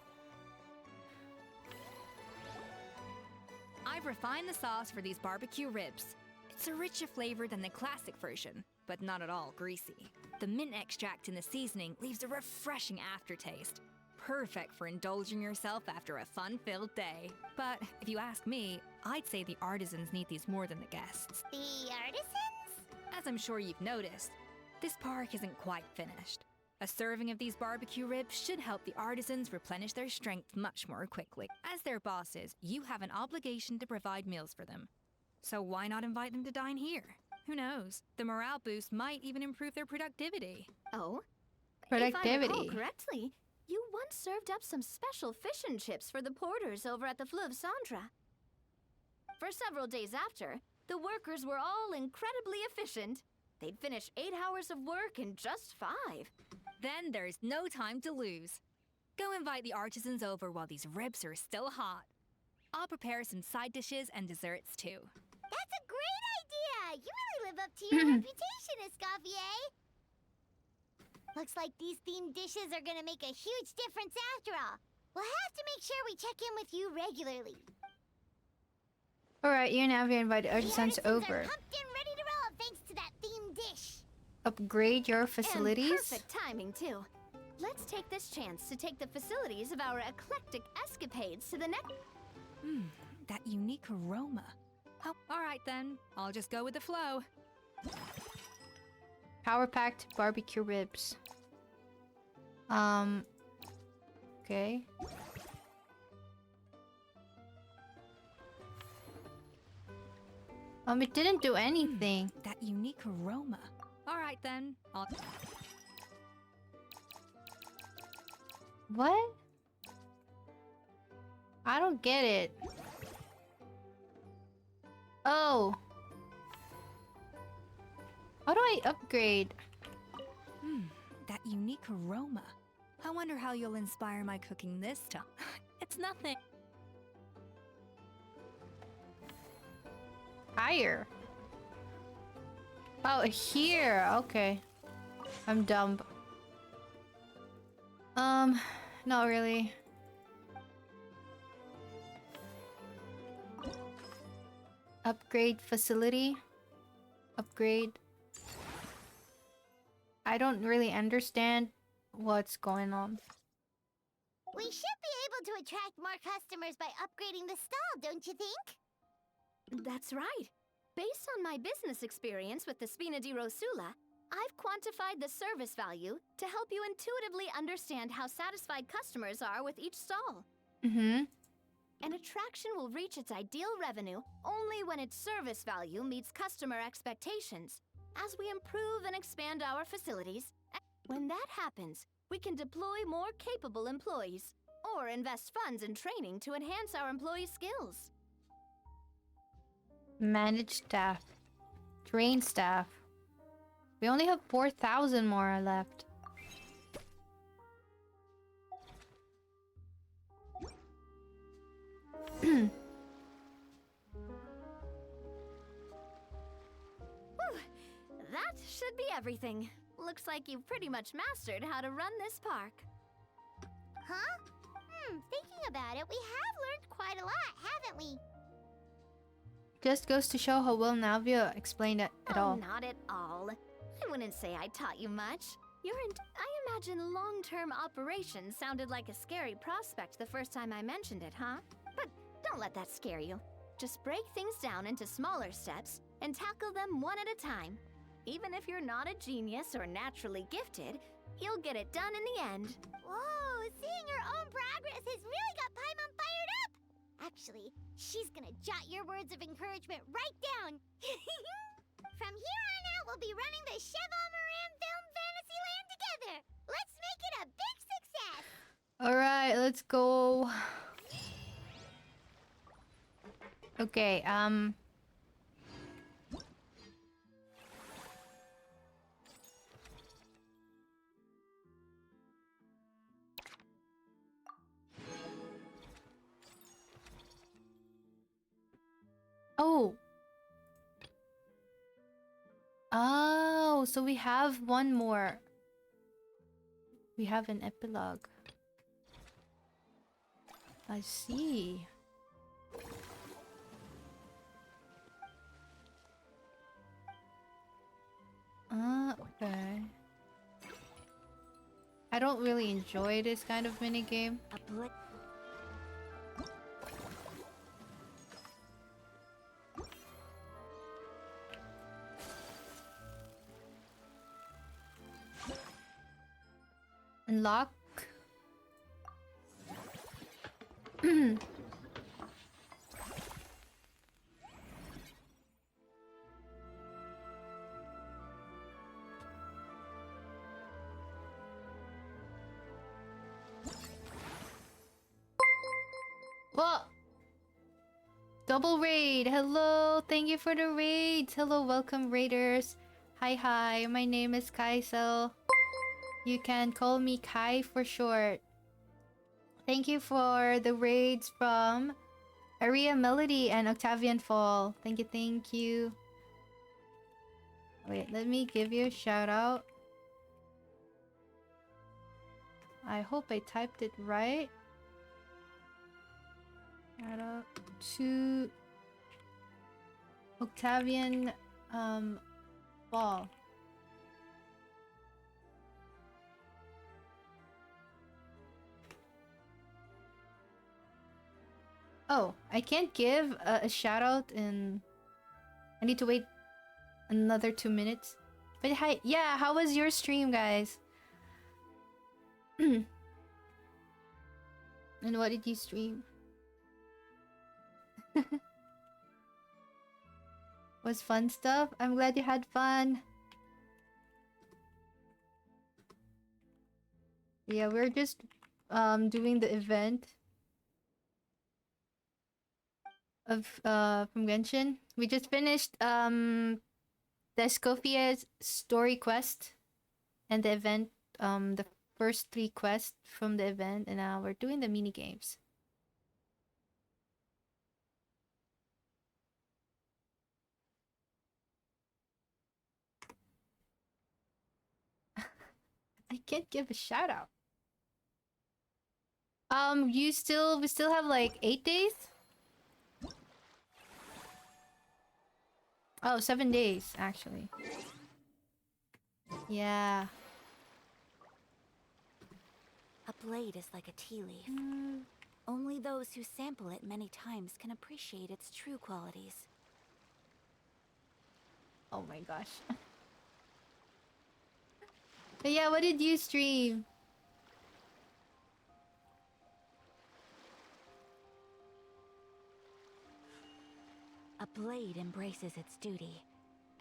I've refined the sauce for these barbecue ribs. It's a richer flavor than the classic version, but not at all greasy. The mint extract in the seasoning leaves a refreshing aftertaste. Perfect for indulging yourself after a fun-filled day. But if you ask me, I'd say the artisans need these more than the guests. The artisans? As I'm sure you've noticed, this park isn't quite finished. A serving of these barbecue ribs should help the artisans replenish their strength much more quickly. As their bosses, you have an obligation to provide meals for them. So why not invite them to dine here? Who knows? The morale boost might even improve their productivity. Oh? Productivity. If I recall correctly, you once served up some special fish and chips for the porters over at the Fleuve Cendra. For several days after, the workers were all incredibly efficient. They'd finish 8 hours of work in just 5. Then there's no time to lose. Go invite the artisans over while these ribs are still hot. I'll prepare some side dishes and desserts too. That's a great idea! You really live up to your reputation, Escoffier! Looks like these themed dishes are gonna make a huge difference after all. We'll have to make sure we check in with you regularly. Alright, you now have invited artisans Are over. pumped and ready to roll thanks to that themed dish. Upgrade your facilities? And perfect timing, too. Let's take this chance to take the facilities of our eclectic escapades to the next... That unique aroma. Oh, all right then. I'll just go with the flow. Power-packed barbecue ribs. Okay. It didn't do anything. That unique aroma. All right then. I'll... What? I don't get it. Oh. How do I upgrade? That unique aroma. I wonder how you'll inspire my cooking this time. It's nothing. Higher. Oh, here. Okay. I'm dumb. Not really. Upgrade facility. Upgrade. I don't really understand what's going on. We should be able to attract more customers by upgrading the stall, don't you think? That's right. Based on my business experience with the Spina di Rosula, I've quantified the service value to help you intuitively understand how satisfied customers are with each stall. An attraction will reach its ideal revenue only when its service value meets customer expectations. As we improve and expand our facilities, when that happens, we can deploy more capable employees or invest funds in training to enhance our employees' skills. Manage staff. Train staff. We only have 4,000 more left. Whew, that should be everything. Looks like you've pretty much mastered how to run this park. Huh? Thinking about it, we have learned quite a lot, haven't we? Just goes to show how well Navia explained it at all. Not at all. I wouldn't say I taught you much. I imagine long-term operations sounded like a scary prospect the first time I mentioned it, huh? But don't let that scare you. Just break things down into smaller steps and tackle them one at a time. Even if you're not a genius or naturally gifted, you'll get it done in the end. Whoa, seeing your own progress has really got Paimon fired up! Actually, she's gonna jot your words of encouragement right down. From here on out, we'll be running the Cheval Moran Film Fantasyland together. Let's make it a big success! Alright, let's go. Okay, Oh. Oh, so we have one more. We have an epilogue. I see. Okay. I don't really enjoy this kind of minigame. Unlock. Well, double raid. Hello, thank you for the raids. Hello, welcome raiders. Hi, my name is Kaisel. You can call me Kai for short. Thank you for the raids from Aria Melody and Octavian Fall. Thank you. Wait, let me give you a shout out. I hope I typed it right. Shout out to Octavian Fall. Oh, I can't give a shout out in... I need to wait another 2 minutes. But hi, yeah, how was your stream, guys? And what did you stream? Was fun stuff? I'm glad you had fun. Yeah, we're just doing the event of from Genshin. We just finished the Escoffier's story quest and the event, the first 3 quests from the event, and now we're doing the mini games. I can't give a shout out. We still have like 8 days? Oh, 7 days, actually. Yeah. A blade is like a tea leaf. Only those who sample it many times can appreciate its true qualities. Oh my gosh. But yeah, what did you stream? A blade embraces its duty,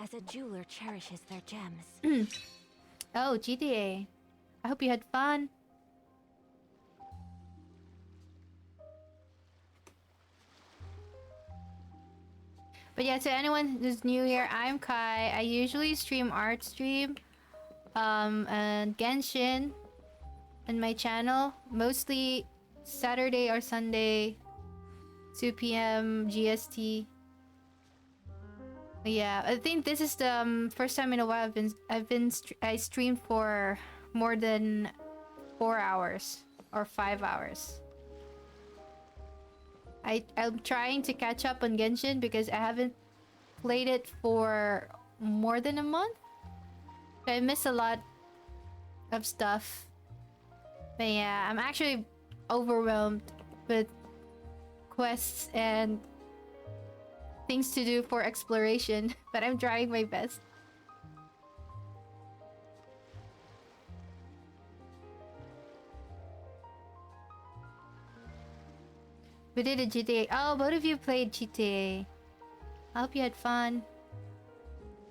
as a jeweler cherishes their gems. Oh, GTA. I hope you had fun. But yeah, to anyone who's new here, I'm Kai. I usually stream art stream, and Genshin on my channel, mostly Saturday or Sunday, 2 p.m. GST. But yeah, I think this is the first time in a while I streamed for more than 4 hours or 5 hours. I'm trying to catch up on Genshin because I haven't played it for more than a month. I miss a lot of stuff. But yeah, I'm actually overwhelmed with quests and things to do for exploration, but I'm trying my best. We did a GTA. Oh, both of you played GTA. I hope you had fun.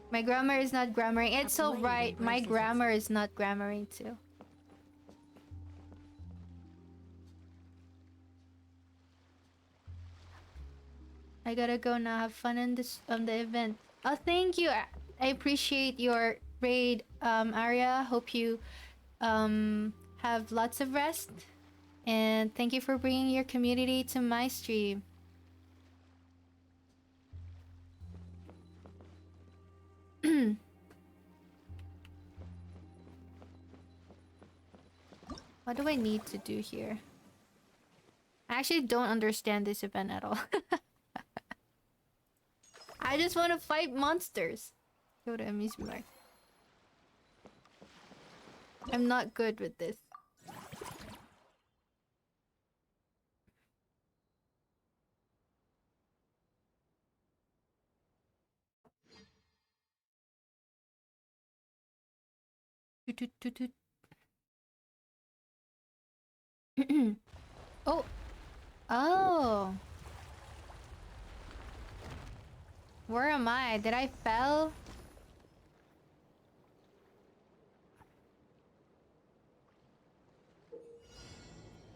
My grammar is not grammaring. It's so right. My grammar is not grammaring too. I gotta go now. Have fun in this the event. Oh, thank you. I appreciate your raid, Arya. Hope you have lots of rest. And thank you for bringing your community to my stream. What do I need to do here? I actually don't understand this event at all. I just want to fight monsters. Go to amusement park. I'm not good with this. Toot, toot, toot, toot. Oh. Oh. Where am I? Did I fell?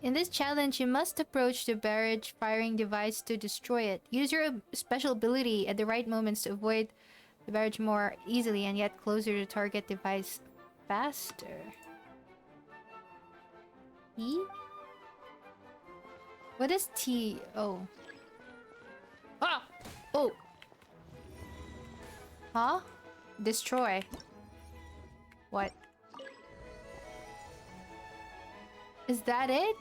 In this challenge, you must approach the barrage firing device to destroy it. Use your special ability at the right moments to avoid the barrage more easily and get closer to target device faster. E? What is T? Oh. Ah! Oh! Huh? Destroy. What? Is that it?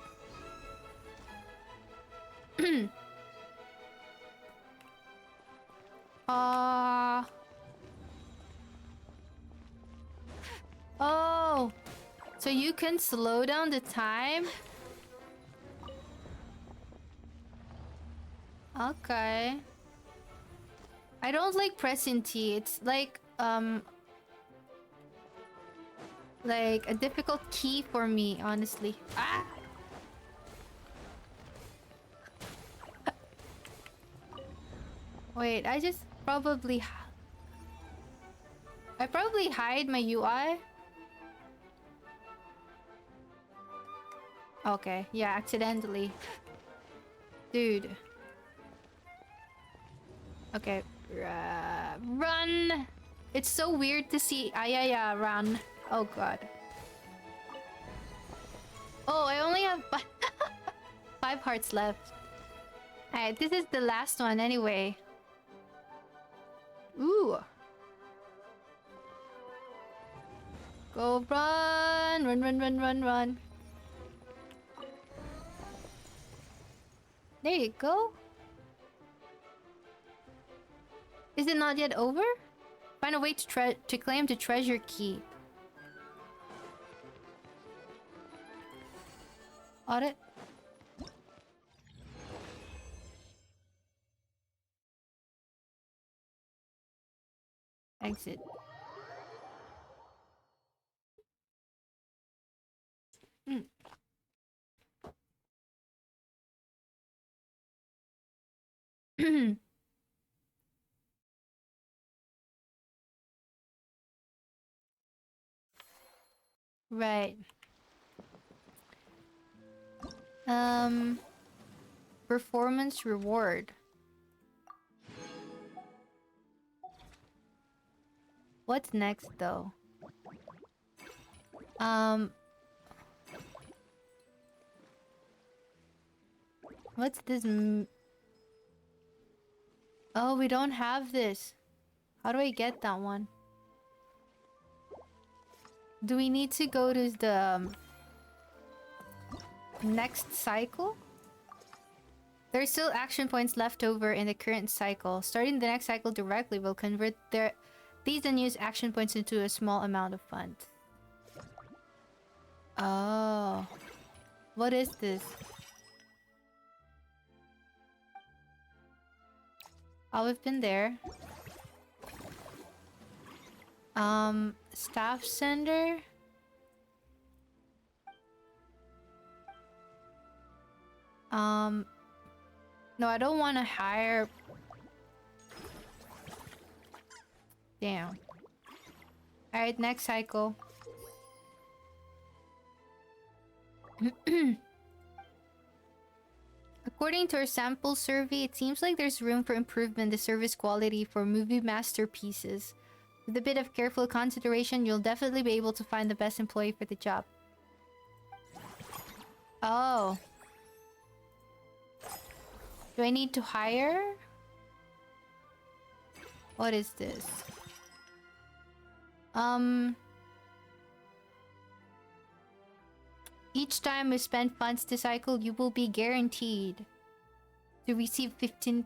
Oh! So you can slow down the time? Okay. I don't like pressing T. It's like a difficult key for me, honestly. Ah! Wait, I probably hide my UI. Okay, yeah, accidentally. Dude. Okay, run! It's so weird to see. Yeah, run. Oh god. Oh, I only have 5 hearts left. Alright, this is the last one anyway. Ooh. Go run! Run. There you go. Is it not yet over? Find a way to claim the treasure key. Audit. Exit. Right. Performance reward. What's next though? What's this? Oh, we don't have this. How do I get that one? Do we need to go to the next cycle? There are still action points left over in the current cycle. Starting the next cycle directly will convert these unused action points into a small amount of funds. Oh. What is this? Oh, we've been there. Staff sender? No, I don't want to hire... Damn. Alright, next cycle. According to our sample survey, it seems like there's room for improvement in the service quality for movie masterpieces. With a bit of careful consideration, you'll definitely be able to find the best employee for the job. Oh. Do I need to hire? What is this? Each time we spend funds to cycle, you will be guaranteed to receive 15%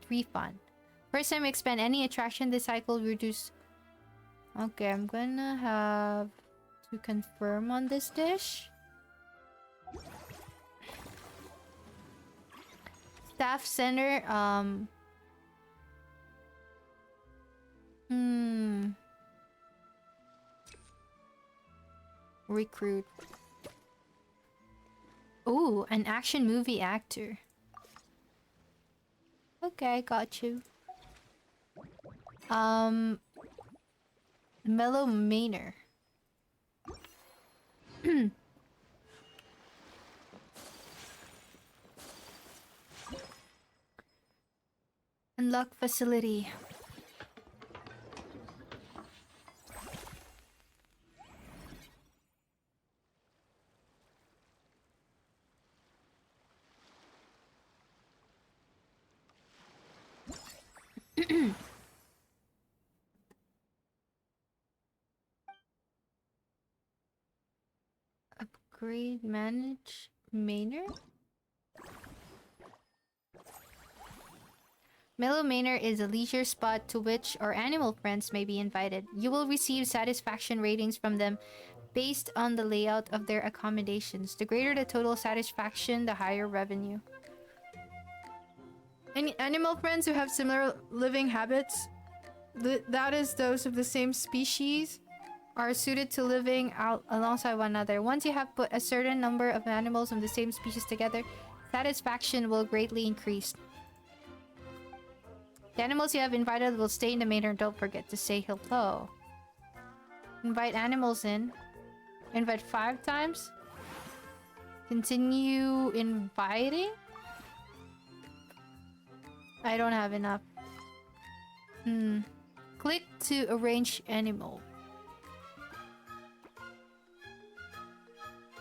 refund. First time you expend any attraction this cycle, reduce... Okay, I'm gonna have to confirm on this dish. Staff center, recruit. Ooh, an action movie actor. Okay, got you. Mellow Manor. Unlock facility. Upgrade manage Manor? Mellow Manor is a leisure spot to which our animal friends may be invited. You will receive satisfaction ratings from them based on the layout of their accommodations. The greater the total satisfaction, the higher revenue. Any animal friends who have similar living habits, that is those of the same species, are suited to living out alongside one another. Once you have put a certain number of animals from the same species together, satisfaction will greatly increase. The animals you have invited will stay in the manor. Don't forget to say hello. Invite animals in. Invite 5 times. Continue inviting? I don't have enough. Click to arrange animal.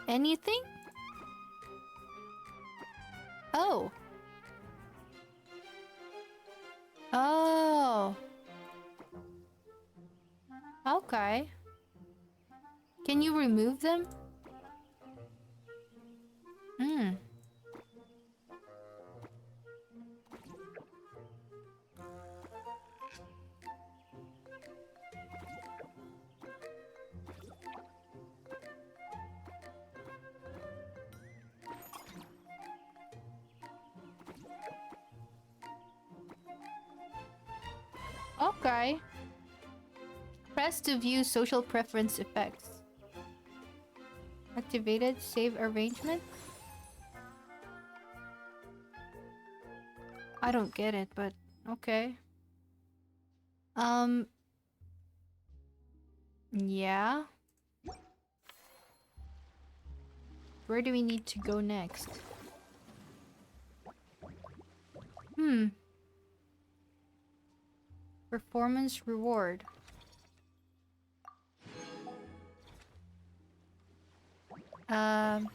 Anything? Oh. Oh. Okay. Can you remove them? Okay. Press to view social preference effects. Activated. Save arrangement. I don't get it, but okay. Yeah. Where do we need to go next? Performance reward. Can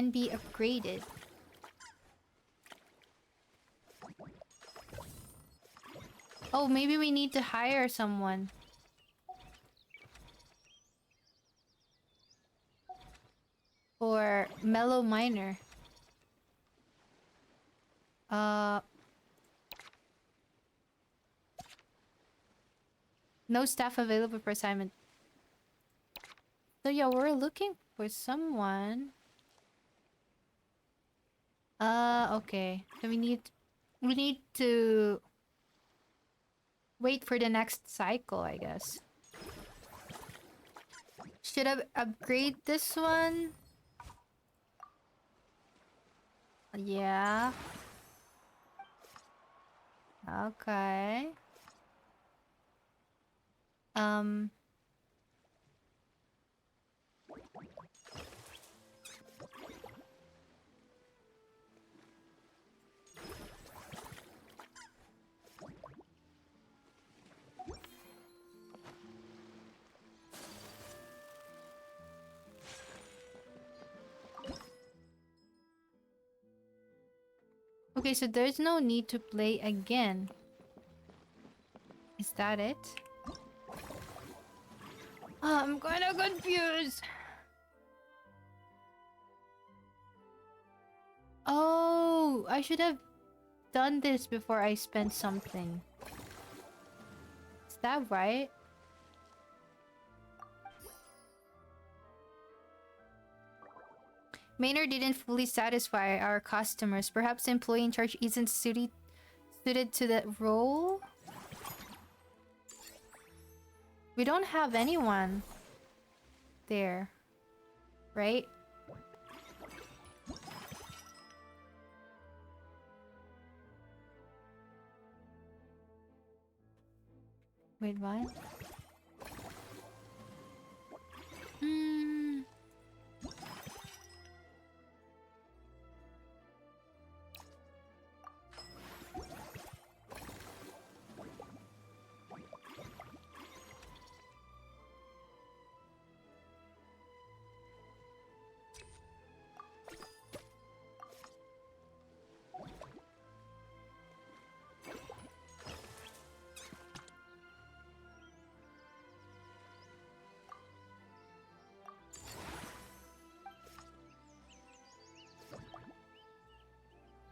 be upgraded. Oh, maybe we need to hire someone. Or mellow miner. No staff available for assignment. So yeah, we're looking for someone. Okay. So we need to wait for the next cycle, I guess. Should I upgrade this one? Yeah. Okay. Okay, so there's no need to play again. Is that it? I'm kinda confused. Oh, I should have done this before I spent something. Is that right? Maynard didn't fully satisfy our customers. Perhaps the employee in charge isn't suited to that role? We don't have anyone there, right? Wait, what?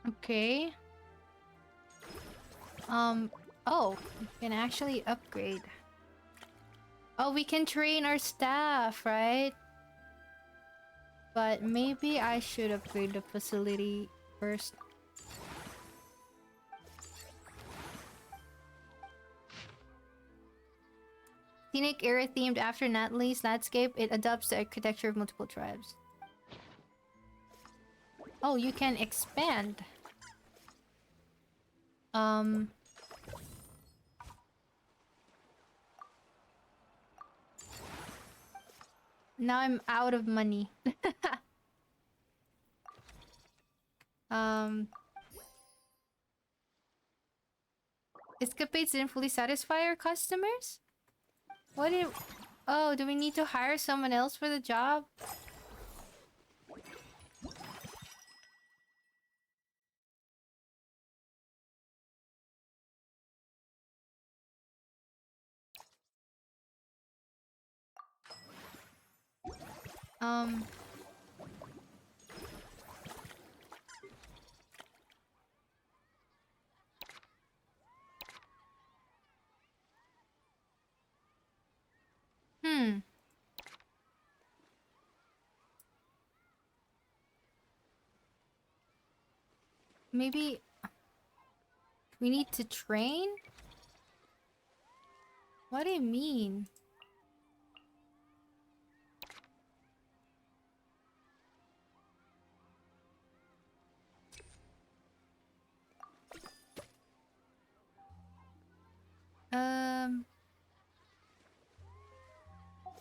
Okay. Oh, we can actually upgrade. Oh, we can train our staff, right? But maybe I should upgrade the facility first. Scenic area themed after Natalie's landscape, it adopts the architecture of multiple tribes. Oh, you can expand. Now I'm out of money. Escapades didn't fully satisfy our customers? What did... Oh, do we need to hire someone else for the job? Maybe we need to train? What do you mean?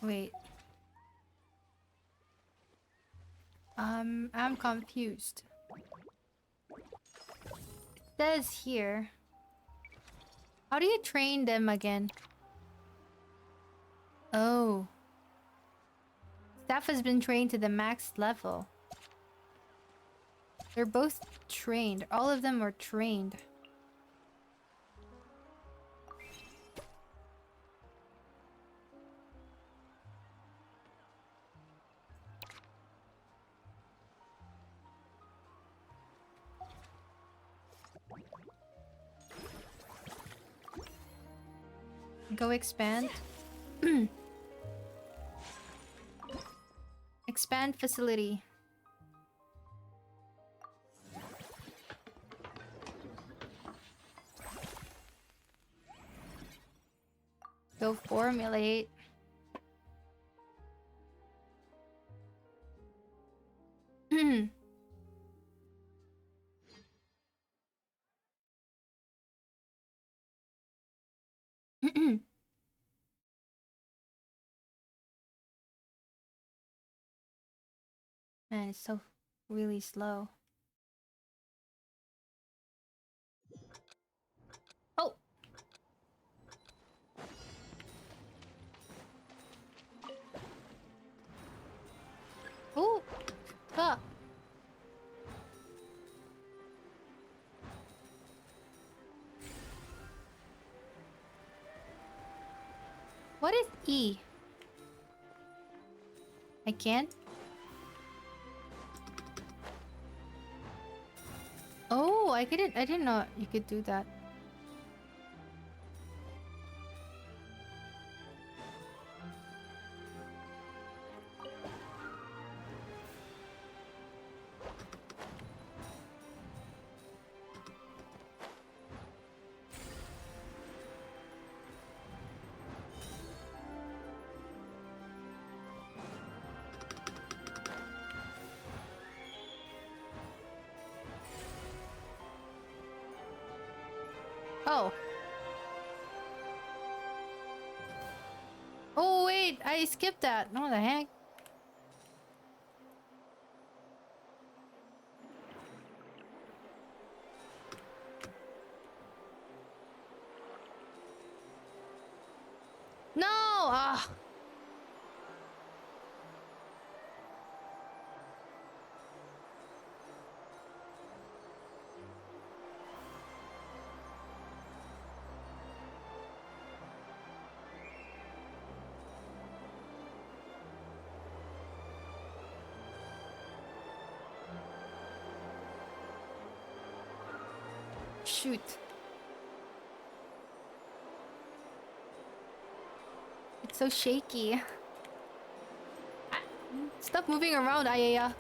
Wait. I'm confused. It says here. How do you train them again? Oh. Staff has been trained to the max level. They're both trained. All of them are trained. Go expand. Expand facility. Go formulate. Man, it's so really slow. Oh! Oh! Ah! What is E? I can't? Oh, I didn't know you could do that. Oh. Oh wait, I skipped that. What the heck? No! Ah. Shoot. It's so shaky. Ah, stop moving around, Ayaya.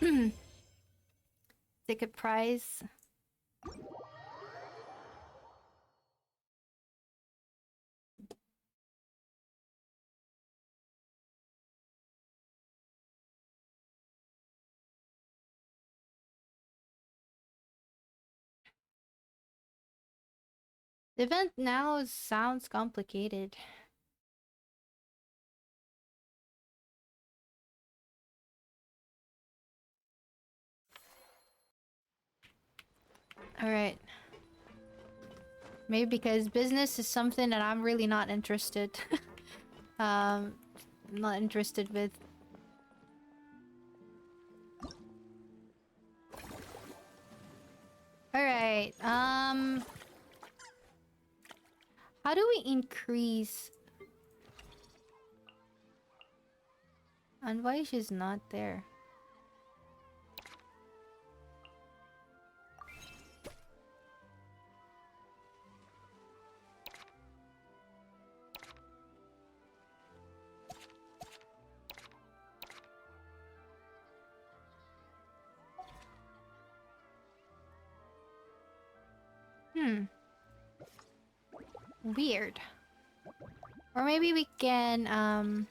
Whew. Ticket prize. The event now sounds complicated. Alright. Maybe because business is something that I'm really not interested. Not interested with. Alright, how do we increase? And why she's not there? Weird. Or maybe we can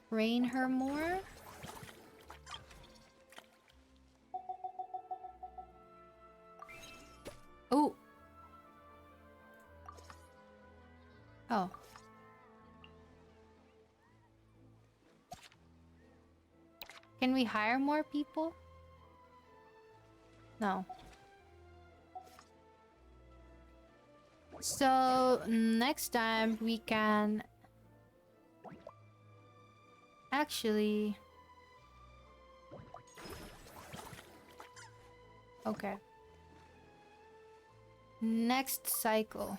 train her more? Oh. Oh. Can we hire more people? No. So next time we can actually... Okay. Next cycle.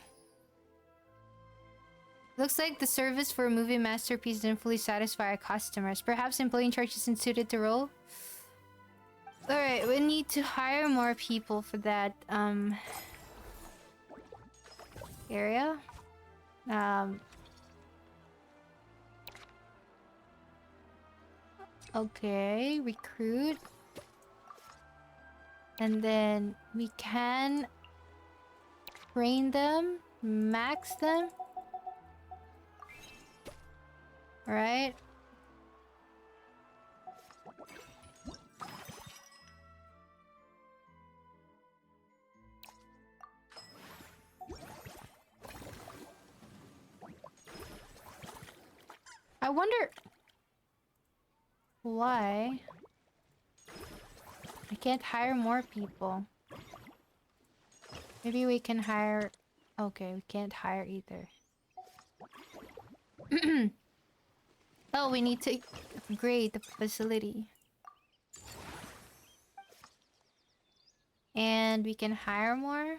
Looks like the service for a movie masterpiece didn't fully satisfy our customers. Perhaps employee in charge isn't suited to role? Alright, we need to hire more people for that area. Okay, recruit. And then we can train them, max them. Alright. I wonder why I can't hire more people. Maybe we can hire... Okay, we can't hire either. Oh, we need to upgrade the facility. And we can hire more.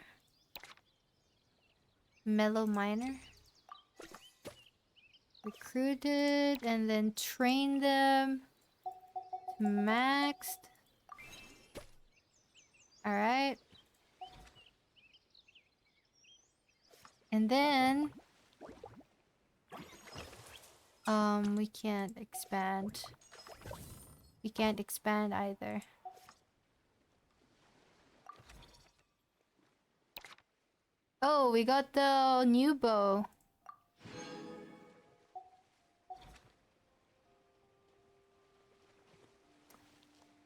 Mellow miner. Recruited and then train them. Maxed. Alright. And then... we can't expand. We can't expand either. Oh, we got the new bow.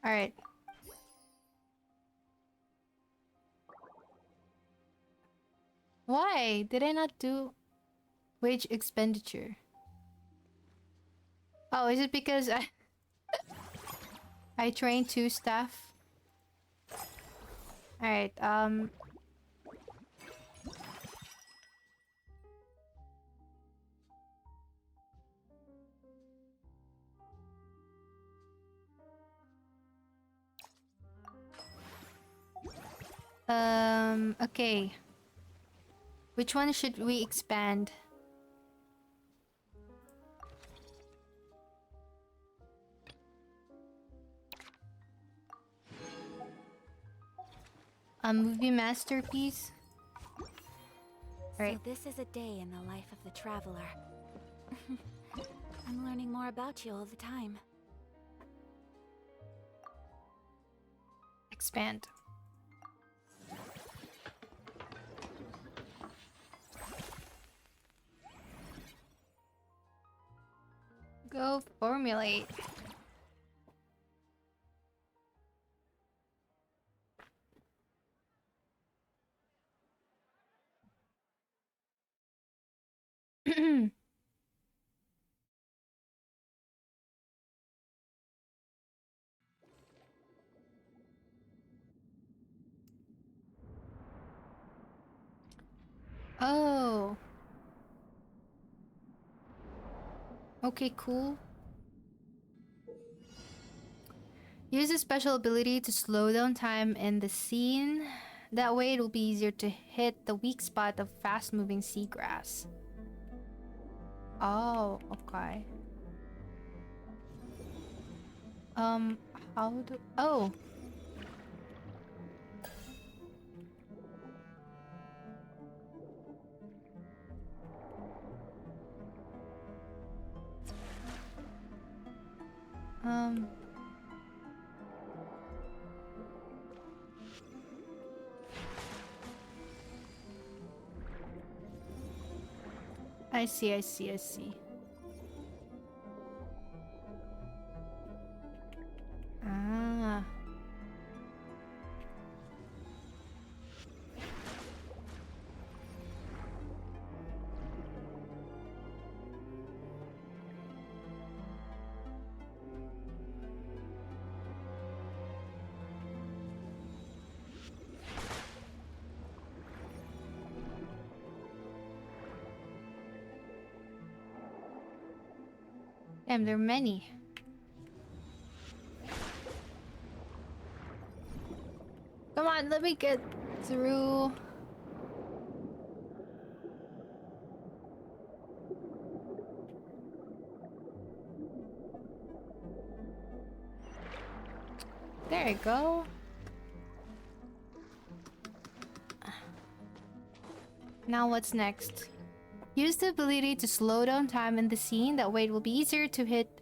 Alright. Why did I not do wage expenditure? Oh, is it because I trained 2 staff? Alright, okay. Which one should we expand? A movie masterpiece? Right. So this is a day in the life of the traveler. I'm learning more about you all the time. Expand. Go formulate. Oh. Okay, cool. Use a special ability to slow down time in the scene. That way it'll be easier to hit the weak spot of fast-moving seagrass. Oh, okay. How do... Oh! I see, I see, I see. Ah. Damn, there are many. Come on, let me get through. There you go. Now what's next? Use the ability to slow down time in the scene. That way it will be easier to hit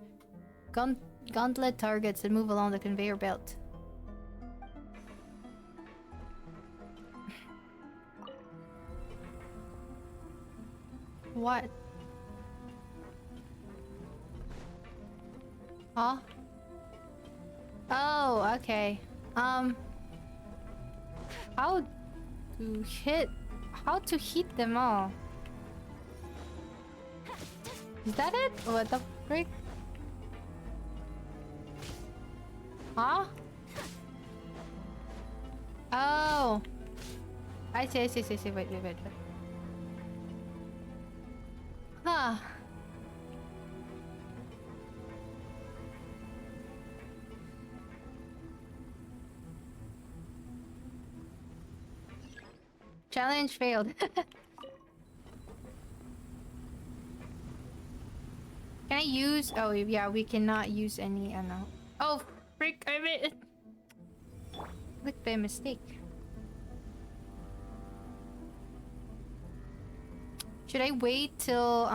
gauntlet targets that move along the conveyor belt. What? Huh? Oh, okay. How to hit them all? Is that it? What the frick? Huh? Oh. I see. Wait. Huh. Challenge failed. Can I use? Oh yeah, we cannot use any. No. Oh frick! I made it. Clicked by mistake. Should I wait till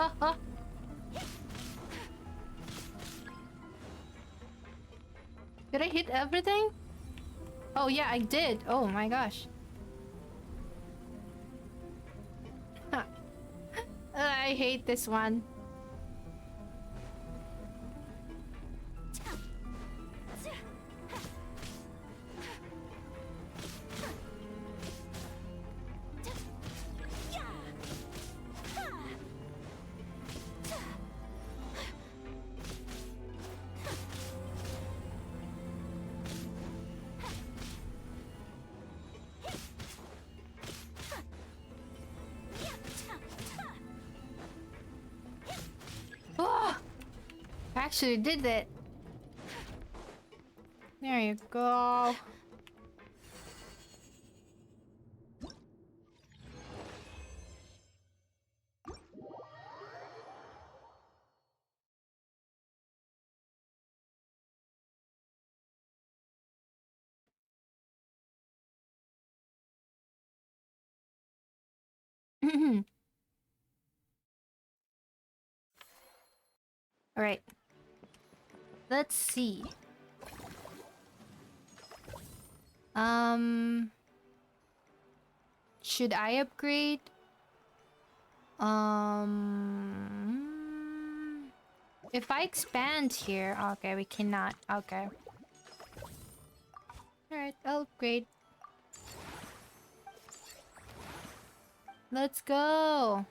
Ah. Did I hit everything? Oh yeah, I did. Oh my gosh. I hate this one. Actually did it. There you go. All right. Let's see. Should I upgrade? If I expand here, okay, we cannot. Okay. All right, I'll upgrade. Let's go.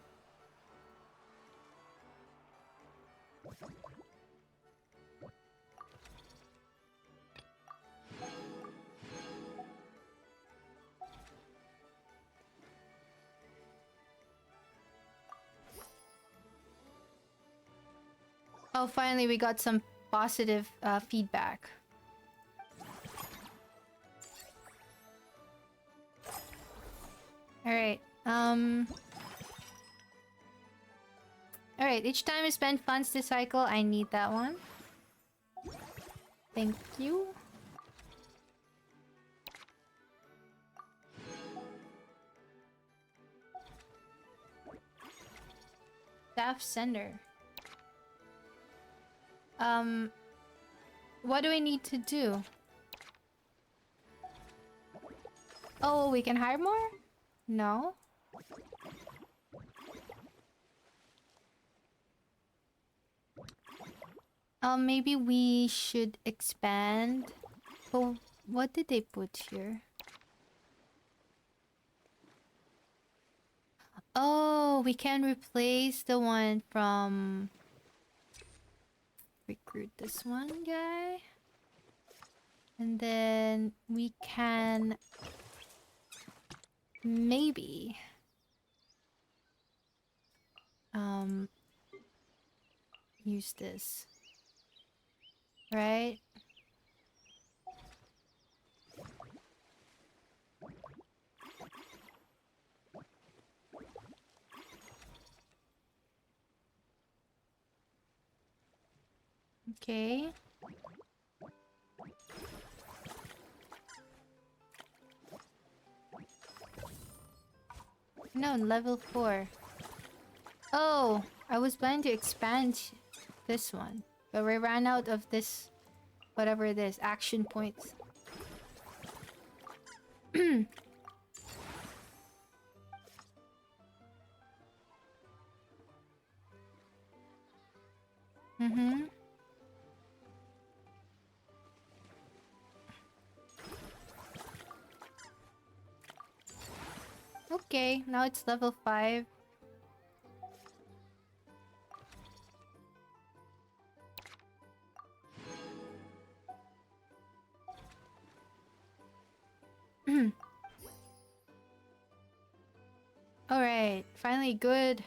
Oh, finally we got some positive feedback. Alright, Alright, each time you spend funds to cycle, I need that one. Thank you. Staff Sender. What do I need to do? Oh, we can hire more? No. Maybe we should expand. Oh, what did they put here? Oh, we can replace the one from... Recruit this one guy. And then we can maybe use this. Right? Okay. No, level 4. Oh, I was planning to expand this one, but we ran out of this, whatever it is, action points. Mm-hmm. Okay, now it's level 5. Alright, finally good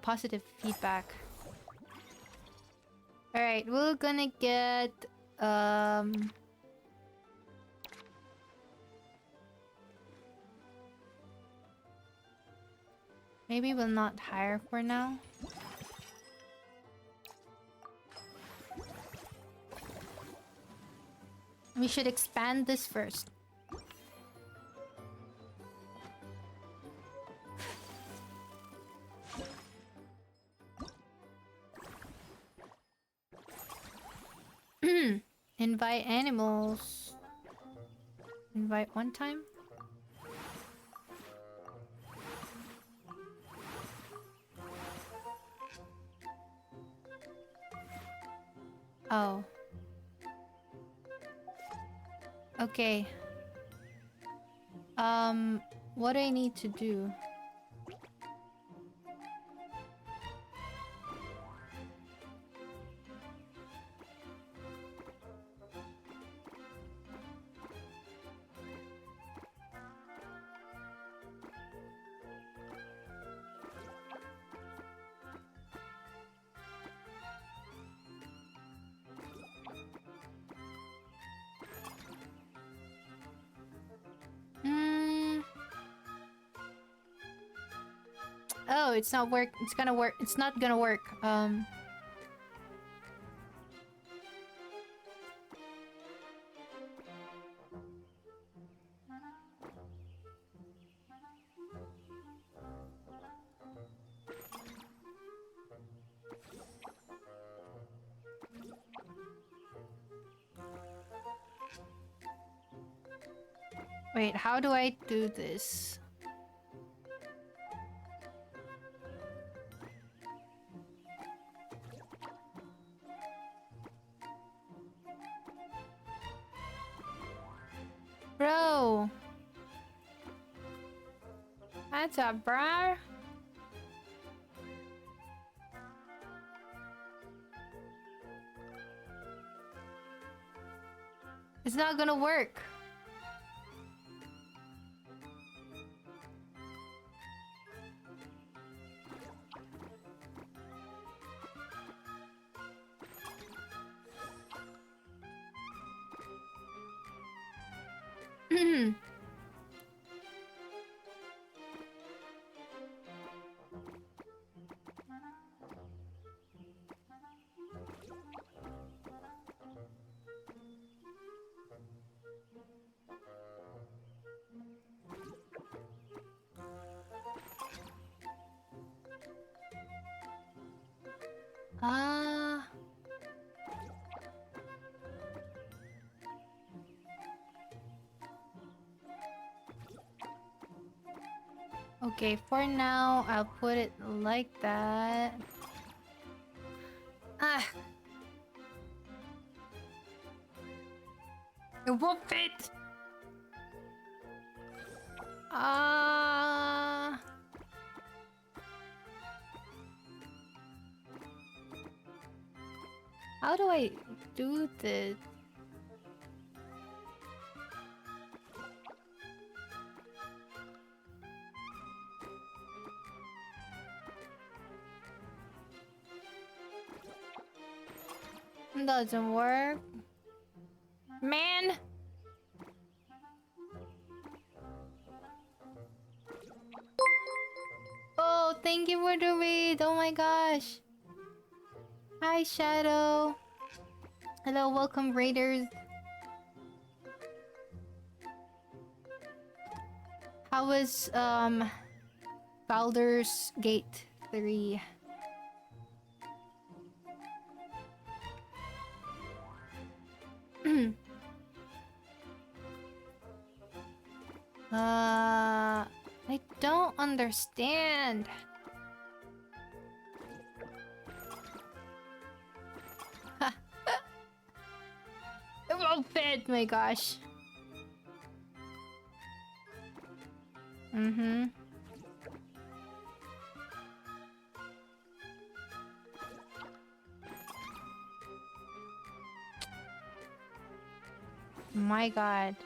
positive feedback. Alright, we're gonna get maybe we'll not hire for now. We should expand this first. Invite animals. Invite one time? Oh. Okay. What do I need to do? Oh, it's not work. It's gonna work. It's not gonna work. Wait, how do I do this? Bro! What's up, bro? It's not gonna work. Ah. Okay, for now, I'll put it like that. Ah. It won't fit! Ah. How do I do this? Doesn't work. Man! Oh, thank you for the raid. Oh my gosh. Hi, Shadow. Hello, welcome, raiders. How was, Baldur's Gate 3? I don't understand. It won't fit, my gosh. My god.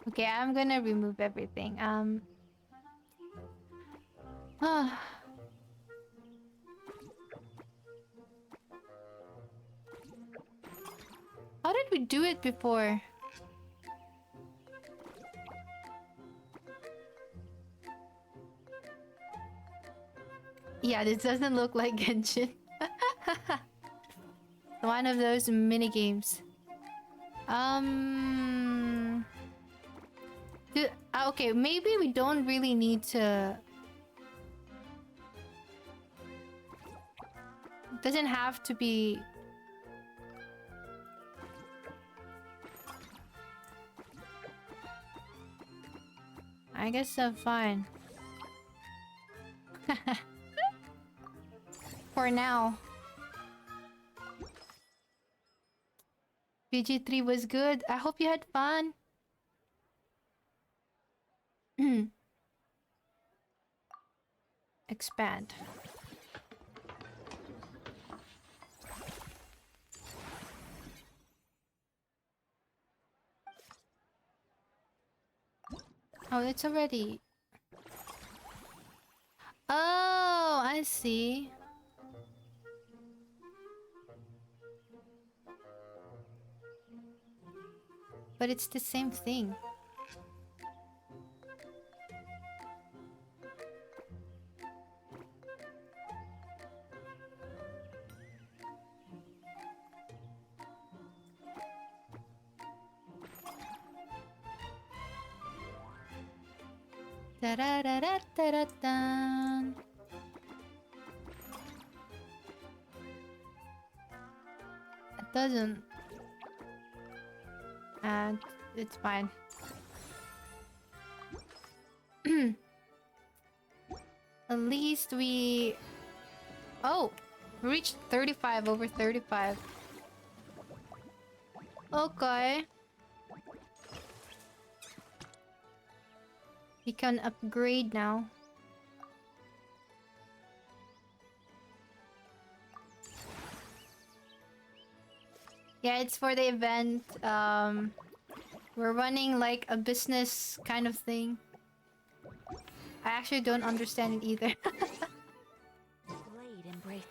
Okay, I'm gonna remove everything. How did we do it before? Yeah, this doesn't look like Genshin. One of those mini games. Okay, maybe we don't really need to. Doesn't have to be. I guess I'm fine. For now. BG3 was good. I hope you had fun. Expand. Oh, it's already. Oh, I see. But it's the same thing. Da da da da da da da. It doesn't. And it's fine. At least we... Oh! We reached 35 over 35. Okay. We can upgrade now. Yeah, it's for the event. We're running like a business kind of thing. I actually don't understand it either. Blade embrace.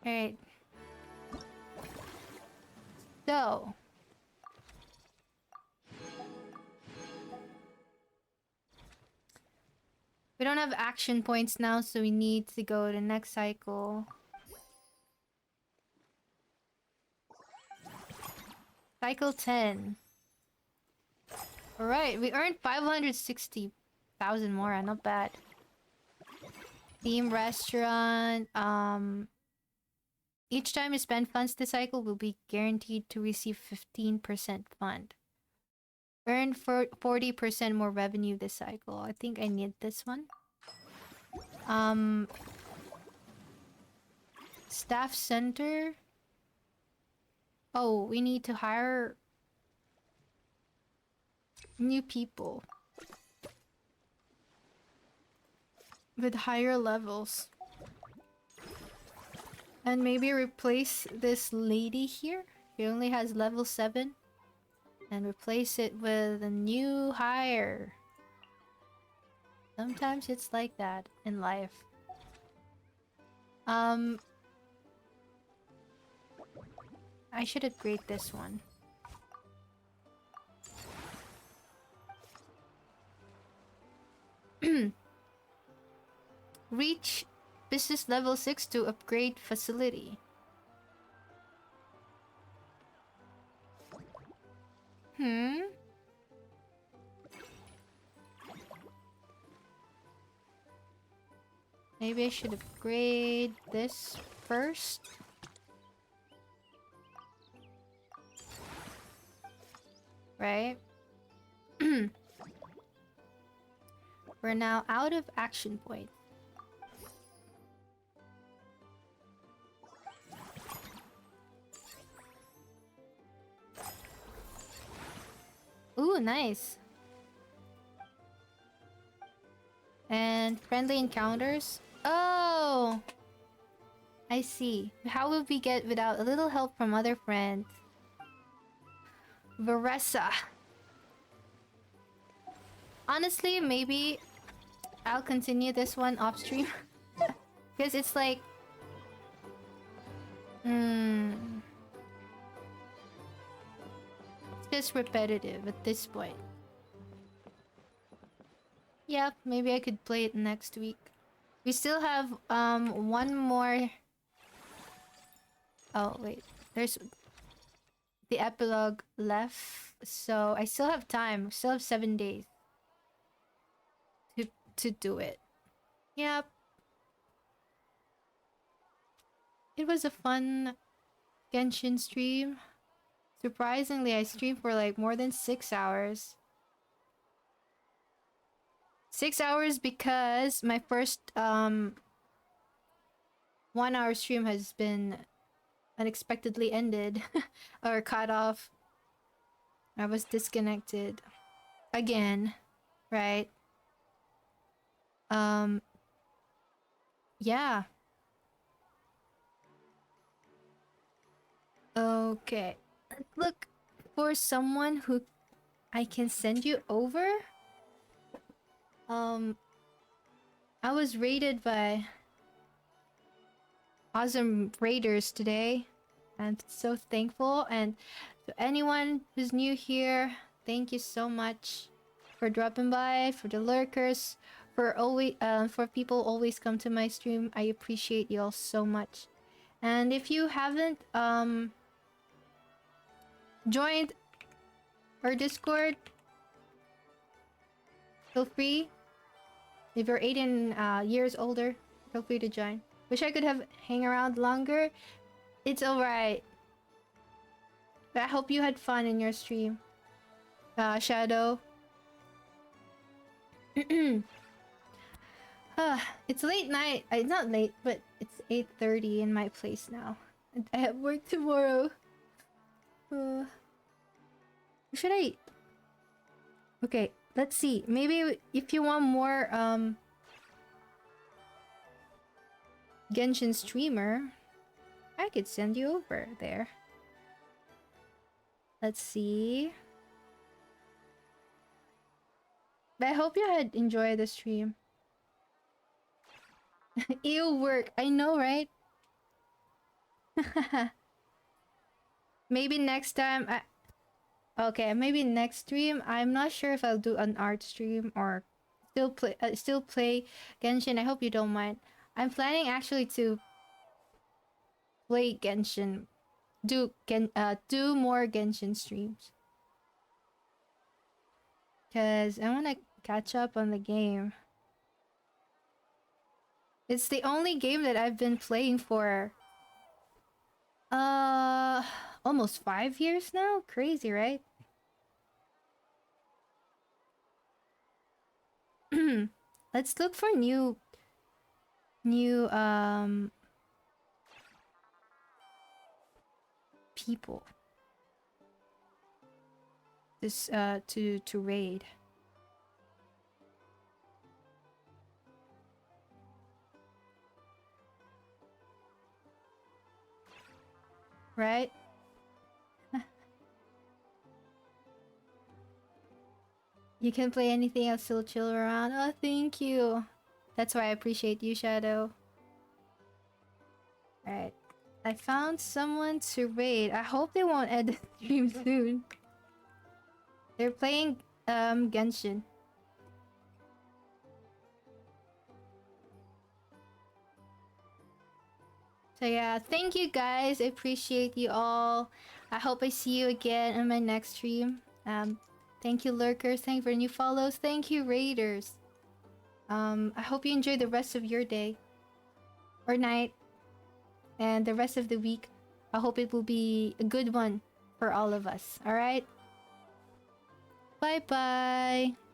Alright. So. We don't have action points now, so we need to go to next cycle. Cycle 10. Alright, we earned 560,000 more, not bad. Theme restaurant. Each time you spend funds this cycle, will be guaranteed to receive 15% fund. Earn 40% more revenue this cycle. I think I need this one. Staff center. Oh, we need to hire. new people with higher levels. And maybe replace this lady here. She only has level 7. And replace it with a new hire. Sometimes it's like that in life. I should upgrade this one. Reach business level 6 to upgrade facility. Maybe I should upgrade this first. Right? We're now out of action point. Ooh, nice. And friendly encounters. Oh! I see. How will we get without a little help from other friends? Varessa. Honestly, maybe I'll continue this one off stream. Because it's like... It's just repetitive at this point. Yeah, maybe I could play it next week. We still have one more... Oh, wait. There's the epilogue left. So I still have time. Still have 7 days to do it. Yep. It was a fun Genshin stream. Surprisingly, I streamed for like more than 6 hours. 6 hours because my first 1 hour stream has been unexpectedly ended or cut off. I was disconnected again, right? Yeah. Okay. Let's look for someone who I can send you over. I was raided by awesome raiders today. I'm so thankful. And to anyone who's new here, thank you so much for dropping by, for the lurkers, for always for people always come to my stream. I appreciate you all so much. And if you haven't joined our Discord, feel free. If you're 18 years older, feel free to join. Wish I could have hang around longer. It's alright. But I hope you had fun in your stream. Shadow. It's late night. It's not late, but it's 8:30 in my place now. And I have work tomorrow. Should I? Okay, let's see. Maybe if you want more Genshin streamer, I could send you over there. Let's see. But I hope you had enjoyed the stream. Ew, work. I know, right? Maybe next time okay, maybe next stream. I'm not sure if I'll do an art stream or still play Genshin. I hope you don't mind. I'm planning actually to play Genshin. Do more Genshin streams. Cause I wanna catch up on the game. It's the only game that I've been playing for almost 5 years now. Crazy, right? Let's look for new people this to raid. Right? You can play anything else, still chill around. Oh, thank you. That's why I appreciate you, Shadow. Alright. I found someone to raid. I hope they won't end the stream soon. They're playing Genshin. So yeah, thank you guys. I appreciate you all. I hope I see you again in my next stream. Thank you lurkers, thank you for new follows, thank you raiders. I hope you enjoy the rest of your day or night and the rest of the week. I hope it will be a good one for all of us. All right? Bye bye.